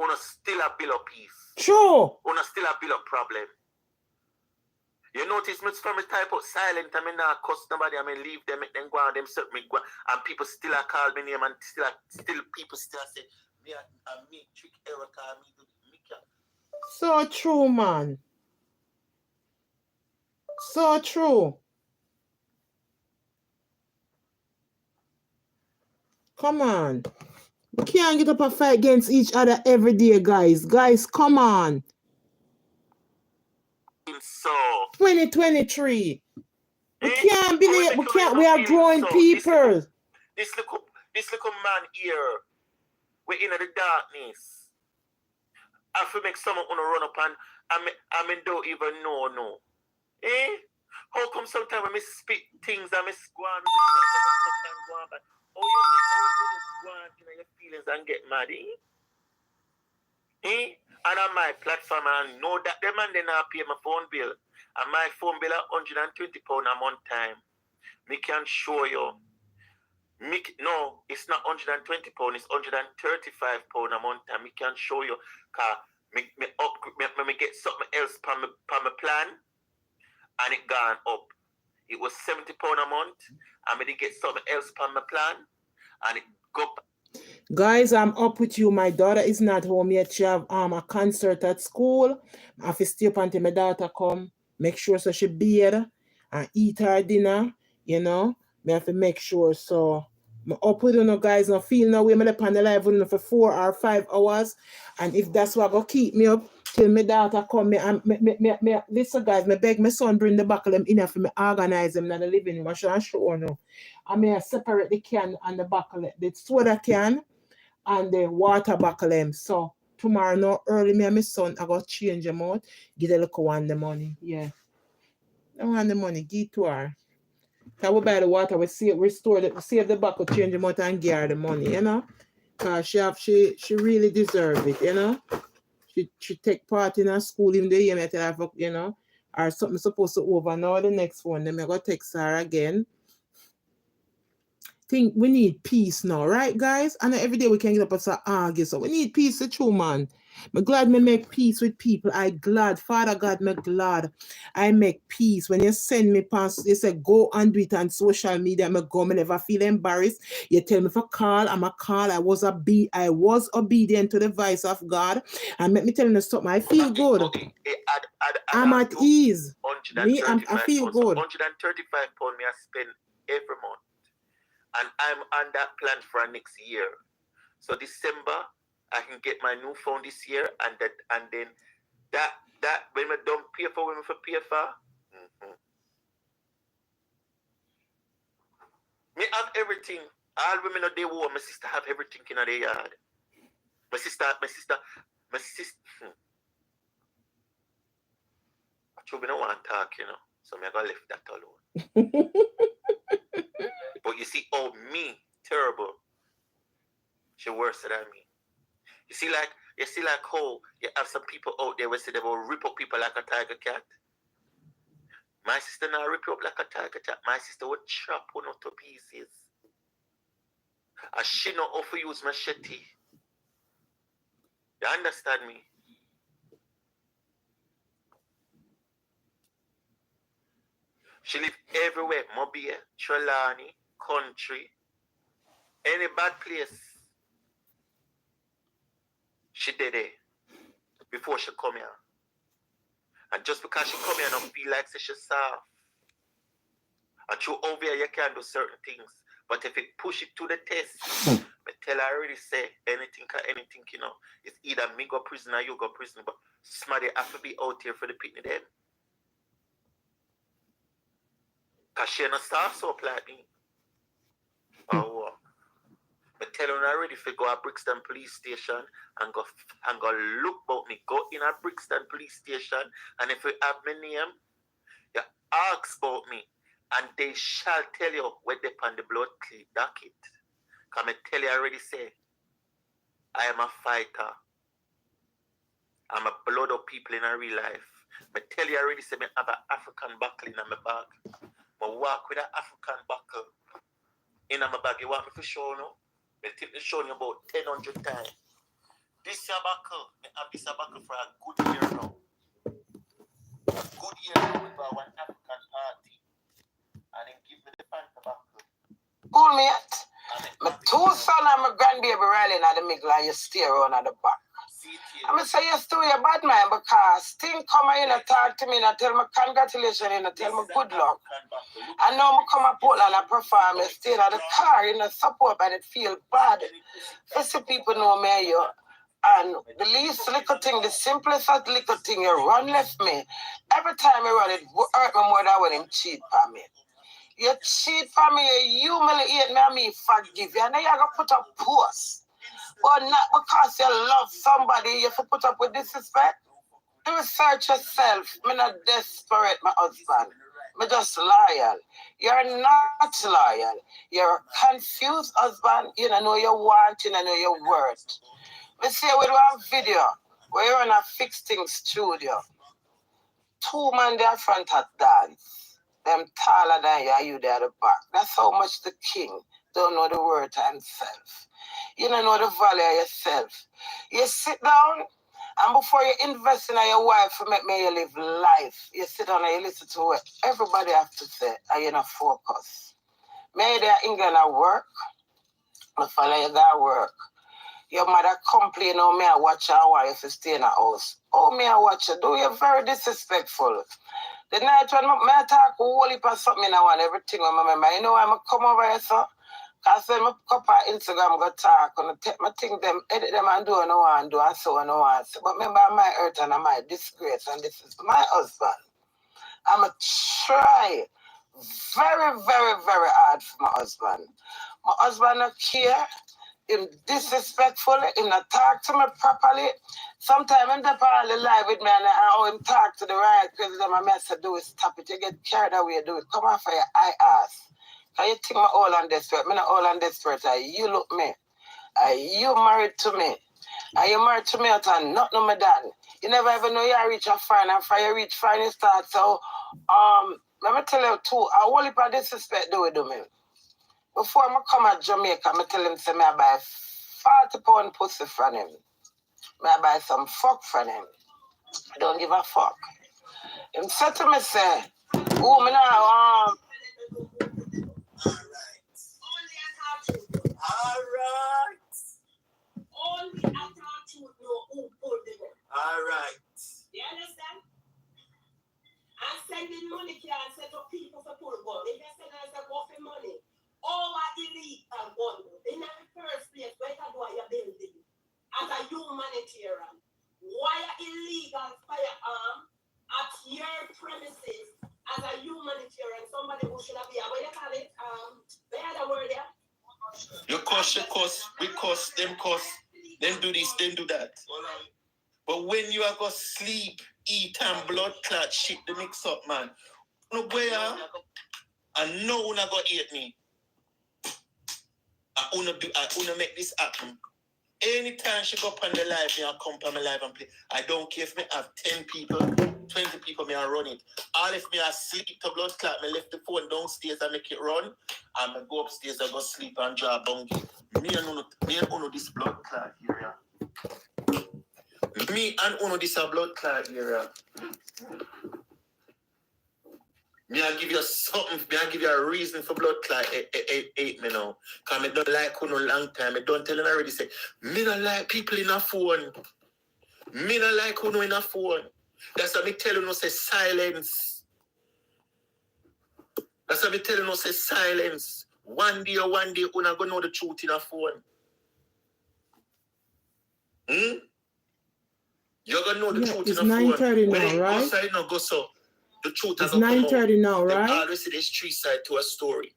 Una still a bill of peace. Sure. Una still a bill of problem. You notice me from the type of silent, I mean not cuss nobody, I mean leave them, make them go on, them set me go, and people still a call me name and still people still say, me trick Erica, me do Mika. So true, man. So true. Come on. We can't get up a fight against each other every day, guys. Guys, come on. So 2023. We can't believe we are growing people. This little man here, we're in the darkness. I feel make someone wanna run up and I mean don't even know. Eh? How come sometimes when I speak things and I go on but oh you go on in your feelings and get mad, eh? And on my platform, I know that the man they not pay my phone bill. And my phone bill is £120 a month time. Me can show you. No, it's not £120, it's £135 a month time. Me can show you. Because me get something else for my plan. And it gone up. It was £70 a month. And me get something else for my plan. And it go up. Guys, I'm up with you. My daughter is not home yet. She have a concert at school. I have to stay up until my daughter come. Make sure so she bathe and eat her dinner. I have to make sure. So I'm up with you guys. Not feel no way. I'm up on the live with you for 4 or 5 hours. And if that's what going to keep me up till my daughter come, listen guys, I beg my son bring the buckle them in for me organize them in the living room. I show now. I may separate the can and the buckle, the soda can and the water buckle them. So tomorrow no early me and my son I got change them out. Give the little one the money. Yeah. I want the money, give to her. Can we buy the water, we save the buckle, change them out and give her the money, Because she really deserve it, She take part in her school even the year me tell her, or something supposed to over now the next one. Then I go text her again. think we need peace now, right, guys? And every day we can get up and argue. So we need peace, the true man. I'm glad me make peace with people. I glad. Father God, me glad. I make peace. When you send me past, you say go and do it on social media. Me go, me never feel embarrassed. You tell me for call, I'm a call. I was obedient to the voice of God. And let me tell you something. I feel good. I'm at ease. Me, I feel good. 135 pounds me I spend every month. And I'm on that plan for next year. So December, I can get my new phone this year, and then that when I don't pay for women for pay for, me have everything. All women are they war. My sister have everything in their yard. My sister. I told me no want to talk, so me I got left that alone. But you see, me terrible. She worse than me. You see like how you have some people out there where say they will rip up people like a tiger cat. My sister not rip you up like a tiger cat. My sister would chop one out to pieces. And she not offer use machete. You understand me? She live everywhere. Mobile, Trelawney, country, any bad place. She did it before she come here. And just because she come here and don't feel like she's soft. And through over here you can do certain things. But if it push it to the test, I tell her already say anything, it's either me go prison or you go prison. But somebody have to be out here for the picnic then. Because she not soft soap like me. Oh, I tell her already if you go to Brixton police station and go look about me. Go in a Brixton police station and if you have my name, you ask about me. And they shall tell you where they on the blood docket. Come I tell you already say, I am a fighter. I'm a blood of people in a real life. I tell you already say, I have an African buckle in my bag. I walk with an African buckle in my bag. You want me to show you? I take me show you about 1,000 times. This is a buckle. I have this buckle for a good year now. A good year now with one African party. And then give me the pant buckle. Cool, mate. My two sons and my grandbaby riding at the middle and you stay around at the back. I'm going to say yes to your bad man because thing come in and talk to me and tell me congratulations and tell me good luck. I know I come up Portland and perform and stay in the car in the support and it feel bad. First people know me you. And the least little thing, the simplest little thing, you run left me. Every time you run it hurt me more than when him cheat for me. You cheat for me, you humiliate me and me forgive you. And then you got to put up post. But not because you love somebody, you have to put up with disrespect. Do research yourself. I'm not desperate, my husband. I'm just loyal. You're not loyal. You're a confused husband. You don't know your want, you don't know your worth. We see we do a video where you're in a fixing studio. Two men there front at dance. Them taller than you there at the back. That's how much the king don't know the word to himself. You don't know the value of yourself. You sit down and before you invest in your wife to make me you live life, you sit down and you listen to what everybody have to say and you not focus. Maybe they're England at work, but follow you got work. Your mother complain, oh, me I watch her while you stay in the house. Oh, me I watch her. Do you very disrespectful. The night when I talk whole heap of something I want everything on my remember. You know why I come over here, sir? Because when I come on Instagram, I talk and take my thing, them, edit them and do what I want to do and so on. But remember, my hurt and my disgrace, and this is my husband. I'm going to try very, very, very hard for my husband. My husband don't care. Him disrespectful, him not talk to me properly. Sometimes him not probably lie with me and how him talk to the right president, my mess to do is stop it. You get carried away, do it. Come on for your eye ass. Can you think my all on desperate? Me not all on desperate. You look me. You married to me. And you married to me at a nothing me done. You never ever know you reach a friend and for you reach friend you start. So let me tell you too, a whole heap of disrespect do we do me. Before I come at Jamaica, I tell him, say, I buy 40 pound pussy from him. I buy some fuck from him. I don't give a fuck. Him said to me, say, oh, me now, Alright. Only after truth know who pulled the gun. Alright. You understand? And sending money can't set up people for pull gun. If you send us a go for money, over illegal gun. In the first place, where you do your building as a humanitarian, why illegal firearm at your premises as a humanitarian? Somebody who should have been, what you call it? They had a word there. You cuss, we cuss, them do this, them do that. But when you are going to sleep, eat and blood clot shit, the mix up, man. No boy, I know you're not going to hate me. I want to make this happen. Anytime she go up on the live, I come on my live and play. I don't care if me have 10 people, 20 people, me I run it. All if me I sleep to blood clot, me left the phone downstairs and make it run. And I go upstairs and go sleep and draw a bungie. Me and Uno this blood clot area. Me and Uno this a blood clot area. Me I give you something, me I give you a reason for blood clot hate me now. Because I don't like Uno long time. I don't tell him already say, me don't like people in a phone. Me don't like Uno in a phone. That's what me tell you, no say silence. That's what me tell you, no say silence. One day, Uno gonna know the truth in a phone. You're gonna know the truth in a phone. It's 9:30 now, right? Go side now, go so. The truth it's 9:30 now, right? I always say there's three sides to a story.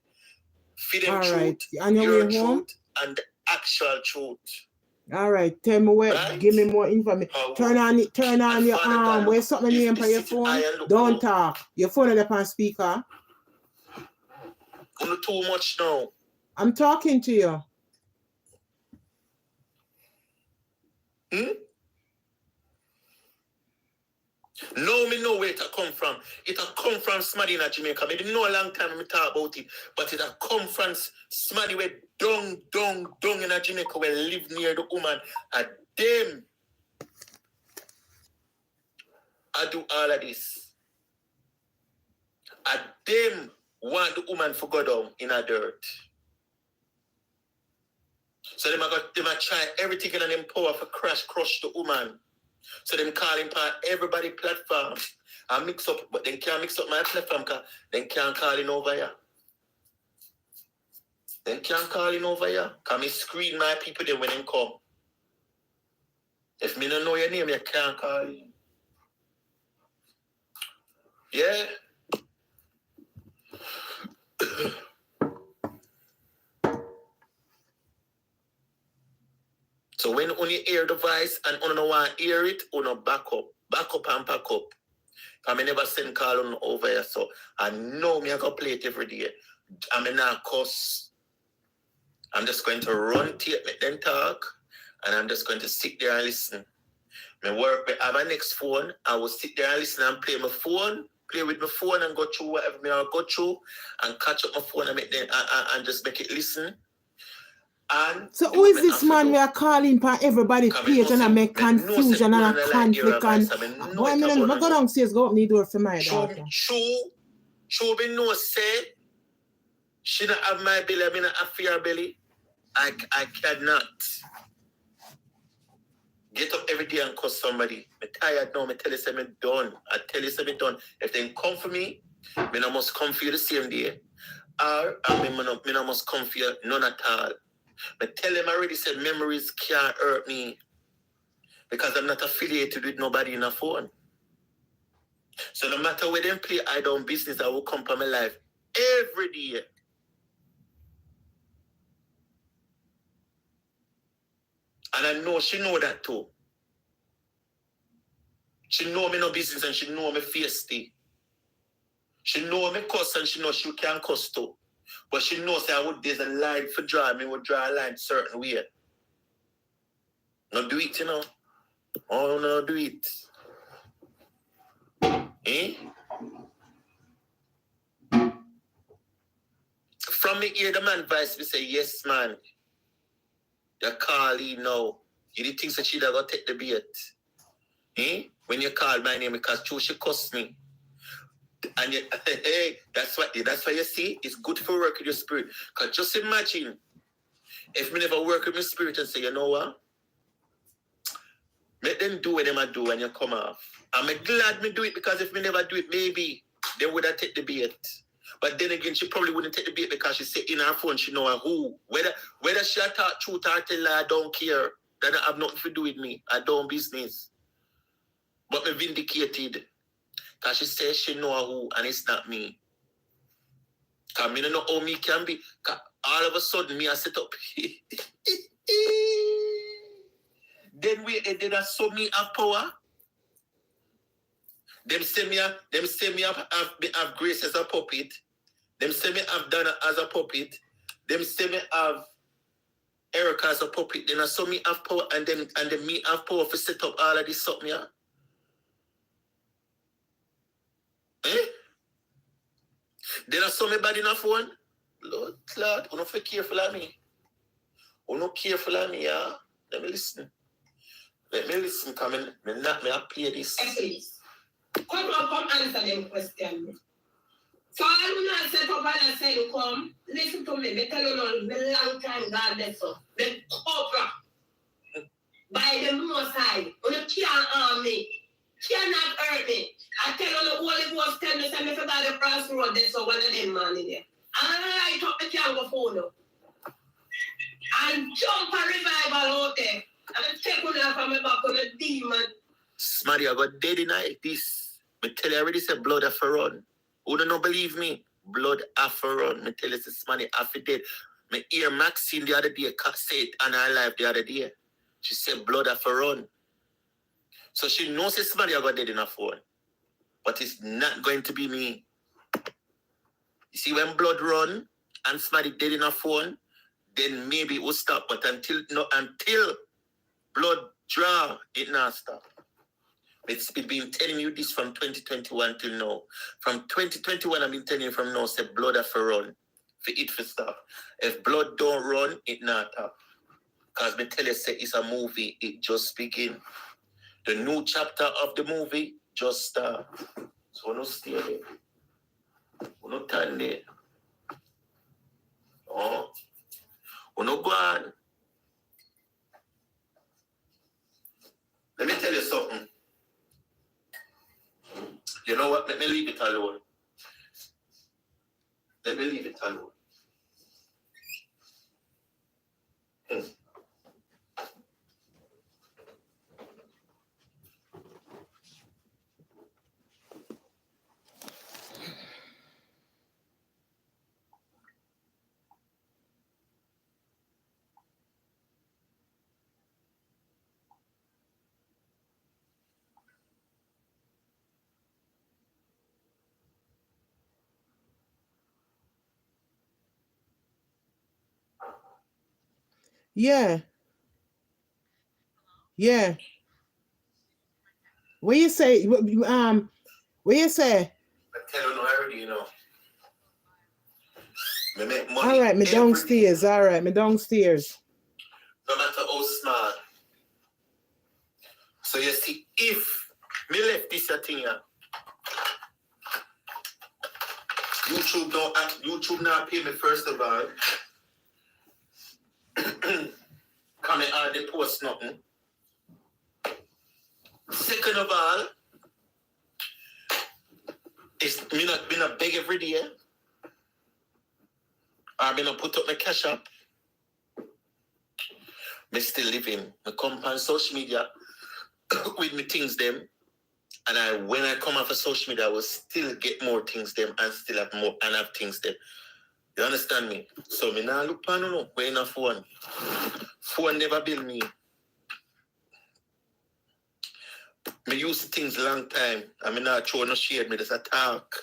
Feed them all truth, right. On your way home? Truth, and the actual truth. All right. Tell me where. Right? Give me more information. Turn on your arm. Where's something name for your phone? Don't talk. Your phone is up on speaker. Not too much now. I'm talking to you. No, me know where it come from. It come from somebody in Jamaica. I didn't know a long time me talk about it, but it come from somebody where dung in Jamaica where live near the woman. And them, I do all of this. And them want the woman to go down in a dirt. So they might try everything in them power for crush the woman. So them calling for everybody platform and mix up, but they can't mix up my platform because they can't call in over here. They can't call in over here. Because me screen my people there when they come. If me don't know your name, you can't call in. Yeah. So when only hear the voice and only don't want to hear it, only back up and pack up. I never send call on over here, so I know me I go play it every day. I'm not cuss. I'm just going to run tape, make them talk, and I'm just going to sit there and listen. I have a next phone. I will sit there and listen and play with my phone and go through whatever me I go through and catch up my phone and make them and just make it listen. And so who is this man we are calling for everybody page and I make confusion and a conflict and boy, I go downstairs, go open the door for my daughter. True, me no say she not have my belly, I mean not have fear belly. I cannot get up every day and cuss somebody. I'm tired now, I tell you say I'm done. I tell you say I'm done. If they come for me, I must come for you the same day. Or I must come for you none at all. But tell them already said memories can't hurt me because I'm not affiliated with nobody in a phone. So no matter where them play I don't business, I will come for my life every day. And I know she know that too. She know me no business and she know me feisty. She know me cuss and she know she can cuss too. But she knows that there's a line for draw. Me would draw a line certain way. No do it, you know. Oh, no do it. From me hear the man voice, me say, yes, man. You call him now. You didn't think that she'd have got take the bait. Eh? When you call my name, because she cussed me. And you, hey, that's why you see, it's good for work with your spirit. Because just imagine, if me never work with my spirit and say, you know what? Let them do what they do when you come off. I'm glad me do it, because if me never do it, maybe they would have take the bait. But then again, she probably wouldn't take the bait because she said in her phone, she know who. Whether she talk truth or tell her, I don't care. That don't have nothing to do with me. I don't business. But me vindicated. Because she says she know who and it's not me. Because me don't know how me can be. Because all of a sudden, me I set up. Then I saw me have power. Them say me have Grace as a puppet. Them say me have Donna as a puppet. Them say me have Erica as a puppet. Then I saw me have power and then me have power to set up all of this something, yeah. Eh? Then I saw me body in a phone. Lord, you don't feel careful of me. You not careful of me, yeah. Let me listen. Come in. Me play this. Please. Come answer them questions. So I will not set up and say, come, listen to me. Me tell you now, the long time God that's so. The cover by the most high. You can't harm me. Cannot hurt me. I tell you the Holy Ghost tell me, say me forgot the crossroad, there's so one of them man in there. And I light up the camera phone up. And jump a revival out there. And take one off of my back on a demon. Smarty, I got dead in like this. Me tell you already said blood have to run. Who don't believe me? Blood have to run. Me tell you this Smarty have to dead. Me hear Maxine the other day say it on her live the other day. She said blood have to run. So she knows that Smarty I got dead in her phone. But it's not going to be me. You see, when blood run and Smarty dead in her phone, then maybe it will stop. But until blood draw, it not stop. It's been telling you this from 2021 till now. From 2021, I've been telling you from now, say blood have to run. For it to stop. If blood don't run, it not stop. Because me tell you, say it's a movie, it just begin. The new chapter of the movie just start. So we no stay there. We no turn there. Oh. We no go on. Let me tell you something. You know what? Let me leave it alone. Let me leave it alone. Yeah. Yeah. What you say? What you say? I tell you no already, you know. Me make money. All right, me downstairs. All right, me downstairs. No matter how small. So you see, if me left this thing here, YouTube not pay me first of all. Come and hardly post nothing. Second of all, it's me not beg every day. Or me not put up my cash up. Me still living. I come on social media with me things them. And when I come off of social media, I will still get more things them and still have more and have things them. You understand me? So me now look on no way enough phone. Phone never build me. Me use things long time. I mean not throw no shade me, just a talk.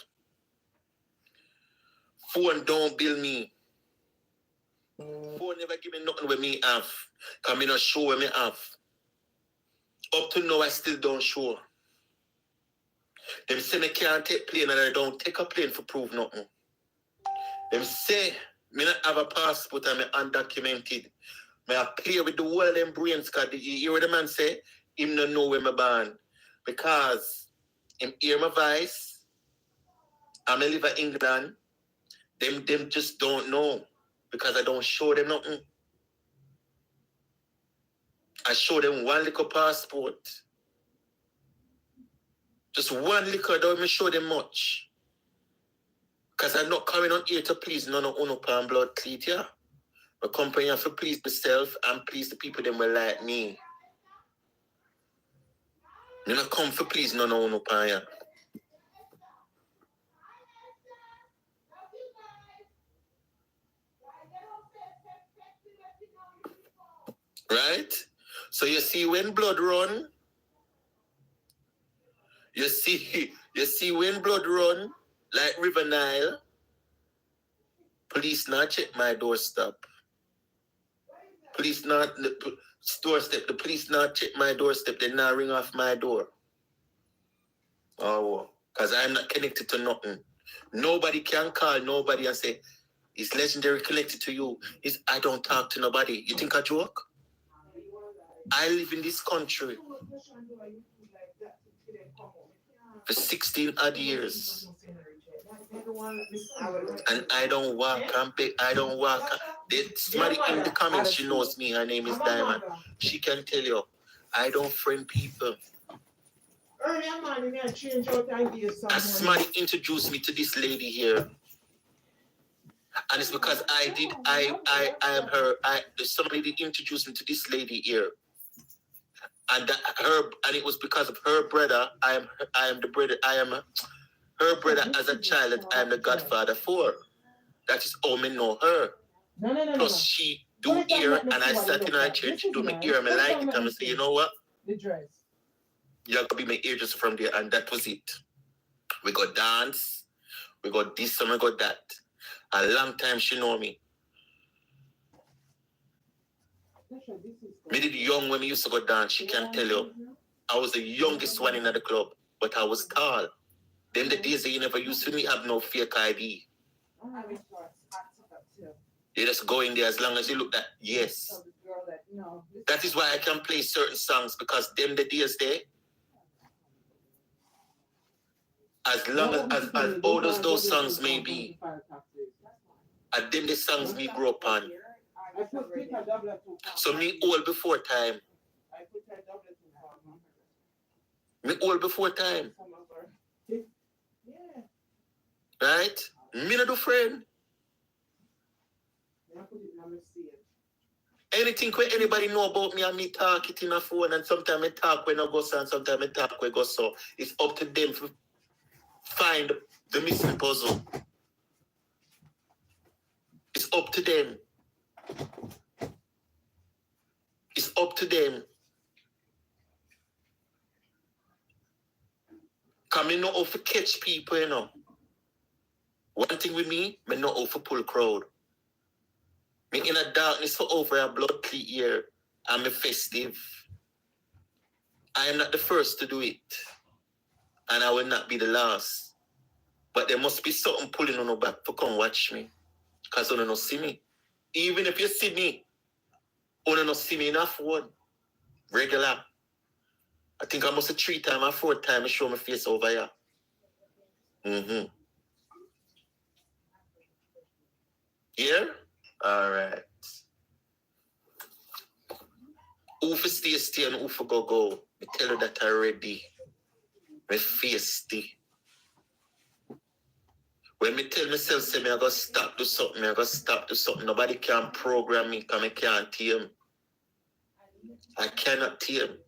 Phone don't build me. Phone never give me nothing with me have. Cause me not show where me have. Up to now I still don't show. Them say me can't take plane and I don't take a plane for prove nothing. Them say Me not have a passport and me undocumented. Me I play with the world and brains because you hear what the man say? Him no know where me born. Because him hear my voice, I me live in England, them just don't know. Because I don't show them nothing. I show them one little passport. Just one little, don't me show them much. Because I'm not coming on here to please none of uno pan blood cleat, yeah. I come here to please myself and please the people that will like me. You not come for please none of uno pan, yeah. Right? So you see when blood run, you see when blood run, like River Nile, police not check my doorstep. Police not doorstep, the police not check my doorstep, they not ring off my door. Oh, because I'm not connected to nothing. Nobody can call nobody and say, it's legendary connected to you. I don't talk to nobody. You think I joke? I live in this country for 16 odd years. And I don't walk and beg, I don't walk. There's somebody in the comments, she knows me, her name is Diamond. She can tell you, I don't friend people. As somebody introduced me to this lady here. And it's because somebody did introduce me to this lady here. And it was because of her brother, I am her brother as a child that I am the godfather for. That is how me know her. No. Plus she do ear and I sat in her church, do my ear and I like it and I say, you know what? The dress. You're gonna be my ear just from there, and that was it. We got dance, we got this and we got that. A long time she know me. Me did young when we used to go dance, she can tell you. I was the youngest one in the club, but I was tall. Then the days that you never used to me have no fake ID. You just go in there as long as you look that, yes. That is why I can play certain songs, because them the days there, as long as old as those songs may be, and them the songs me grew up on. So me old before time. Me old before time. Right? Me not do friend. Anything where anybody know about me and me talk it in a phone, and sometimes I talk when I go so and sometimes I talk when I go so. It's up to them to find the missing puzzle. It's up to them. It's up to them. Because I know how to catch people, you know. One thing with me, I know how to pull crowd. Me in a darkness for over a blood clear year. I'm a festive. I am not the first to do it. And I will not be the last. But there must be something pulling on the back to come watch me. Because you don't see me. Even if you see me, you don't see me enough one. Regular. I think I must have 3 times or 4 times I show my face over here. Mm-hmm. Yeah? Alright. Who for stay and who for go. I tell you that already. My face stay. When me tell myself, say me I gotta stop do something, nobody can program me because I can't tame. I cannot tame.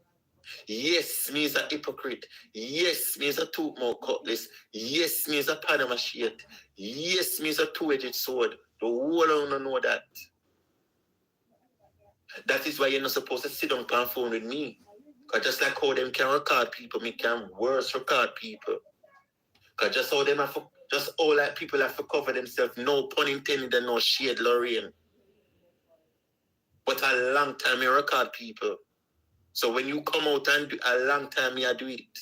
Yes, me is a hypocrite. Yes, me is a tooth-mouth cutlass. Yes, me is a Panama shit. Yes, me is a two-edged sword. The whole of you know that. That is why you're not supposed to sit on the phone with me. Because just like how them can record people, me can worse record people. Because just how them have to, just all like people have to cover themselves, no pun intended and no shade, Lorraine. But a long time you record people. So when you come out and do a long time I do it.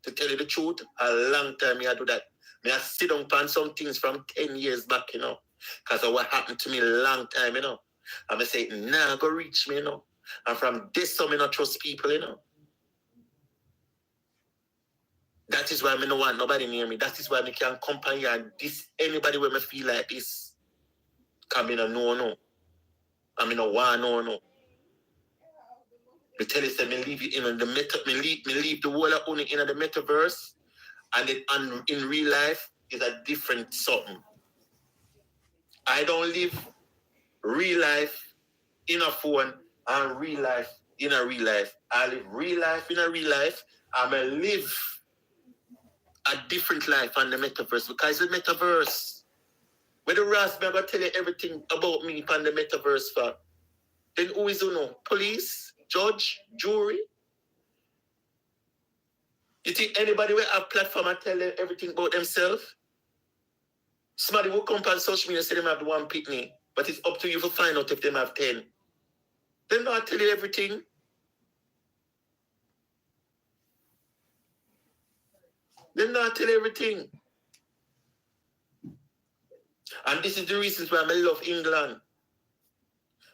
To tell you the truth, a long time I do that. Me I sit down on some things from 10 years back, you know. Because of what happened to me a long time, you know. I'm say, nah, go reach me, you know. And from this, I not trust people, you know. That is why I don't want nobody near me. That is why I can't accompany and this anybody when I feel like this. Because I don't know. I don't want no. I tell you, me leave you in the me leave the world only in the metaverse, and in real life is a different something. I don't live real life in a phone and real life in a real life. I live real life in a real life. I'm going to live a different life on the metaverse because the metaverse, where the Rasp, I'm going to tell you everything about me on the metaverse for. Then who is who know? Police, judge, jury. You think anybody will have a platform and tell them everything about themselves? Somebody will come on social media and say they have one picnic, but it's up to you to find out if they have 10. Then I'll tell you everything. Then I'll tell you everything. And this is the reasons why I love England.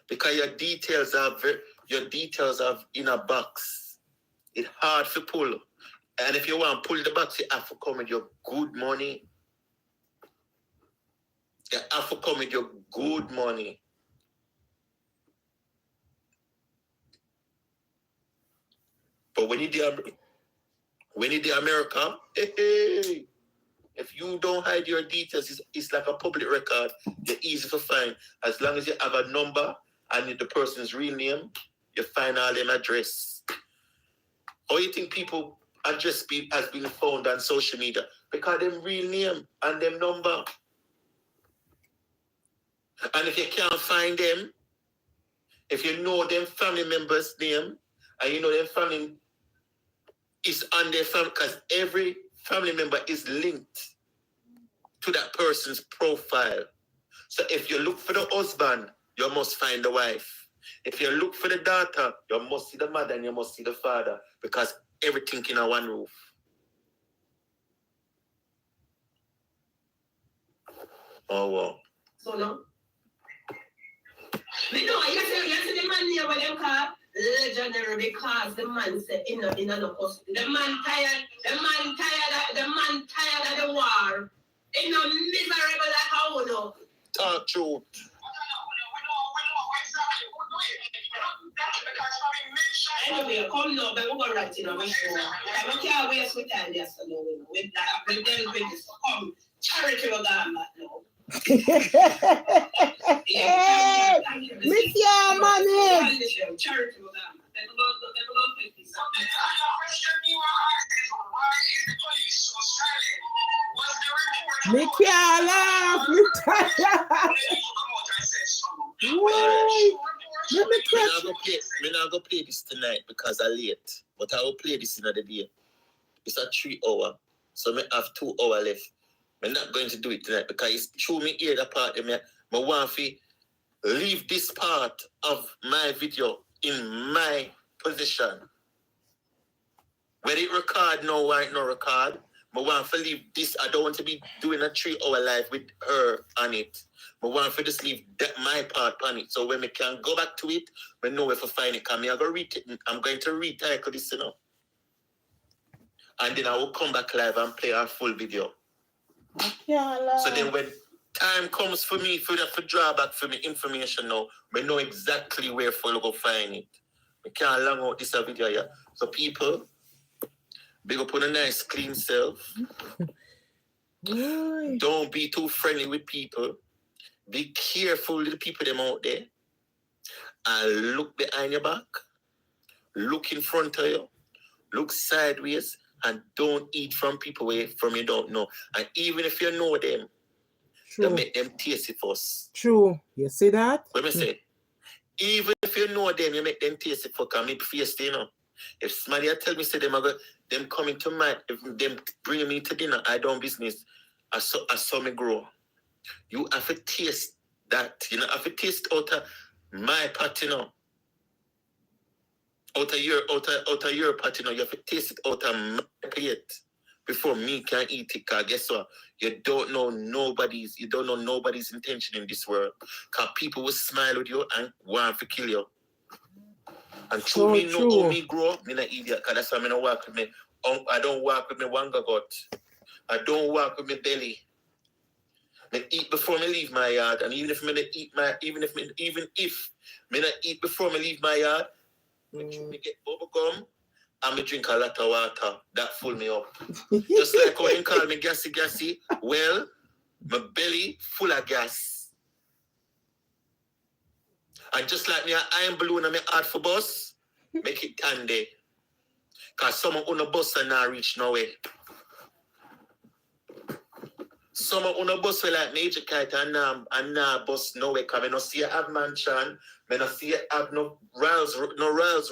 Because your details are in a box. It's hard to pull. And if you want to pull the box, you have to come with your good money. You have to come with your good money. But when you do America, hey, if you don't hide your details, it's like a public record. They're easy to find. As long as you have a number and the person's real name, you find all them address. Or you think people address has been found on social media? Because them real name and them number. And if you can't find them, if you know them family members' name, and you know them family is on their family, because every family member is linked to that person's profile. So if you look for the husband, you must find the wife. If you look for the daughter, you must see the mother and you must see the father, because everything in a one roof. Oh wow. So no. We know you see the man here with them call legendary because the man said in a custody. The man tired of the war. In a miserable like how we know. Talk truth. Anyway, come now, but we're going to write it on my show. I can't waste my time yesterday with that. With them with this. Come, charity will go on that now. Miss your money. Charity will go on. Me can't laugh. Me tired. Me not go play this tonight because I'm late. But I will play this in the day. It's a 3 hour. So I have 2 hours left. I'm not going to do it tonight because it's through me here the part of me. I want to leave this part of my video in my position. Whether it record now or it not record, I want to leave this. I don't want to be doing a 3 hour live with her on it. I want to just leave my part on it. So when we can go back to it, we know where to find it. I'm going to retitle this, you know. And then I will come back live and play our full video. So then when time comes for me, for draw back for me information now, we know exactly where to go find it. We can't long out this video here. So people, big up on a nice clean self. Don't be too friendly with people. Be careful with the people them out there. And look behind your back. Look in front of you. Look sideways. And don't eat from people where from you don't know. And even if you know them, you make them taste it first. True. You see that? What me say? Even if you know them, you make them taste it for me face, you know. If somebody tell me say them coming to my, if them bring me to dinner, I don't business. I saw me grow. You have to taste that, you know, have to taste out of my pot, you know. Out of your pot, you know, you have to taste it out of my plate. before me can eat it. Cause guess what? You don't know nobody's intention in this world. Cause people will smile with you and want to kill you. And So me true. know how me grow up, me not idiot. Cause that's why I don't walk with me. I don't walk with me wanga gut. I don't walk with me belly. I eat before me leave my yard. And even if me not eat before me leave my yard, me get bubble gum and me drink a lot of water. That full me up. Just like how you call me gassy. Well, my belly full of gas. And just like me an iron balloon and me heart for bus, make it candy. Cause someone on a bus and not reach nowhere. Someone on a bus like Major Kite and now bus nowhere. Cause I don't see you have mansion. I don't see you have no Rolls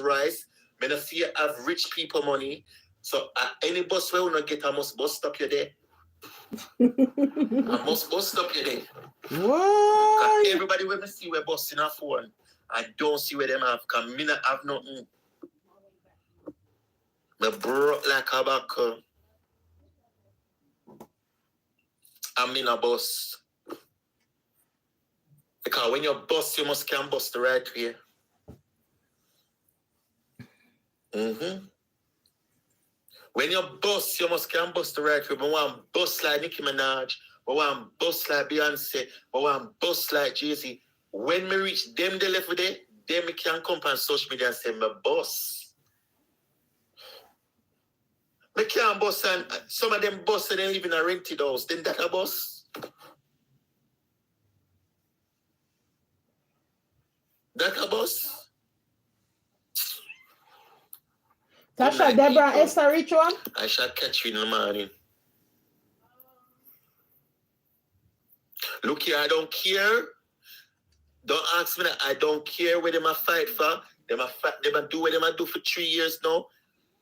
Royce. I don't see you have rich people money. So any bus where you not get, I must bus stop you there. I must bus stop you there. What? Everybody when I see we're busting a phone, I don't see where them have. Cause me not have nothing. Me broke like a back. I'm in a bus. Because when you bust, you must can bust the right way. When you bust, you must can bust the right way. But one bust like Nicki Minaj, but one bust like Beyonce, but one bust like Jay-Z. When me reach them the level there, then me can come on social media and say, me bust. Me can't bust, and some of them bust and they live in a rented house. Then that a bust. That a bust. Tasha, Deborah, Esther, which one? I shall catch you in the morning. Look here, I don't care. Don't ask me that. I don't care what them a fight for. Them a do what them a do for 3 years now.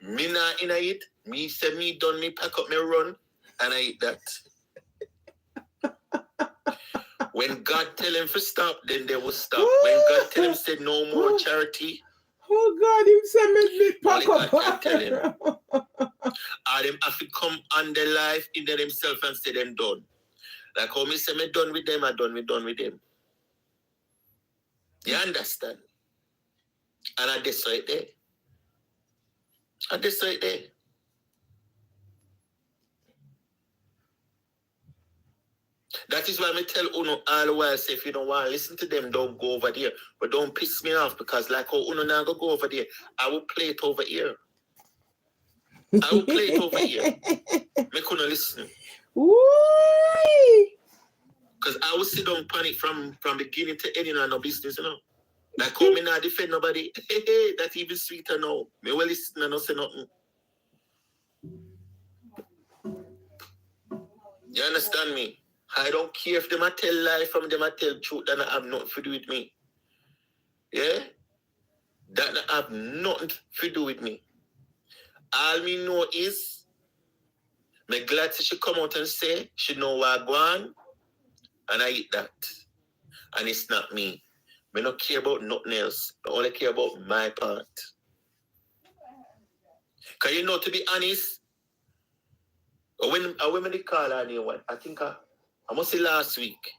Me not in it. Me say me done, me pack up me run, and I eat that. When God tell him to stop, then they will stop. When God tell him say no more charity. Oh God, him say me pack up. God can tell him. Or them have to come on their life in themselves and say them done. Like how me say me done with them, I done with them. You understand? And I decide there. That is why I tell Uno all the while, say if you don't want to listen to them, don't go over there. But don't piss me off, because like how Uno now go over there, I will play it over here. Me couldn't listen. Because I will sit down panic from beginning to ending on no business, you know. Like how me not defend nobody. Hey, that's even sweeter now. Me will listen and not say nothing. You understand me? I don't care if them a tell lie from them a tell truth, that have nothing to do with me. Yeah? That have nothing to do with me. All me know is, me glad she come out and say she know what I go on, and I eat that. And it's not me. Me not care about nothing else. I only care about my part. Because you know, to be honest, when they call her name, I think I must say last week.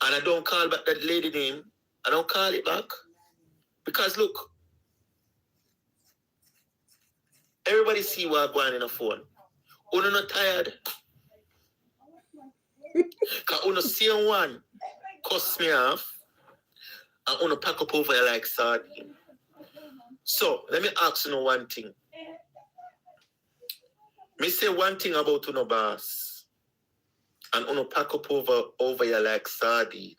And I don't call back that lady name. I don't call it back. Because look, everybody see what going on in the phone. Uno not tired. Because Uno see one cuss me off, and Uno pack up over you like sardine. So, let me ask you one thing. Me say one thing about Uno boss, and Uno pack up over you like sardine.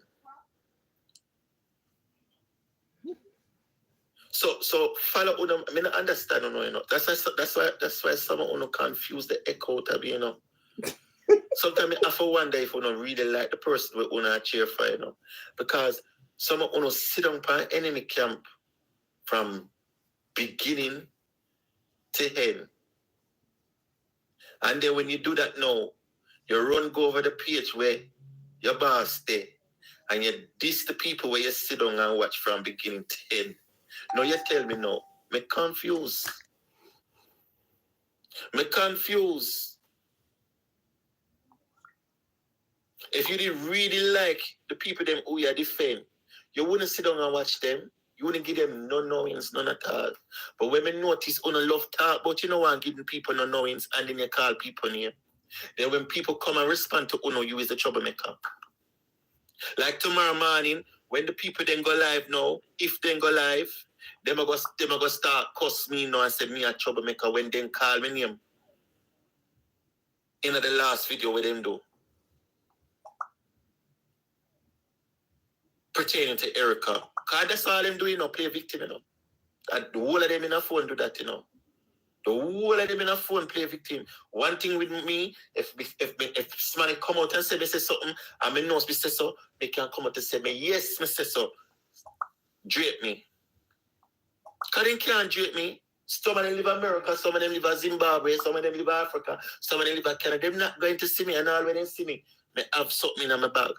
So follow Uno. I mean, I understand Uno, you know. That's why some of Uno confuse the echo tab, you know. Sometimes I have to wonder if Uno really like the person with Uno cheer for, you know. Because some of Uno sit down by enemy camp from beginning to end. And then when you do that now, you go over the page where your boss stay, and you diss the people where you sit down and watch from beginning to end. Now you tell me now, me confused. Me confused. If you did really like the people them who you defend, you wouldn't sit down and watch them. You wouldn't give them no knowings, none at all. But when me notice on a love talk, but you know what, giving people no knowings and then you call people name. Then when people come and respond to Uno, you is a troublemaker. Like tomorrow morning, when the people then go live now, if they go live, them are go start cuss me now and say me a troublemaker when they call me name. In the last video with them do. Pertaining to Erica. Because that's all them doing, play victim, you know. And the whole of them in a phone do that, you know. The whole of them in a phone play victim. One thing with me, if somebody come out and say me say something, and me knows me say so, they can come out and say me, yes, me say so. Drape me. Because they can't drape me. Some of them live in America, some of them live in Zimbabwe, some of them live in Africa, some of them live in Canada. They're not going to see me, and all when they see me, I have something in my bag.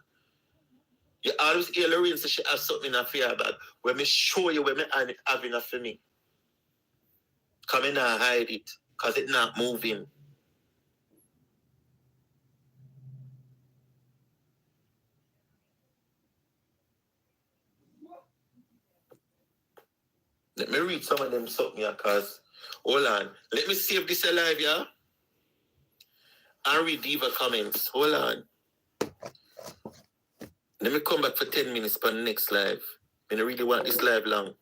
You always hear Lorraine say she has something in her bag. When me show you where me have enough for me. Come in and hide it. Because it's not moving. Let me read some of them something here, because hold on. Let me save this alive, yeah? And read the comments. Hold on. Let me come back for 10 minutes for the next live. I really want this live long.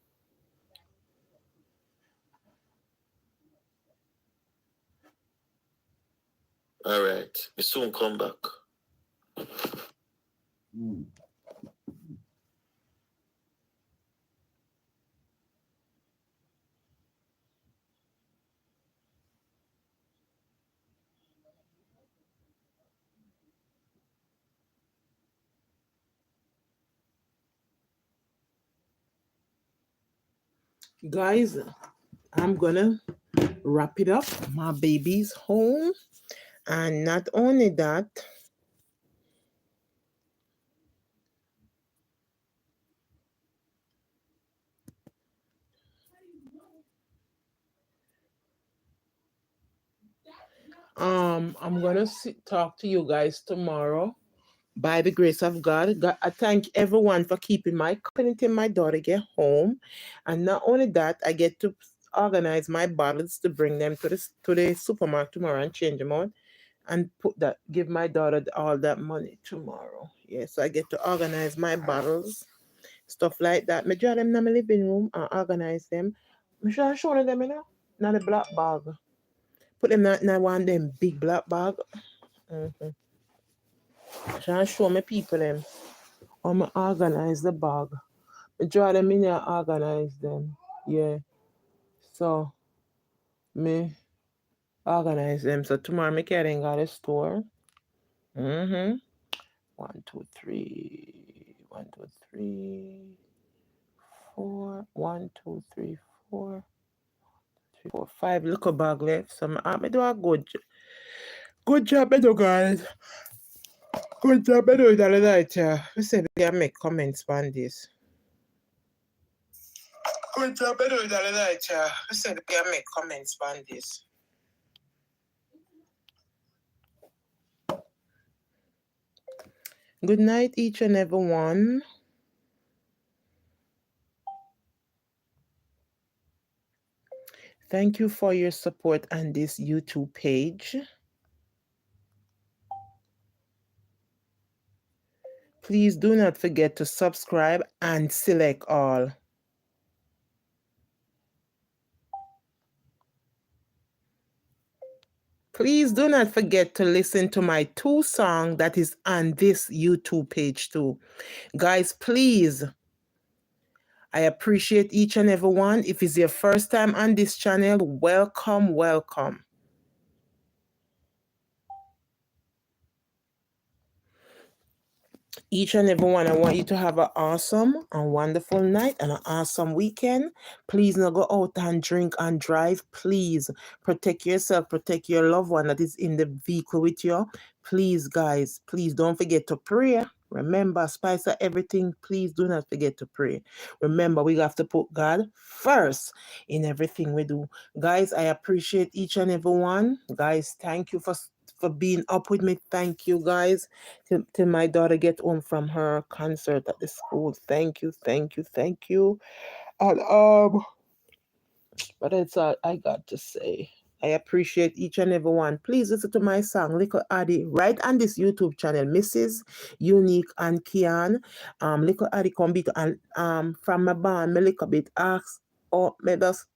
All right. We soon come back. Guys, I'm gonna wrap it up. My baby's home. And not only that, I'm gonna talk to you guys tomorrow. By the grace of God, I thank everyone for keeping my company till my daughter get home. And not only that, I get to organize my bottles to bring them to the supermarket tomorrow and change them out and give my daughter all that money tomorrow. Yes, I get to organize my bottles, stuff like that. Me draw them in my living room and organize them. Me should show them, you know, in the black bag. Put them in one of them big black bag. Trying to show me people them how I organize the bag. I draw them in and organize them. Yeah. So me organize them. So tomorrow me carry go to the store. 1, 2, 3. 1, 2, 3, 4. 1, 2, 3, 4. 3, 4, 5 little bag left. So I do a good job, guys. Good job, I do it all the night. We say we can make comments on this. Good job, I do it all the night. We say we can make comments on this. Good night, each and every one. Thank you for your support on this YouTube page. Please do not forget to subscribe and select all. Please do not forget to listen to my 2 songs that is on this YouTube page too. Guys, please, I appreciate each and every one. If it's your first time on this channel, welcome, welcome. Each and every one, I want you to have an awesome and wonderful night and an awesome weekend. Please not go out and drink and drive. Please protect yourself, protect your loved one that is in the vehicle with you. Please, guys, please don't forget to pray. Remember, spice of everything, please do not forget to pray. Remember, we have to put God first in everything we do. Guys, I appreciate each and every one. Guys, thank you for being up with me. Thank you, guys. Till my daughter get home from her concert at the school. Thank you, thank you, thank you. And but that's all I got to say. I appreciate each and every one. Please listen to my song, Little Addy, right on this YouTube channel, Mrs. Unique and Kian. Little Addy come bit and from my band, me little bit ask, oh, me just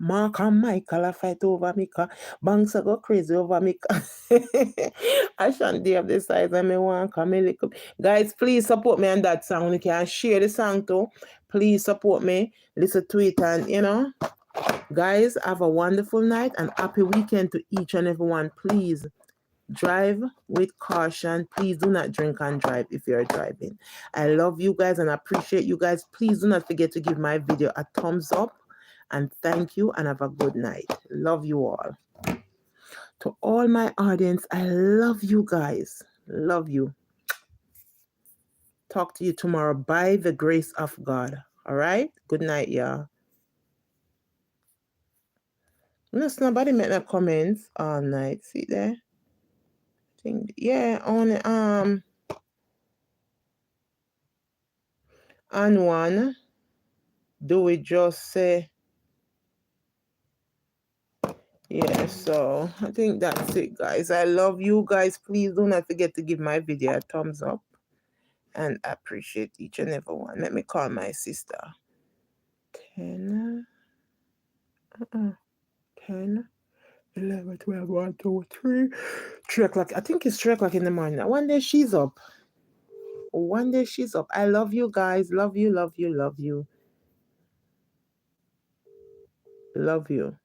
Mark and Michael a fight over me. Banks a go crazy over me. I shan't have the size of me want come little. Guys, please support me on that song. You can share the song too. Please support me. Listen to it and guys, have a wonderful night and happy weekend to each and everyone. Please drive with caution. Please do not drink and drive if you're driving. I love you guys and appreciate you guys. Please do not forget to give my video a thumbs up. And thank you and have a good night. Love you all. To all my audience, I love you guys. Love you. Talk to you tomorrow by the grace of God. All right? Good night, y'all. Unless nobody make no comments all night. See there? I think, yeah, only on one. Do we just say yeah, so I think that's it, guys. I love you guys. Please do not forget to give my video a thumbs up. And I appreciate each and every one. Let me call my sister. 10, 10, 11, 12, 1, 2, 3. 3 o'clock. I think it's 3 o'clock in the morning. One day she's up. One day she's up. I love you guys. Love you, love you, love you. Love you.